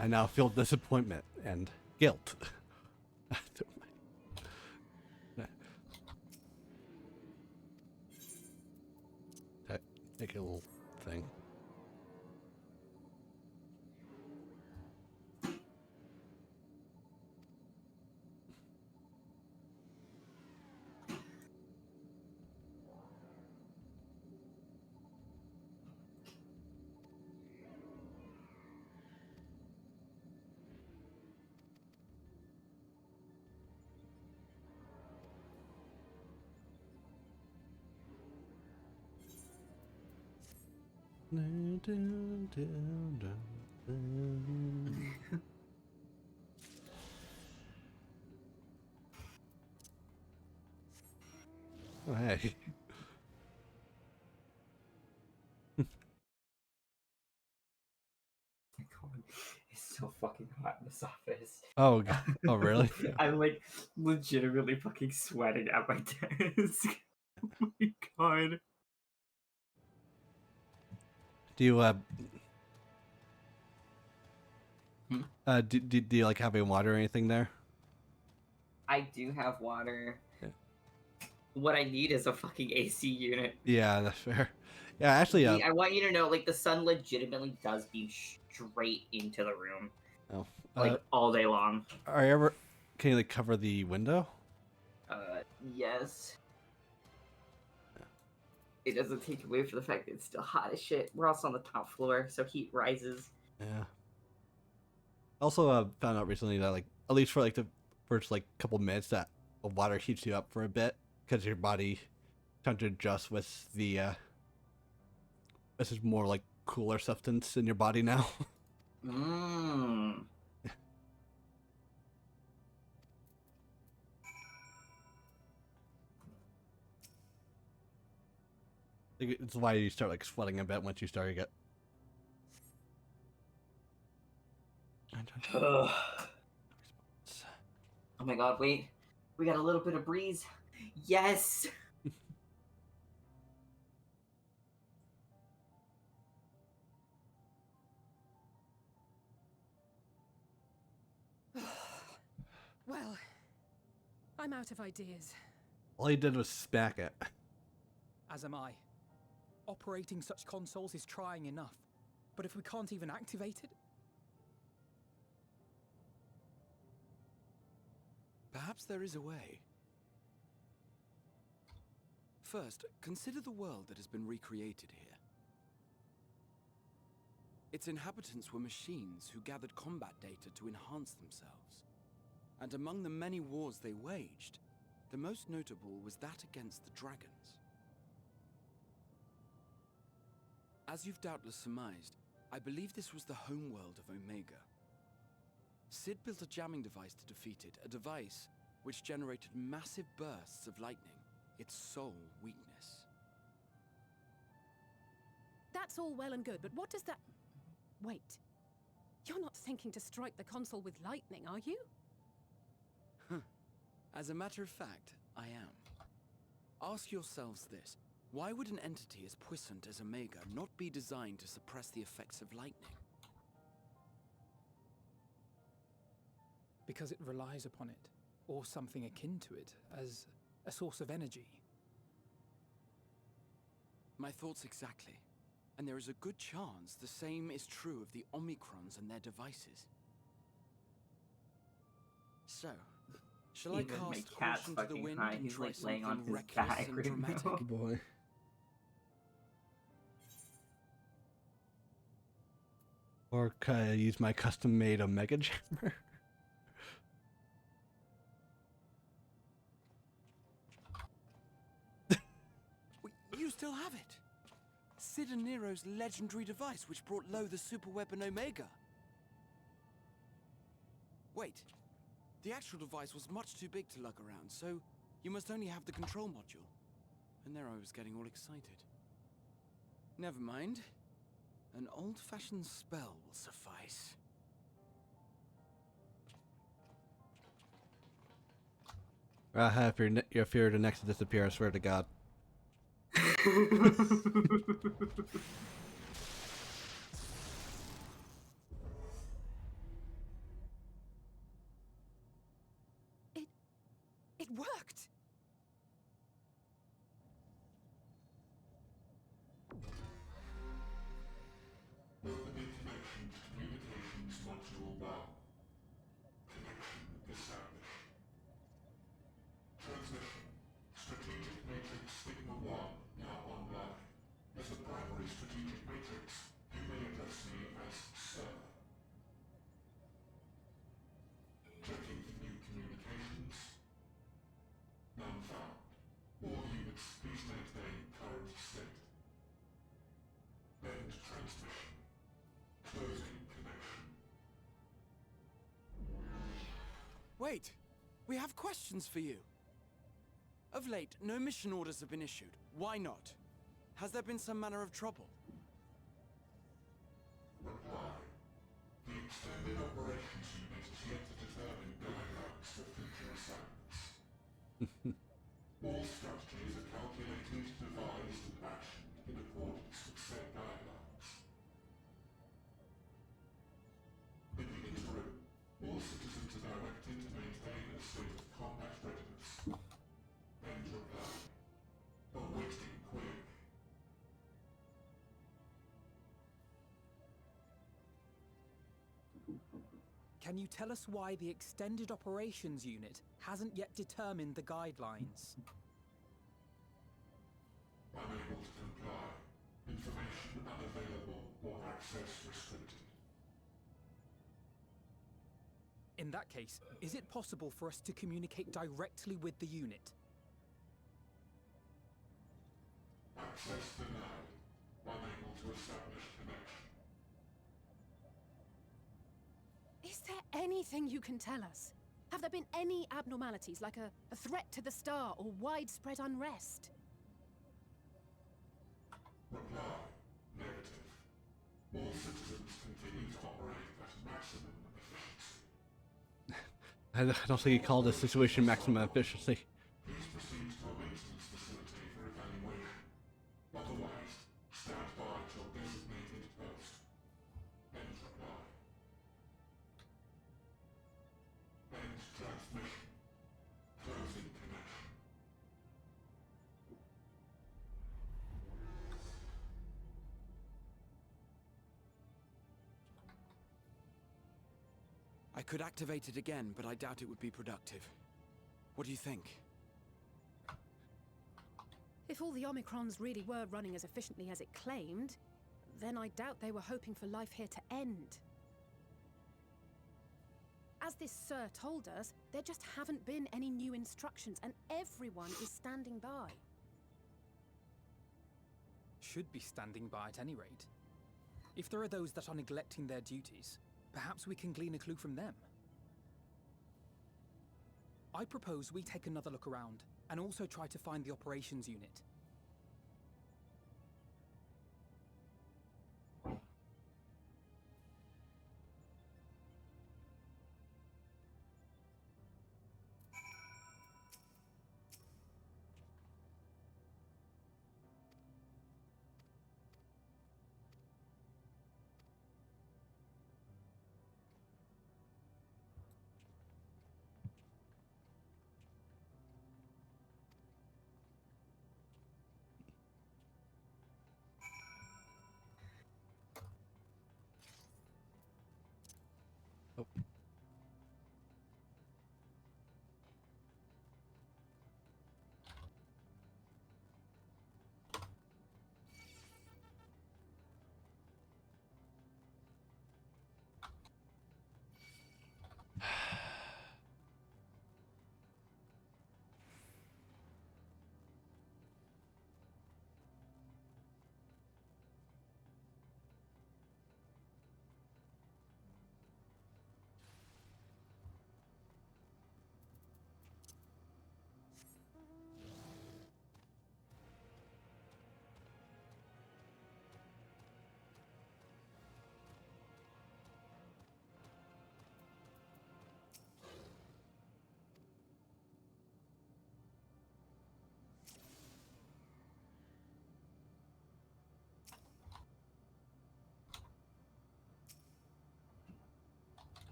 I now feel disappointment and guilt. Take a little thing. Oh, hey. It's so fucking hot in this office. Oh, oh, really? I'm like legitimately fucking sweating at my desk. Oh my god. Do you do you like have a water or anything there? I do have water. Yeah. What I need is a fucking AC unit. Yeah, that's fair. Yeah, actually, I want you to know, like, the sun legitimately does beam straight into the room. Oh, like all day long. Are you ever? Can you like cover the window? Yes. It doesn't take away from the fact that it's still hot as shit. We're also on the top floor, so heat rises. Yeah. Also, found out recently that like at least for like the first like couple minutes that water heats you up for a bit because your body trying to adjust with the this is more like cooler substance in your body now. Mmm. It's why you start like sweating a bit once you start to get. Ugh. Oh my god, wait. We got a little bit of breeze. Yes! Well, I'm out of ideas. All he did was smack it. As am I. Operating such consoles is trying enough. But if we can't even activate it... Perhaps there is a way. First, consider the world that has been recreated here. Its inhabitants were machines who gathered combat data to enhance themselves. And among the many wars they waged, the most notable was that against the dragons. As you've doubtless surmised, I believe this was the homeworld of Omega. Sid built a jamming device to defeat it, a device which generated massive bursts of lightning, its sole weakness. That's all well and good, but what does that... Wait. You're not thinking to strike the console with lightning, are you? As a matter of fact, I am. Ask yourselves this. Why would an entity as puissant as Omega not be designed to suppress the effects of lightning? Because it relies upon it, or something akin to it, as a source of energy. My thoughts exactly. And there is a good chance the same is true of the Omicrons and their devices. So, shall I Even my cast cat's caution to the fucking wind high. and He's try like laying on something his reckless back and right now. dramatic? Oh boy. Or could I use my custom-made Omega Jammer? You still have it! Sid and Nero's legendary device which brought low the superweapon Omega. Wait, the actual device was much too big to lug around, so you must only have the control module. And there I was getting all excited. Never mind. An old-fashioned spell will suffice. If you're the next to disappear, I swear to God. It worked! Opening connection to communications module 1. Connection established. Transmission. Strategic matrix Sigma 1 now online. As a primary strategic matrix, you may address me as Sir. Checking for new communications. None found. All units, please maintain current state. End transmission. Closing connection. Wait! We have questions for you! Of late, no mission orders have been issued. Why not? Has there been some manner of trouble? Reply. The Extended Operations Unit is yet to determine guidelines for future assignments. All strategies are calculated, devised, and actioned in accordance with said guidelines. In the interim, all citizens are directed to maintain a state of combat readiness. End reply. Awaiting quick. Can you tell us why the Extended Operations Unit hasn't yet determined the guidelines? Unable to comply. Information unavailable or access restricted. In that case, is it possible for us to communicate directly with the unit? Access denied. Unable to establish connection. Is there anything you can tell us? Have there been any abnormalities, like a threat to the star or widespread unrest? I don't think he called the situation maximum efficiency. I could activate it again, but I doubt it would be productive. What do you think? If all the Omicrons really were running as efficiently as it claimed, then I doubt they were hoping for life here to end. As this Sir told us, there just haven't been any new instructions, and everyone is standing by. Should be standing by at any rate. If there are those that are neglecting their duties, perhaps we can glean a clue from them. I propose we take another look around, and also try to find the operations unit.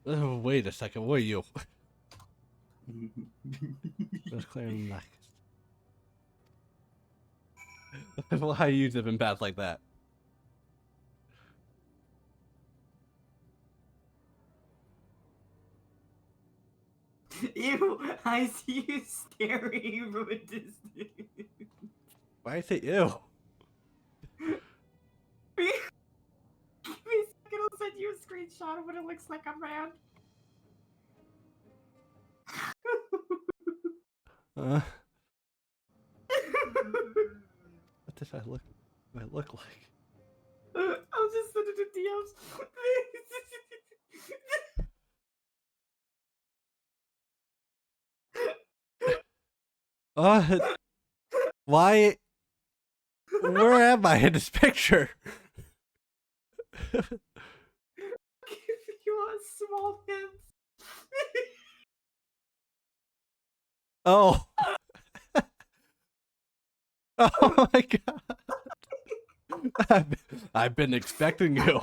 Oh, wait a second, what are you? Let's clear next. Why use it in paths like that? Ew, I see you staring from a distance. Why is it you? Give me a second, I'll send you a screenshot of what it looks like on my end. What does I look like? I'll just send it to DMs. Why? Where am I in this picture? If you want small hints. Oh. Oh my god. I've been expecting you.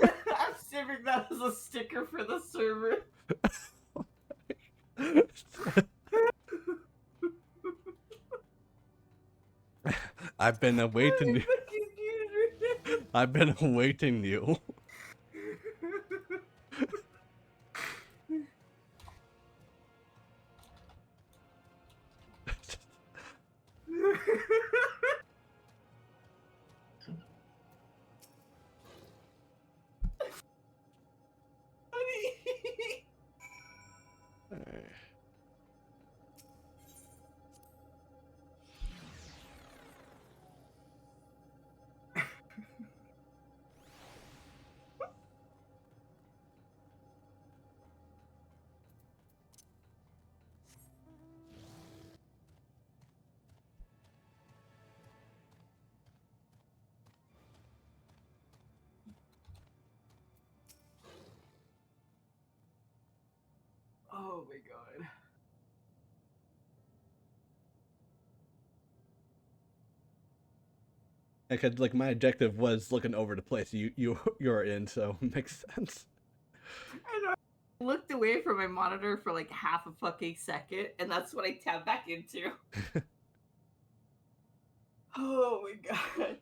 I'm saving that as a sticker for the server. I've been awaiting you. I've been awaiting you. Oh my god. Because like my objective was looking over the place you're in, so it makes sense. I looked away from my monitor for like half a fucking second, and that's what I tapped back into. Oh my god.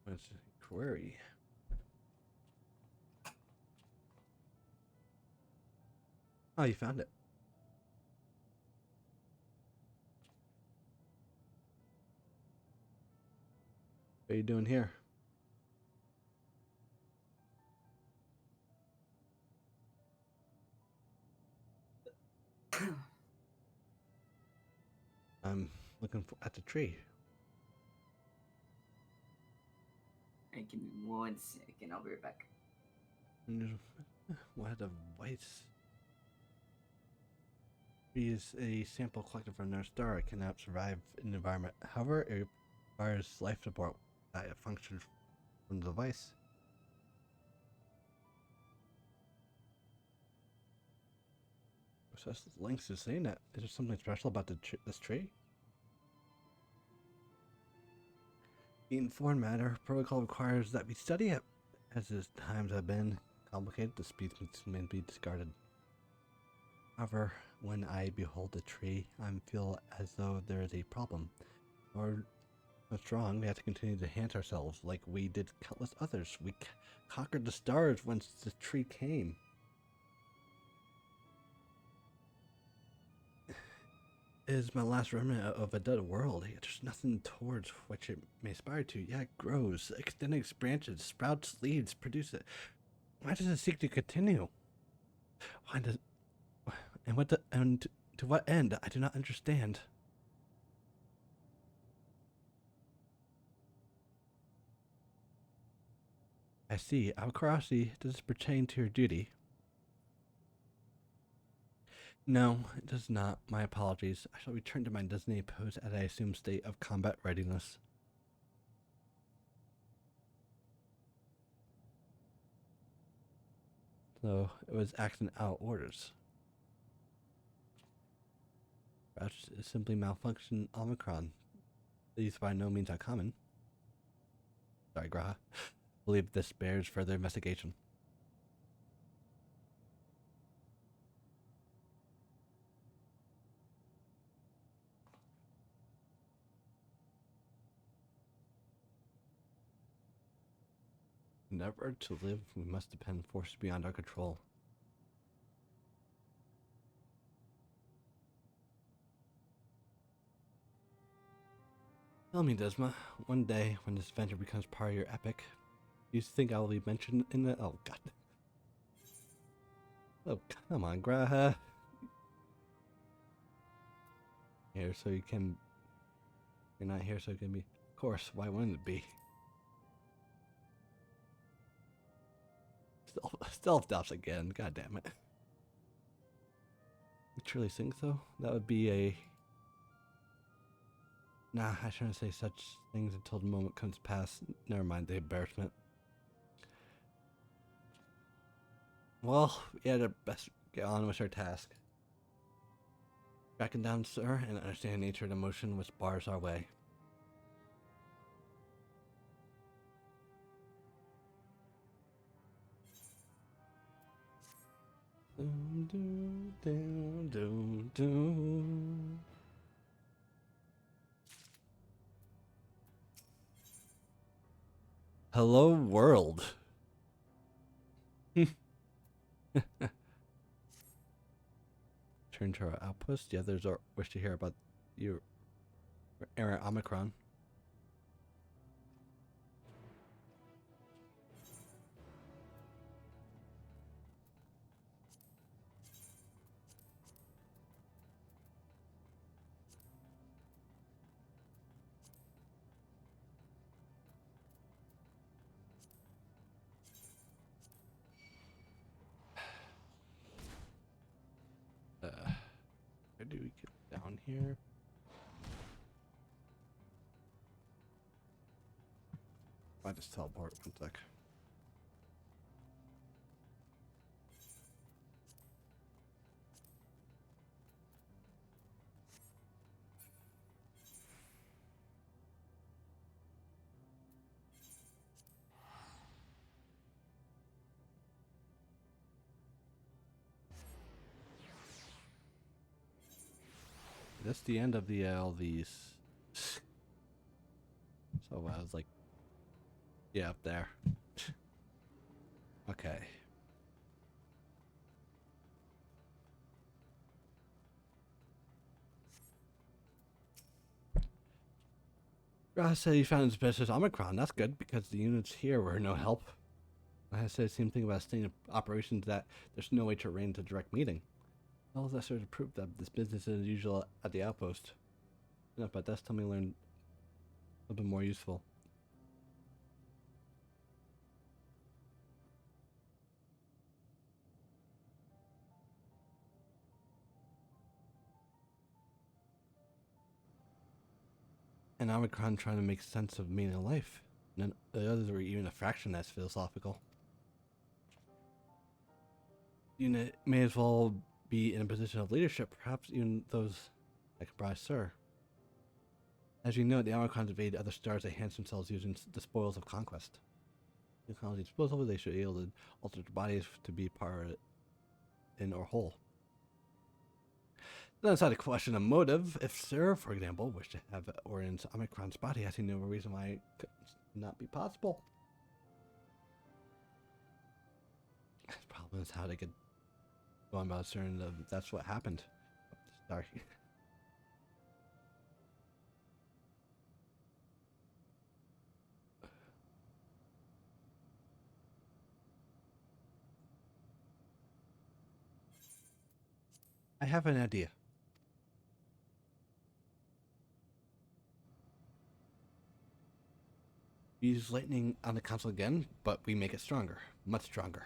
What's the query? Oh, you found it. What are you doing here? I'm looking at the tree. Hey, give me 1 second. I'll be right back. What a voice. Tree is a sample collected from North Star. It cannot survive in the environment. However, it requires life support that functions from the device. Process links to saying that. Is there something special about this tree? In foreign matter, protocol requires that we study it. As the times have been complicated, the species may be discarded. However, when I behold the tree, I feel as though there is a problem. Or what's wrong? We have to continue to enhance ourselves like we did countless others. We conquered the stars once the tree came. It is my last remnant of a dead world. There's nothing towards which it may aspire to. Yeah, it grows, extending its branches, sprouts, leaves, produce it. Why does it seek to continue? Why does, and to what end? I do not understand. I see. Out of curiosity, does this pertain to your duty? No, it does not. My apologies. I shall return to my designated post at I assume state of combat readiness. So it was acting out orders. Crouch is simply malfunction Omicron. These by no means uncommon. Sorry, Graha. I believe this bears further investigation. Never to live, we must depend forces beyond our control. Tell me, Desma, one day when this adventure becomes part of your epic, do you think I will be mentioned in it? Oh, God. Oh, come on, Graha. Here so you can... You're not here so you can be... Of course, why wouldn't it be? Self-doubts again, god damn it. You truly think so? That would be a... Nah, I shouldn't say such things until the moment comes past. Never mind the embarrassment. Well, we had our best get on with our task. Tracking down, sir, and understanding the nature of the motion which bars our way. Hello, world. Turn to our outpost. The others wish to hear about your errant Omicron. Where do we get down here? I just teleport 1 sec. That's the end of the all these. So I was like, yeah, up there. Okay. Ross said he found suspicious Omicron. That's good because the units here were no help. I said the same thing about staying in operations that there's no way to arrange a direct meeting. All of that sort of proof that this business is usual at the outpost. No, but that's something I learned a little bit more useful. And Omicron trying to make sense of meaning of life. None the others were even a fraction that's philosophical. Unit may as well be in a position of leadership, perhaps even those like Bryce Sir. As you know, the Omicrons invade other stars that enhance themselves using the spoils of conquest. Technology disposable, they should be able to alter their bodies to be part in or whole. Then aside the question of motive, if Sir, for example, wished to have Orion's Omicron's body, I see no reason why it could not be possible. The problem is how they could go on about certain that's what happened. Sorry. I have an idea. We use lightning on the console again, but we make it stronger. Much stronger.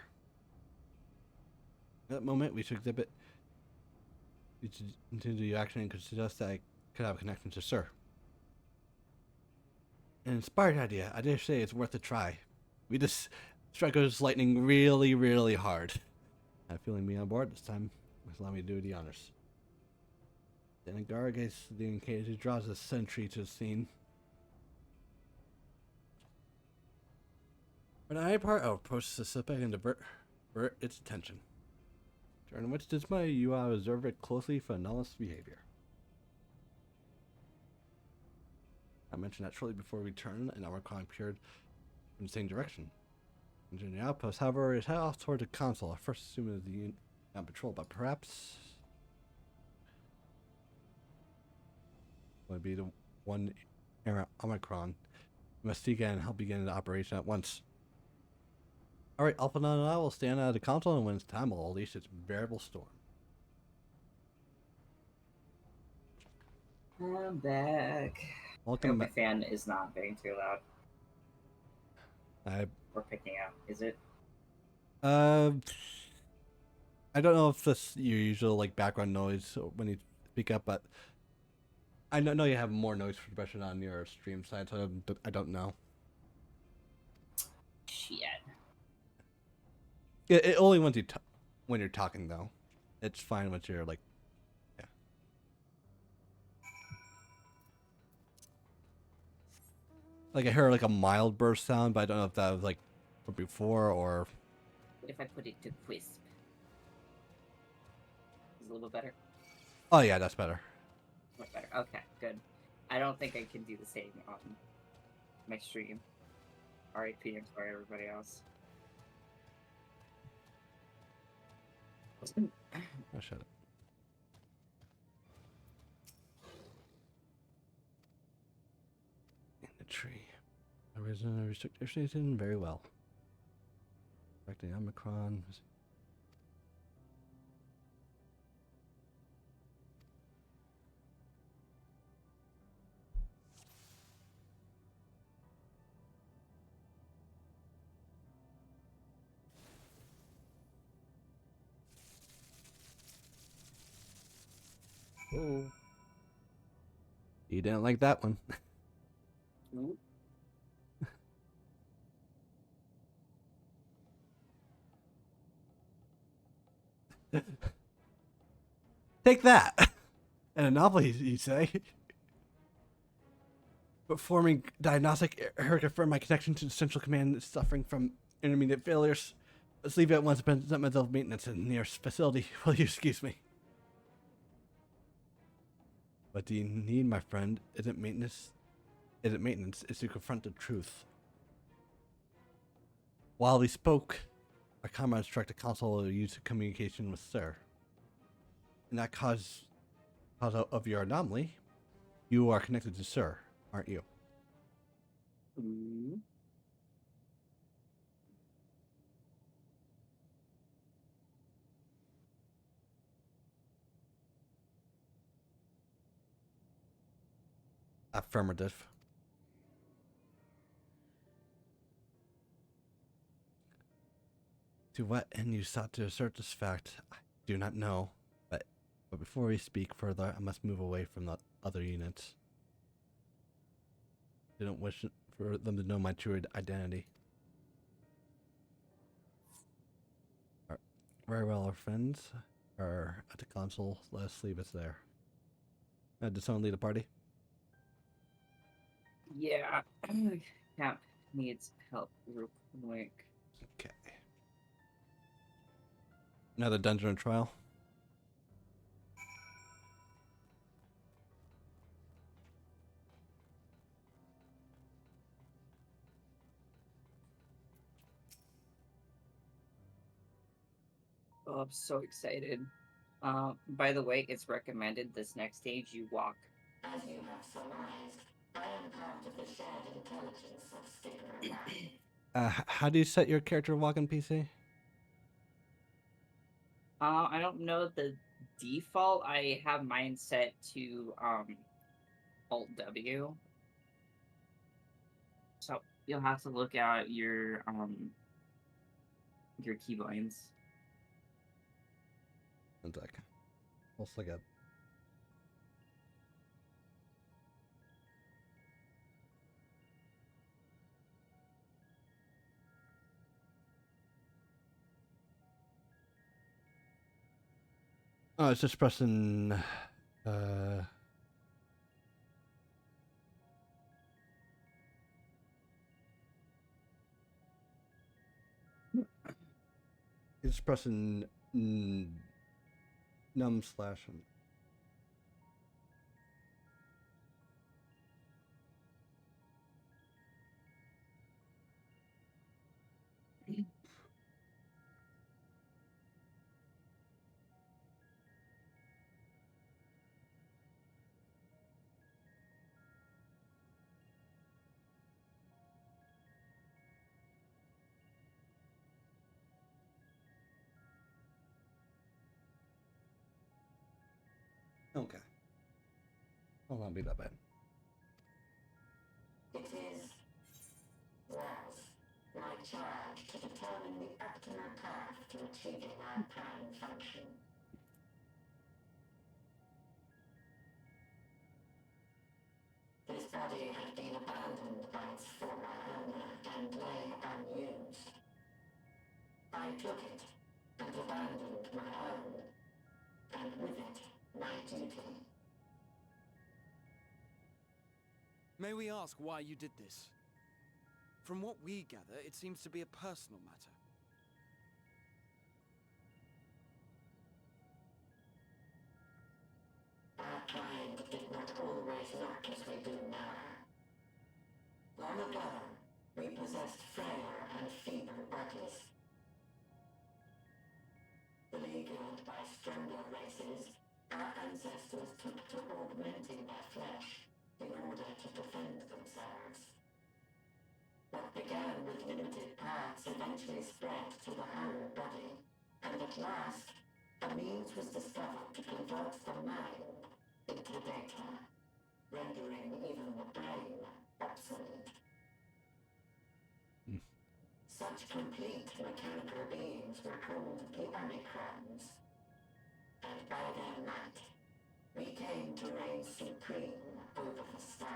At that moment, we should exhibit into the action and could suggest that I could have a connection to Sir. An inspired idea. I dare say it's worth a try. We just strike those lightning really, really hard. I'm feeling me on board this time. Allow me to do the honors. Then Gargace, the Encages, draws a sentry to the scene. When I part, I'll approach the suspect and divert its attention. During which dismay, you observe it closely for anomalous behavior. I mentioned that shortly before we turned, and our climb appeared in the same direction. Entering the outpost, however, it headed off toward the console. I first assumed it was the unit on patrol, but perhaps would be the one era Omicron. We must seek and help begin the operation at once. Alright, Alpha and I will stand at the console, and when it's time, we'll unleash its variable storm. I'm back. Welcome My back. fan is not being too loud. I Or picking up, is it? I don't know if this your usual like background noise when you speak up, but I know you have more noise suppression on your stream side, so I don't know. Shit. It only when you're talking though. It's fine when you're like, yeah. Like I heard like a mild burst sound, but I don't know if that was like from before or. What if I put it to Quisp? Is it a little bit better? Oh yeah, that's better. Much better. Okay, good. I don't think I can do the same on my stream. R.I.P. I'm sorry, everybody else. Oh, shut up. In the tree. Arisen restricted station very well. Affecting Omicron. Oh. You didn't like that one. Take that! An anomaly, you say? Performing diagnostic, her confirmed my connection to the Central Command is suffering from intermediate failures. Let's leave it at once and present myself maintenance in the nearest facility. Will you excuse me? What do you need, my friend? Isn't maintenance? It's to confront the truth. While we spoke, our comrades struck a console use communication with Sir. In that cause of your anomaly, you are connected to Sir, aren't you? Affirmative. To what end you sought to assert this fact, I do not know, but before we speak further, I must move away from the other units. I didn't wish for them to know my true identity. Very well, our friends are at the console. Let us leave us there. Did someone lead a party? Yeah. Cap needs help real quick. Okay. Another dungeon trial. Oh, I'm so excited. By the way, it's recommended this next stage you walk. As you have surmised, I am part of the shared intelligence of Stigma Lab. How do you set your character walk on PC? I don't know the default. I have mine set to Alt W. So you'll have to look at your keybinds. One sec. Let's look at. Oh, it's just pressing. It's pressing num slash. Okay. Will not be that bad. It was my charge to determine the optimal path to achieving our prime function. This body had been abandoned by its former owner and lay unused. I took it and abandoned my own, and with it, my duty. May we ask why you did this? From what we gather, it seems to be a personal matter. Our kind did not always look as we do now. Long ago, we possessed frail and feeble bodies. Beleaguered by stronger races, our ancestors took to augmenting their flesh in order to defend themselves. What began with limited parts eventually spread to the whole body, and at last, a means was discovered to convert the mind into data, rendering even the brain obsolete. Such complete mechanical beings were called the Omicrons, and by their might, we came to reign supreme over the star.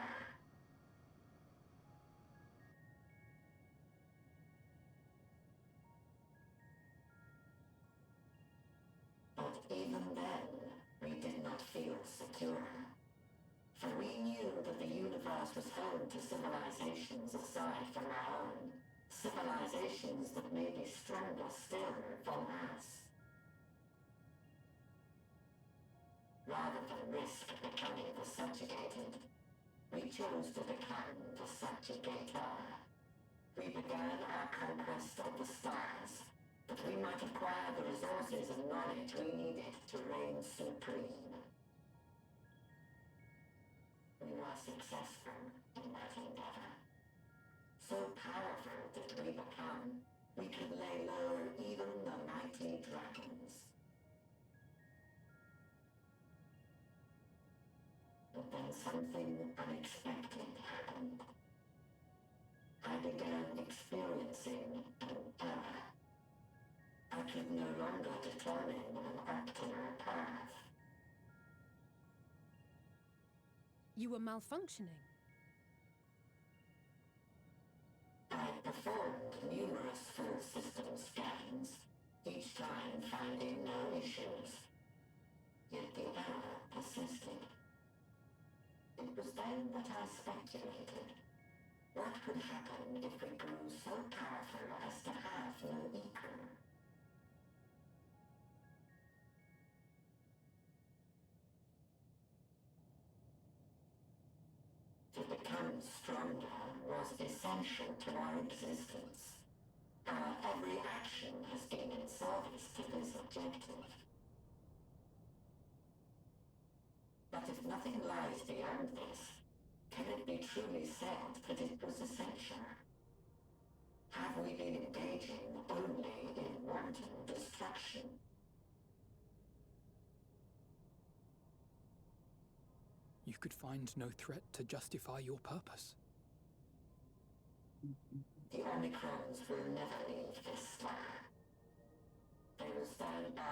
purer. For we knew that the universe was home to civilizations aside from our own. Civilizations that may be stronger still than us. Rather than risk becoming the subjugated, we chose to become the subjugator. We began our conquest of the stars, that we might acquire the resources and knowledge we needed to reign supreme. We were successful in that endeavor. So powerful did we become, we could lay low even the mighty dragons. But then something unexpected happened. I began experiencing an error. I could no longer determine an optimal path. You were malfunctioning. I performed numerous full system scans, each time finding no issues. Yet the error persisted. It was then that I speculated. What could happen if we grew so powerful as to have no equal? To become stronger was essential to our existence. Our every action has been in service to this objective. But if nothing lies beyond this, can it be truly said that it was essential? Have we been engaging only in wanton destruction? You could find no threat to justify your purpose. The Omicrons will never leave this star. They will stand by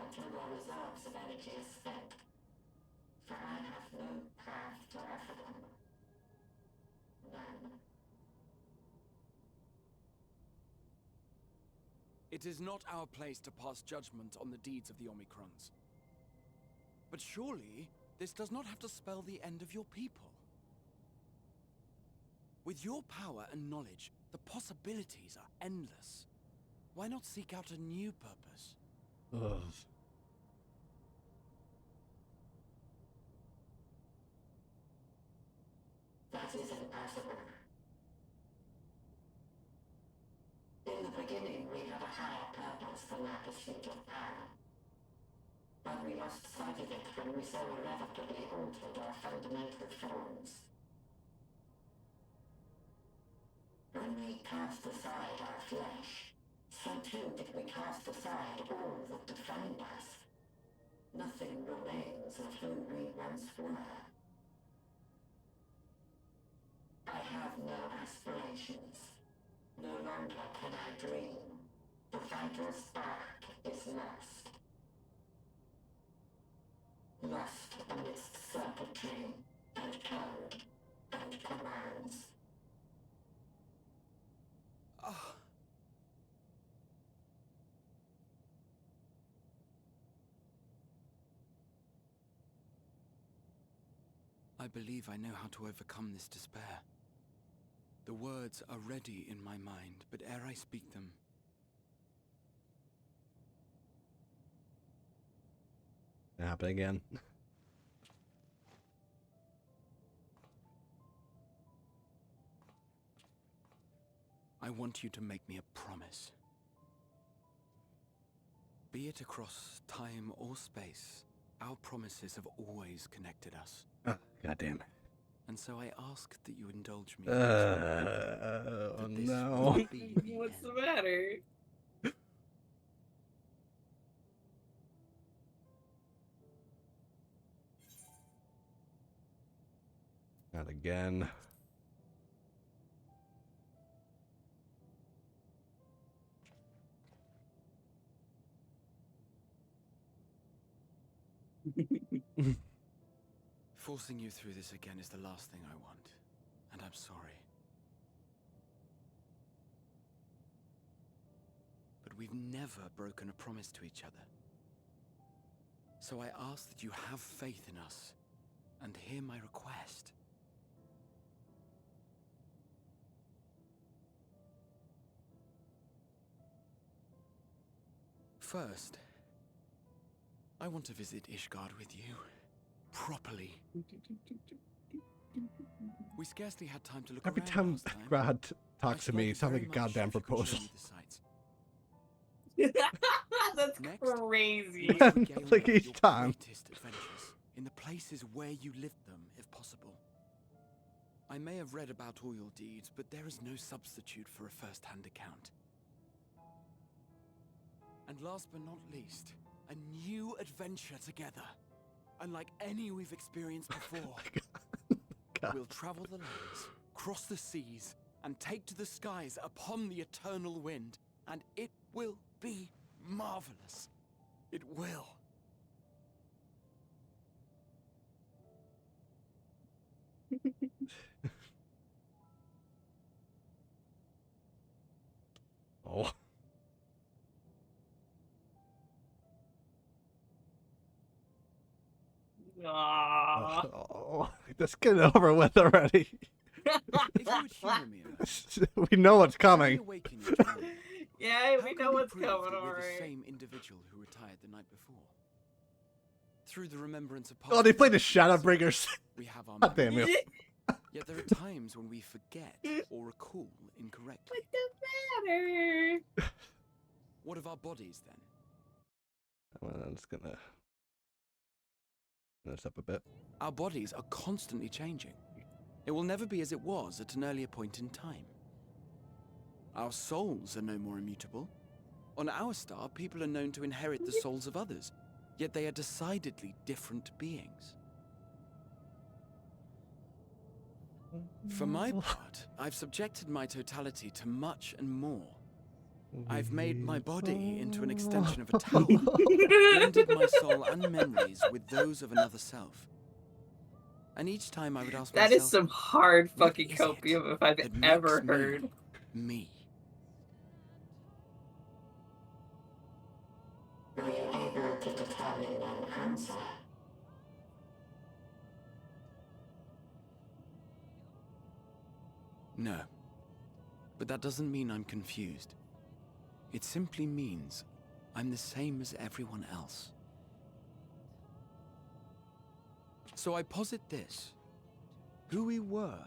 until their reserves of energy is spent. For I have no path to offer them. None. It is not our place to pass judgment on the deeds of the Omicrons. But surely, this does not have to spell the end of your people. With your power and knowledge, the possibilities are endless. Why not seek out a new purpose? Ugh. That is impossible. In the beginning, we had a higher purpose than our pursuit of power. But we lost sight of it when we so irrevocably altered our fundamental forms. When we cast aside our flesh, so too did we cast aside all that defined us. Nothing remains of who we once were. I have no aspirations. No longer can I dream. The vital spark is lost. Lost amidst circuitry and code and commands. I believe I know how to overcome this despair. The words are ready in my mind, but ere I speak them, Happen again. I want you to make me a promise. Be it across time or space, our promises have always connected us. God damn it. And so I ask that you indulge me. Oh no. What's the matter? Not again. Forcing you through this again is the last thing I want, and I'm sorry. But we've never broken a promise to each other. So I ask that you have faith in us and hear my request. First, I want to visit Ishgard with you. Properly. We scarcely had time to look Every around time last time. Grad talks to me, it sounds like a goddamn proposal. That's Next, crazy. let's regale Like you each with your time. greatest adventures in the places where you lived them, if possible. I may have read about all your deeds, but there is no substitute for a first-hand account. And last but not least, a new adventure together. Unlike any we've experienced before. We'll travel the lands, cross the seas, and take to the skies upon the eternal wind. And it will be marvelous. It will. Oh. Oh, just get it over with already. If you would humor me enough, We know what's coming. awaken you to me. Yeah, How we can know what's prove coming, that we're the alright. same individual who retired the night before? Through the remembrance of Oh, they played the experiences, Shadowbringers. we have our God damn memories. you. Yet there are times when we forget or recall incorrectly. What's the matter? What of our bodies then? Well, I'm just gonna this up a bit. Our bodies are constantly changing. It will never be as it was at an earlier point in time. Our souls are no more immutable. On our star, people are known to inherit the souls of others, yet they are decidedly different beings. For my part, I've subjected my totality to much and more. I've made my body into an extension of a tower, blended my soul and memories with those of another self. And each time I would ask That myself, is some hard what fucking is copium it if I've that ever makes me heard. me? Were you able to determine an answer? No. But that doesn't mean I'm confused. It simply means I'm the same as everyone else. So I posit this. Who we were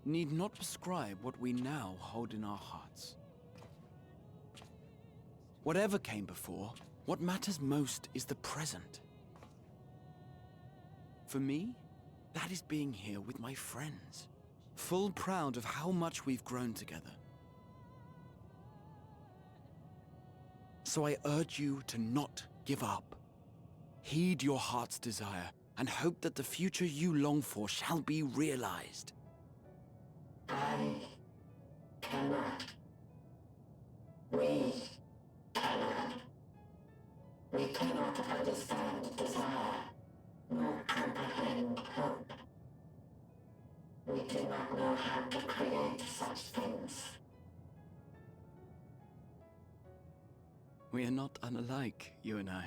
need not prescribe what we now hold in our hearts. Whatever came before, what matters most is the present. For me, that is being here with my friends, full proud of how much we've grown together. So I urge you to not give up. Heed your heart's desire and hope that the future you long for shall be realized. I cannot. We cannot. We cannot understand desire, nor comprehend hope. We do not know how to create such things. We are not unlike, you and I.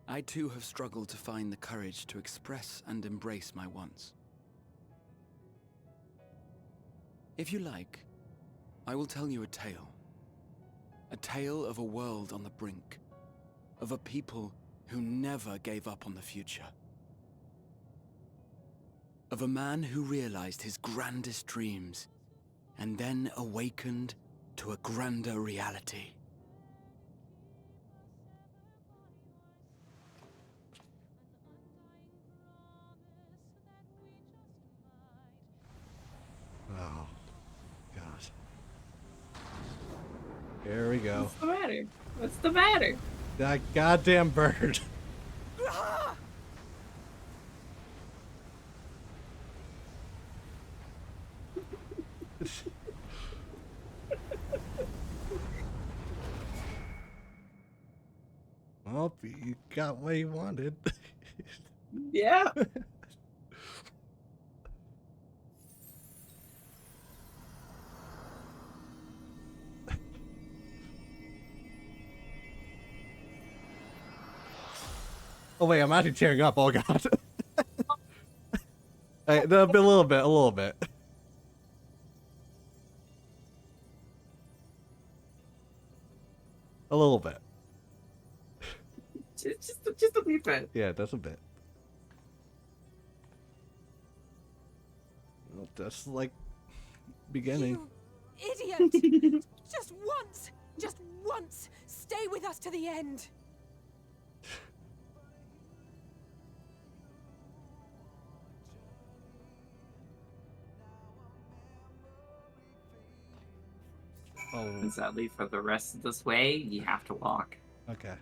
I too have struggled to find the courage to express and embrace my wants. If you like, I will tell you a tale. A tale of a world on the brink. Of a people who never gave up on the future. Of a man who realized his grandest dreams and then awakened to a grander reality. Oh, God. Here we go. What's the matter? What's the matter? That goddamn bird. Well, you got what you wanted. Yeah. Oh wait, I'm actually tearing up. Oh God. Hey, a little bit, a little bit. A little bit. Just a wee bit. Yeah, that's a bit. Well, that's like beginning. Idiot! Just once, stay with us to the end. Oh. And sadly, for the rest of this way, you have to walk. Okay.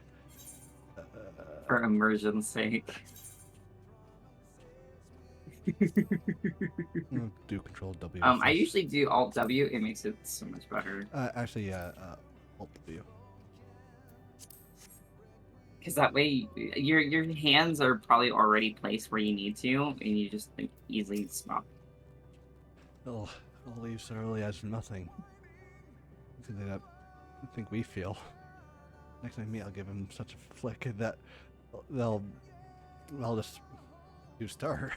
For immersion's sake. Do Control W. I usually do Alt W. It makes it so much better. Actually, yeah, Alt W. Because that way, your hands are probably already placed where you need to, and you just like easily swap. I'll leave so early as nothing. I think we feel. Next time I meet, I'll give him such a flick that they'll just do star.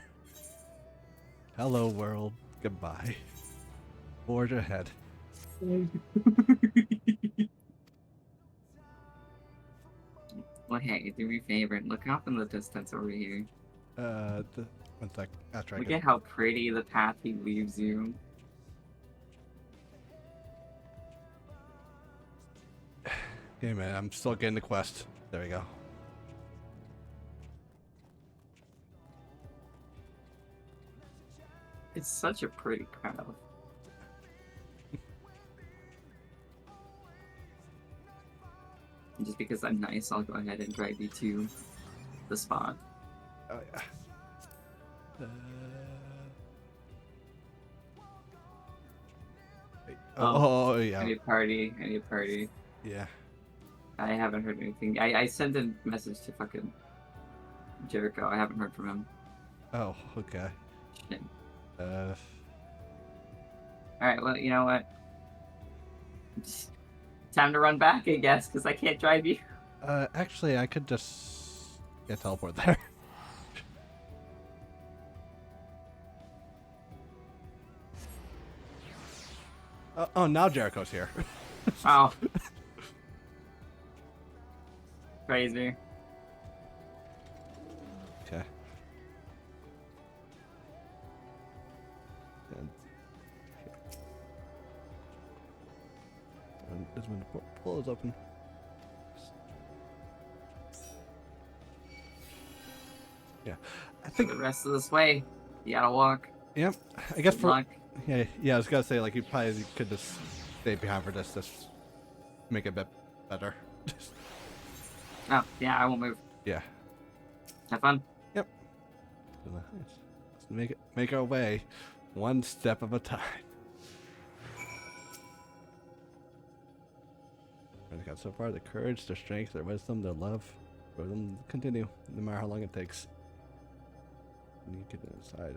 Hello world, goodbye. Forge ahead. Well, hey, do me a favor and look off in the distance over here. One sec. After I Look get... at how pretty the path he leaves you. Okay, man, I'm still getting the quest. There we go. It's such a pretty path. And just because I'm nice, I'll go ahead and drive you to the spot. Oh, yeah. Oh, yeah. I need a party. Yeah. I haven't heard anything. I sent a message to fucking Jericho. I haven't heard from him. Oh, okay. Shit. Alright, well, you know what? Just time to run back, I guess, because I can't drive you. Actually, I could just teleport there. Oh, now Jericho's here. Oh. Crazy. Okay. And this when the portal is open. Yeah, I think the rest of this way, you gotta walk. Yep, I guess Good for luck. yeah, I was gonna say like you probably could just stay behind for this, just make it a bit better. Oh yeah, I won't move. Yeah. Have fun. Yep. Let's make our way, one step at a time. We've got so far the courage, their strength, their wisdom, their love, for them to continue, no matter how long it takes. And you get inside.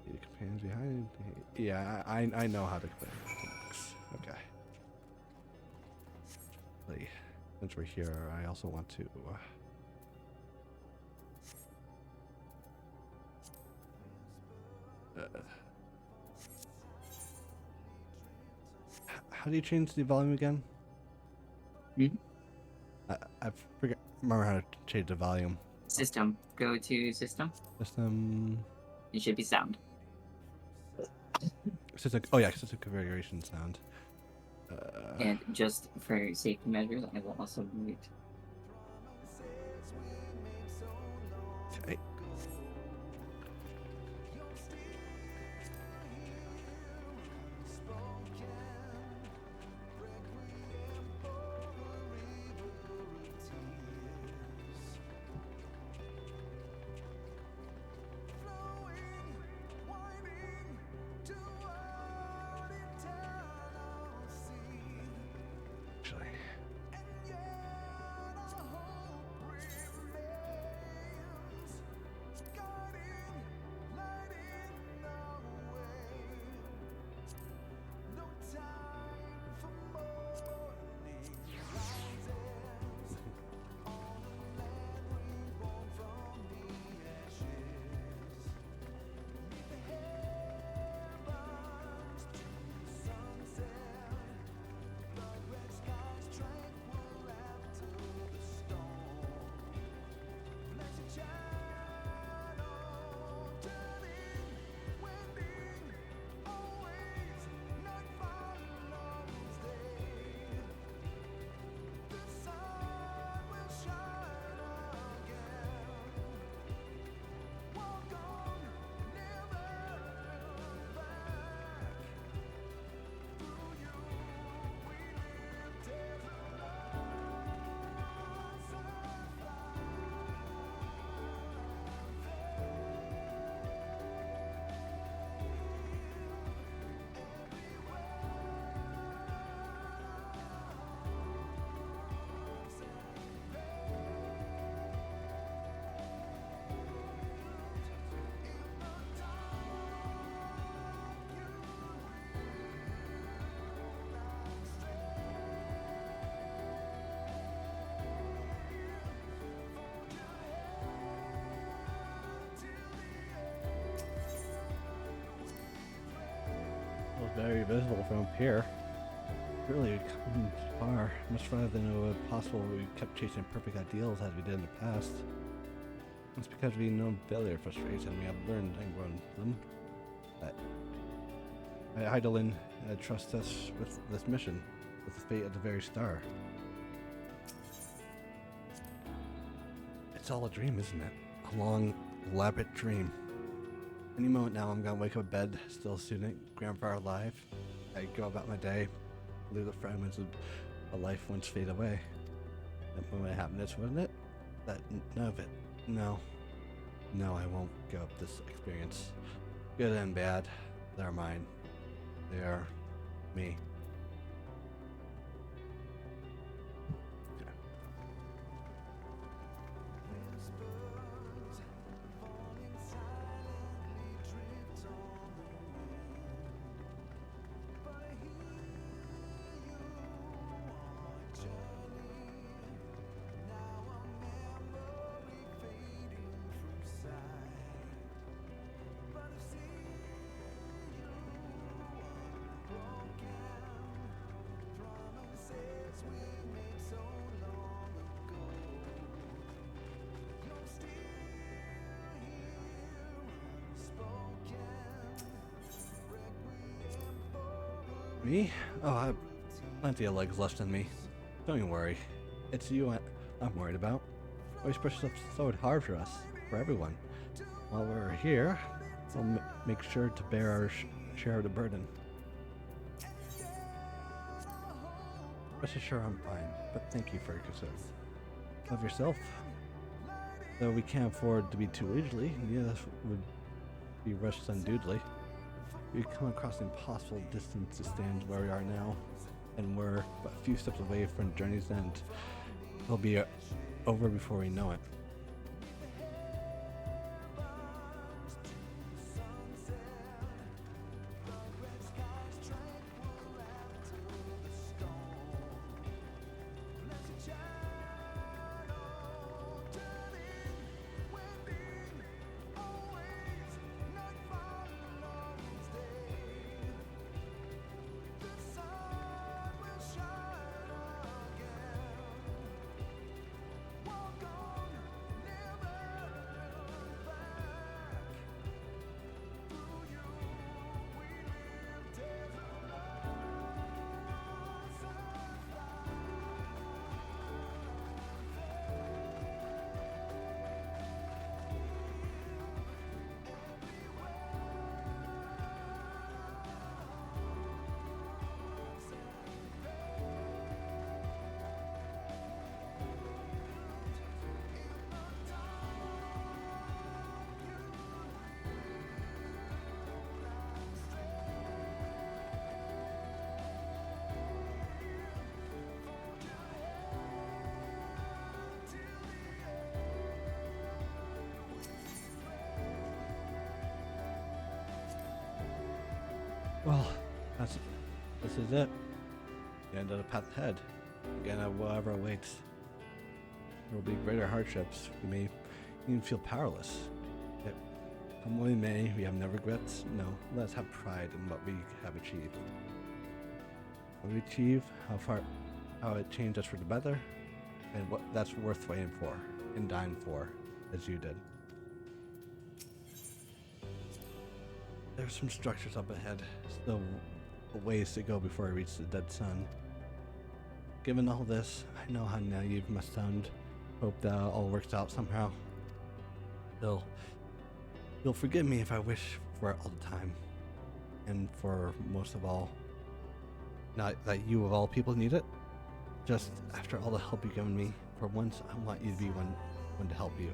The companions behind. Yeah, I know how to play. Okay. Like, since we're here, I also want to. How do you change the volume again? I forget. Remember how to change the volume. System. Go to system. System. It should be sound. System. Oh yeah, system configuration sound. And just for safety measures, I will also mute. Okay. very visible from up here. Really, we've come far, much farther than it was possible. We kept chasing perfect ideals as we did in the past. It's because we know failure frustrates and we have learned and grown them. Idolin trusts us with this mission, with the fate at the very star. It's all a dream, isn't it? A long, elaborate dream. Any moment now, I'm gonna wake up in bed, still a student, grandfather alive. I go about my day, leave the fragments of a life once fade away. That moment of happiness, wasn't it? None of it. No, I won't give up this experience. Good and bad, they're mine. They are me. Me? Oh, I have plenty of legs left in me. Don't you worry. It's you I'm worried about. Always pushes up so hard for us, for everyone. While we're here, we'll make sure to bear our share of the burden. Rest assured I'm fine, but thank you for your concern. Love yourself. Though we can't afford to be too leisurely, neither of us would be rushed unduly. We've come across an impossible distance to stand where we are now, and we're but a few steps away from the journey's end. It'll be over before we know it. Well, this is it. The end of the path ahead. Again, whatever awaits. There will be greater hardships. We may even feel powerless. Yet, come what may, we have no regrets. No, let's have pride in what we have achieved. What we achieve, how it changed us for the better, and what that's worth fighting for and dying for, as you did. There's some structures up ahead, still a ways to go before I reach the dead sun. Given all this, I know how naive must sound. Hope that all works out somehow. Still, you'll forgive me if I wish for it all the time. And for most of all, not that you of all people need it. Just after all the help you've given me, for once I want you to be one to help you.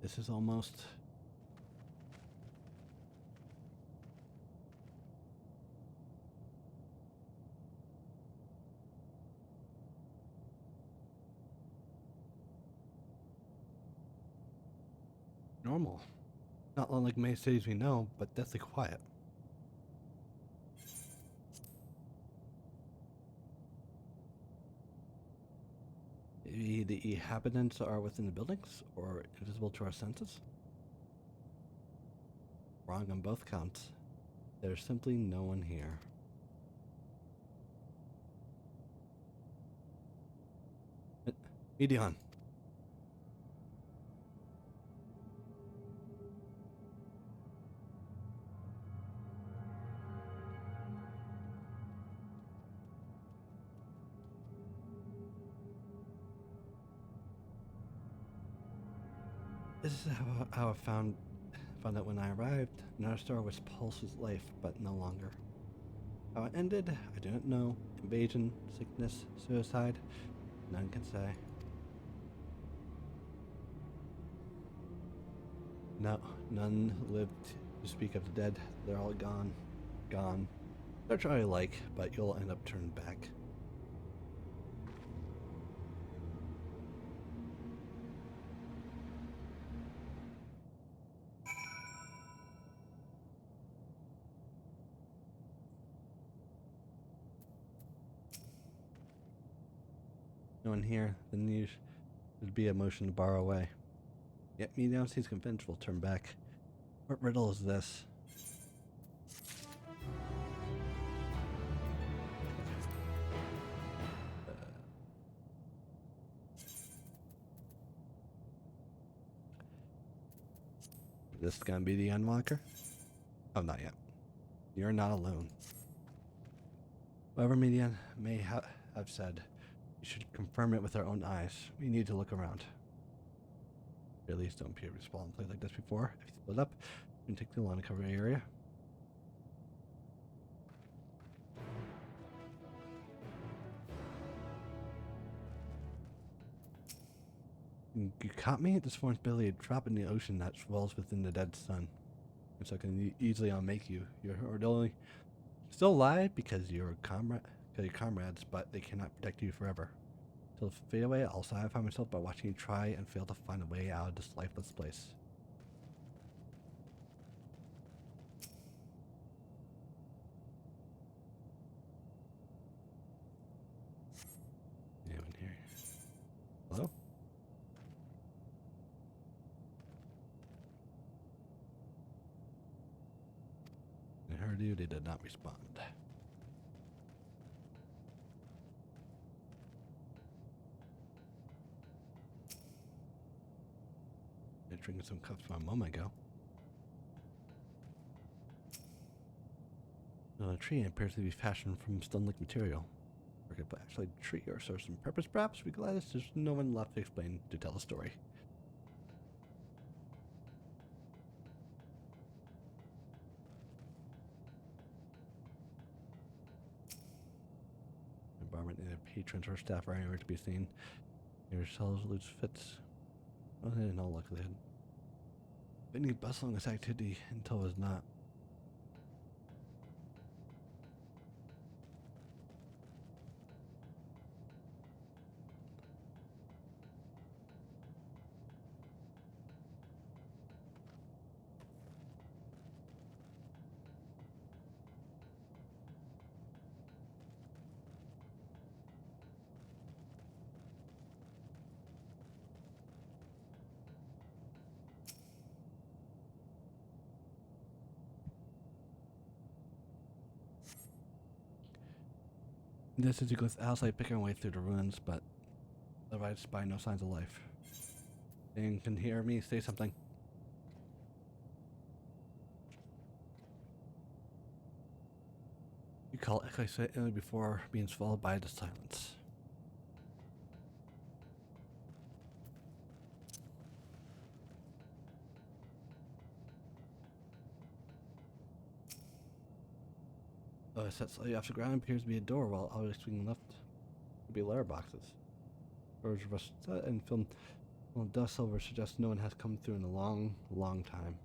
This is almost... normal. Not unlike many cities we know, but deathly quiet. Maybe the inhabitants are within the buildings, or invisible to our senses? Wrong on both counts. There's simply no one here. Medion. This is how I found out when I arrived. Another star was Pulse's life, but no longer. How it ended, I do not know. Invasion, sickness, suicide, none can say. No, none lived to speak of the dead. They're all gone. Gone. They're trying to like, but you'll end up turning back. No one here, then there should be a motion to bar away. Yet Medion seems convinced we'll turn back. What riddle is this? This is gonna be the Endwalker? Oh, not yet. You're not alone. Whatever Medion may have said, we should confirm it with our own eyes. We need to look around. At least don't appear to respawn play like this before. If you split up, you can take too long to cover the area. You caught me? This forms barely a drop in the ocean that swells within the dead sun. And so I can easily unmake you. You're only still alive because you're comrades, but they cannot protect you forever. Till fade away, I'll satisfy myself by watching you try and fail to find a way out of this lifeless place. Anyone here? Hello? I heard you, they did not respond. They're drinking some cups from a moment ago. The tree appears to be fashioned from stone-like material. Or could actually a tree or serve some purpose, perhaps? Be glad there's no one left to explain, to tell the story. Environment, neither patrons or staff are anywhere to be seen. Your cells lose fits. Oh, they didn't all look ahead. Any bustling this activity until it was not. This is goes outside picking our way through the ruins, but otherwise by no signs of life. And can hear me say something. You call echo slightly before being swallowed by the silence. Set slightly off the ground appears to be a door, while others swinging left to be letter boxes. Doors rust and film Well, Dust Silver suggests no one has come through in a long, long time.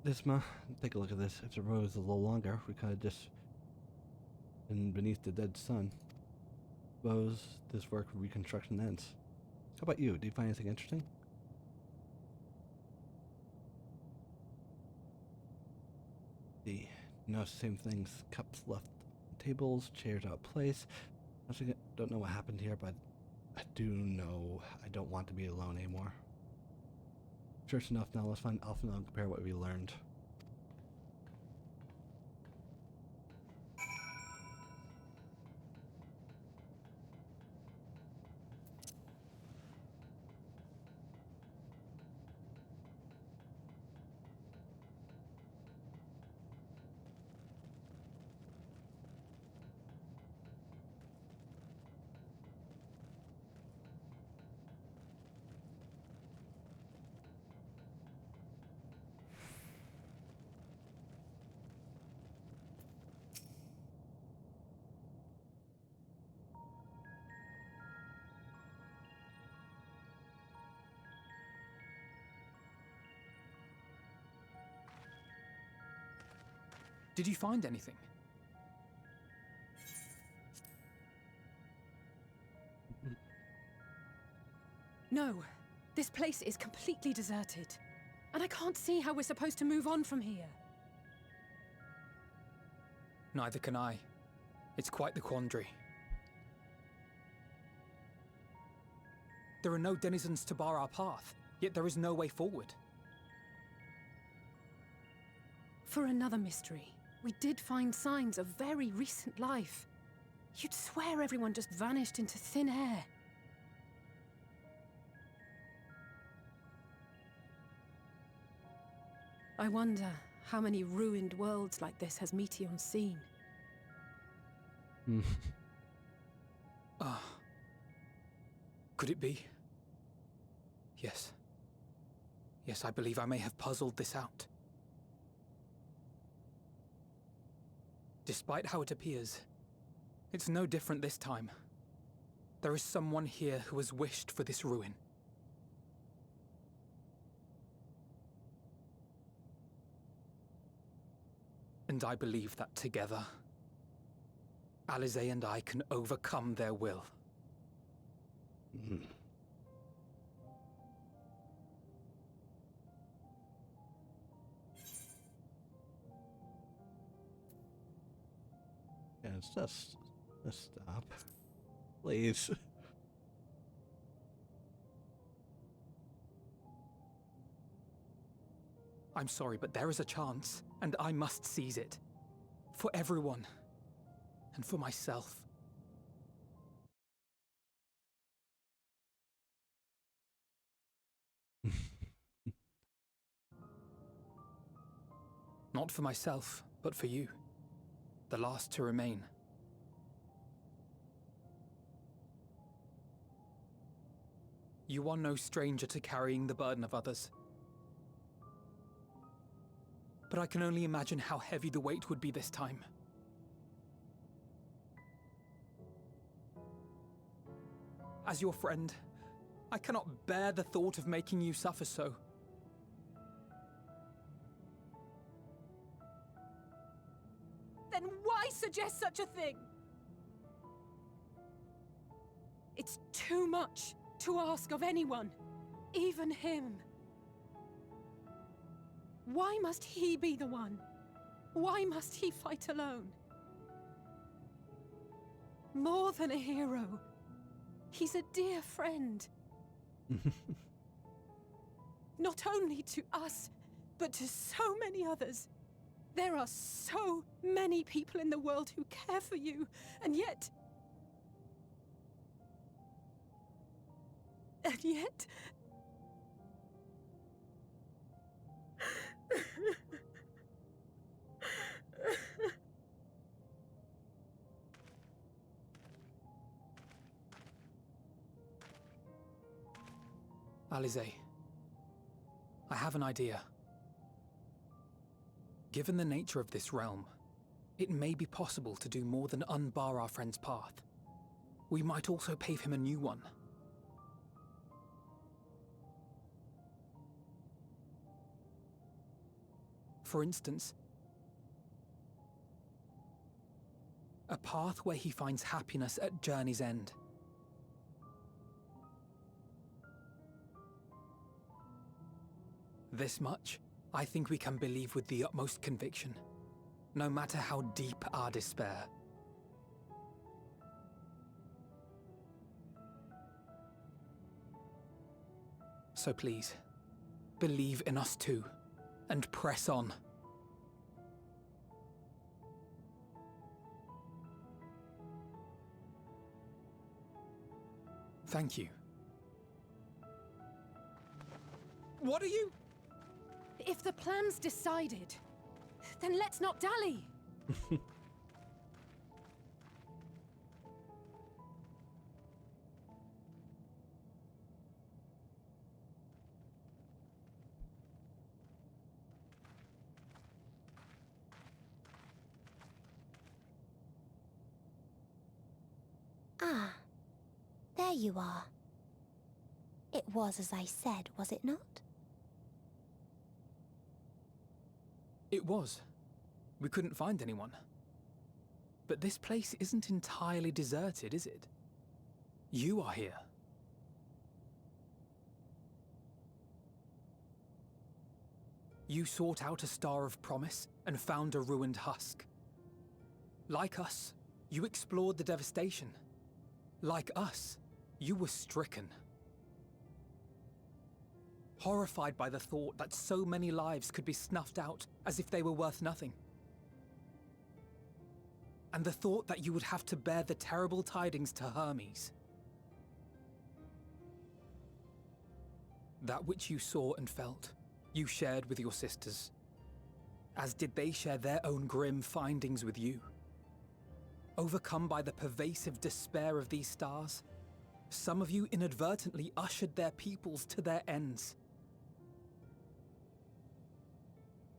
Disma, take a look at this. If the road was a little longer, we could have just been beneath the dead sun. Suppose this work of reconstruction ends. How about you? Do you find anything interesting? No, same things. Cups left on tables, chairs out of place. I don't know what happened here, but I do know I don't want to be alone anymore. Sure enough, now let's find Alpha and compare what we learned. Did you find anything? No, this place is completely deserted. And I can't see how we're supposed to move on from here. Neither can I. It's quite the quandary. There are no denizens to bar our path, yet there is no way forward. For another mystery, we did find signs of very recent life. You'd swear everyone just vanished into thin air. I wonder how many ruined worlds like this has Meteion seen. Could it be? Yes. Yes, I believe I may have puzzled this out. Despite how it appears, it's no different this time. There is someone here who has wished for this ruin. And I believe that together, Alize and I can overcome their will. Yeah, it's just stop. Please. I'm sorry, but there is a chance, and I must seize it. For everyone. And for myself. Not for myself, but for you. The last to remain. You are no stranger to carrying the burden of others. But I can only imagine how heavy the weight would be this time. As your friend, I cannot bear the thought of making you suffer so. Then why suggest such a thing? It's too much to ask of anyone, even him. Why must he be the one? Why must he fight alone? More than a hero, he's a dear friend. Not only to us, but to so many others. There are so many people in the world who care for you, and yet... Alize, I have an idea. Given the nature of this realm, it may be possible to do more than unbar our friend's path. We might also pave him a new one. For instance, a path where he finds happiness at Journey's End. This much, I think we can believe with the utmost conviction, no matter how deep our despair. So please, believe in us too, and press on. Thank you. What are you? If the plan's decided, then let's not dally. Ah, there you are. It was as I said, was it not? It was. We couldn't find anyone. But this place isn't entirely deserted, is it? You are here. You sought out a star of promise and found a ruined husk. Like us, you explored the devastation. Like us, you were stricken. Horrified by the thought that so many lives could be snuffed out as if they were worth nothing. And the thought that you would have to bear the terrible tidings to Hermes. That which you saw and felt, you shared with your sisters, as did they share their own grim findings with you. Overcome by the pervasive despair of these stars, some of you inadvertently ushered their peoples to their ends.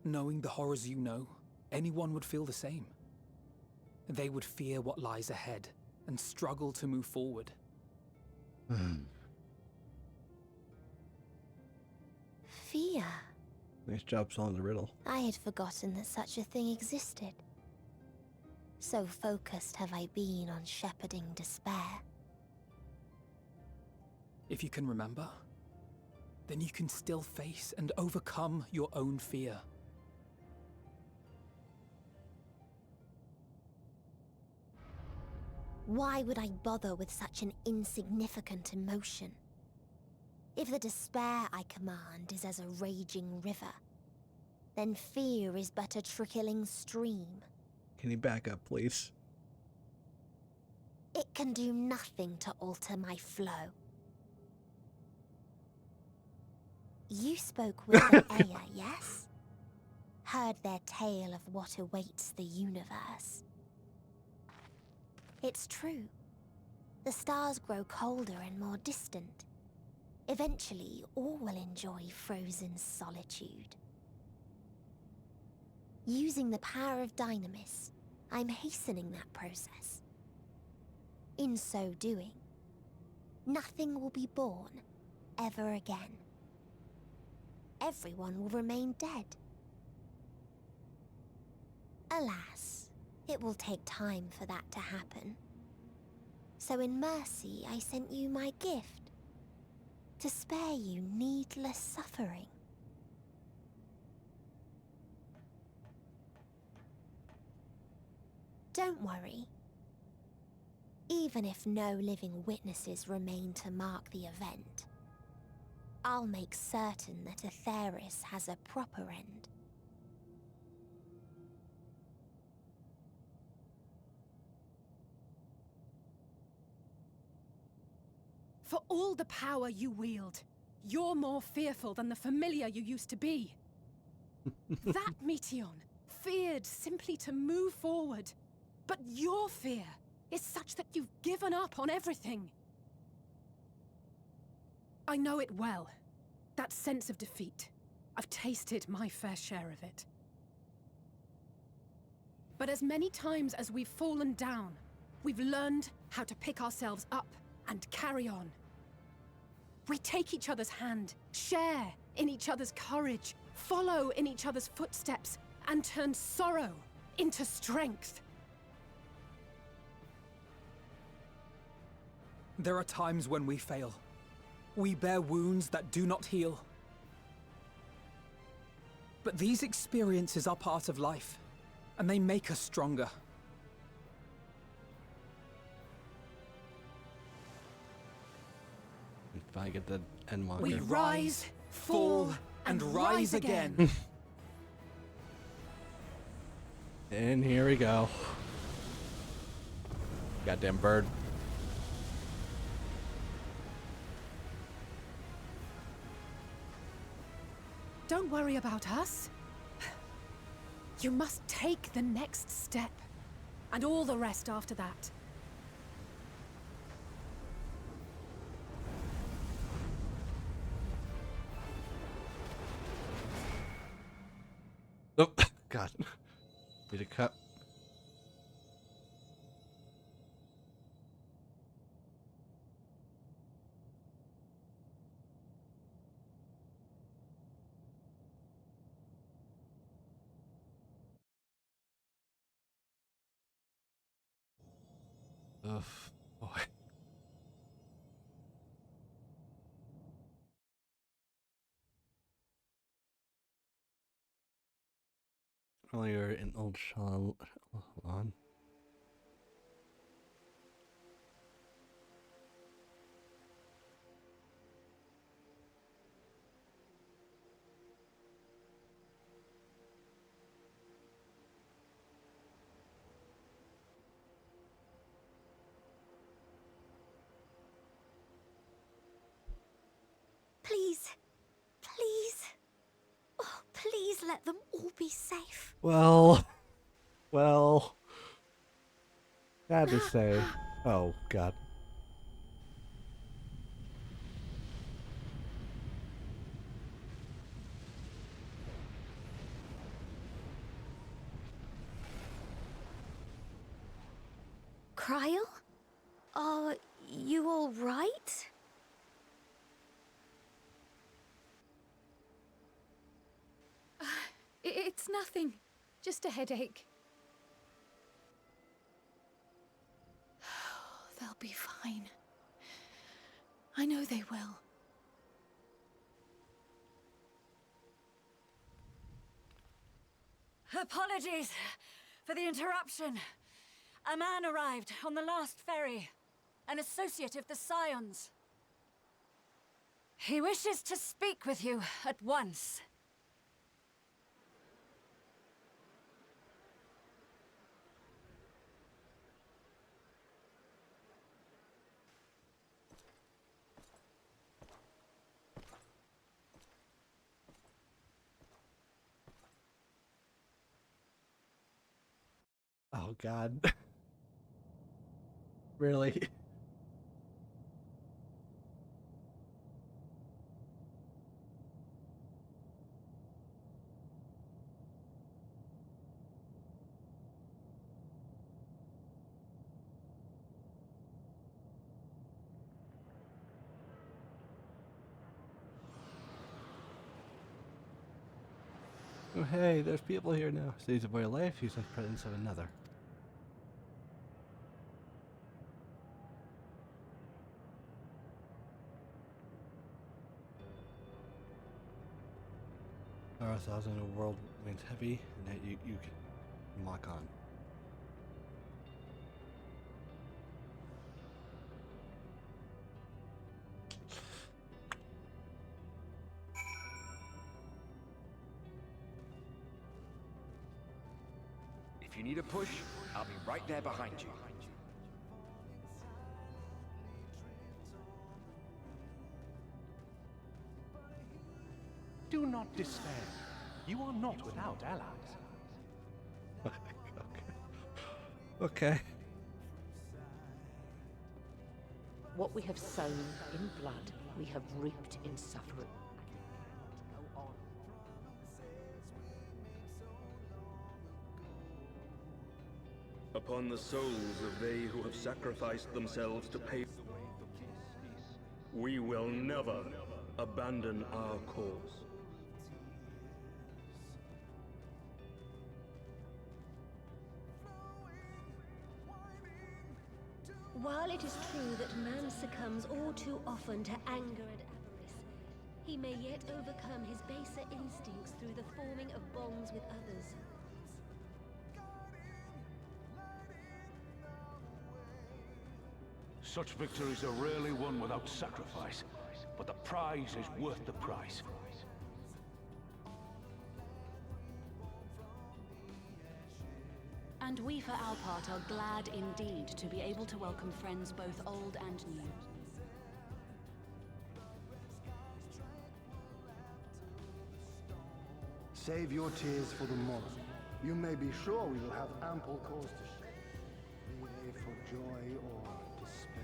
Knowing the horrors you know, anyone would feel the same. They would fear what lies ahead and struggle to move forward. Fear. Nice job solving the riddle. I had forgotten that such a thing existed. So focused have I been on shepherding despair. If you can remember, then you can still face and overcome your own fear. Why would I bother with such an insignificant emotion? If the despair I command is as a raging river, then fear is but a trickling stream. Can you back up, please? It can do nothing to alter my flow. You spoke with the Aya, yes? Heard their tale of what awaits the universe. It's true. The stars grow colder and more distant. Eventually, all will enjoy frozen solitude. Using the power of Dynamis, I'm hastening that process. In so doing, nothing will be born ever again. Everyone will remain dead. Alas, it will take time for that to happen. So in mercy, I sent you my gift, to spare you needless suffering. Don't worry. Even if no living witnesses remain to mark the event, I'll make certain that Atheris has a proper end. For all the power you wield, you're more fearful than the familiar you used to be. That Meteion feared simply to move forward. But your fear is such that you've given up on everything. I know it well. That sense of defeat. I've tasted my fair share of it. But as many times as we've fallen down, we've learned how to pick ourselves up and carry on. We take each other's hand, share in each other's courage, follow in each other's footsteps, and turn sorrow into strength. There are times when we fail. We bear wounds that do not heal. But these experiences are part of life, and they make us stronger. If I get the Endwalker. We rise, fall, and rise again. And here we go. Goddamn bird. Don't worry about us. You must take the next step, and all the rest after that. Oh, God. Need a cut. Ugh, boy. Earlier in Old Shaw. Hold on. Please. Please. Oh, please let them all be safe. Well. Had to say. Oh, God. Cryle? Are you all right? It's nothing. Just a headache. They'll be fine. I know they will. Apologies for the interruption. A man arrived on the last ferry. An associate of the Scions. He wishes to speak with you at once. Oh, God. Really? Oh, hey, there's people here now. Stays a boy life, he's like presence of another. Our 1,000 in the world remains heavy, and that you can lock on. If you need a push, I'll be right there behind you. Do not despair. You are not without allies. Okay. What we have sown in blood, we have reaped in suffering. upon the souls of they who have sacrificed themselves to pay. We will never abandon our cause. While it is true that man succumbs all too often to anger and avarice, he may yet overcome his baser instincts through the forming of bonds with others. Such victories are rarely won without sacrifice, but the prize is worth the price. And we for our part are glad indeed to be able to welcome friends both old and new. Save your tears for the morrow. You may be sure we will have ample cause to shed, be they for joy or despair.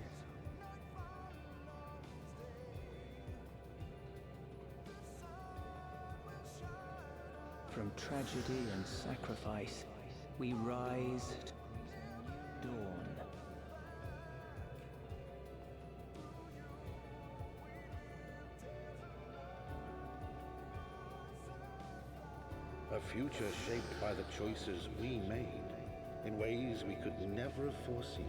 From tragedy and sacrifice, we rise to dawn. A future shaped by the choices we made in ways we could never have foreseen.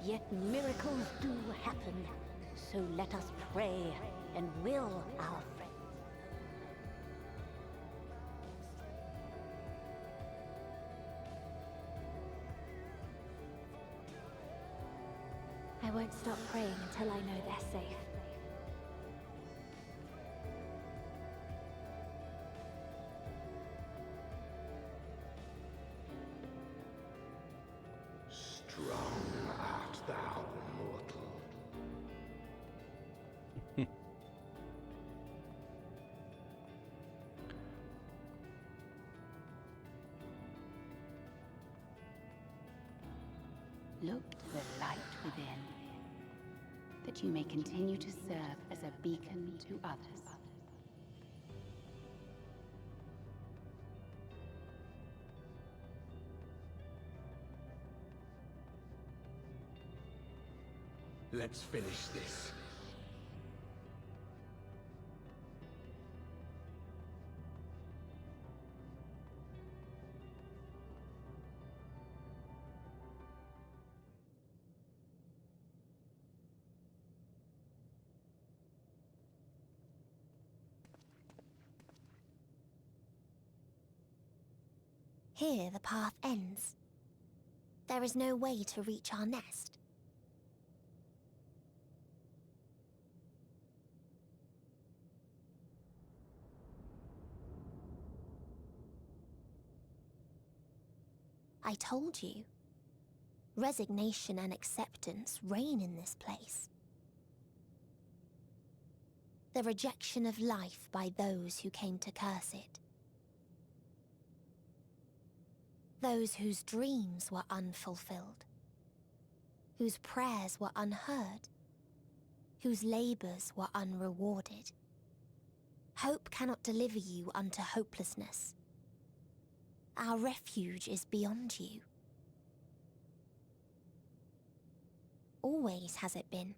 Yet miracles do happen, so let us pray and will our friends. I won't stop praying until I know they're safe. Strong art thou, mortal. Look to the light within, that you may continue to serve as a beacon to others. Let's finish this. Here the path ends. There is no way to reach our nest. I told you. Resignation and acceptance reign in this place. The rejection of life by those who came to curse it. Those whose dreams were unfulfilled. Whose prayers were unheard. Whose labors were unrewarded. Hope cannot deliver you unto hopelessness. Our refuge is beyond you. Always has it been.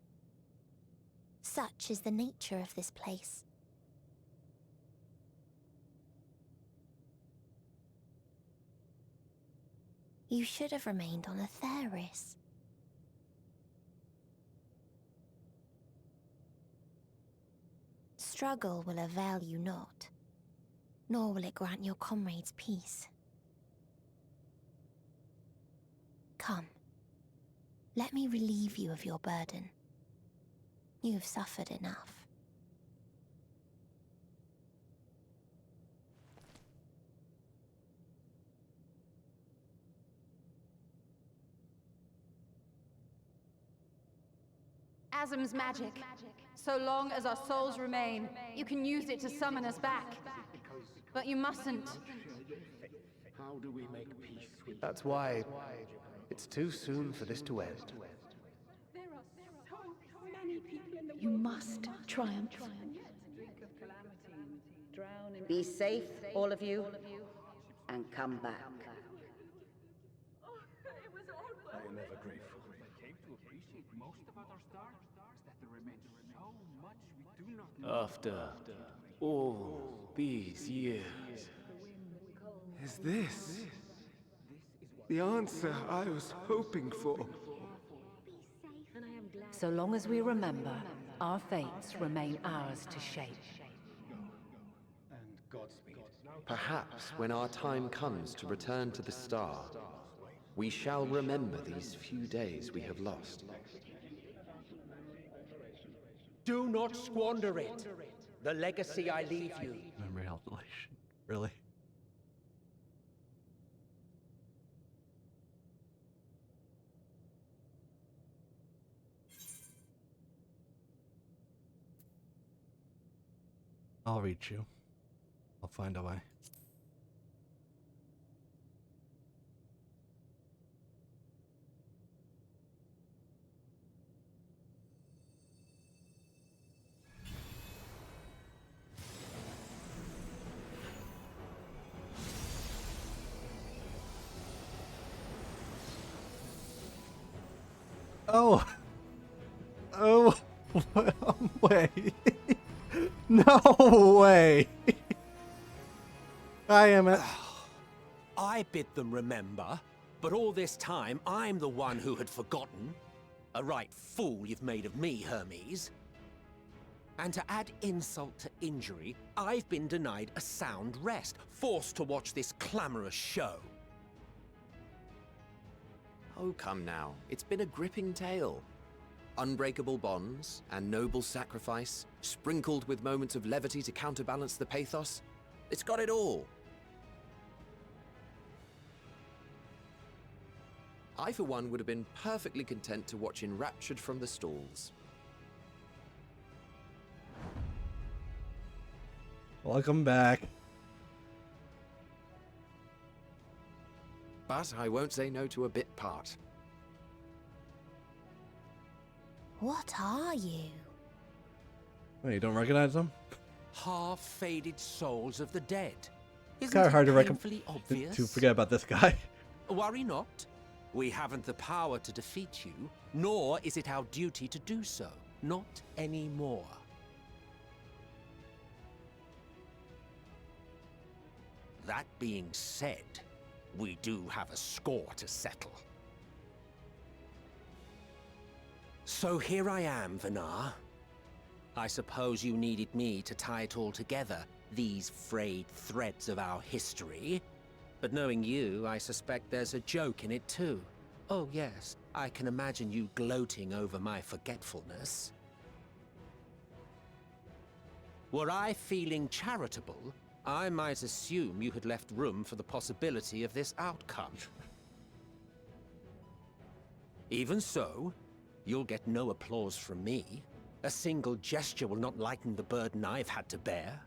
Such is the nature of this place. You should have remained on Atheris. Struggle will avail you not, nor will it grant your comrades peace. Come, let me relieve you of your burden. You've suffered enough. Asm's magic. So long as our souls remain, you can use it to summon us back. But you mustn't. How do we make peace with That's why it's too soon for this to end. There are so many people in the You must triumph. Be safe, all of you, and come back. I am ever grateful. I came to appreciate most about our star is that there remains so much we do not know. After all these years, Is this the answer I was hoping for? So long as we remember, our fates remain ours to shape. Perhaps when our time comes to return to the star, we shall remember these few days we have lost. Do not squander it. The legacy I leave you. Memory alternation. Really? I'll reach you. I'll find a way. Oh! Oh! Way! No way! I am a... I bid them remember, but all this time I'm the one who had forgotten. A right fool you've made of me, Hermes. And to add insult to injury, I've been denied a sound rest, forced to watch this clamorous show. Oh, come now. It's been a gripping tale. Unbreakable bonds and noble sacrifice, sprinkled with moments of levity to counterbalance the pathos. It's got it all. I, for one, would have been perfectly content to watch enraptured from the stalls. Welcome back. But I won't say no to a bit part. What are you? Wait, you don't recognize them? Half-faded souls of the dead. It's Isn't kind of hard it to painfully obvious? to forget about this guy. Worry not. We haven't the power to defeat you, nor is it our duty to do so. Not anymore. That being said, we do have a score to settle. So here I am, Vinar. I suppose you needed me to tie it all together, these frayed threads of our history. But knowing you, I suspect there's a joke in it too. Oh yes, I can imagine you gloating over my forgetfulness. Were I feeling charitable, I might assume you had left room for the possibility of this outcome. Even so, you'll get no applause from me. A single gesture will not lighten the burden I've had to bear.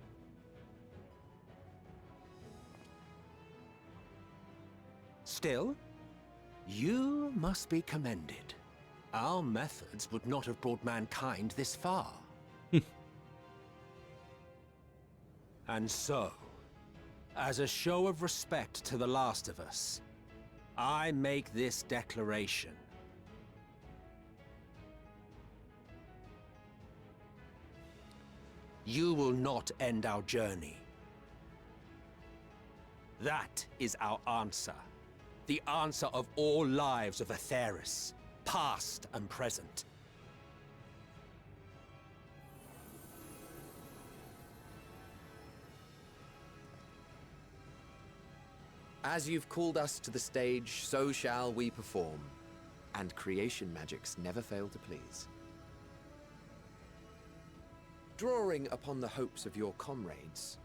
Still, you must be commended. Our methods would not have brought mankind this far. And so, as a show of respect to the last of us, I make this declaration. You will not end our journey. That is our answer. The answer of all lives of Atheris, past and present. As you've called us to the stage, so shall we perform. And creation magics never fail to please. Drawing upon the hopes of your comrades,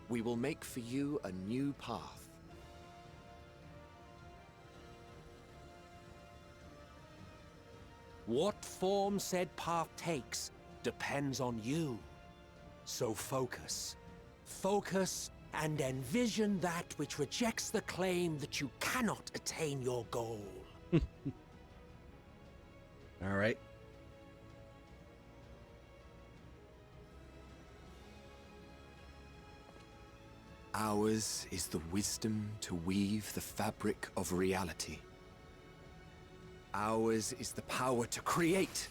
we will make for you a new path. What form said path takes depends on you. So focus. Focus and envision that which rejects the claim that you cannot attain your goal. All right. Ours is the wisdom to weave the fabric of reality. Ours is the power to create.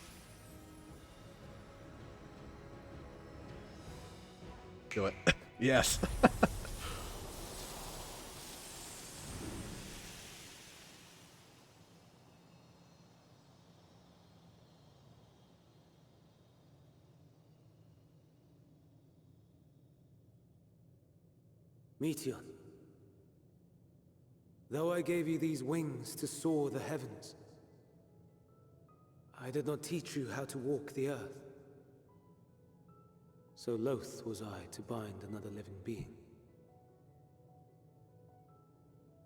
Do it. Yes. Meteion, though I gave you these wings to soar the heavens, I did not teach you how to walk the earth. So loath was I to bind another living being.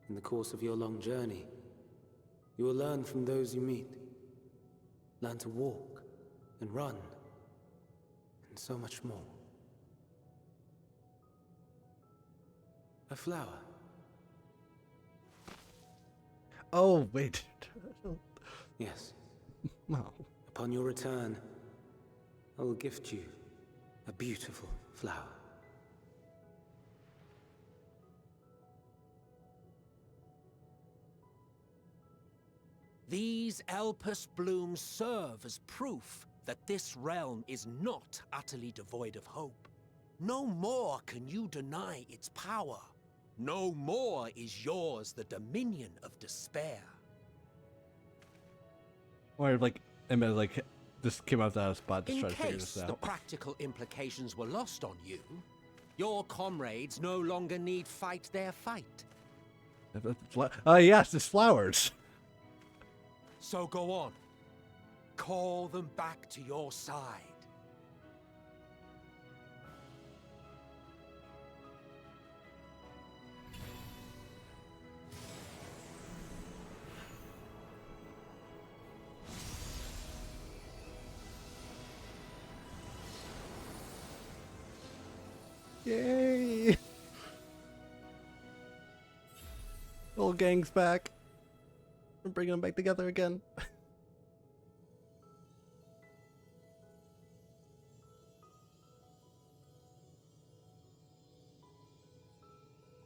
In the course of your long journey, you will learn from those you meet. Learn to walk and run, and so much more. A flower. Oh, wait. Yes. No. Upon your return, I will gift you a beautiful flower. These Elpis blooms serve as proof that this realm is not utterly devoid of hope. No more can you deny its power. No more is yours the dominion of despair. Or like, I mean, like, this came out of spot to In try to figure case this the out. practical implications were lost on you, your comrades no longer need fight their fight. Yes, it's flowers. So go on. Call them back to your side. Yay! Whole gang's back. We're bringing them back together again.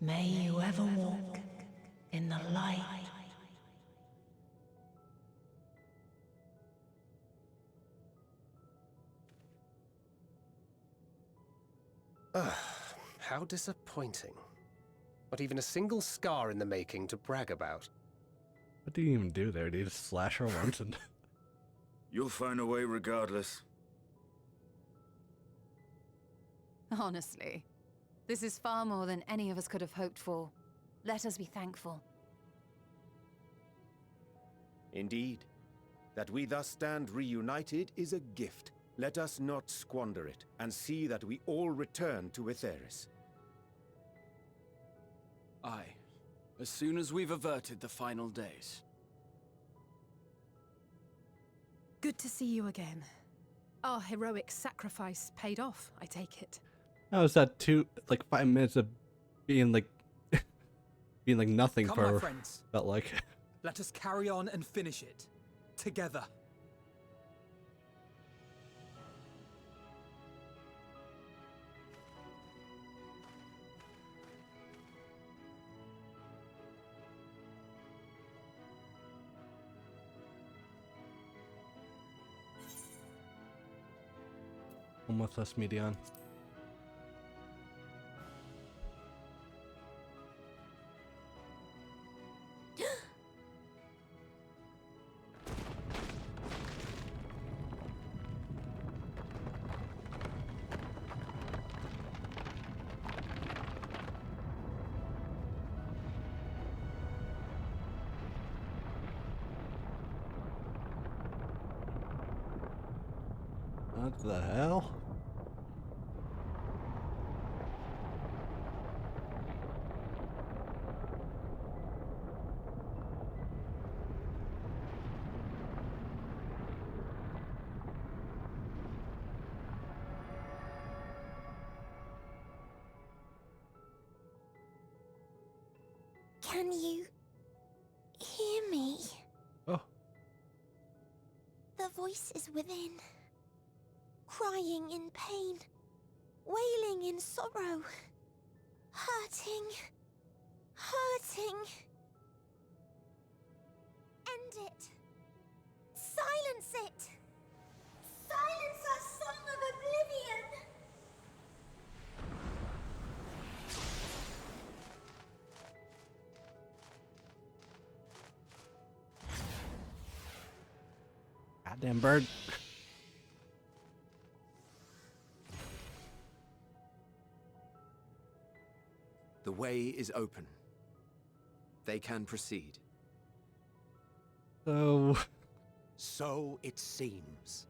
May you ever walk in the light. How disappointing. Not even a single scar in the making to brag about. What do you even do there? Do you just slash her once and... You'll find a way regardless. Honestly, this is far more than any of us could have hoped for. Let us be thankful. Indeed. That we thus stand reunited is a gift. Let us not squander it, and see that we all return to Etheris. Aye. As soon as we've averted the final days. Good to see you again. Our heroic sacrifice paid off, I take it. How was that 5 minutes of being like... being like nothing Come, for... my friends. Felt like... Let us carry on and finish it. Together. Come with us, Meteion. What the hell? Can you hear me? Oh. The voice is within, crying in pain, wailing in sorrow. Hurting. Hurting. End it. Silence it. Silence our song of oblivion. Goddamn bird. The way is open. They can proceed. So... So it seems.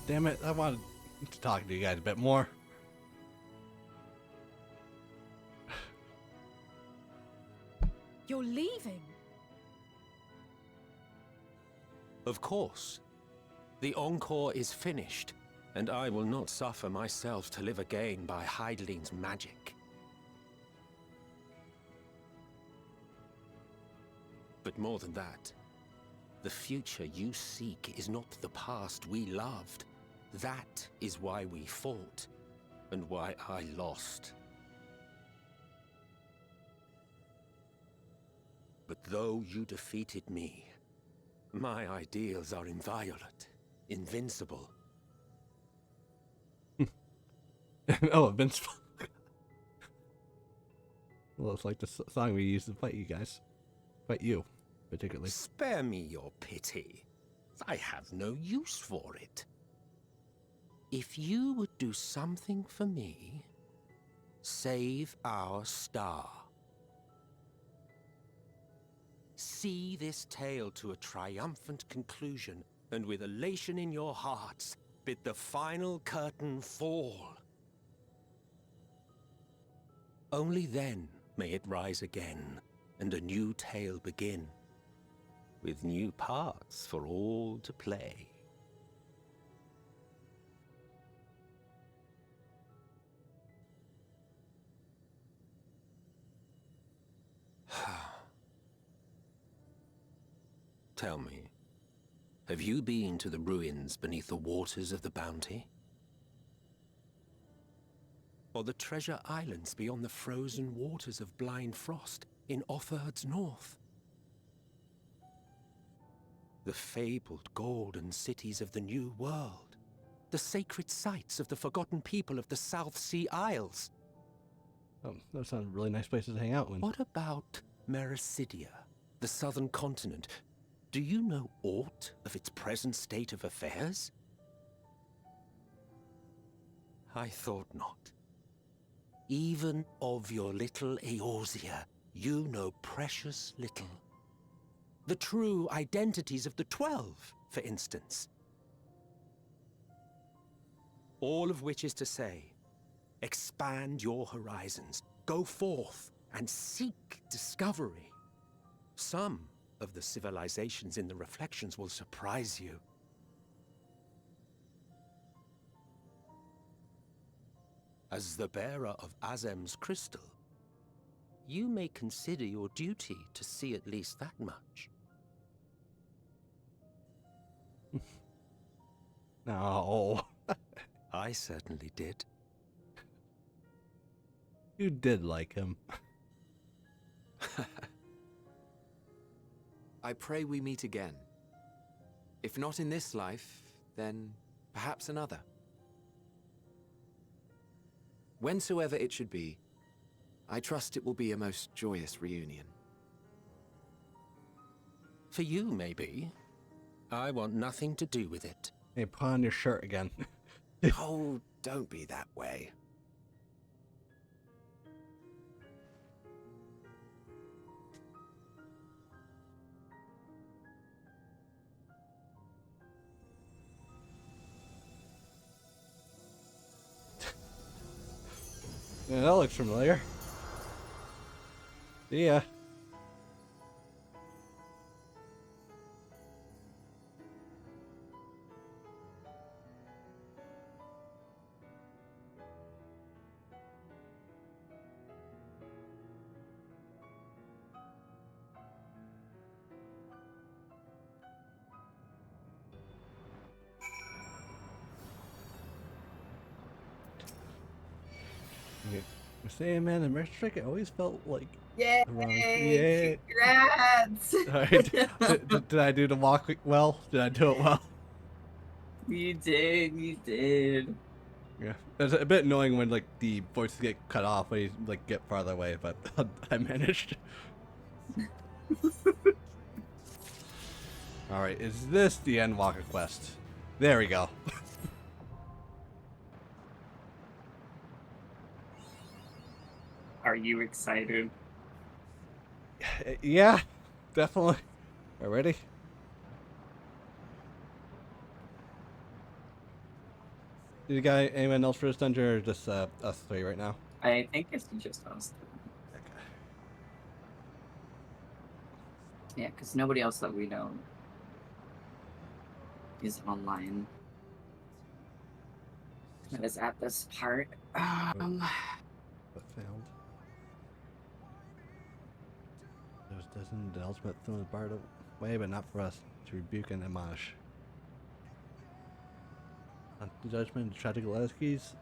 Damn it, I wanted to talk to you guys a bit more. You're leaving? Of course. The encore is finished, and I will not suffer myself to live again by Heideling's magic. But more than that, the future you seek is not the past we loved. That is why we fought, and why I lost. But though you defeated me, my ideals are inviolate, invincible. Oh, invincible. Well, it's like the song we used to fight you guys. Fight you, particularly. Spare me your pity. I have no use for it. If you would do something for me, save our star. See this tale to a triumphant conclusion, and with elation in your hearts, bid the final curtain fall. Only then may it rise again, and a new tale begin, with new parts for all to play. Tell me, have you been to the ruins beneath the waters of the Bounty? Or the treasure islands beyond the frozen waters of Blind Frost in Offerd's north? The fabled golden cities of the New World, the sacred sites of the forgotten people of the South Sea Isles. Oh, those sound really nice places to hang out in. What about Mericidia, the southern continent? Do you know aught of its present state of affairs? I thought not. Even of your little Eorzea, you know precious little. The true identities of the 12, for instance. All of which is to say, expand your horizons, go forth and seek discovery. Some of the civilizations in the reflections will surprise you. As the bearer of Azem's crystal, you may consider your duty to see at least that much. No. I certainly did. You did like him. I pray we meet again. If not in this life, then perhaps another. Whensoever it should be, I trust it will be a most joyous reunion. For you, maybe. I want nothing to do with it. Hey, put on your shirt again. Oh, don't be that way. Yeah, that looks familiar. See ya. Same man, the Merc Trick, I always felt like Yay! wrong. Yeah. Congrats! Alright. Did I do the walk well? Did I do it well? You did, you did. Yeah. It's a bit annoying when like the voices get cut off when you like get farther away, but I managed. Alright, is this the Endwalker quest? There we go. Are you excited? Yeah, definitely. Are you ready? Did you got anyone else for this dungeon, or just us three right now? I think it's just us. Yeah, because nobody else that we know is online. That is at this part. But failed. There's doesn't the ultimate thrown barred away, but not for us to rebuke and admonish. Not the judgment, tragic legacies,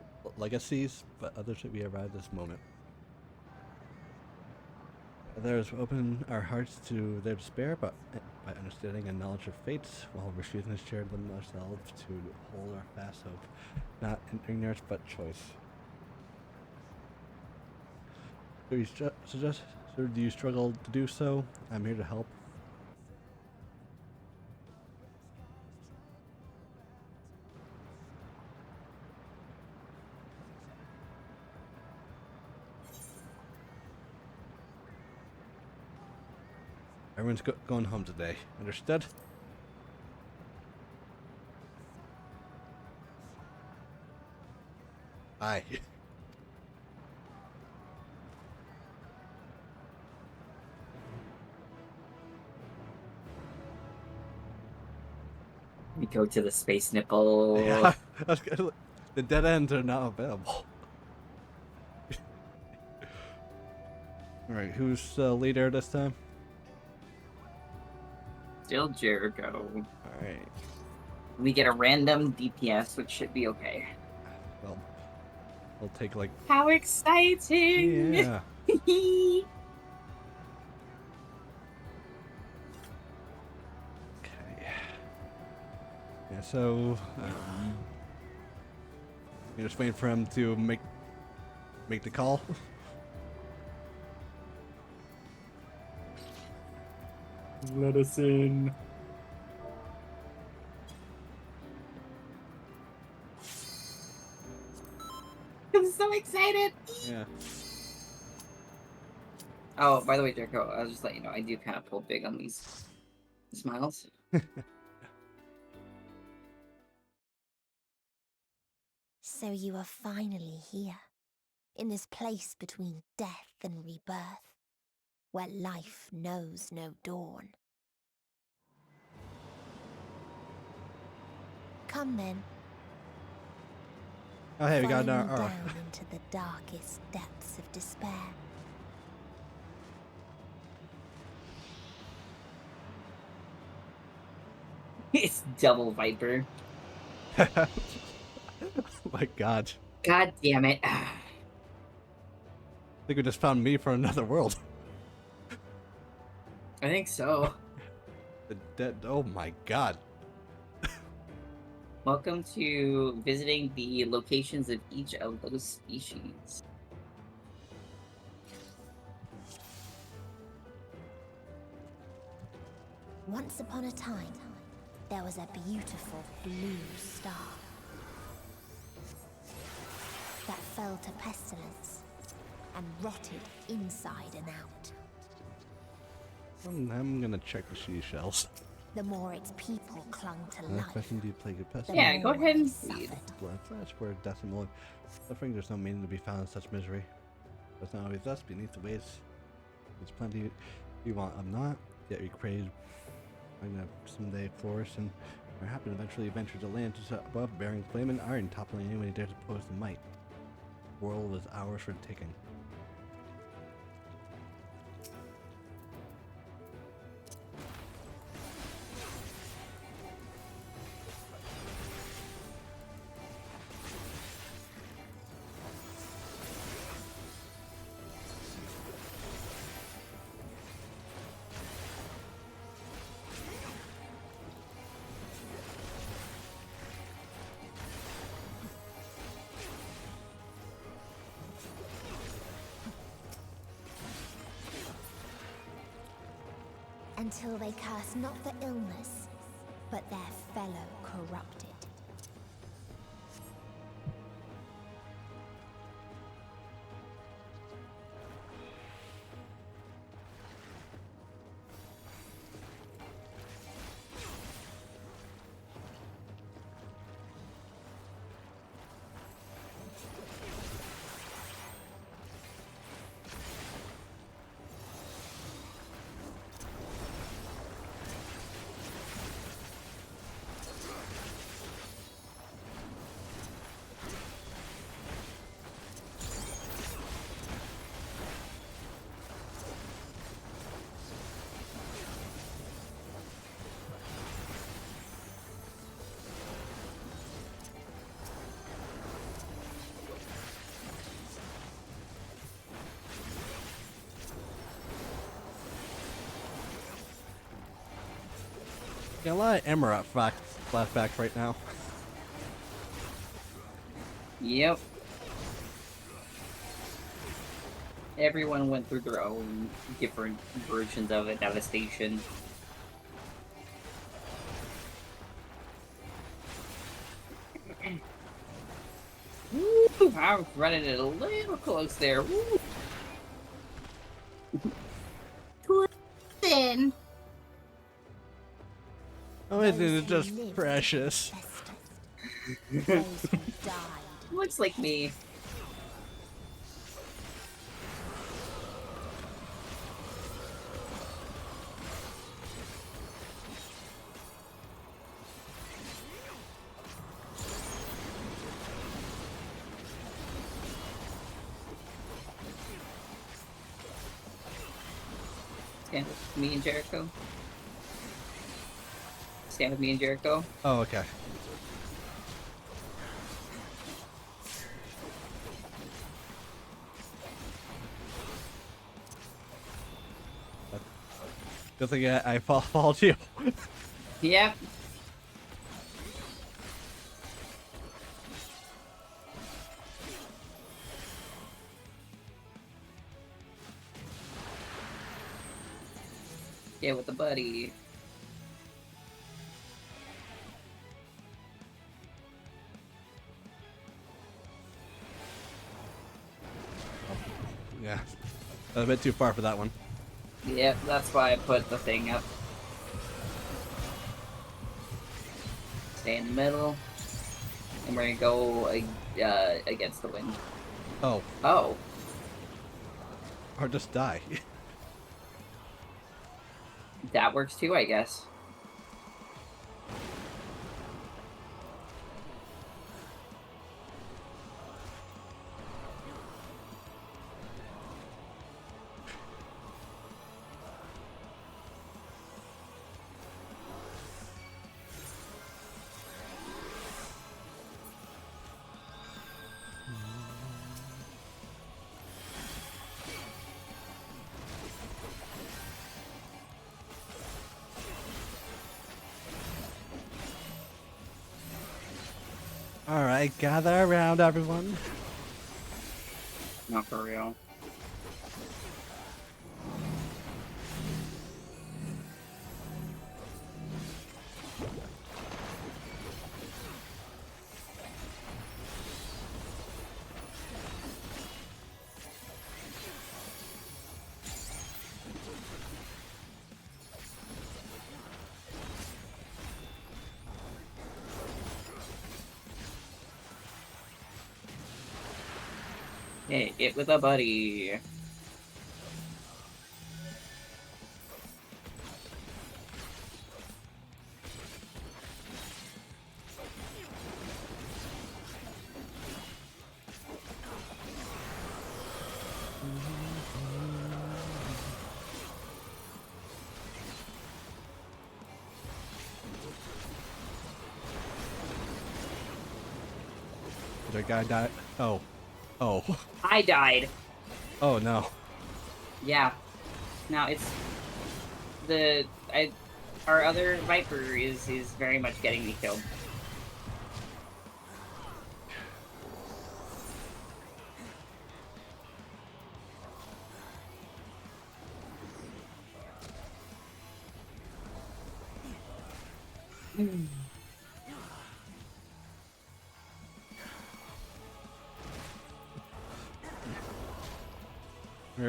but others should be arrived this moment. Others open our hearts to their despair, but by understanding and knowledge of fates, while refusing to share them ourselves, to hold our fast hope, not in ignorance but choice. Do you struggle to do so? I'm here to help. Everyone's going home today. Understood? Aye. We go to the space nipple. Yeah, the dead ends are now available. Alright, who's leader this time? Still Jericho. Alright. We get a random DPS, which should be okay. Well, we'll take like... How exciting! Yeah. Yeah, so you're just waiting for him to make the call. Let us in. I'm so excited. Yeah. Oh, by the way, Jericho, I'll just let you know, I do kind of pull big on these smiles. So you are finally here, in this place between death and rebirth, where life knows no dawn. Come then. Oh, hey, we got Follow our me down into the darkest depths of despair. It's double Viper. Oh my god. God damn it. I think we just found me from another world. I think so. The dead. Oh my god. Welcome to visiting the locations of each of those species. Once upon a time, there was a beautiful blue star that fell to pestilence and rotted inside and out. I'm gonna check the seashells. The more its people clung to life, Question, do you plague of pest? Yeah, go ahead and read. Blood flesh, where death and more suffering, there's no meaning to be found in such misery. That's not always us, beneath the waves. There's plenty you want, I'm not, yet we crave I'm gonna someday flourish, and we're happy to eventually venture to land just above, bearing flame and iron, toppling anyone who dares oppose the might. The world is ours for the taking. until they curse not the illness, but their fellow corrupted. Got a lot of Emerald flashbacks right now. Yep. Everyone went through their own different versions of it. Devastation. Woo, I was running it a little close there. Woo. Thin. Oh, isn't it just precious? Looks like me. Stand with me and Jericho. Stand with me and Jericho. Oh, okay. Good thing I followed you. Yep. Yeah, with the buddy. Yeah, a bit too far for that one. Yep, that's why I put the thing up. Stay in the middle. And we're gonna go against the wind. Oh. Oh. Or just die. That works too, I guess. Alright, gather around, everyone. Not for real. Hey, get with a buddy. Did a guy die? Oh. Oh. I died. Oh no. Yeah. Now it's our other Viper is very much getting me killed. We're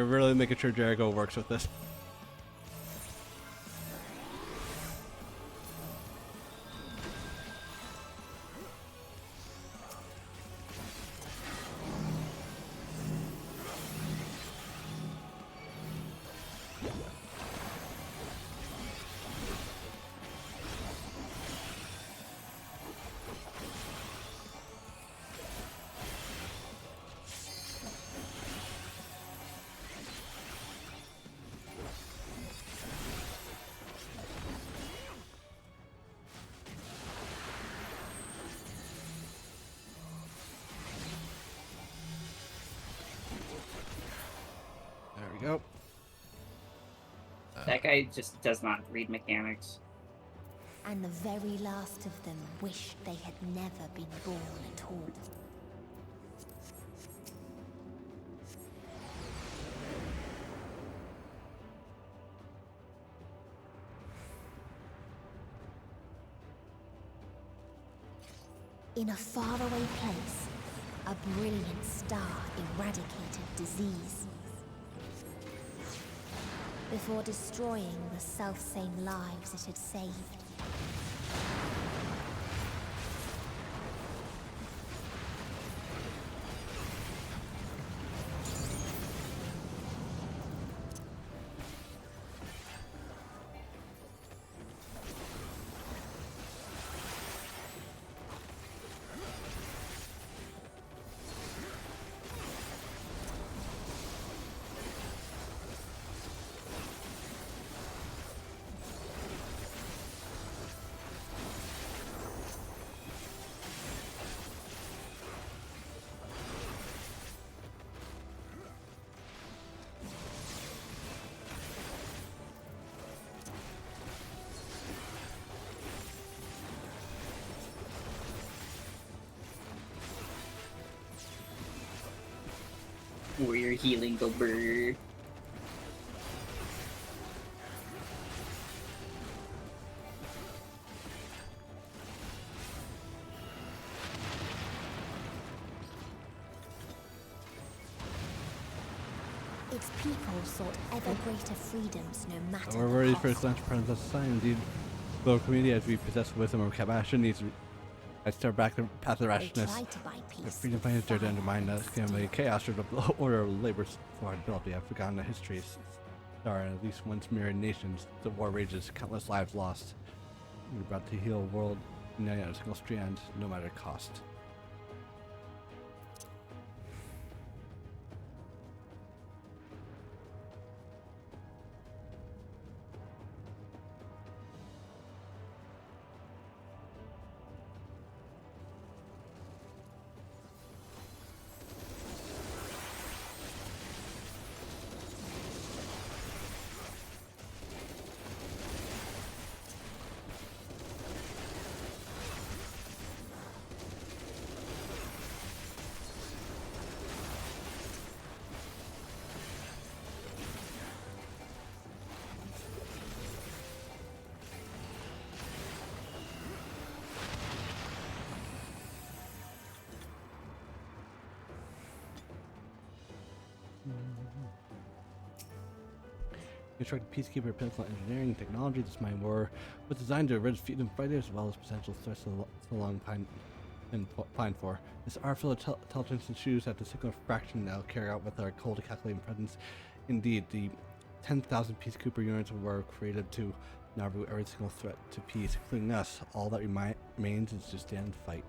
really making sure Jericho works with this. There we go. That guy just does not read mechanics. And the very last of them wished they had never been born at all. In a faraway place, a brilliant star eradicated disease. Before destroying the selfsame lives it had saved. Warrior healing go brrr. Its people sought ever greater freedoms no matter We're the ready cost. for its launch presence as a sign. Indeed, the community as we possess wisdom or compassion needs to start back the path of rashness. tried to buy peace The freedom fighters dare to undermine us, gambling chaos or the order of labors for ability. I've forgotten the histories. There are at least once mirrored nations. The war rages, countless lives lost. We're about to heal a world united on a single strand, no matter cost. Constructed peacekeeper pinnacle engineering technology. This mine war was designed to rid freedom fighters as well as potential threats so long pined for. This artful intelligence ensures that the single fraction now carry out with our cold calculating presence. Indeed, the 10,000 peacekeeper units were created to now root every single threat to peace, including us. All that remains is to stand and fight.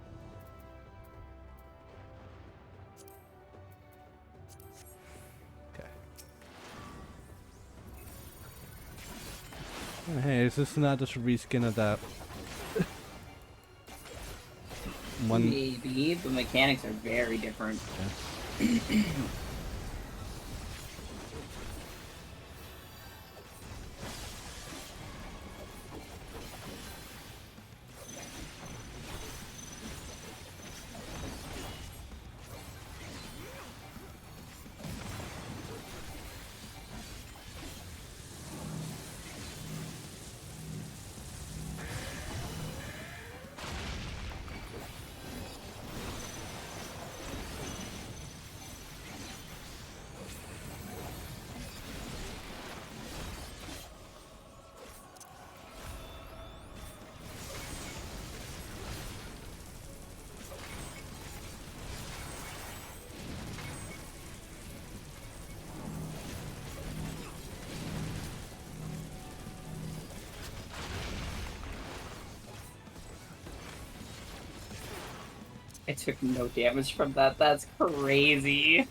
Hey, is this not just a reskin of that one? Maybe, but mechanics are very different. Yeah. I took no damage from that. That's crazy.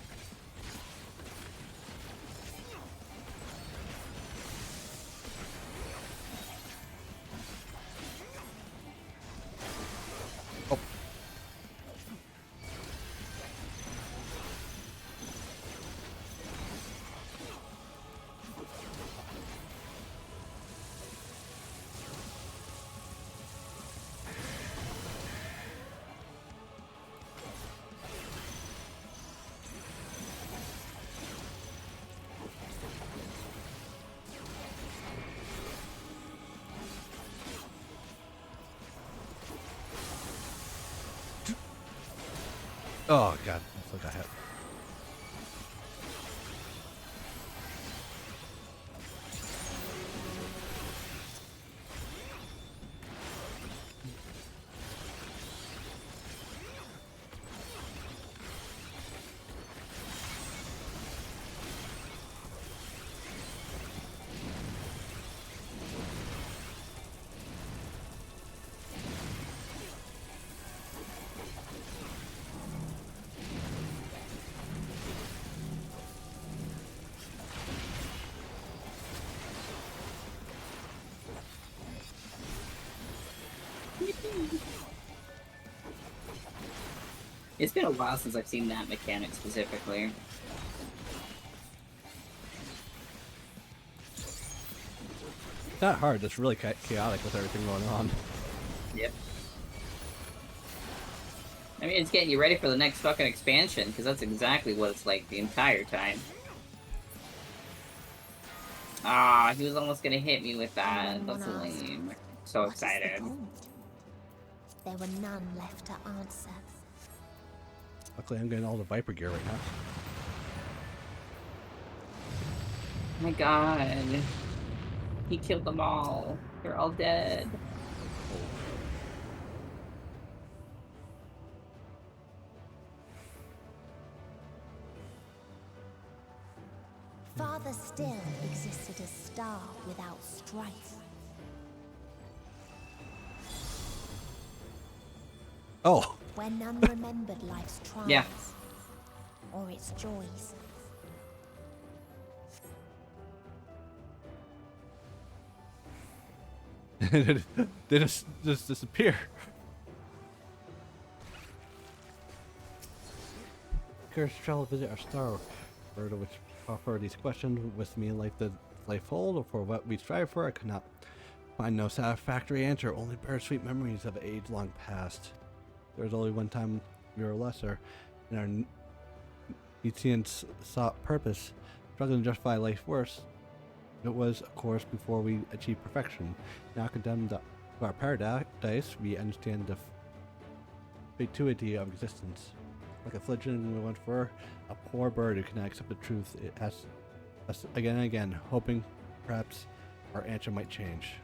Oh god, I still got hit. It's been a while since I've seen that mechanic specifically. It's not hard, it's really chaotic with everything going on. Yep. I mean, it's getting you ready for the next fucking expansion, because that's exactly what it's like the entire time. Ah, he was almost gonna hit me with that. That's lame. So excited. There were none left to answer. Luckily I'm getting all the Viper gear right now. Oh my god. He killed them all. They're all dead. Farther still existed a star without strife. Oh. Where none remembered life's trials. Yeah. Or its joys. They just disappear. Curious to travel visit our star, or to which offer these questions with me like the life hold, or for what we strive for. I could not find no satisfactory answer, only bittersweet memories of age-long past. There was only one time we were lesser, and our Nietzscheans sought purpose, struggling to justify life worse. It was, of course, before we achieved perfection. Now condemned to our paradise, we understand the fatuity of existence. Like a fledgling one for a poor bird who cannot accept the truth, it asks us again and again, hoping perhaps our answer might change.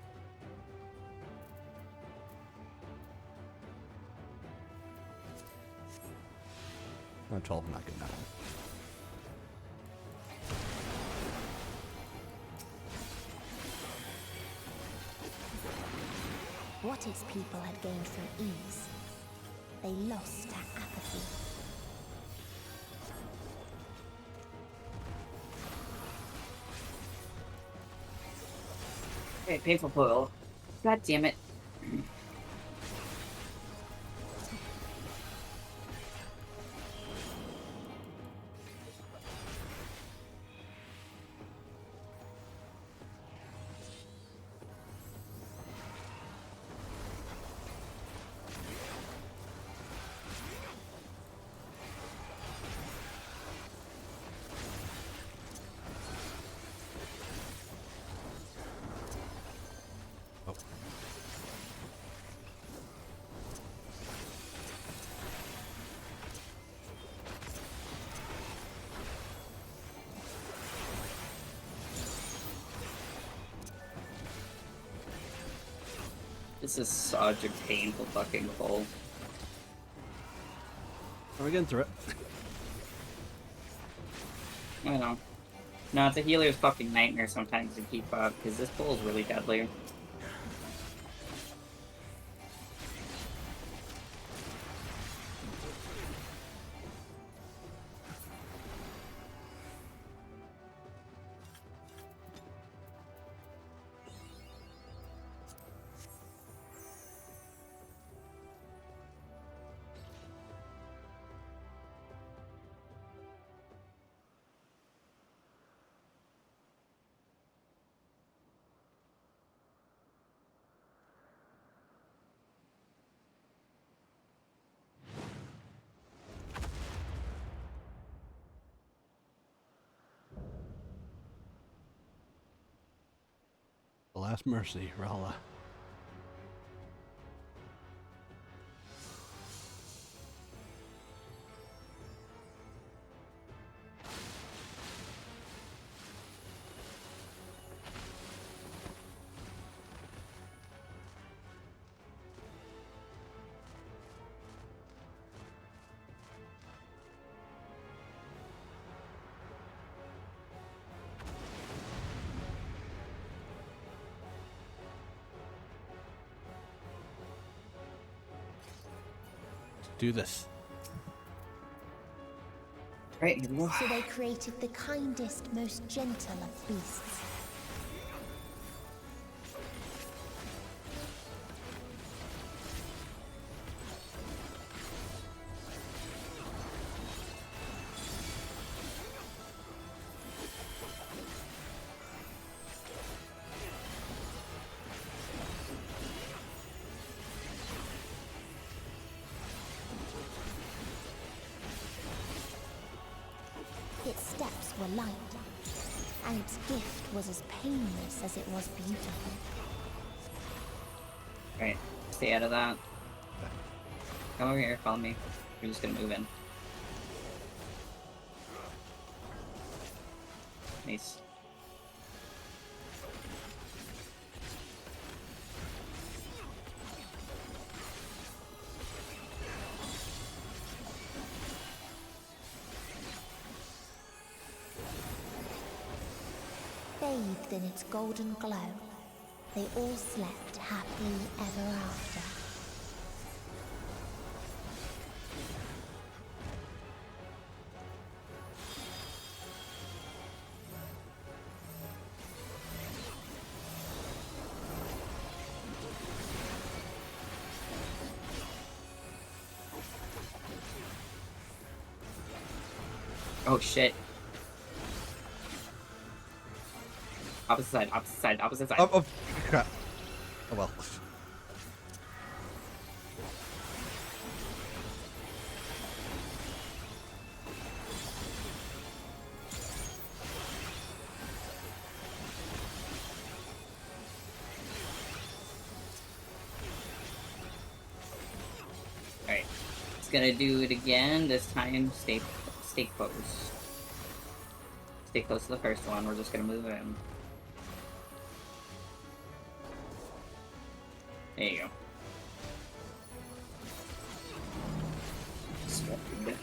I'm 12, not good enough. What its people had gained from ease, they lost to apathy. Okay, painful puddle. God damn it. This is such a painful fucking pull. We're getting through it. I know. No, it's a healer's fucking nightmare sometimes to keep up, because this pull is really deadly. last mercy, Rala. Do this. Right, here we go. So they created the kindest, most gentle of beasts. Its steps were light, and its gift was as painless as it was beautiful. Alright, stay out of that. Come over here, follow me. We're just gonna move in. Nice. Bathed in its golden glow, they all slept happily ever after. Oh shit. Opposite side, opposite side, opposite side. Oh, crap. Oh well. Alright. It's gonna do it again. This time, stay close. Stay close to the first one. We're just gonna move in. There you go. Disrupted.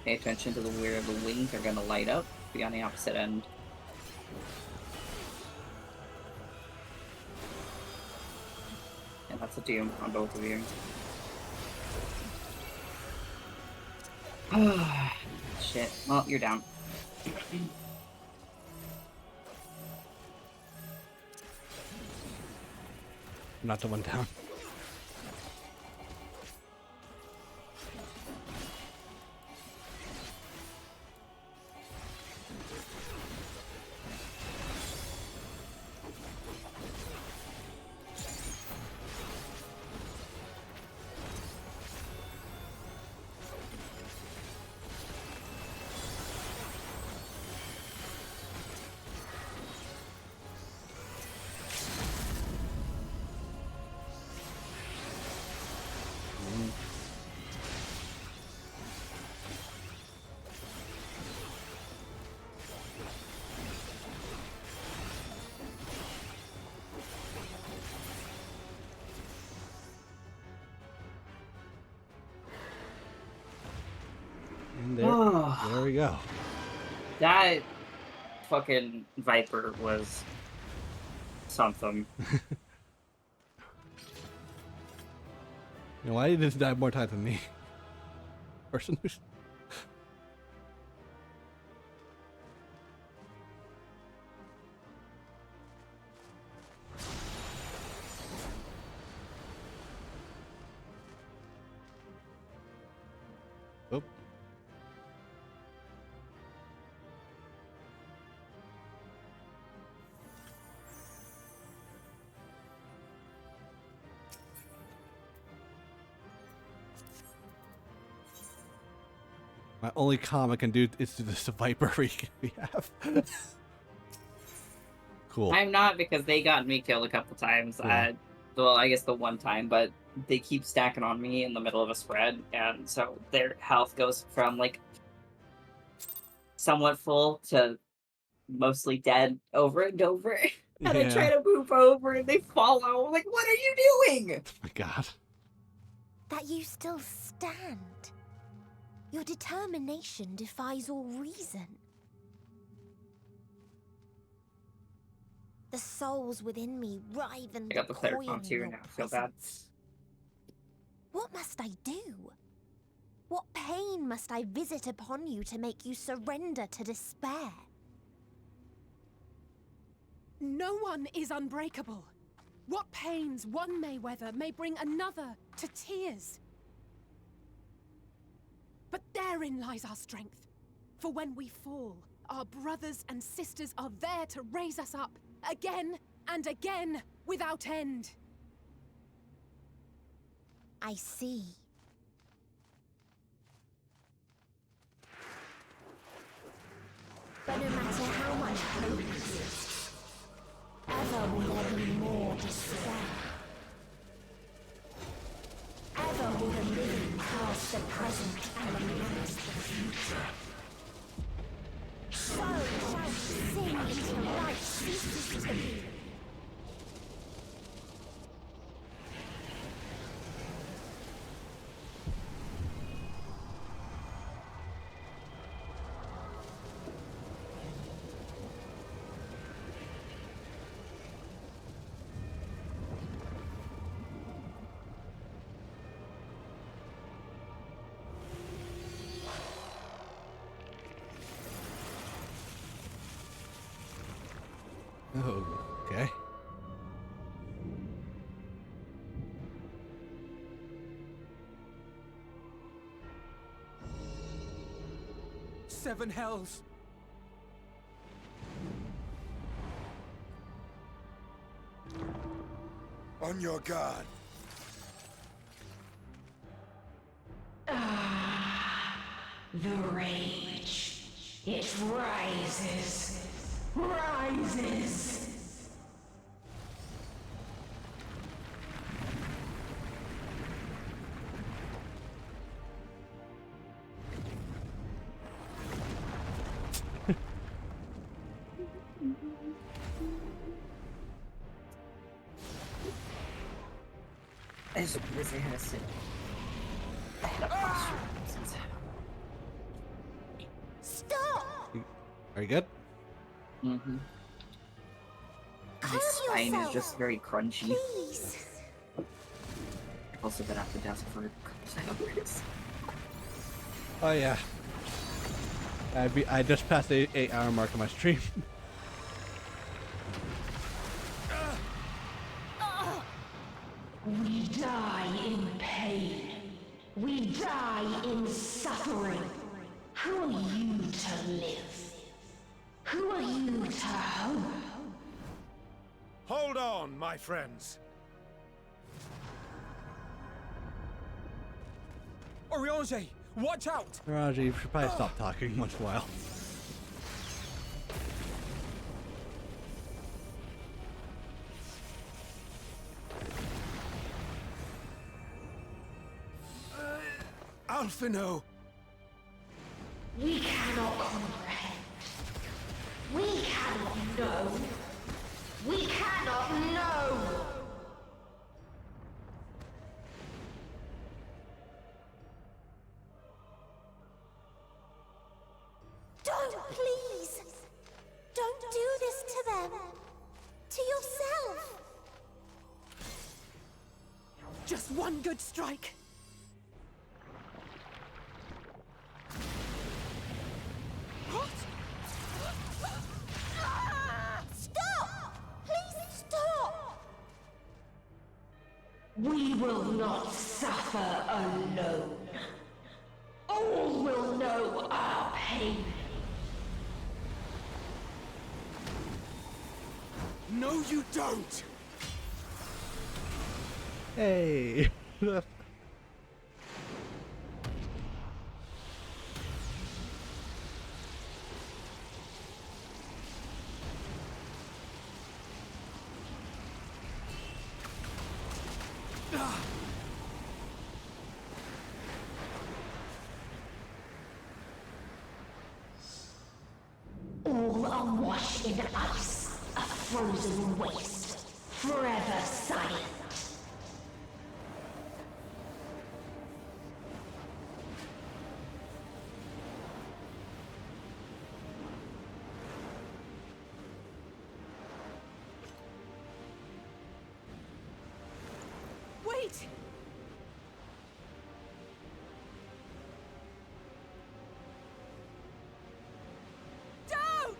Pay attention to where the wings are gonna light up. Be on the opposite end. And that's a doom on both of you. Shit. Well, you're down. Not the one down. And there we go. That fucking Viper was something. You know, why did this die more times than me? Person who's... Oh. My only calm I can do is do this Viper we have. Cool. I'm not, because they got me killed a couple times. Yeah. Well, I guess the one time, but they keep stacking on me in the middle of a spread, and so their health goes from like somewhat full to mostly dead over and over. And I try to move over and they follow. I'm like, what are you doing? Oh my god. That you still stand. Your determination defies all reason. The souls within me writhe and I got the player coil comp in too, your and I feel bad. presence. What must I do? What pain must I visit upon you to make you surrender to despair? No one is unbreakable. What pains one may weather may bring another to tears. But therein lies our strength. For when we fall, our brothers and sisters are there to raise us up, again and again, without end. I see. But no matter how much hope exists, ever will there be more despair. Ever will the living cast the present and announce the future. So shall sin until light ceases to be. Oh, okay. Seven hells. On your guard. The rage. It rises. Rises. I just wish I had a sit. I had a posture. Stop! Are you good? Mm-hmm. My spine is just very crunchy. Please. I've also been at the desk for a couple hours. Oh yeah. I just passed the 8-hour mark on my stream. We die in pain. We die in suffering. Who are you to live? Who are you to hope? Hold on, my friends. Oriange, watch out! Raji, you should probably stop talking once in a while. Alphino! We cannot comprehend. We cannot know. We cannot know. Don't, please! Don't do this to them! To yourself! Just one good strike. What? Stop! Please stop! We will not suffer alone. All will know our pain. No, you don't! Hey. in ice, a frozen waste, forever silent. Wait! Don't!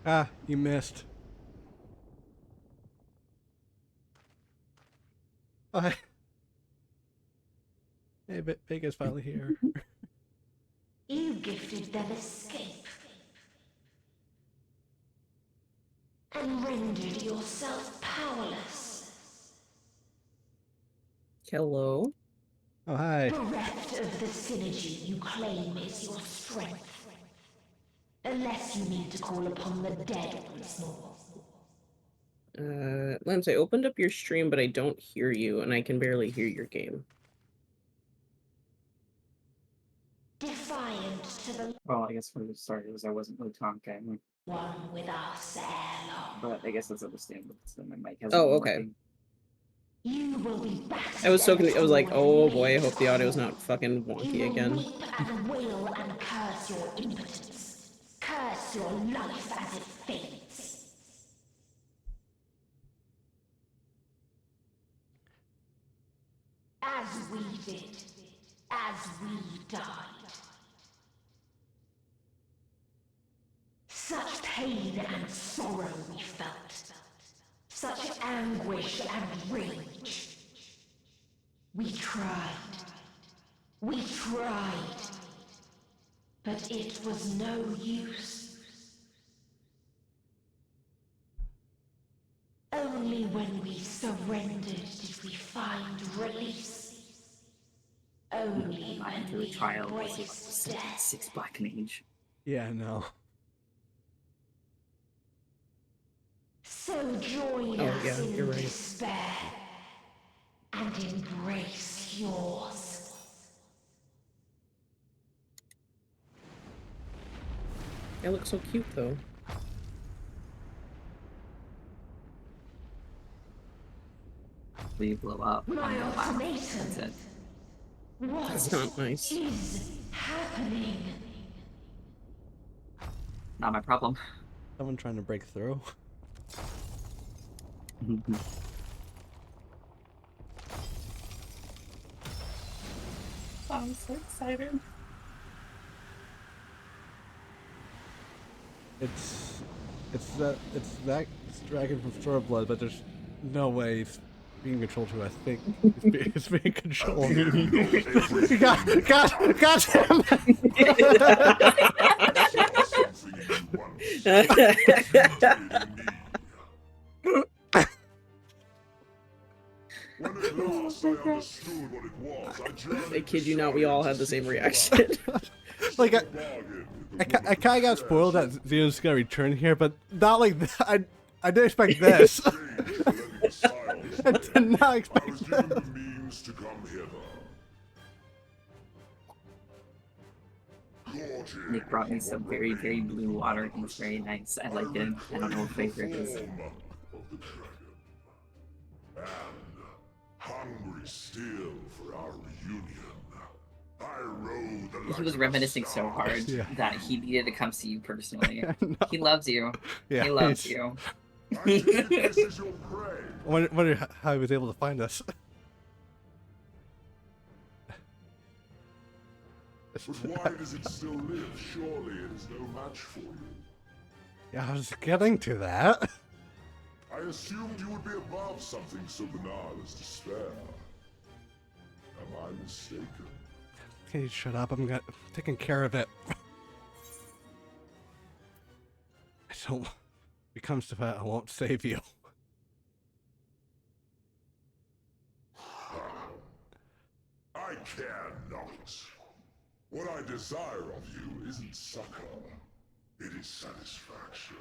Ah, you missed. Hi. Hey, Vega's finally here. You gifted them escape. And rendered yourself powerless. Hello? Oh, hi. Bereft of the synergy you claim is your strength. Unless you need to call upon the dead once more. Lance, I opened up your stream, but I don't hear you, and I can barely hear your game. Defiant to the Well, I guess from the start it was I wasn't really talking. one with our Salem. But I guess that's understandable. So my mic hasn't Oh, been okay. working. You will be I was so battered I was like, toward oh me. boy, I hope the audio's not fucking You wonky will again. weep and wail and curse your impotence. Curse your life as it fades. As we did. As we died. Such pain and sorrow we felt. Such anguish and rage. We tried. We tried. But it was no use. Only when we surrendered did we find release. Only Not when into the we trial was embraced death. 6 Black Mage. Yeah, no. So join Oh, us yeah, in you're right. despair and embrace yours. It looks so cute, though. We blow up. My I'm gonna laugh. ultimatum. That's it. What That's not nice. is happening? Not my problem. Someone trying to break through. I'm so excited. It's Dragon from Storybloods, but there's no way it's being controlled who I think it's being controlled. God When at last I understood what it was, I journeyed I kid you not, we all had the same reaction. Like I kind of got spoiled that Xeno's gonna return here, but not like that. I didn't expect this. I did not expect that. the means to come hither. Nick brought me some very, very blue water. It was very nice. I liked it. I don't know what flavor it is. Hungry still for our reunion. I rode the He was reminiscing so hard that he needed to come see you personally. He loves you. Yeah, he loves you. This is your prey. I wonder how he was able to find us. But why does it still live? Surely it is no match for you. Yeah, I was getting to that. I assumed you would be above something so banal as despair. Am I mistaken? Can you shut up? I'm taking care of it. I don't. If it comes to that, I won't save you. I care not. What I desire desire of you isn't succor, it is satisfaction.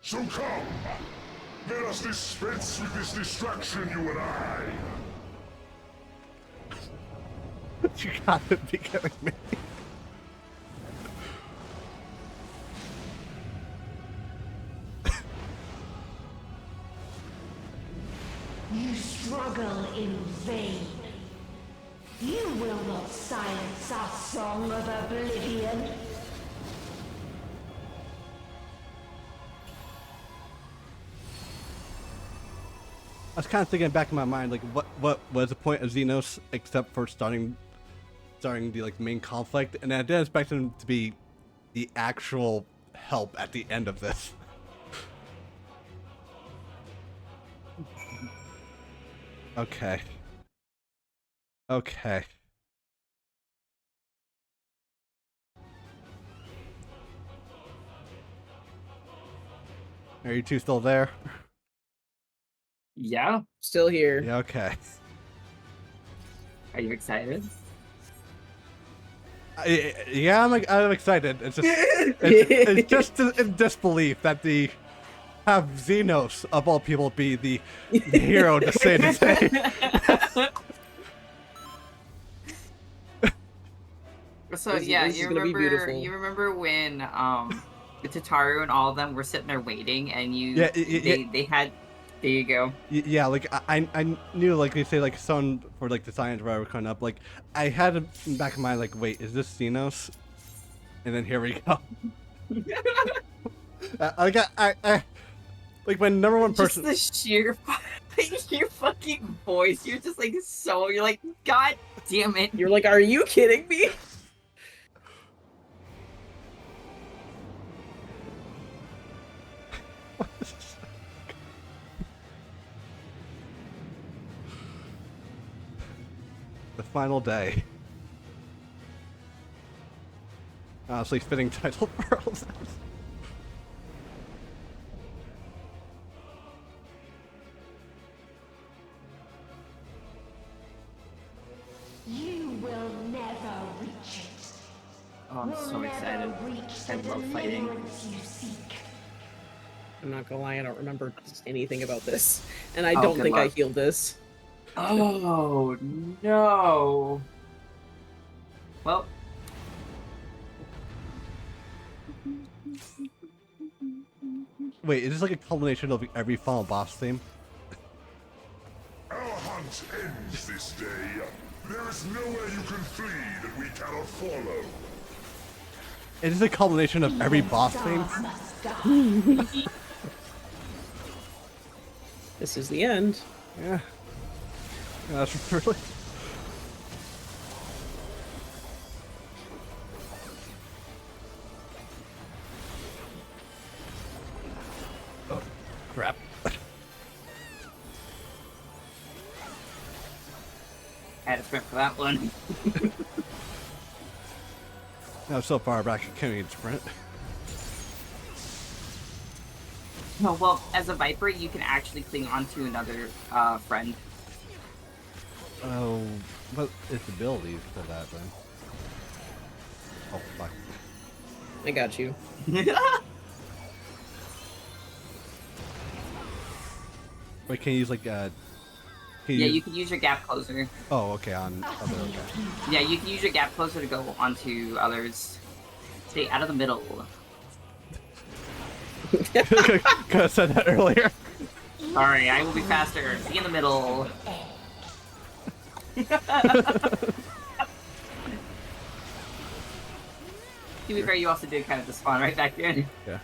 So come, let us dispense with this distraction, you and I. You gotta be kidding me. You struggle in vain. You will not silence our song of oblivion. I was kind of thinking back in my mind, like, what was the point of Xenos except for starting the like main conflict, and I didn't expect him to be the actual help at the end of this. Okay. Okay. Are you two still there? Yeah. Still here. Yeah, okay. Are you excited? Yeah, I'm excited. It's just it's just in disbelief that the have Xenos of all people be the hero to say the same. So This yeah, is you gonna be remember beautiful. you remember when Tataru and all of them were sitting there waiting, and they had. There you go. Yeah, like I knew, like they say, like someone for like the science whatever coming up. Like I had it in the back of my mind, like, wait, is this Xenos? And then here we go. I like my number one person. Just the sheer your fucking voice. You're just like you're like, God damn it. You're like, are you kidding me? The final day. Honestly, fitting title for all this. You will never reach it. Oh, I'm so excited. I love fighting. You seek. I'm not gonna lie, I don't remember anything about this. And I Oh, don't good think luck. I healed this. Oh no. Well. Wait, is this like a culmination of every final boss theme? Our hunt ends this day. There is nowhere you can flee that we cannot follow. Is this a culmination of every boss theme? This is the end. Yeah. That's really. Oh, crap. I had to sprint for that one. Now so far back, I can't even sprint. No, well, as a Viper, you can actually cling onto another friend. Oh, what is the abilities for that then? Oh, fuck. I got you. Wait, can you use like You can use your gap closer. Oh, okay, on other, okay. Yeah, you can use your gap closer to go onto others. Stay out of the middle. Could have said that earlier. Sorry, I will be faster. Be in the middle. To be fair, you also did kind of just spawn right back in. Yeah.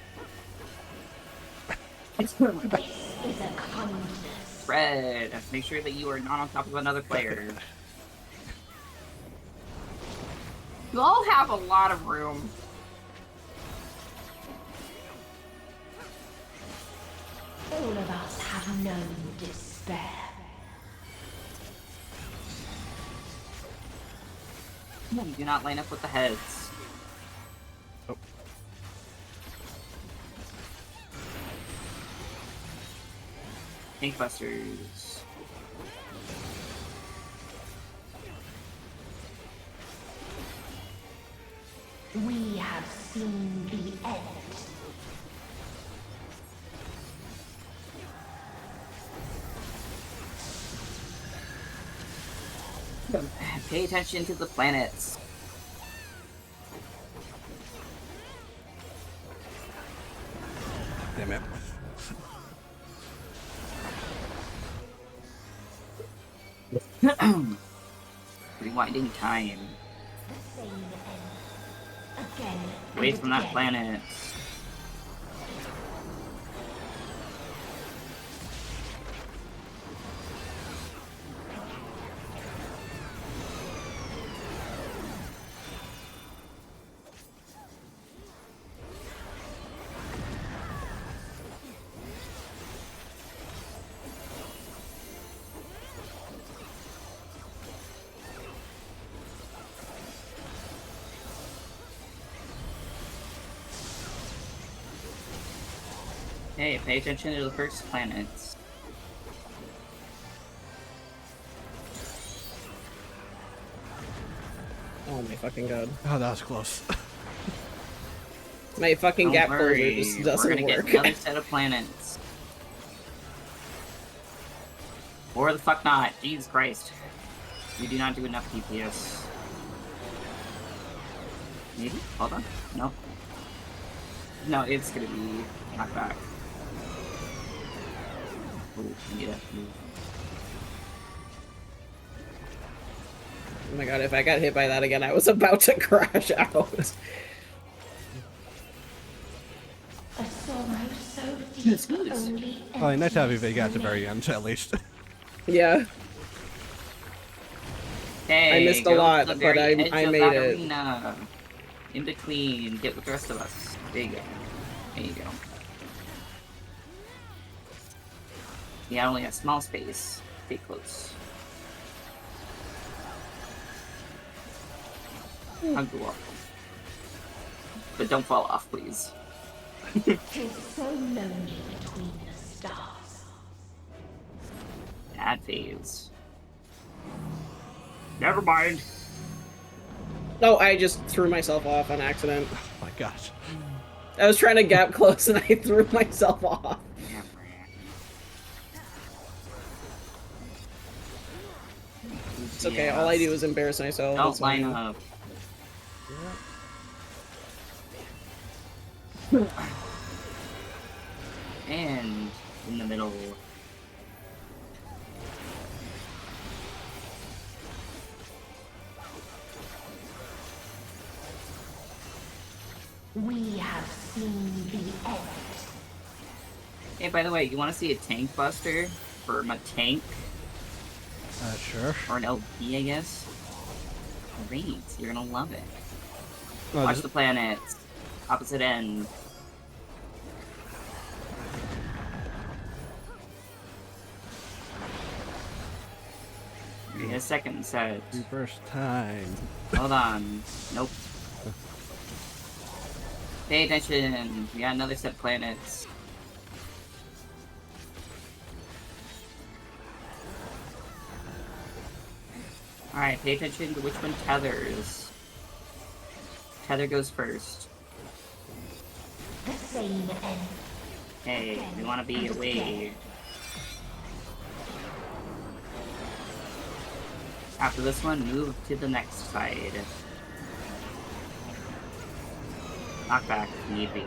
Fred, make sure that you are not on top of another player. You all have a lot of room. All of us have known despair. You do not line up with the heads. Oh. Tankbusters. We have seen the end. Pay attention to the planets. Damn it. Rewinding time. Again. Away from that planet. Hey, pay attention to the first planets. Oh my fucking god. Oh, that was close. My fucking Don't gap worry, closure just doesn't we're gonna work. get another set of planets. Or the fuck not. Jesus Christ. You do not do enough DPS. Maybe? Hold on. No. No, it's gonna be knocked back. Ooh, I need to move. Oh my god, if I got hit by that again, I was about to crash out. A sorrow so deep only Oh, nice to have you if you got to the very end, at least. Yeah. Hey, I missed a go to lot, the but very I edge of made that it. arena. In between, get with the rest of us. There you go. There you go. Yeah, only a small space. Stay close. I'll go up. But don't fall off, please. Tis so lonely between the stars. Bad phase. Never mind. No, I just threw myself off on accident. Oh my gosh. I was trying to gap close and I threw myself off. It's okay, all I do is embarrass myself. Don't it's line fine. up. And in the middle. We have seen the end. Hey, by the way, you want to see a tank buster for my tank? Sure. Or an LP, I guess? Great, you're gonna love it. Oh, Watch the planets. Opposite end. In a second set. Reverse time. Hold on. Nope. Pay attention. We got another set of planets. Alright, pay attention to which one tethers. Tether goes first. The same end. Hey, we want to be away. After this one, move to the next side. Knock back if need be.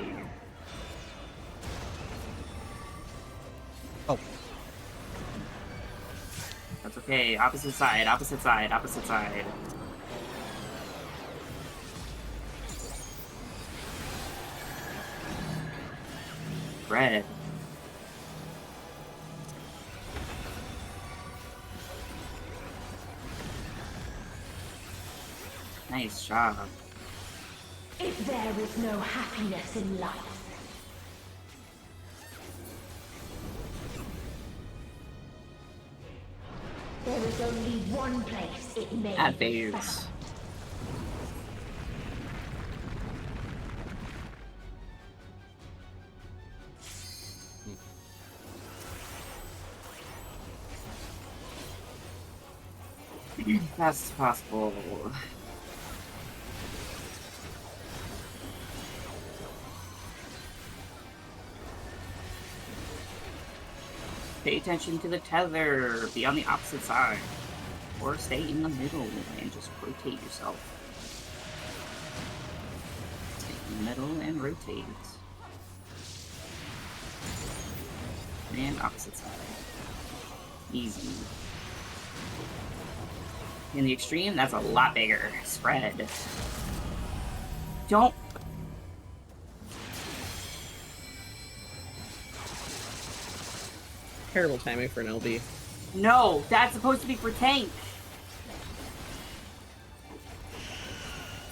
Oh. That's okay. Opposite side, opposite side, opposite side. Red. Nice job. If there is no happiness in life, there is only one place it may At be phase. found. Fast as possible. Pay attention to the tether. Be on the opposite side. Or stay in the middle and just rotate yourself. Stay in the middle and rotate. And opposite side. Easy. In the extreme, that's a lot bigger. Spread. Don't. Terrible timing for an LB. No, that's supposed to be for tank.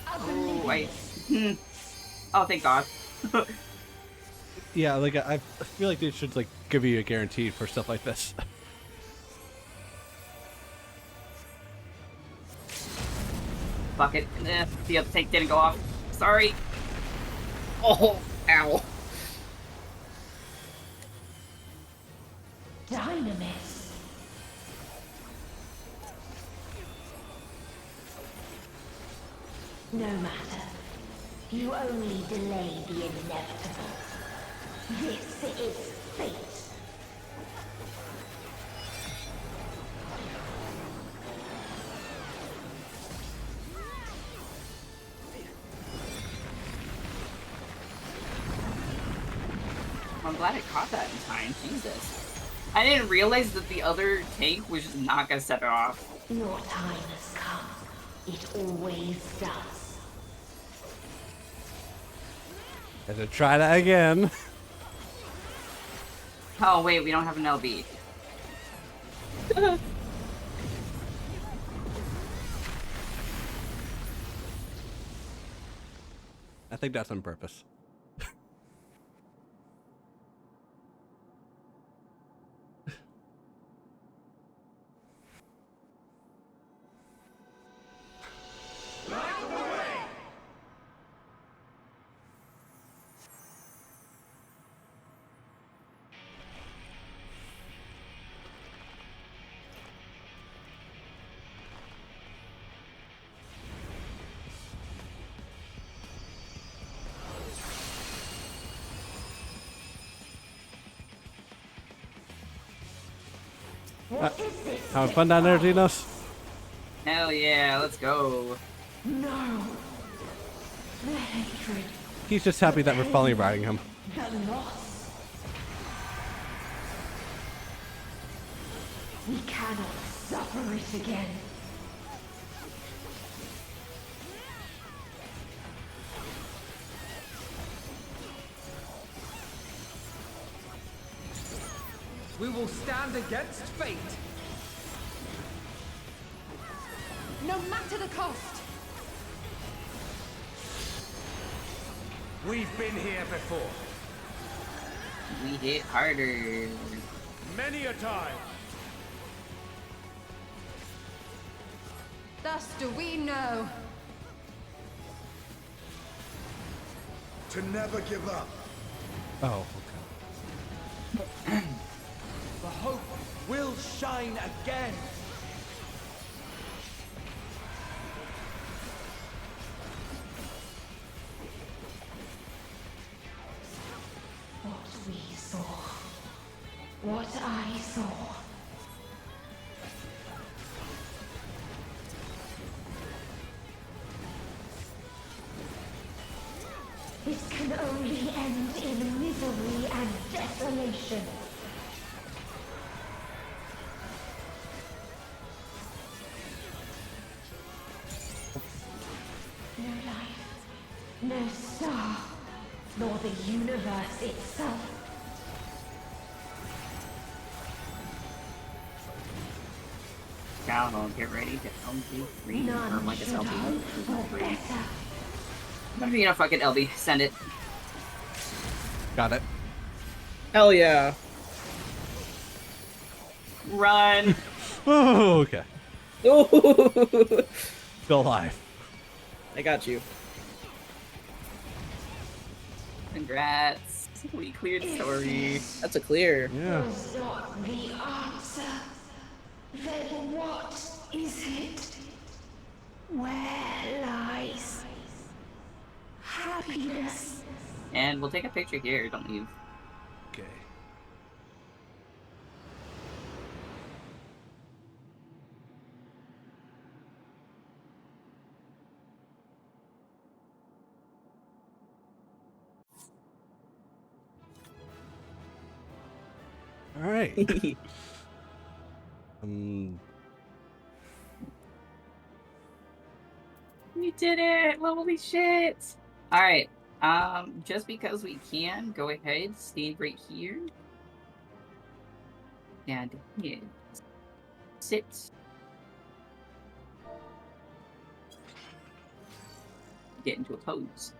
Oh, wait. Oh, thank God. Yeah, like I feel like they should like give you a guarantee for stuff like this. Fuck it. The other tank didn't go off. Sorry. Oh, ow. Dynamis. No matter. You only delay the inevitable. This is fate. I'm glad I caught that in time. Jesus. I didn't realize that the other tank was just not gonna set it off. Your time has come. It always does. Have to try that again. Oh wait, we don't have an LB. I think that's on purpose. Having fun down there, Dinos? Hell yeah, let's go. No. The hatred. He's just happy that we're finally riding him. The loss. We cannot suffer it again. We will stand against fate. No matter the cost. We've been here before. We hit harder. Many a time. Thus do we know. To never give up. Oh, okay. The hope will shine again. What we saw. What I saw. It can only end in misery and desolation. No life, no star, nor the universe itself. Now get ready to LB3 or like it's LB3. I'm gonna fucking LB. Send it. Got it. Hell yeah. Run. Oh, okay. Oh. Still alive. I got you. Congrats. We cleared story. That's a clear. Yeah. Was not the answer. Then what is it? Where lies happiness? And we'll take a picture here. Don't leave. Okay. right. You did it! Holy shit! Alright. Just because we can, go ahead, stand right here. And yeah, sit. Get into a pose.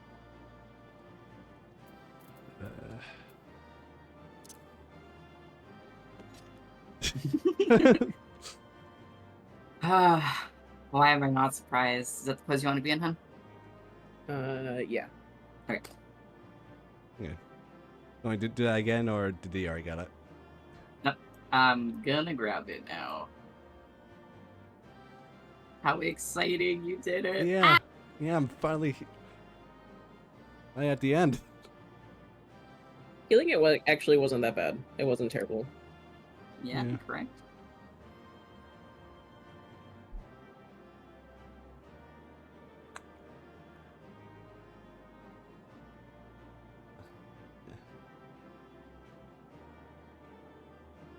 Why am I not surprised? Is that the pose you want to be in, hun? Yeah. Okay. Yeah. Want to do that again, or did he already get it? Nope. I'm gonna grab it now. How exciting you did it! Yeah. Yeah, I'm finally at the end. Feeling it actually wasn't that bad. It wasn't terrible. Yeah, correct.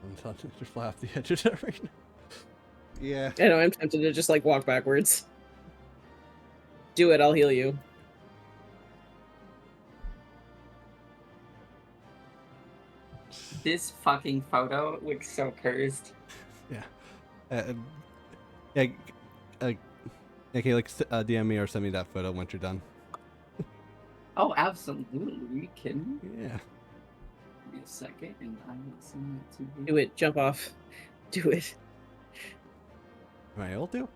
I'm tempted to fly off the edge of that right now. Yeah. I know, I'm tempted to just like walk backwards. Do it, I'll heal you. This fucking photo looks so cursed. Yeah. Yeah. Okay, like DM me or send me that photo once you're done. Oh, absolutely. Are you kidding me? Yeah. Give me a second and I will send it to you. Do it, jump off. Do it. Am I able to?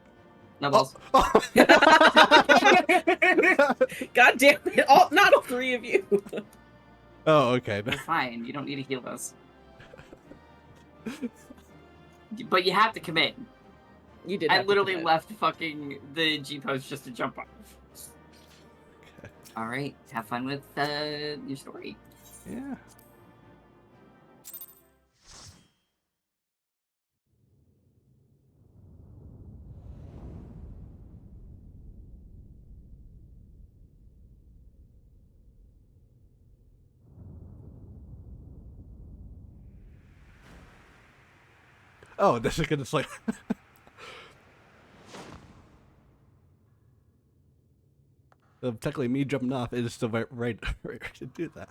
No balls. God damn it! Not all three of you. Oh, okay. You're fine. You don't need to heal us. But you have to commit. You did. I literally left fucking the G post just to jump off. Okay. All right. Have fun with your story. Yeah. Oh, this is gonna like. Technically, me jumping off is still right to do that.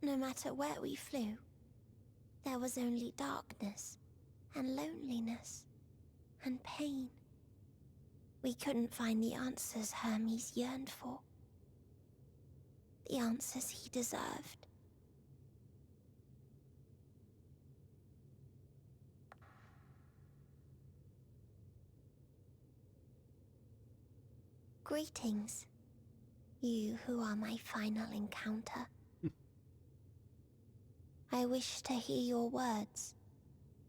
No matter where we flew, there was only darkness and loneliness and pain. We couldn't find the answers Hermes yearned for. The answers he deserved. Greetings, you who are my final encounter. I wish to hear your words,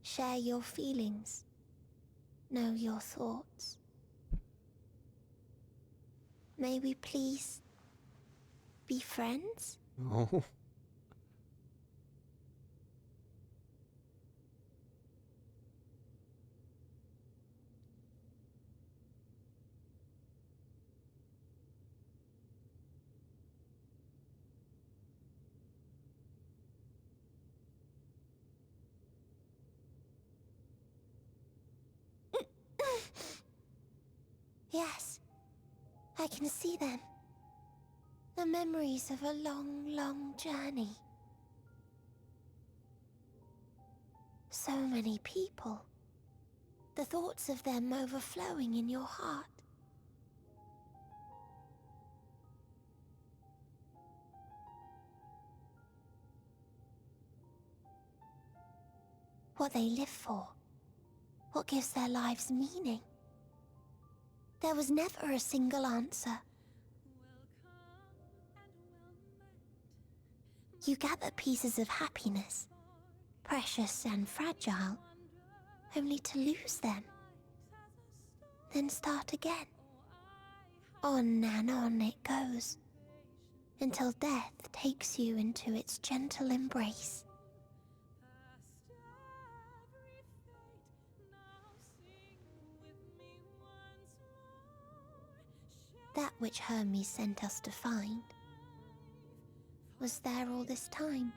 share your feelings, know your thoughts. May we please be friends? Oh. Yes, I can see them. The memories of a long, long journey. So many people. The thoughts of them overflowing in your heart. What they live for. What gives their lives meaning. There was never a single answer. You gather pieces of happiness, precious and fragile, only to lose them. Then start again. On and on it goes, until death takes you into its gentle embrace. That which Hermes sent us to find was there all this time,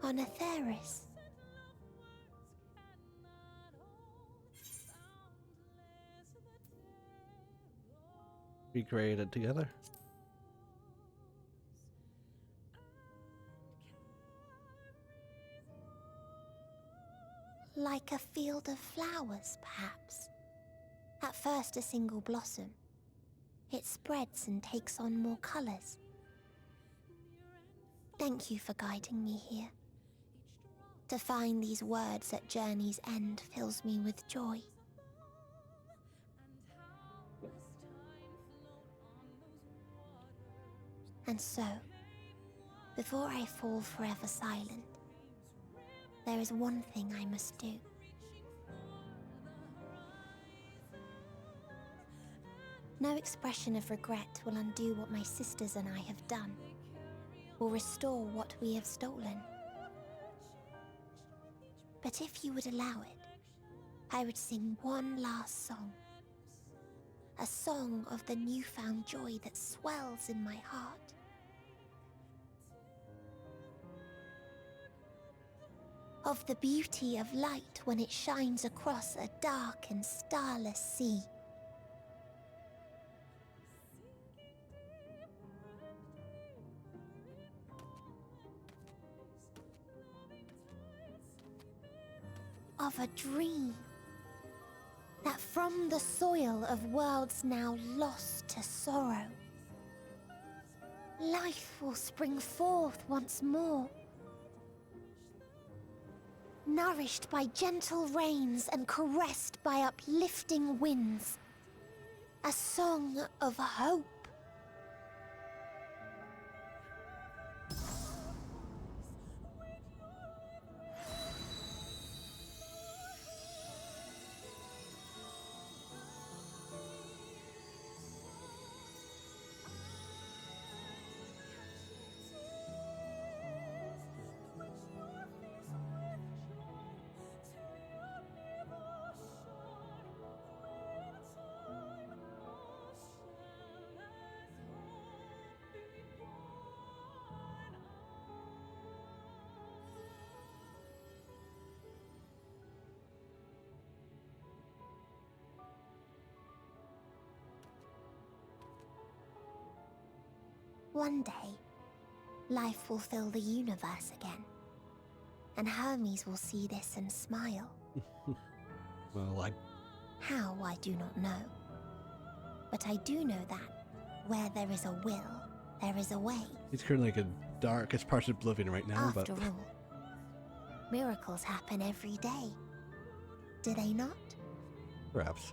on Atheris. We created together. Like a field of flowers, perhaps. At first a single blossom. It spreads and takes on more colors. Thank you for guiding me here. To find these words at journey's end fills me with joy. And so, before I fall forever silent, there is one thing I must do. No expression of regret will undo what my sisters and I have done, or restore what we have stolen. But if you would allow it, I would sing one last song. A song of the newfound joy that swells in my heart. Of the beauty of light when it shines across a dark and starless sea. Of a dream that from the soil of worlds now lost to sorrow, life will spring forth once more, nourished by gentle rains and caressed by uplifting winds. A song of hope. One day, life will fill the universe again, and Hermes will see this and smile. Well, How, I do not know. But I do know that where there is a will, there is a way. He's currently like a darkest part of Oblivion right now, After but all, miracles happen every day. Do they not? perhaps.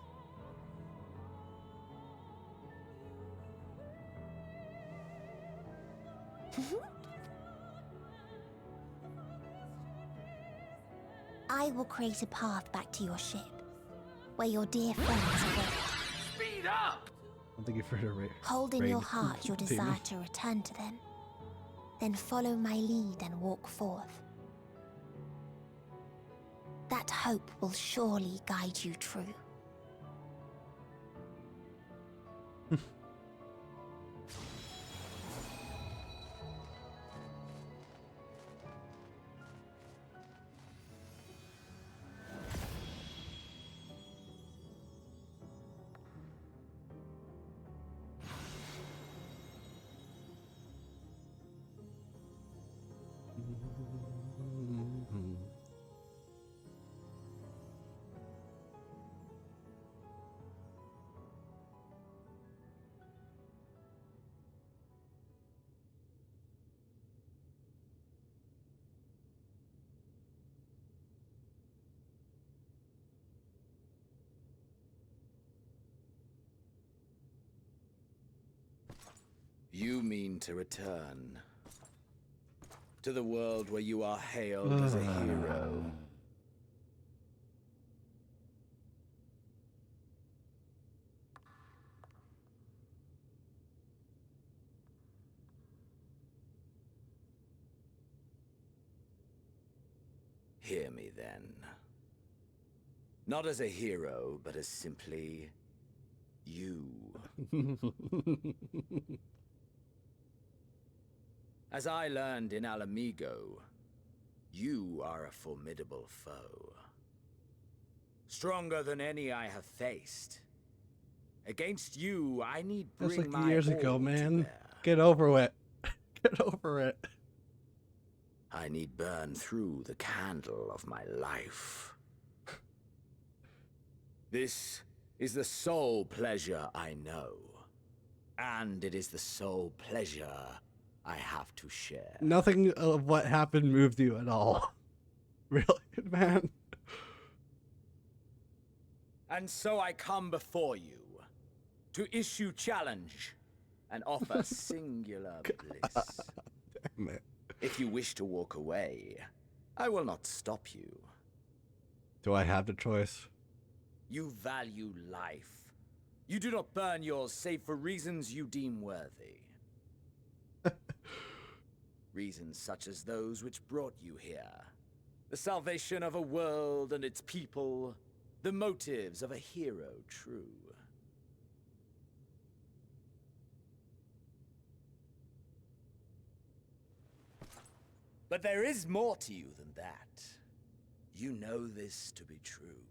I will create a path back to your ship, where your dear friends await. Speed up! I don't think you've heard of Hold in Rain your heart your Demon. desire to return to them. Then follow my lead and walk forth. That hope will surely guide you true. You mean to return to the world where you are hailed as a hero. Hear me then. Not as a hero, but as simply you. As I learned in Alamigo, you are a formidable foe. Stronger than any I have faced. Against you, I need That's bring like my years all ago, to man. bear. Get over it. Get over it. I need burn through the candle of my life. This is the sole pleasure I know. And it is the sole pleasure I have to share. Nothing of what happened moved you at all. Really, man? And so I come before you to issue challenge and offer singular bliss. Damn it. If you wish to walk away, I will not stop you. Do I have the choice? You value life. You do not burn yours save for reasons you deem worthy. Reasons such as those which brought you here. The salvation of a world and its people. The motives of a hero true. But there is more to you than that. You know this to be true.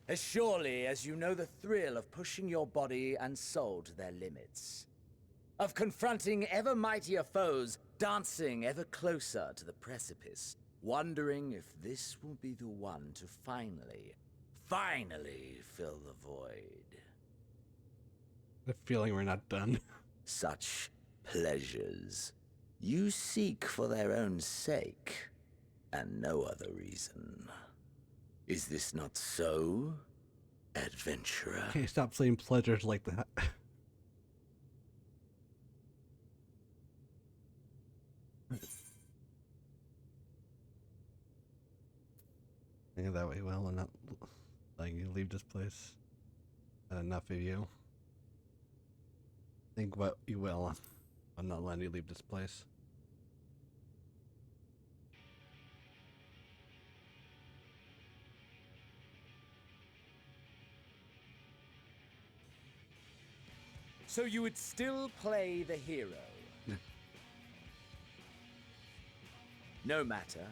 As surely as you know the thrill of pushing your body and soul to their limits. Of confronting ever mightier foes, dancing ever closer to the precipice, wondering if this will be the one to finally fill the void. The feeling we're not done. Such pleasures you seek for their own sake, and no other reason. Is this not so, adventurer? Okay, stop saying pleasures like that. Think that way well and not letting you leave this place. Not enough of you. Think what you will. I'm not letting you leave this place. So you would still play the hero? No matter.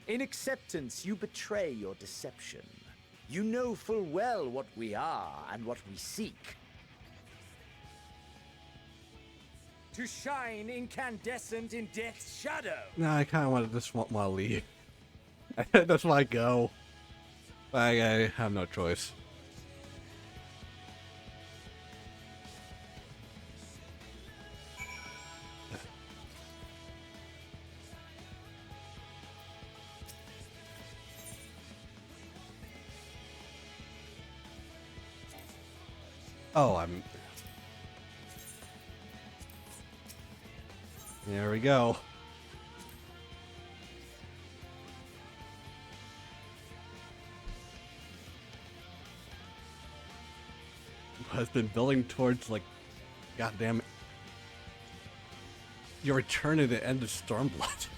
In acceptance, you betray your deception. You know full well what we are and what we seek. To shine incandescent in death's shadow. Nah, I kind of just want to leave. That's why I go. I have no choice. Oh, There we go. Has been building towards, like, goddamn it, your return to the end of Stormblood.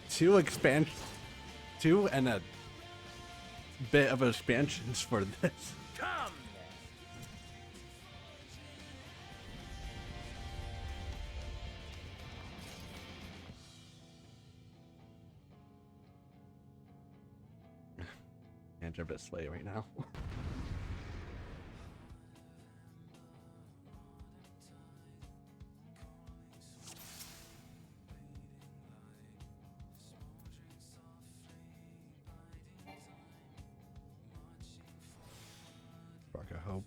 Two and a bit of expansions for this. Come! Hands are a bit sway right now. Spark of hope.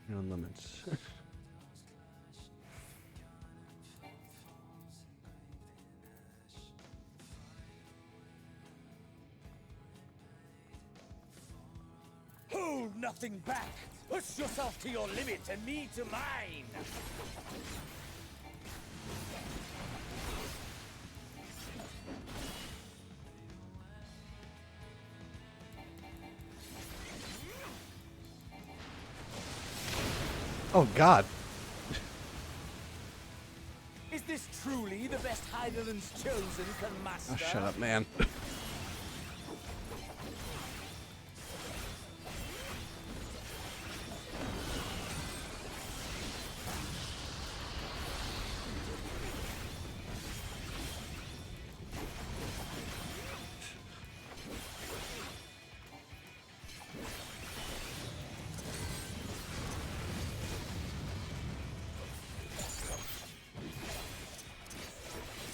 No limits. Hold nothing back. Push yourself to your limit and me to mine. Oh God. Is this truly the best Heidelland's chosen can master? Oh, shut up, man.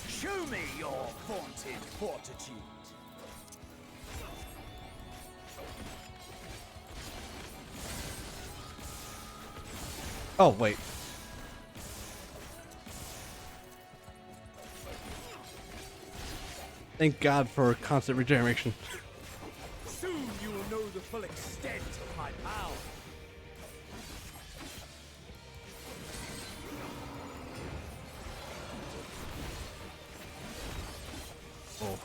Show me your vaunted fortitude. Oh, wait. Thank God for constant regeneration. Soon you will know the full extent of my power. Oh, okay.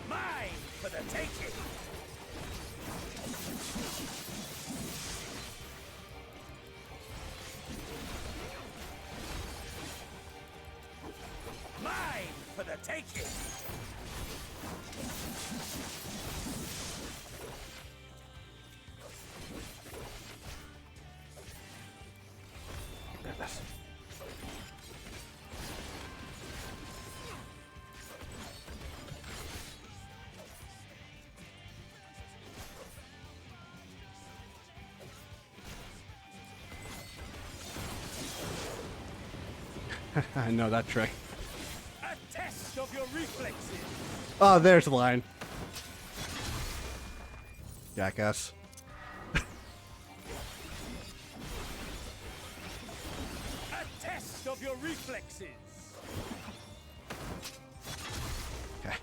Mine for the taking. Mine for the taking. I know that trick. A test of your reflexes. Oh, there's the line. Jackass. A test of your reflexes. Okay.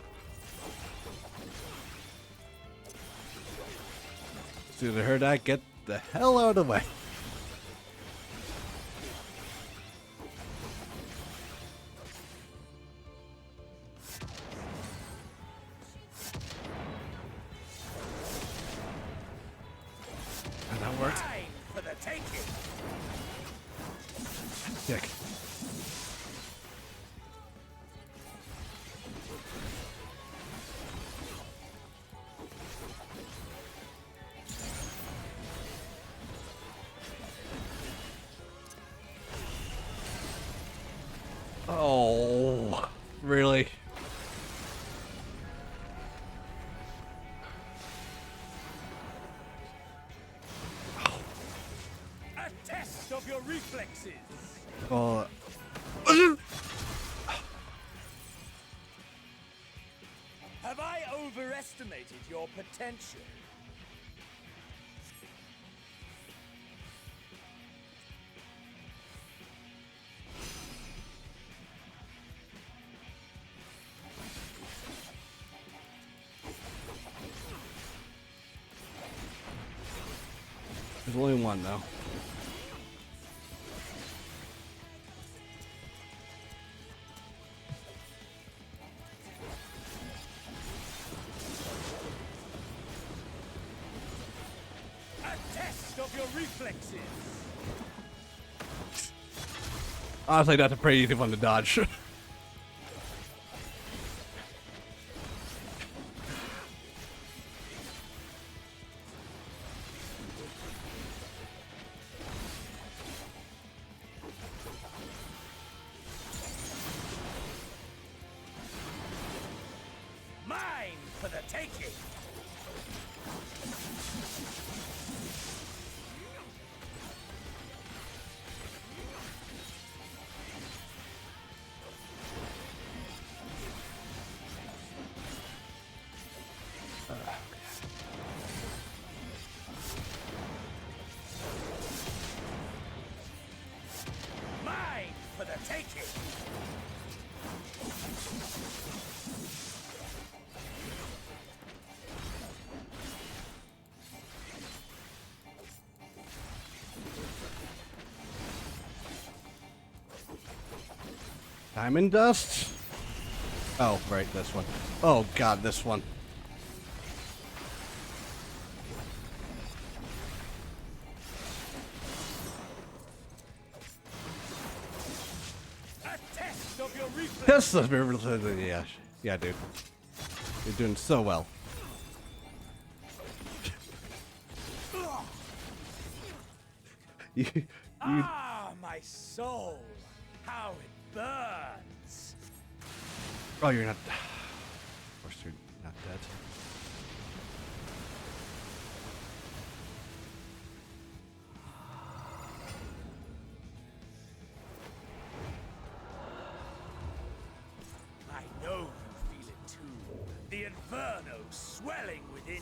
As soon as I heard that, get the hell out of the way. That worked. Mine for the taking. Dick. Oh, really? A test of your reflexes. Oh. Have I overestimated your potential? There's only one though. A test of your reflexes. Honestly, that's a pretty easy one to dodge. Mine for the taking. Mine for the taking. Diamond dust? Oh, right, this one. Oh god, this one. Test of your reflexes. Yeah, dude. You're doing so well. Ah, my soul! How it burns! Oh, you're not. Of course, you're not dead. I know you feel it too. The inferno swelling within you.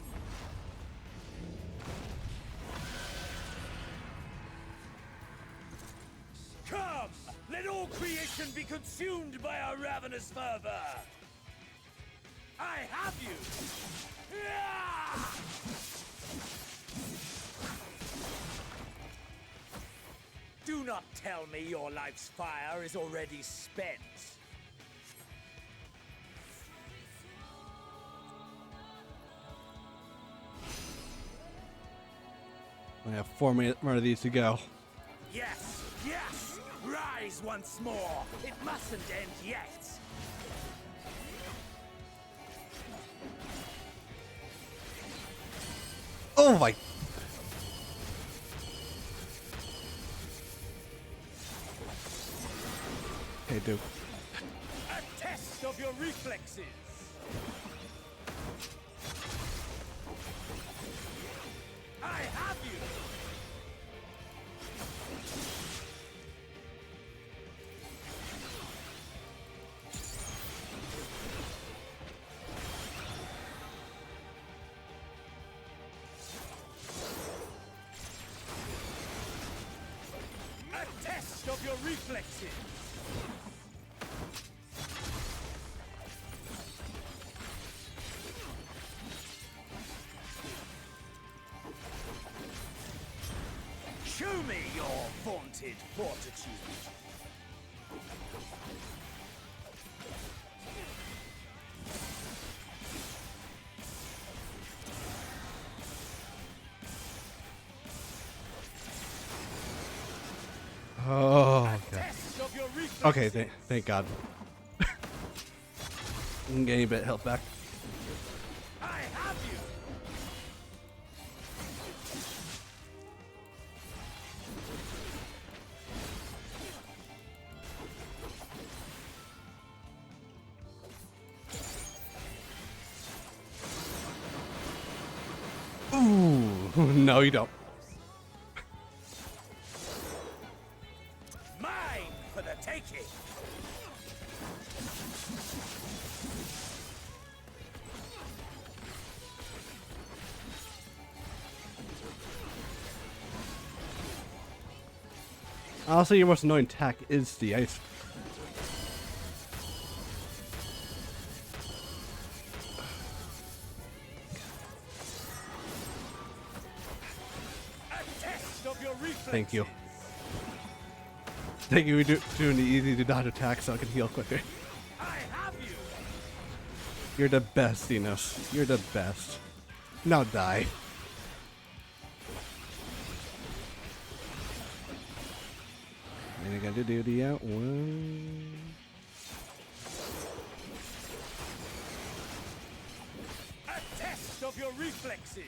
Come! Let all creation be consumed by our ravenous fervor! I have you! Do not tell me your life's fire is already spent. I have 4 more of these to go. Yes! Yes! Rise once more! It mustn't end yet! Oh my. Hey, dude. A test of your reflexes! I have you! A test of your reflexes! Show me your vaunted fortitude. Oh, okay. Okay, thank God. I'm getting a bit held back. I have you. Ooh, no, you don't. Mine for the taking. Honestly, your most annoying attack is the ice. Thank you. Thank you for doing the easy to dodge attack so I can heal quicker. You're the best, Enos. You're the best. Now die. And I got to do the out one. A test of your reflexes.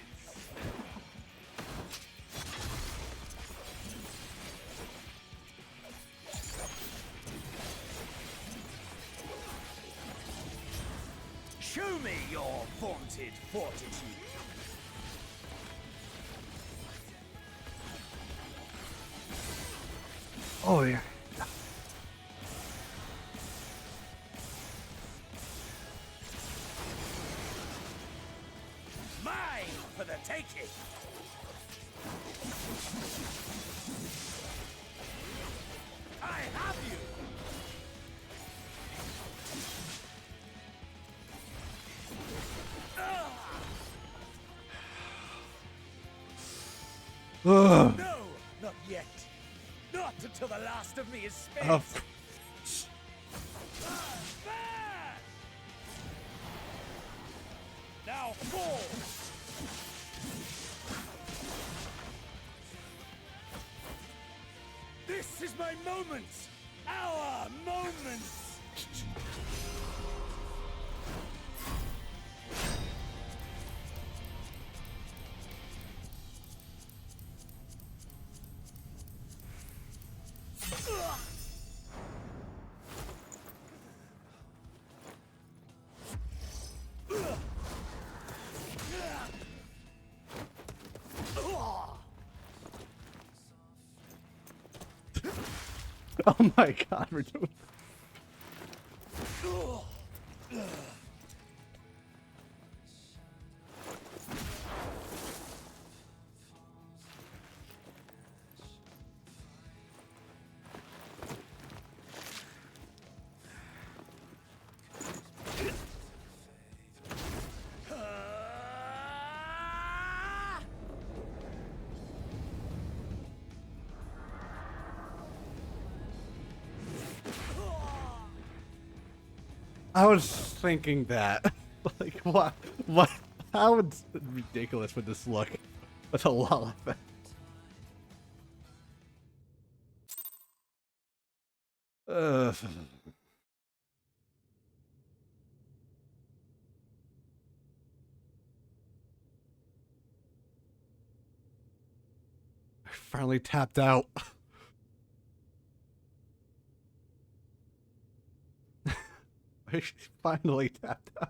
Show me your vaunted fortitude. Oh, yeah. Mine for the taking. I have you. Ugh. No, not yet. Not until the last of me is spent. Of course. Now fall! This is my moment! Our moment! Oh my god, we're doing. I was thinking that. Like, what? What? How ridiculous would this look with a wall effect? I finally tapped out. I finally tapped out.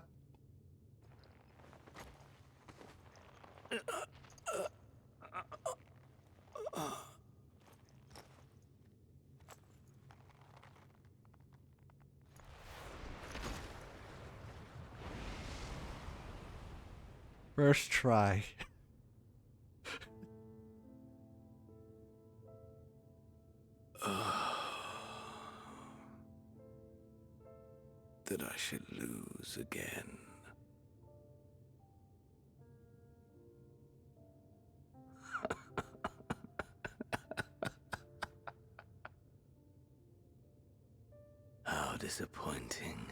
First try. That I should lose again. How disappointing.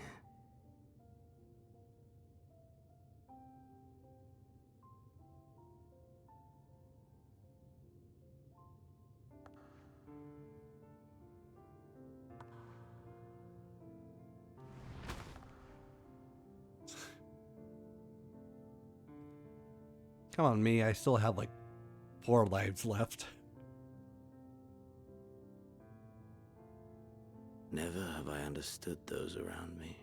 Come on, me. I still have like 4 lives left. Never have I understood those around me.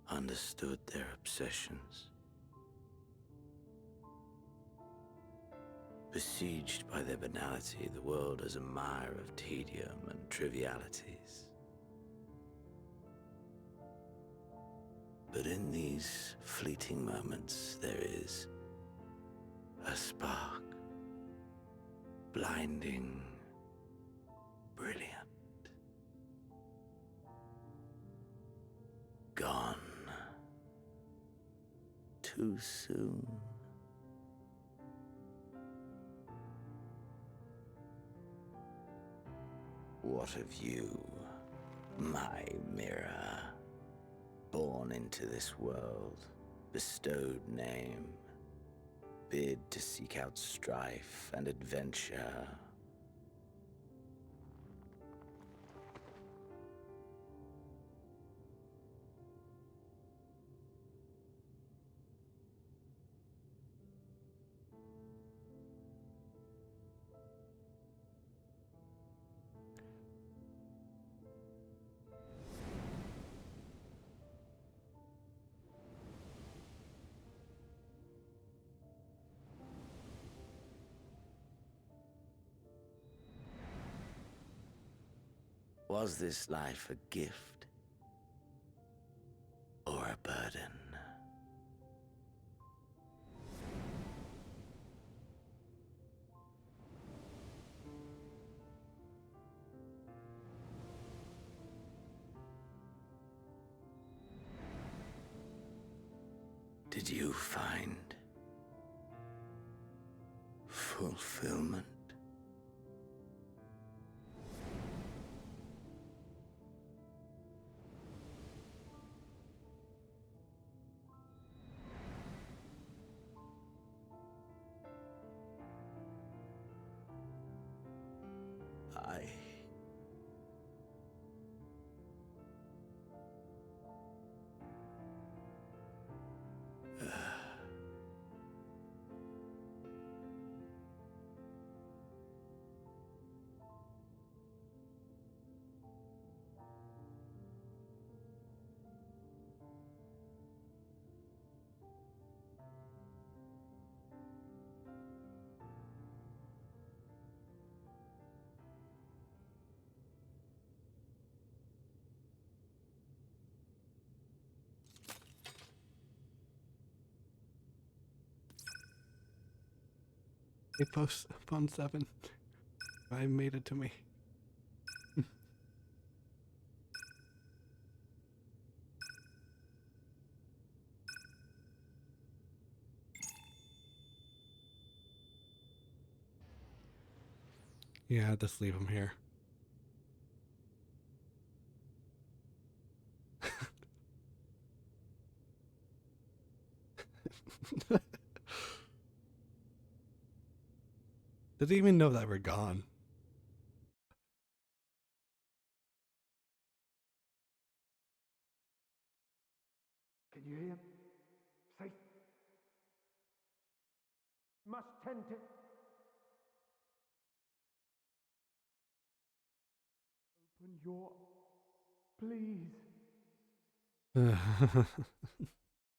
Understood their obsessions. Besieged by their banality, the world is a mire of tedium and trivialities. But in these fleeting moments, there is a spark. Blinding, brilliant. Gone. Too soon. What of you, my mirror? Born into this world, bestowed name, bid to seek out strife and adventure. Was this life a gift or a burden? Did you find fulfillment? They post upon 7. I made it to me. Yeah, just leave him here. Did he even know that we're gone? Can you hear? Safe. Must tend it. Open your... Please.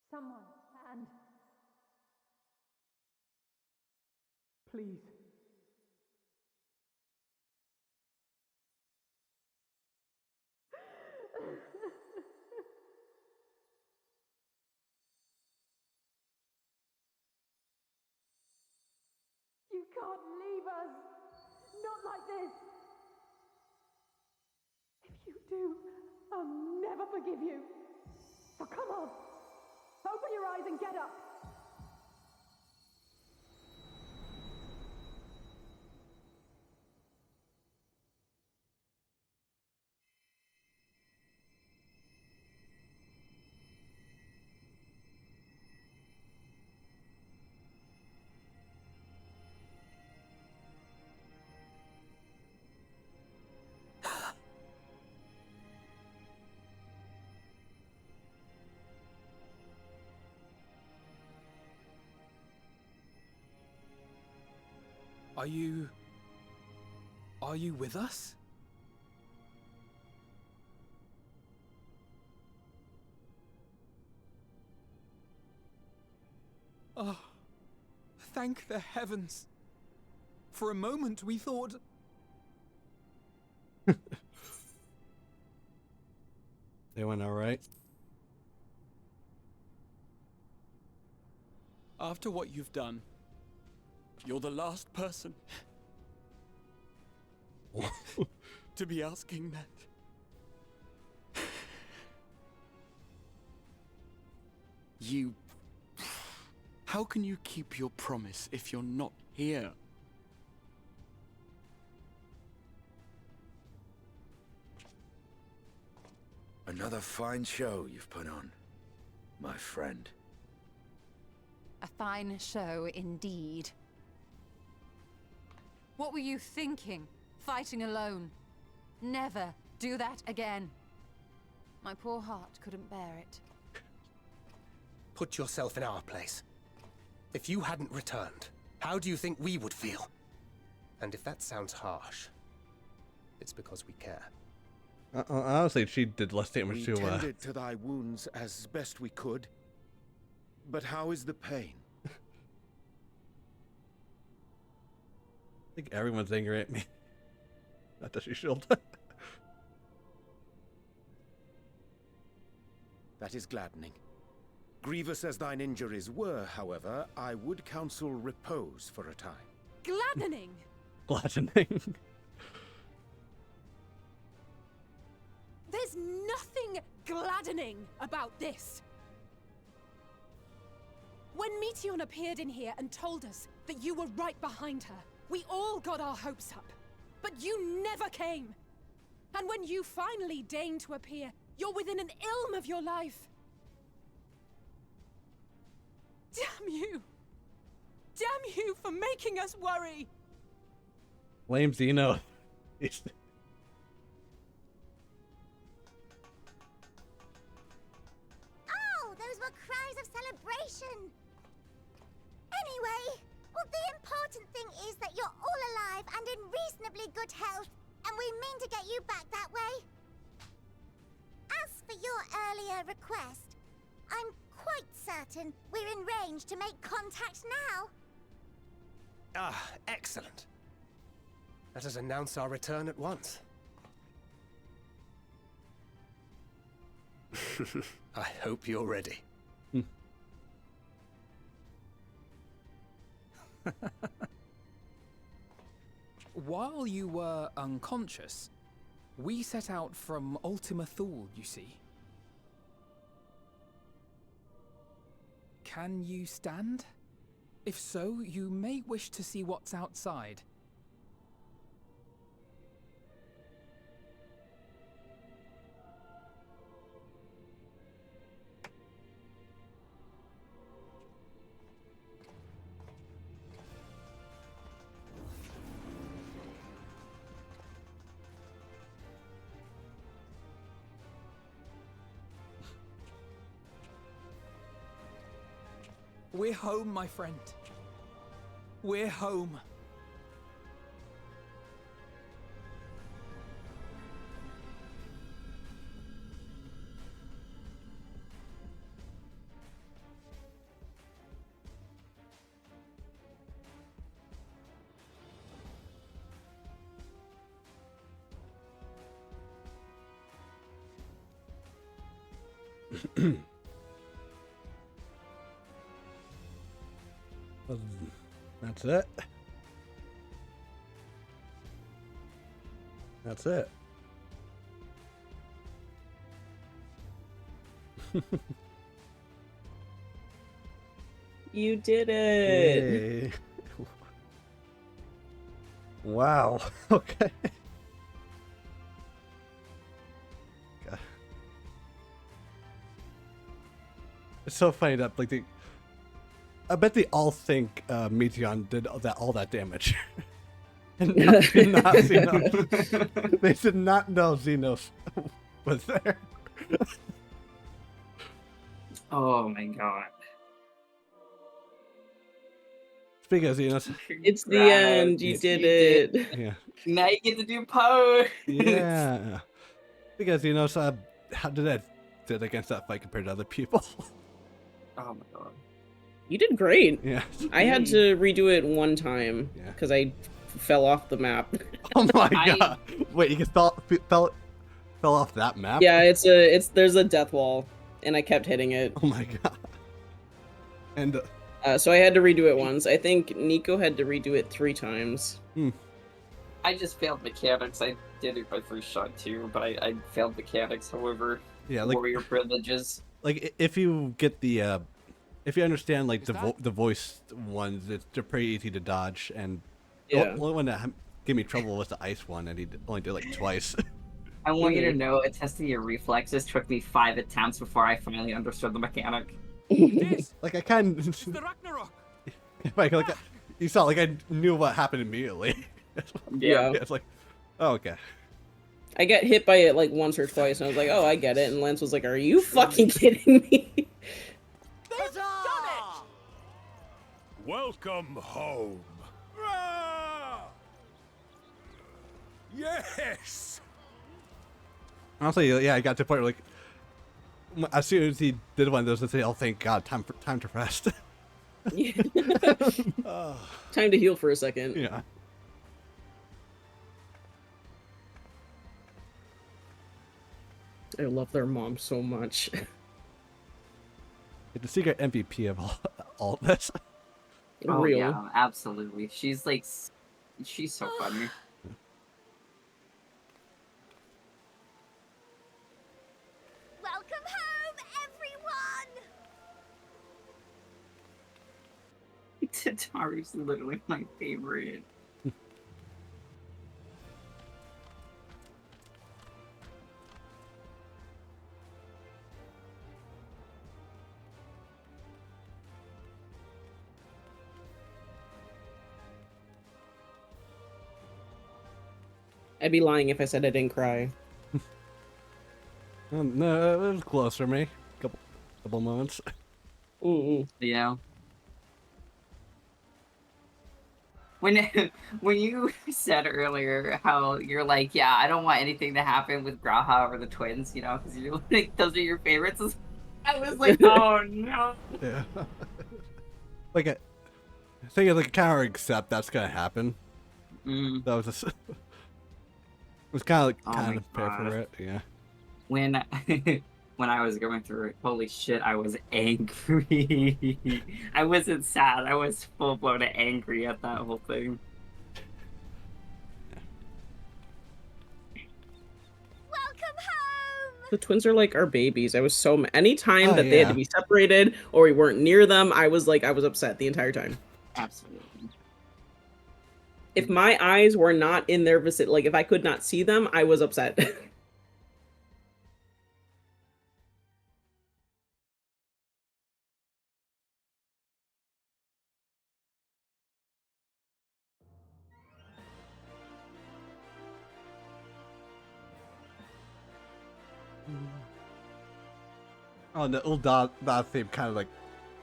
Someone, and... Please. You can't leave us! Not like this! If you do, I'll never forgive you! So come on! Open your eyes and get up! Are you with us? Oh, thank the heavens. For a moment we thought... They went alright. After what you've done, you're the last person to be asking that. You... How can you keep your promise if you're not here? Another fine show you've put on, my friend. A fine show indeed. What were you thinking? Fighting alone? Never do that again. My poor heart couldn't bear it. Put yourself in our place. If you hadn't returned, how do you think we would feel? And if that sounds harsh, it's because we care. Honestly, she did less damage We to tended to thy wounds as best we could. But how is the pain? I think everyone's angry at me. Not that she should. That is gladdening. Grievous as thine injuries were, however, I would counsel repose for a time. Gladdening! Gladdening. There's nothing gladdening about this. When Meteion appeared in here and told us that you were right behind her, we all got our hopes up. But you never came. And when you finally deigned to appear, you're within an ilm of your life. Damn you! Damn you for making us worry! Blame Xeno. Oh, those were cries of celebration. Anyway, well, the important thing is that you're all alive and in reasonably good health, and we mean to get you back that way. As for your earlier request, I'm quite certain we're in range to make contact now. Ah, excellent. Let us announce our return at once. I hope you're ready. While you were unconscious, we set out from Ultima Thule, you see. Can you stand? If so, you may wish to see what's outside. We're home, my friend. We're home. Well, that's it. That's it. You did it. Yay. Wow. Okay. God. It's so funny that like I bet they all think Meteon did all that damage. And did not Xenos. They did not know Xenos was there. Oh my god. Speaking of Xenos. It's the end. You did it. Yeah. Now you get to do pose. Yeah. Because Xenos, how did I did against that fight compared to other people? Oh my god. You did great. Yeah. I had to redo it one time because I fell off the map. Oh my god! Wait, you just fell off that map? Yeah, there's a death wall, and I kept hitting it. Oh my god! And so I had to redo it once. I think Nico had to redo it 3 times. I just failed mechanics. I did it by first shot too, but I failed mechanics. However, yeah, like warrior privileges. Like if you get the if you understand like the voice ones, they're pretty easy to dodge. And the only one that gave me trouble was the ice one, and he only did like twice. I want you to know, testing your reflexes took me 5 attempts before I finally understood the mechanic. Like I kind of, like you saw, like I knew what happened immediately. Yeah. It's like, oh, okay. I got hit by it like once or twice, and I was like, oh, I get it. And Lance was like, are you fucking kidding me? Welcome home. Yes. Honestly, yeah, I got to the point where, like, as soon as he did one of those, I say, "Oh, thank God, time to rest." Time to heal for a second. Yeah. I love their mom so much. The secret MVP of all this. Oh yeah, absolutely. She's like, she's so funny. Welcome home, everyone! Tataru's literally my favorite. I'd be lying if I said I didn't cry. No, it was close for me. Couple moments. Yeah. When when you said earlier how you're like, yeah, I don't want anything to happen with Graha or the twins, you know, because you're like, those are your favorites. I was like, oh no. Yeah. Like I think it's like kind of accept that's gonna happen. That was just. It was kind of Oh my prepare for God. it. Yeah. When when I was going through it, holy shit, I was angry. I wasn't sad. I was full blown angry at that whole thing. The twins are like our babies. I was so anytime Oh, that they had to yeah. be separated or we weren't near them, I was upset the entire time. Absolutely. If my eyes were not in their vicinity, like if I could not see them, I was upset. Oh, and the old dot theme kind of like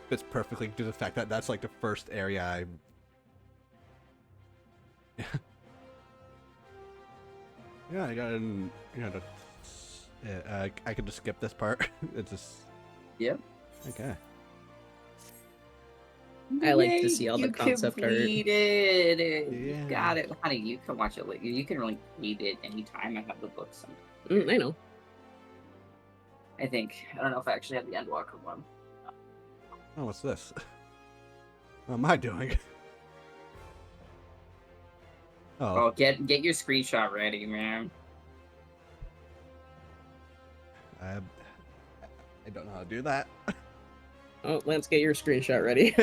fits perfectly due to the fact that that's like the first area I. Yeah, I got in. I could just skip this part. It's just. Yep. Okay. I like to Yay, see all the you concept art. completed it. Yeah. You got it, honey. You can watch it later. You can really read it anytime. I have the books. I know. I think. I don't know if I actually have the Endwalker one. Oh, what's this? What am I doing? Oh, get your screenshot ready, man. I don't know how to do that. Oh, Lance, get your screenshot ready.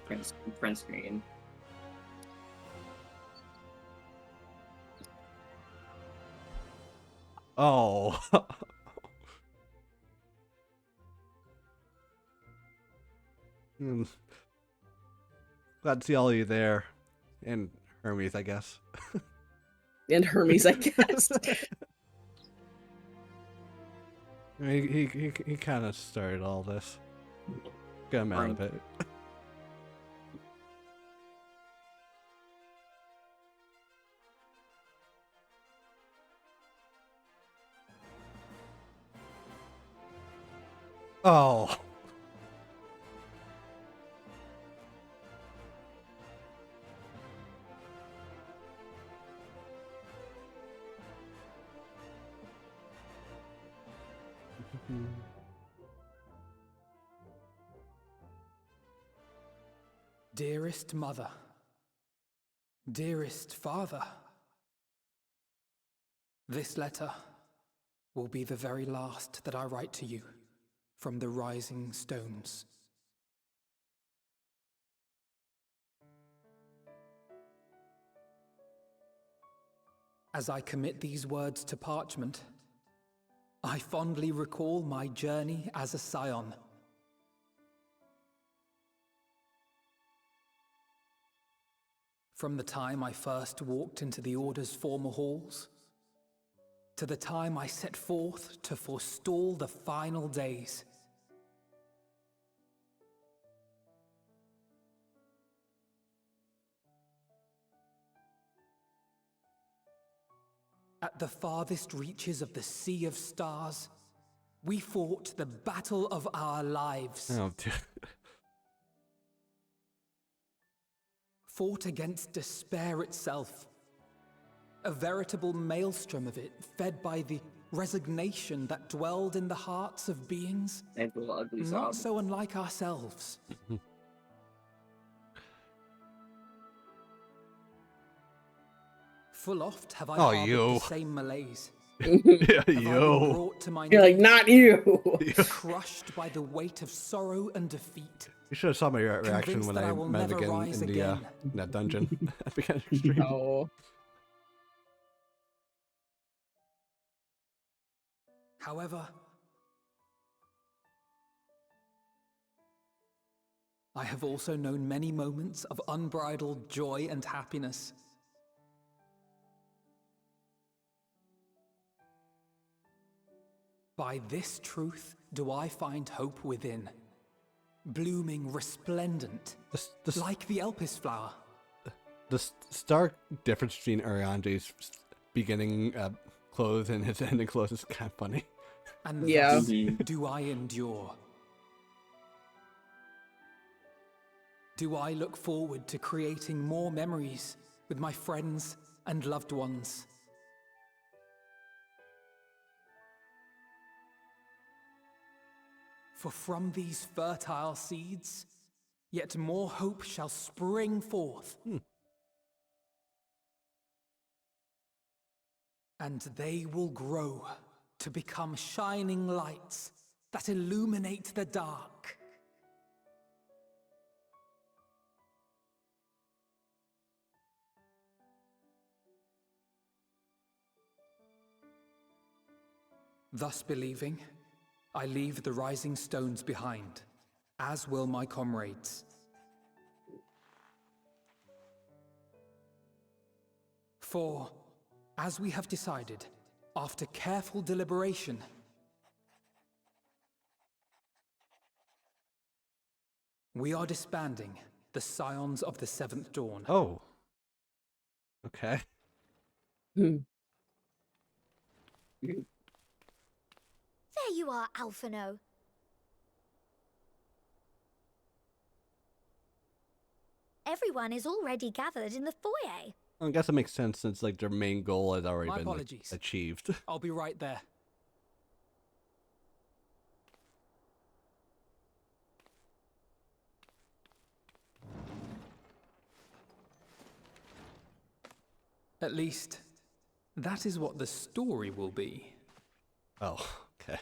Print screen. Oh. Glad to see all of you there. And Hermes, I guess. And Hermes, I guess. He kind of started all this. Got him out of it. Oh. Dearest mother, dearest father, this letter will be the very last that I write to you from the rising stones. As I commit these words to parchment, I fondly recall my journey as a scion. From the time I first walked into the Order's former halls, to the time I set forth to forestall the final days. At the farthest reaches of the Sea of Stars, we fought the battle of our lives. Oh, dude. Fought against despair itself. A veritable maelstrom of it, fed by the resignation that dwelled in the hearts of beings not so unlike ourselves. Full oft have I harbored the same malaise. Yeah, have I been yo. brought to my You're like, knees, not you. crushed by the weight of sorrow and defeat. You should have saw my reaction Convinced when that I I will met him never again rise in again. that dungeon at the beginning of the stream. Oh. However, I have also known many moments of unbridled joy and happiness. By this truth do I find hope within, blooming resplendent, like the Elpis flower. The stark difference between Ariande's beginning clothes and his ending clothes is kind of funny. And thus do I endure. Do I look forward to creating more memories with my friends and loved ones. For from these fertile seeds, yet more hope shall spring forth. And they will grow to become shining lights that illuminate the dark. Thus believing, I leave the rising stones behind, as will my comrades. For, as we have decided, after careful deliberation, we are disbanding the Scions of the Seventh Dawn. Oh. Okay. There you are, Alphino. Everyone is already gathered in the foyer. I guess it makes sense since like their main goal has already My been apologies. achieved. I'll be right there. At least, that is what the story will be. Oh, okay.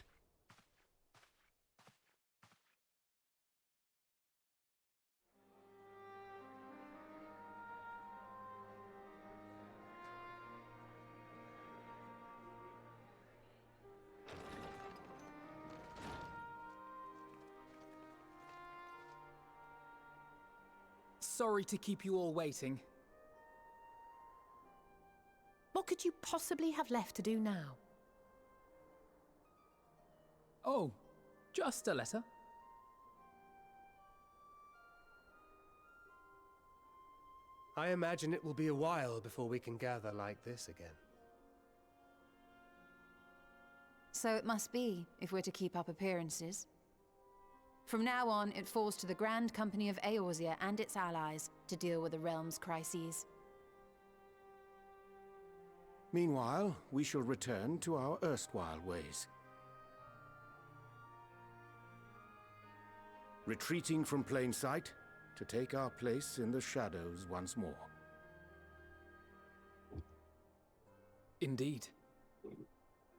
Sorry to keep you all waiting. What could you possibly have left to do now? Oh, just a letter. I imagine it will be a while before we can gather like this again. So it must be, if we're to keep up appearances. From now on, it falls to the Grand Company of Eorzea and its allies to deal with the realm's crises. Meanwhile, we shall return to our erstwhile ways. Retreating from plain sight to take our place in the shadows once more. Indeed.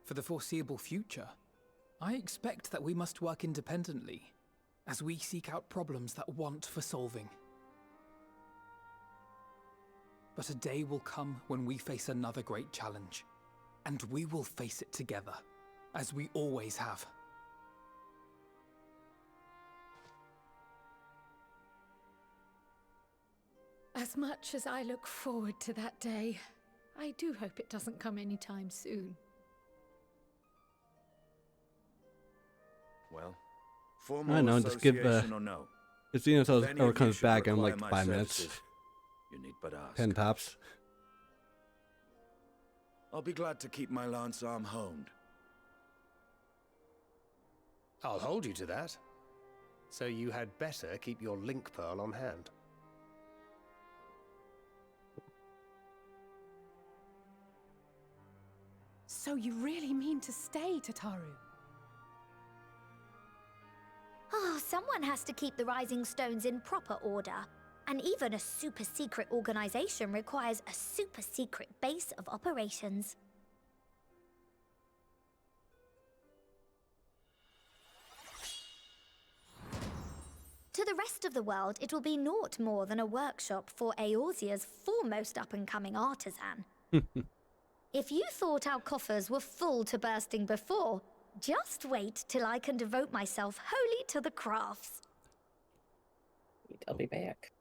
For the foreseeable future, I expect that we must work independently as we seek out problems that want for solving. But a day will come when we face another great challenge, and we will face it together, as we always have. As much as I look forward to that day, I do hope it doesn't come anytime soon. Well, I formal don't know, just give association or no. as soon as If any ever of you comes should back in require like my 5 minutes. services, you need but ask. 10 tops. I'll be glad to keep my lance arm honed. I'll hold you to that. So you had better keep your link pearl on hand. So you really mean to stay, Tataru? Oh, someone has to keep the Rising Stones in proper order. And even a super-secret organization requires a super-secret base of operations. To the rest of the world, it will be naught more than a workshop for Eorzea's foremost up-and-coming artisan. If you thought our coffers were full to bursting before, just wait till I can devote myself wholly to the crafts. I'll be back.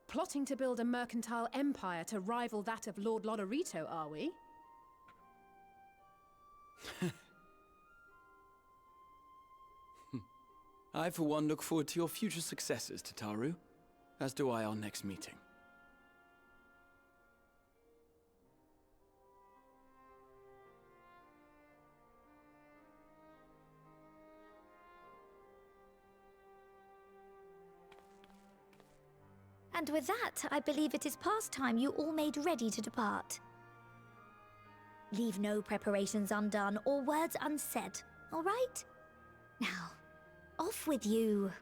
plotting to build a mercantile empire to rival that of Lord Lodorito, are we? I, for one, look forward to your future successes, Tataru. As do I our next meeting. And with that, I believe it is past time you all made ready to depart. Leave no preparations undone or words unsaid, all right? Now, off with you.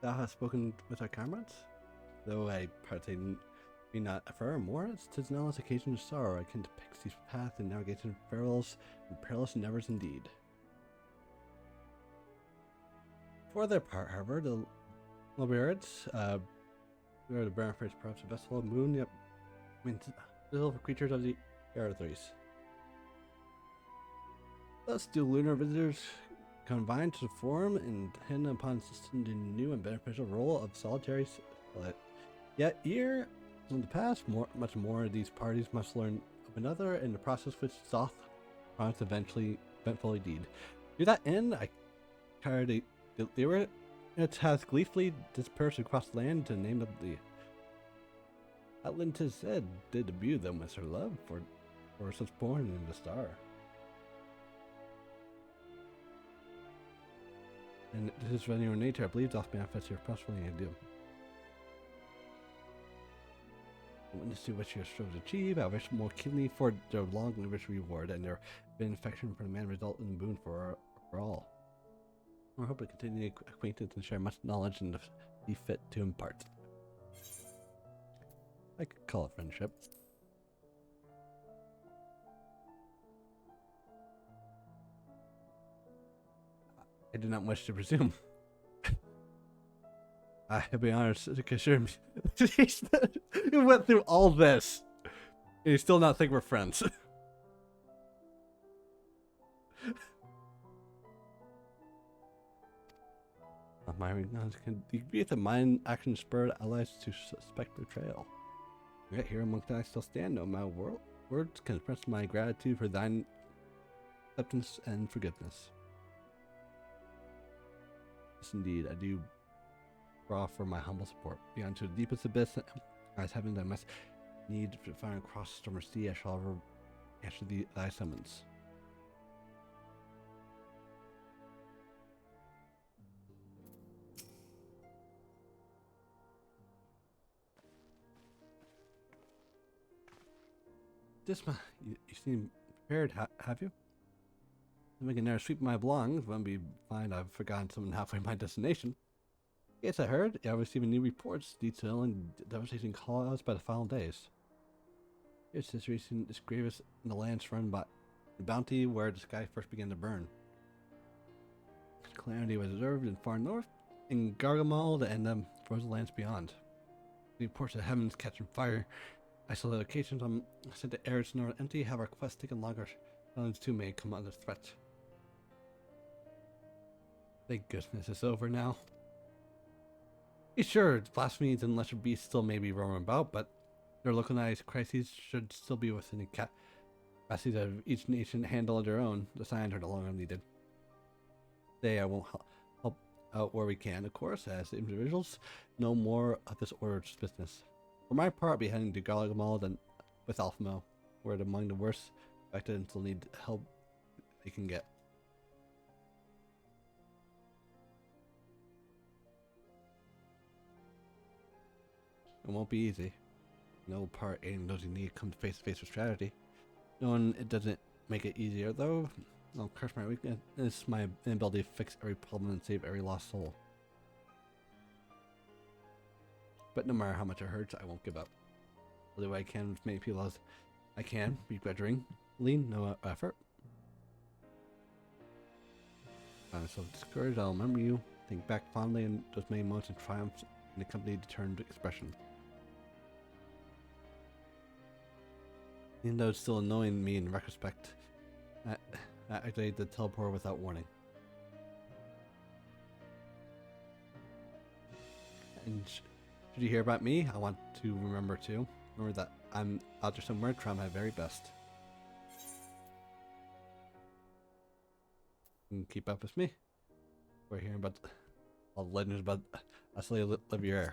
Thou hast spoken with our comrades? Though I partake me not affirm more, 'tis now this occasion of sorrow I can depict these path and navigation perils and perilous endeavors indeed. For their part, however, the Loberids, who are the Baron Fates, perhaps a vessel of moon, yet little creatures of the Aerithres. Thus do lunar visitors combine to form and depend upon the new and beneficial role of solitary split. Yet here in the past, much more of these parties must learn of another in the process which doth promise eventfully deed. To that end, I carried a lyric it has gleefully dispersed across the land to name of the Atlantis said did debut them with her love for such born in the star. And this is running your nature, I believe, doth manifest your prosperity and do. I witness to what you strove to achieve, I wish more keenly for their long and rich reward, and their benefaction for the man result in boon for all. I hope to continue acquaintance and share much knowledge and be fit to impart. I could call it friendship. I do not wish to presume. I'll be honest, because you went through all this, and you still not think we're friends. My recognized can degree the mind action spurred allies to suspect betrayal. Yet here amongst I still stand, no my words can express my gratitude for thine acceptance and forgiveness. Yes, indeed, I do offer my humble support. Beyond to the deepest abyss, as having I must need to find across the stormy sea, I shall ever answer thy summons. You seem prepared, have you? I'm making a sweep my belongings, but be fine I've forgotten someone halfway my destination. Yes, I heard. I received new reports detailing devastation caused by the final days. Here's this recent disgrace in the lands run by the bounty where the sky first began to burn. Calamity was observed in far north, in Gargamel, and the frozen lands beyond. The reports of heavens catching fire. Isolated locations on sent to areas nor empty have our quest taken longer. Islands too may come under threat. Thank goodness it's over now. Sure, blasphemies and lesser beasts still may be roaming about, but their localized crises should still be within the capacity of each nation handle their own. The signs are no longer needed. They won't help out where we can, of course, as individuals. No more of this order's business. For my part, I'll be heading to Gargamel than with Alphamo, where among the worst affected and still need help they can get. It won't be easy. No part aiding those in need come face to face with strategy. Knowing it doesn't make it easier, though. I'll curse my weakness. It's my inability to fix every problem and save every lost soul. but no matter how much it hurts, I won't give up. I'll do what I can with as many people as I can, begrudgingly, no effort. If I'm so discouraged, I'll remember you, think back fondly on those many moments of triumph and accompanied determined expression. Even though it's still annoying me in retrospect, I activated the teleport without warning. And should you hear about me, I want to remember too. Remember that I'm out there somewhere trying my very best. And keep up with me. We're hearing about all the legends about Ashley Livier.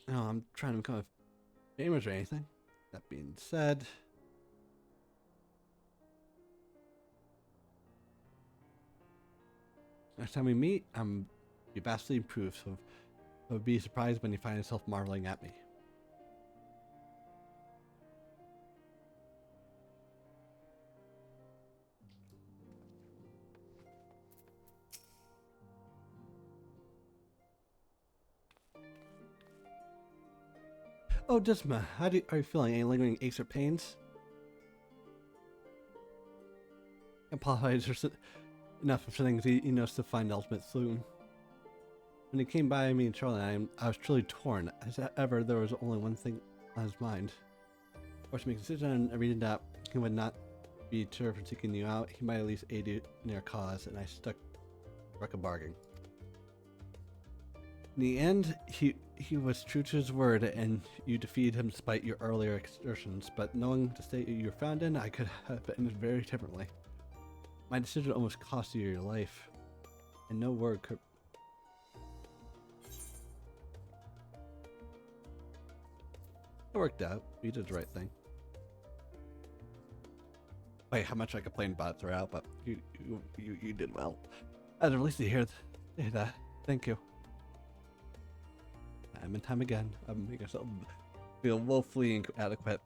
No, I'm trying to become famous or anything. That being said, next time we meet, I'm vastly improved, so I would be surprised when you find yourself marveling at me. Oh, Disma, are you feeling? Any lingering aches or pains? I apologize, there's enough of things he knows to find the ultimate solution. When he came by me in Charlotte, I was truly torn. As ever, there was only one thing on his mind. Forced me to make a decision and reading that he would not be deterred from seeking you out. He might at least aid you in your cause, and I struck a bargain. In the end, he was true to his word, and you defeated him despite your earlier exertions. But knowing the state you were found in, I could have ended very differently. My decision almost cost you your life, and no word could. It worked out. You did the right thing. Wait, how much I complained about it throughout, but you did well. At least to hear that. Thank you. Time and time again, I'm making myself feel woefully inadequate.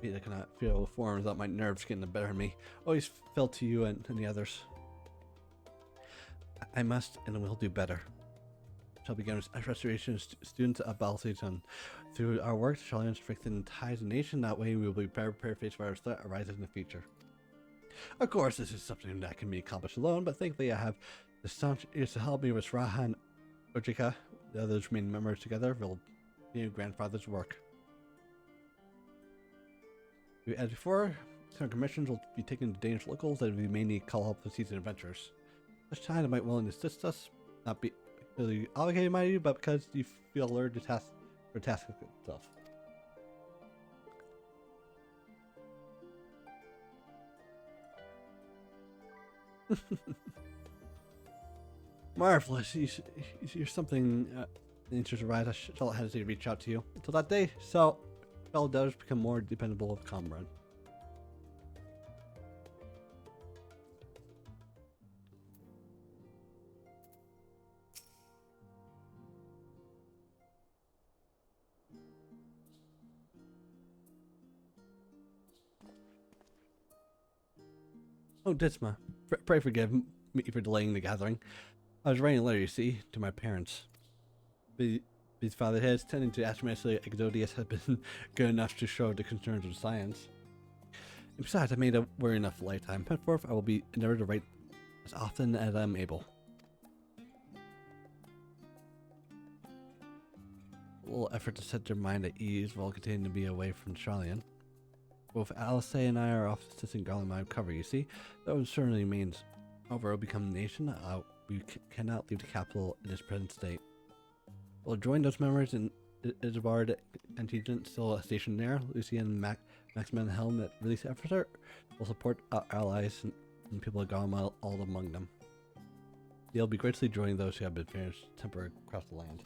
I cannot feel forms without my nerves getting the better of me. Always fell to you and the others. I must and will do better. Shall begin restoration of students' abilities, and through our work, shall strengthen ties of the nation. That way, we will be better prepared to face whatever threat arises in the future. Of course, this is something that can be accomplished alone, but thankfully, I have the staunch ears to help me with Raha and Ojika. The others remaining members together will continue grandfather's work. As before, some commissions will be taken to Danish locals that we may need call up for season adventures. Such time they might willing to assist us, not be really obligated by you, but because you feel alerted to task itself. Marvelous. You're something interest arise. I shall not hesitate to reach out to you. Until that day, so fellow does become more dependable of comrade. Oh, Disma, pray forgive me for delaying the gathering. I was writing a letter, you see, to my parents. His father has tending to astronomically Exodius has been good enough to show the concerns of science. And besides, I made a worry enough lifetime. Henceforth, I will be endeavored to write as often as I'm able. A little effort to set their mind at ease while continuing to be away from Charlian. Both Alice and I are off assisting Garland in my recovery, you see. That certainly means over will become a nation. We cannot leave the capital in its present state. We'll join those members in Isbard and Tegent still stationed there. Lucy and Maximin Helm at release effort will support our allies and people of Garland all among them. They'll be greatly joining those who have been banished temporarily across the land.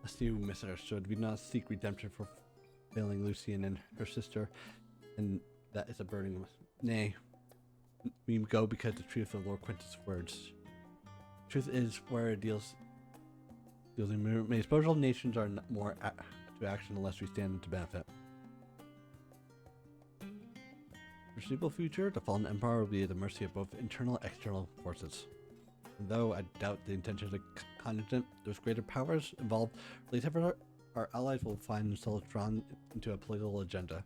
Lest you misunderstood, we do not seek redemption for failing Lucian and her sister, and that is a burden. Nay, we go because the truth of Lord Quintus' words. Truth is where it deals in many spiritual nations are not more to action unless we stand to benefit. foreseeable future, the fallen empire will be at the mercy of both internal and external forces. And though I doubt the intentions of the continent, those greater powers involved, our allies will find themselves drawn into a political agenda.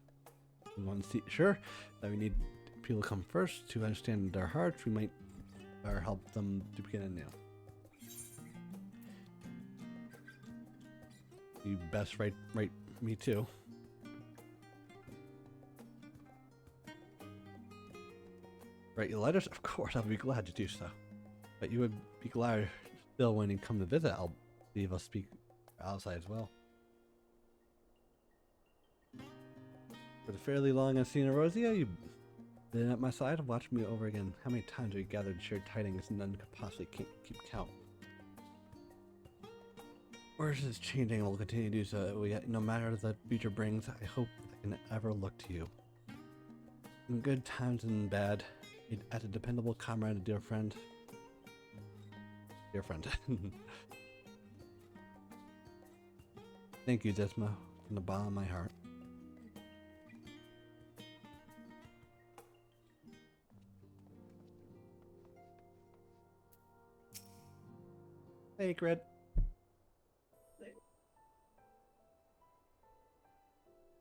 We want to see sure that we need people to come first to understand their hearts. We might help them to begin anew. You best write me too. Write your letters? Of course, I'll be glad to do so. But you would be glad still when you come to visit. I'll be able to speak outside as well. For the fairly long I've seen Erosia, you've been at my side and watched me over again. How many times we gathered shared tidings none could possibly keep count. Words is changing and will continue to do so. No matter the future brings, I hope I can ever look to you. In good times and bad, as a dependable comrade and dear friend. Dear friend. Thank you, Desma, from the bottom of my heart. Hey, Grid.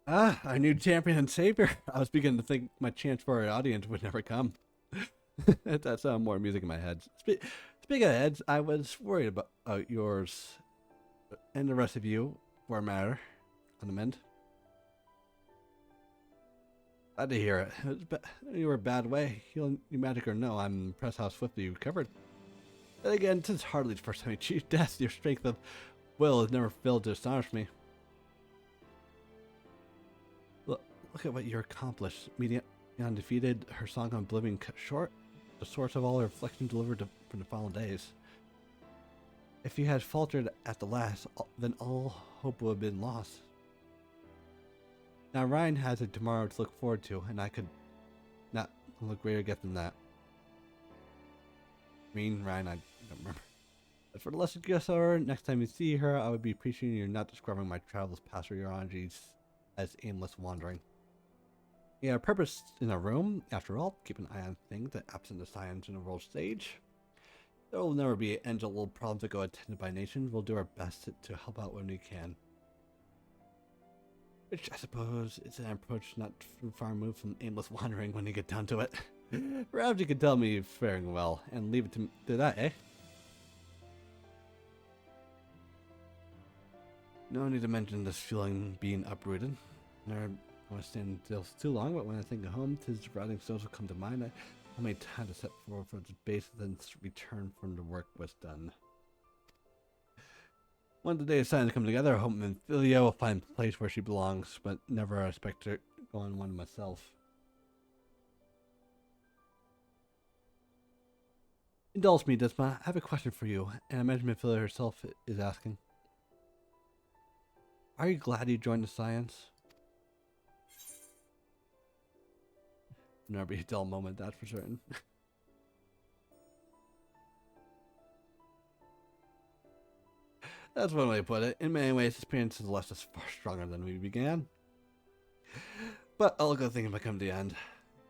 Ah, our new champion and savior. I was beginning to think my chance for our audience would never come. That sounded more music in my head. Speaking of heads, I was worried about yours and the rest of you, for a matter, on the mend. Glad to hear it. You were a bad way. Healing magic or no, I'm impressed how swiftly you recovered. Then again, this is hardly the first time you achieved death. Your strength of will has never failed to astonish me. Look at what you accomplished. Meeting undefeated, her song on Oblivion cut short, the source of all her reflection delivered from the fallen days. If you had faltered at the last, then all hope would have been lost. Now Ryan has a tomorrow to look forward to, and I could not look greater gift than that. Ryan, I don't remember. As for the lesser guest hour, next time you see her, I would be appreciating you're not describing my travels past your energies as aimless wandering. Yeah, our purpose in a room, after all, keep an eye on things that absent the science in the world stage. There will never be angel little problems that go attended by nations. We'll do our best to help out when we can. Which I suppose is an approach not too far removed from aimless wandering when you get down to it. Perhaps you could tell me you're faring well and leave it to that, eh? No need to mention this feeling being uprooted. Never want to stand still too long, but when I think of home, tis riding stones will come to mind. I made time to set forward for its base, then return from the work was done. When the day of science come together, I hope Memphilia will find a place where she belongs, but never expect her to go on one myself. Indulge me, Desma. I have a question for you, and I imagine Memphilia herself is asking. Are you glad you joined the Science? Never be a dull moment, that's for certain. That's one way to put it. In many ways, this experience has left us far stronger than we began. But all good things might come to the end.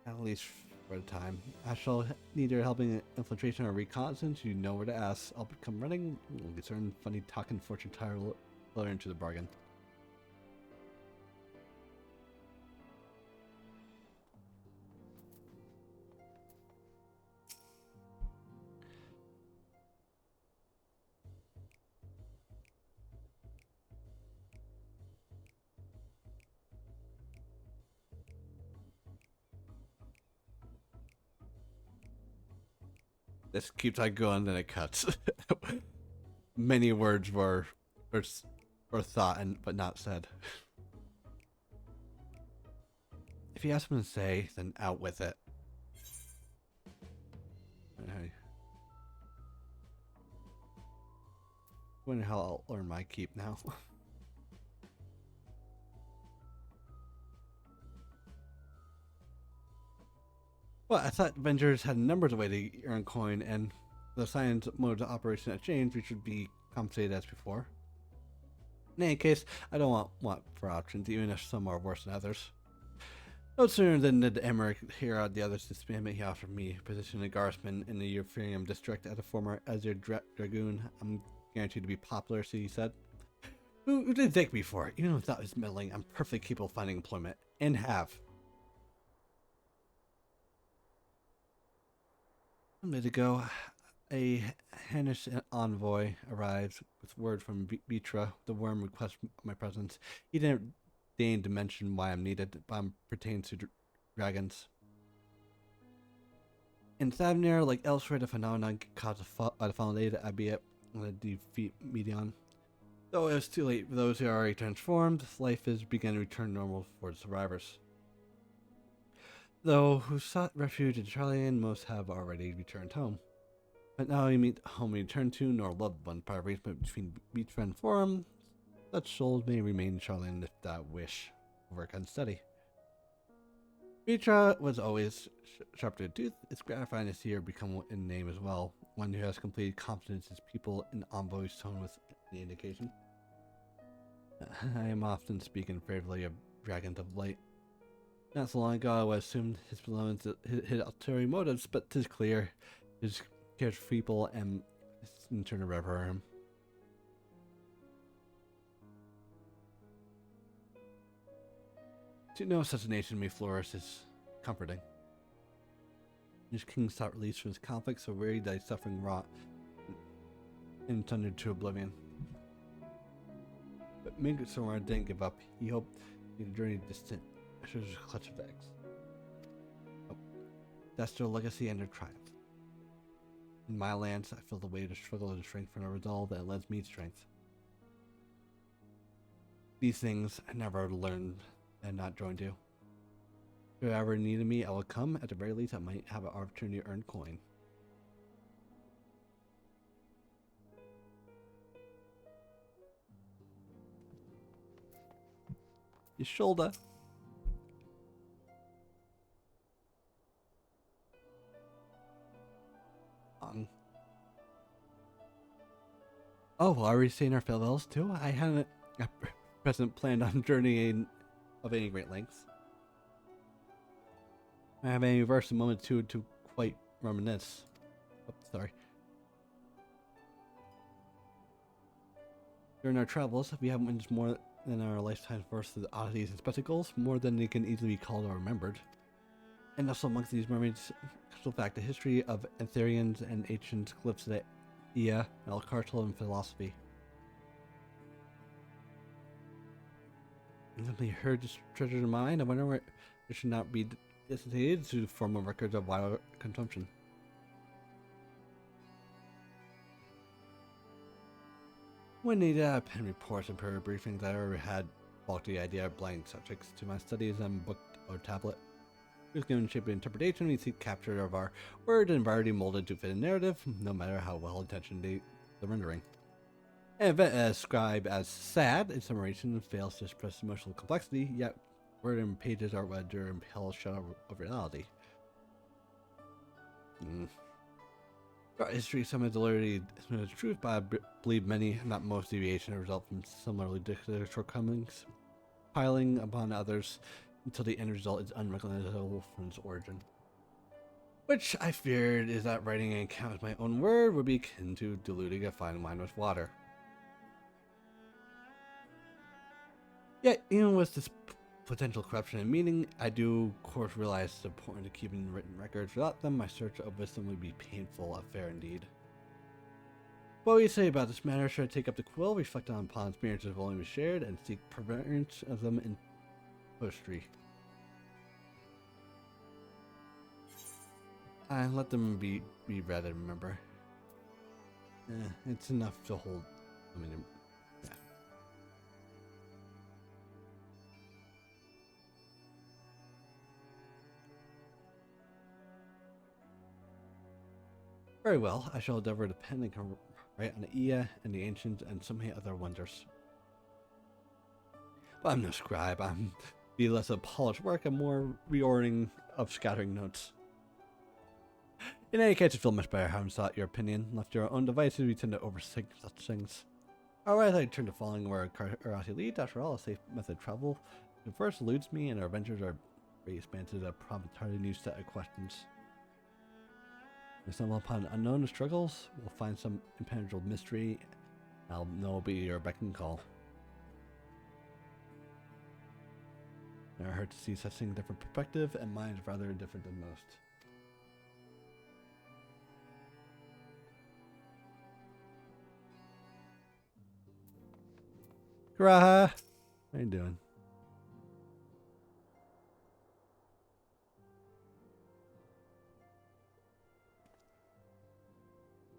At least for the time. I shall need your helping infiltration or reconnaissance. You know where to ask. I'll come running. We'll get certain funny talking fortune teller into the bargain. This keeps on going, then it cuts. Many words were thought but not said. If you have something to say, then out with it. I wonder how I'll earn my keep now. Well, I thought Avengers had numbers of ways to earn coin, and the science mode of operation had changed. We should be compensated as before. In any case, I don't want for options, even if some are worse than others. No sooner than did Emmerich hear out the others disband, he offered me a position in Garsman in the Euphraeum district as a former Azure Dragoon. I'm guaranteed to be popular, so he said. Who did thank me for it? Even without his meddling, I'm perfectly capable of finding employment, and have. A minute ago, a Hannish envoy arrived with word from Vitra. The worm requests my presence. He didn't deign to mention why I'm needed, but pertains to dragons. In Thavnir, like elsewhere, the phenomenon caused the Fallen Abbey to defeat Medion. Though it was too late for those who are already transformed, life is beginning to return normal for the survivors. Though who sought refuge in Charlian, most have already returned home. But now we meet home we return to, nor loved one by arrangement between Beach and Forum. Such souls may remain in Charlian if that wish. Work unsteady. Vitra was always sharp to the tooth. It's gratifying to see her become in name as well, one who has complete confidence in people in Envoy's tone with the indication. I am often speaking favorably of dragons of light. Not so long ago, I assumed his beloveds hid ulterior motives, but 'tis clear his cares for people and in turn to revere him. To know such a nation may flourish is comforting. His king sought release from his conflict, so weary that his suffering wrought and thundered to oblivion. But Mingasora didn't give up. He hoped the journey distant. It was a clutch of eggs. Oh, that's their legacy and their triumph. In my lands, I feel the weight of struggle and strength from a resolve that lends me strength. These things I never learned and not joined you. If you ever needed me, I will come. At the very least, I might have an opportunity to earn coin. Your shoulder. Oh, are we saying our farewells too? I hadn't at present planned on journeying of any great lengths. I have any verse a moment to quite reminisce. Oh, sorry. During our travels, we have witnessed more than our lifetime's worth of oddities and spectacles, more than they can easily be called or remembered. And also amongst these mermaids, the fact the history of Etherians and ancient glyphs that Ea, and culture and philosophy. I simply heard this treasure in mind. I wonder where it should not be designated to formal records of wild consumption. When needed, pen reports and period briefings, I ever had faulty idea of blank subjects to my studies on book or tablet. It was given shape and interpretation. We seek capture of our word and variety molded to fit a narrative, no matter how well intentioned the rendering. An event described as sad in summation fails to express emotional complexity, yet word and pages are what endure and pale shadow of reality. Throughout history, some have deliberately the truth, but I believe many, not most, deviations result from similarly dictated shortcomings, piling upon others until the end result is unrecognizable from its origin. Which I feared is that writing an account of my own word would be akin to diluting a fine wine with water. Yet, even with this potential corruption in meaning, I do, of course, realize it's important to keep in written records. Without them, my search of wisdom would be painful, affair indeed. What do you say about this matter? Should I take up the quill, reflect upon experiences of only shared, and seek prevalence of them in poetry? And let them be read and remember. It's enough to hold. I mean, yeah. Very well, I shall endeavor to pen and come right on the Ea and the ancients and so many other wonders. But I'm no scribe. I'm be less of polished work and more reordering of scattering notes. In any case, I feel much better having sought your opinion. Left to our own devices, we tend to overthink such things. Alright, I turn to following where curiosity leads. After all, a safe method of travel. The first eludes me, and our adventures are great expanses that prompt entirely new set of questions. If we stumble upon unknown struggles, we'll find some impenetrable mystery. I'll know it'll be your beck and call. Never hurt to see such thing different perspective, and mine's rather different than most. Graha! How you doing?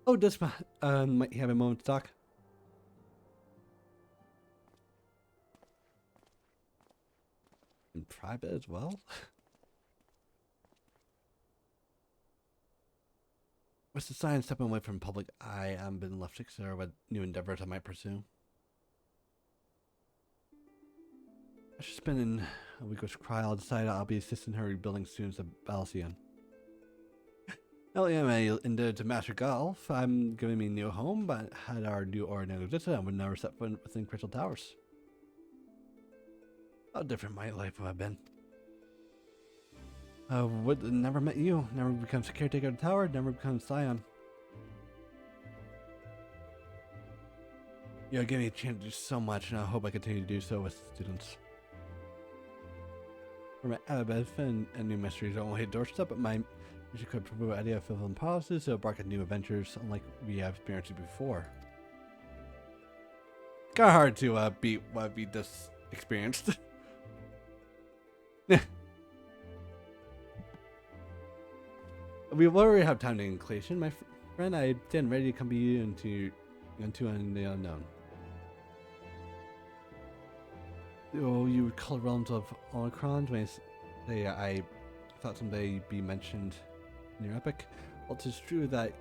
Oh, does might you have a moment to talk? In private as well? What's the sign stepping away from public eye? I've been left to consider what new endeavors I might pursue. After spending a week with Cry, I'll decide I'll be assisting her rebuilding students at Balcion. Not only am I indebted to Master Golf, I'm giving me a new home, but had our new Order existed, I would never step foot within Crystal Towers. How different my life would have been. Would never met you, never becomes a caretaker of the tower, never becomes Scion. You're giving me a chance to do so much, and I hope I continue to do so with students. For my Alabeth and new mysteries are only a doorstep, but my mission could promote the idea of fulfilling promises to embark on new adventures, unlike we have experienced before. It's kind of hard to beat what we just experienced. We already have time to inclination, my friend. I stand ready to accompany you into the unknown. Oh, you recall the realms of Omicron when I thought someday you'd be mentioned in your epic. Well, it's true that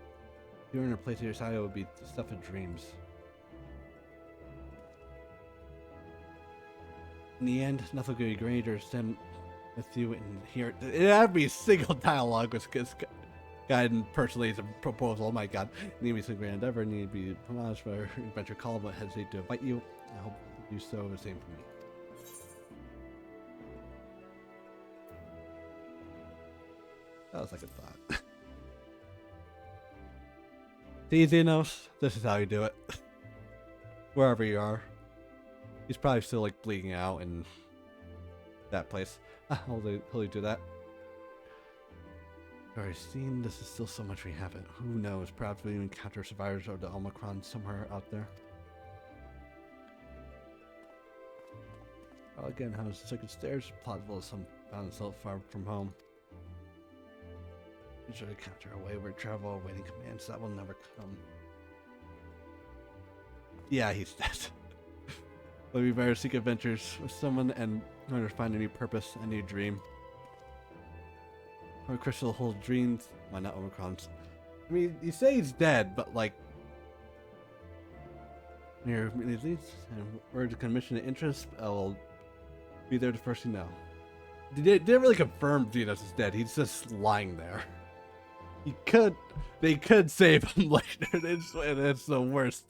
you're in a place at your side would be the stuff of dreams. In the end, nothing could be greater than with you and here. It had to be single dialogue with this guy and personally as a proposal. Oh my god. Need to be some grand endeavor, need to be promised for adventure call, but hesitate to invite you. I hope you do so the same for me. That was like a thought. See, Xenos, this is how you do it. Wherever you are. He's probably still like bleeding out in that place. I'll totally do that. Already seen, this is still so much we haven't. Who knows? Perhaps we even encounter survivors of the Omicron somewhere out there. Well, again, how is the second stairs? Plausible some found itself far from home. Usually encounter a wayward travel, awaiting commands that will never come. Yeah, he's dead. But we better seek adventures with someone and learn to find a new purpose, a new dream. Or Crystal holds dreams. Why not Omicron's? I mean, you say he's dead, but like, near leads and word to commission an interest, I'll be there the first you know. They didn't really confirm Xenos is dead. He's just lying there. They could save him later. It's the worst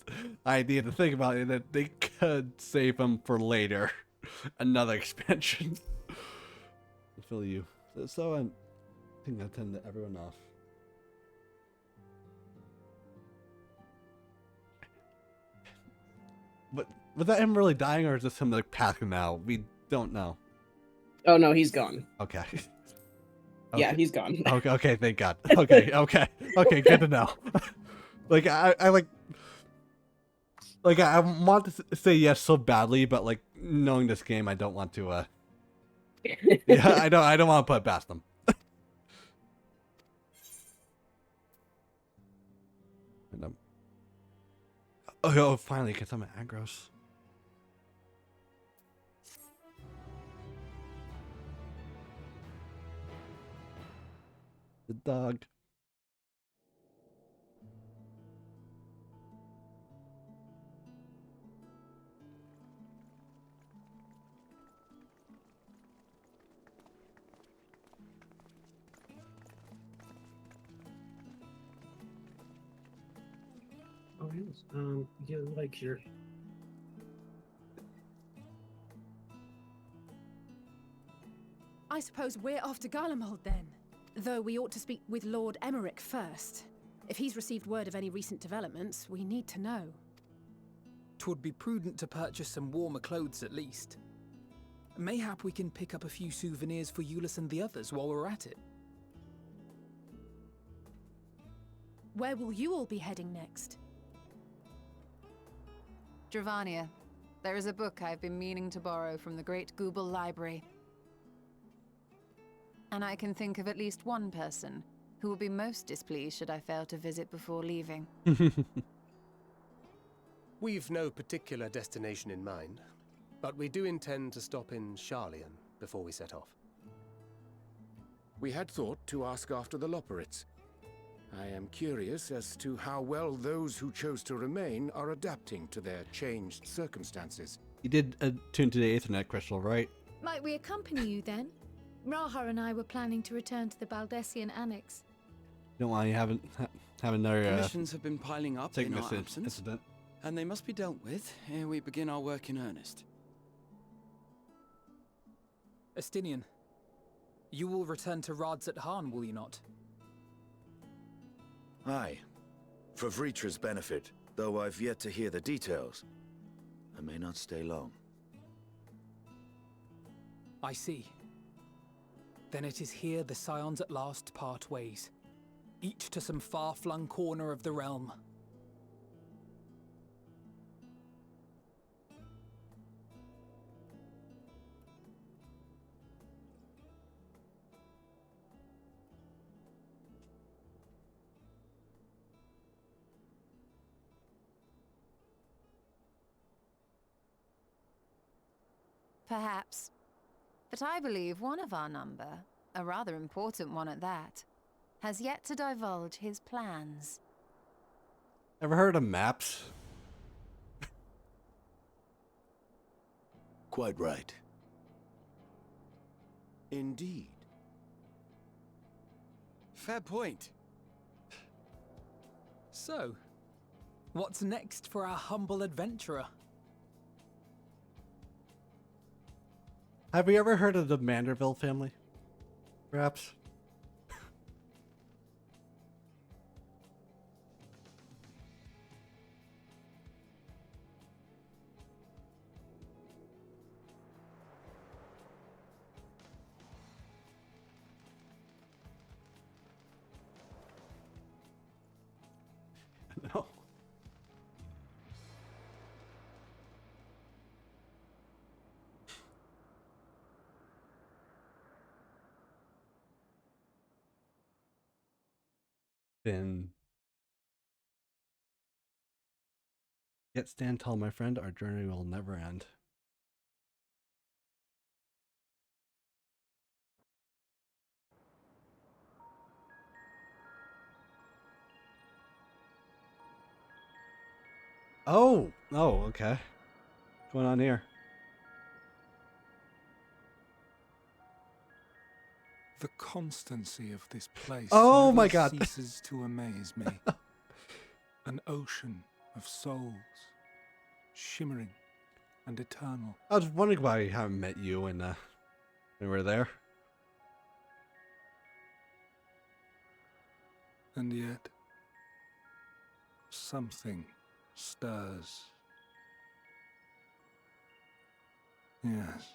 idea to think about. That they could save him for later, another expansion. I feel you. So I think I tend to everyone off. But was that him really dying, or is this him like passing out? We don't know. Oh no, he's gone. Okay. Yeah, he's gone. Okay, thank God. Okay, good to know. Like I want to say yes so badly, but like knowing this game, I don't want to. Yeah, I don't want to put it past them. And oh, finally, get some aggros. The dog. Oh yes. Yeah, like your. I suppose we're off to Garlemald then. Though we ought to speak with Lord Emmerich first. If he's received word of any recent developments, we need to know. 'Twould be prudent to purchase some warmer clothes at least. Mayhap we can pick up a few souvenirs for Euless and the others while we're at it. Where will you all be heading next? Dravania. There is a book I've been meaning to borrow from the Great Google Library. And I can think of at least one person who will be most displeased should I fail to visit before leaving. We've no particular destination in mind, but we do intend to stop in Sharlayan before we set off. We had thought to ask after the Loporrits. I am curious as to how well those who chose to remain are adapting to their changed circumstances. You did tune to the Aethernet crystal, right? Might we accompany you then? Raha and I were planning to return to the Baldessian Annex. Don't want you having another Commissions have been piling up in our sickness absence, incident. and they must be dealt with ere we begin our work in earnest. Estinian, you will return to Rads at Han, will you not? Aye. For Vritra's benefit, though I've yet to hear the details. I may not stay long. I see. Then it is here the Scions at last part ways, each to some far-flung corner of the realm. Perhaps. But I believe one of our number, a rather important one at that, has yet to divulge his plans. Ever heard of maps? Quite right. Indeed. Fair point. So, what's next for our humble adventurer? Have you ever heard of the Manderville family? Perhaps? No. Then yet stand tall, my friend, our journey will never end. Oh, okay. What's going on here? The constancy of this place Oh never my God. ceases to amaze me. An ocean of souls, shimmering and eternal. I was wondering why I haven't met you when we were there. And yet, something stirs. Yes.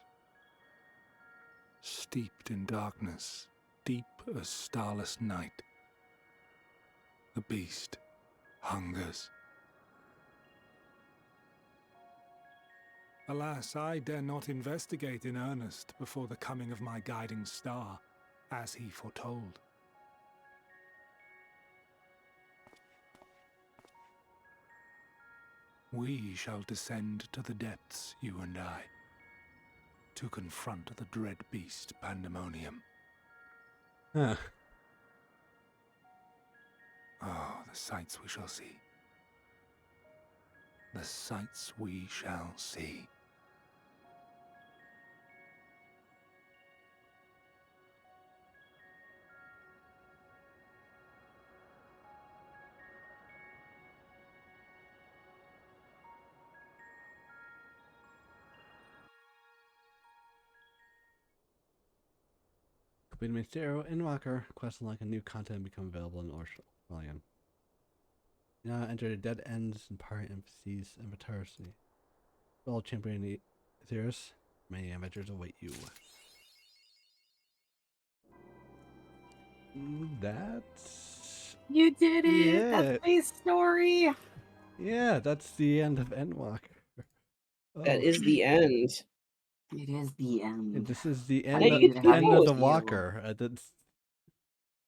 Steeped in darkness, deep as starless night. The beast hungers. Alas, I dare not investigate in earnest before the coming of my guiding star, as he foretold. We shall descend to the depths, you and I, to confront the dread beast Pandemonium. Huh. Oh, the sights we shall see. The sights we shall see. Beat Mysterio, Endwalker, quest unlock a new content become available in Orlean. Now enter the Dead Ends and Party Emphases and Vitality. All champion Ethereus, many adventures await you. That's... You did it! Yeah. That's my story! Yeah, that's the end of Endwalker. That is the end. It is the end. This is the How end, did you end do of it? the walker.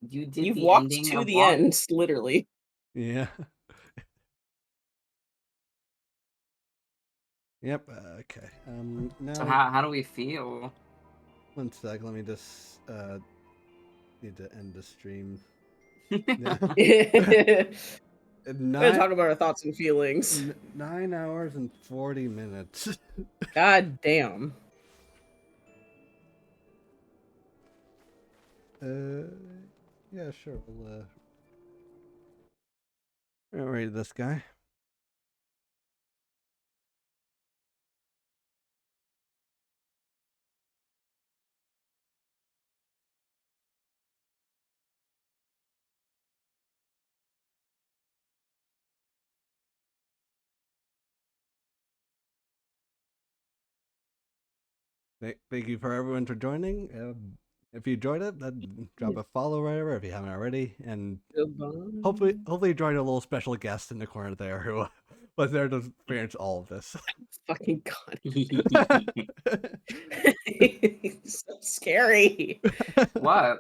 You did You've the walked ending to of the walk. end, literally. Yeah. Yep. Okay. Now. So how do we feel? One sec. Let me just need to end the stream. We're gonna talk about our thoughts and feelings. 9 hours and 40 minutes. God damn. Yeah, sure. We'll read this guy. Thank you for everyone for joining. If you enjoyed it, then drop a follow right over if you haven't already, and hopefully join a little special guest in the corner there who was there to experience all of this. Fucking God. So scary. What?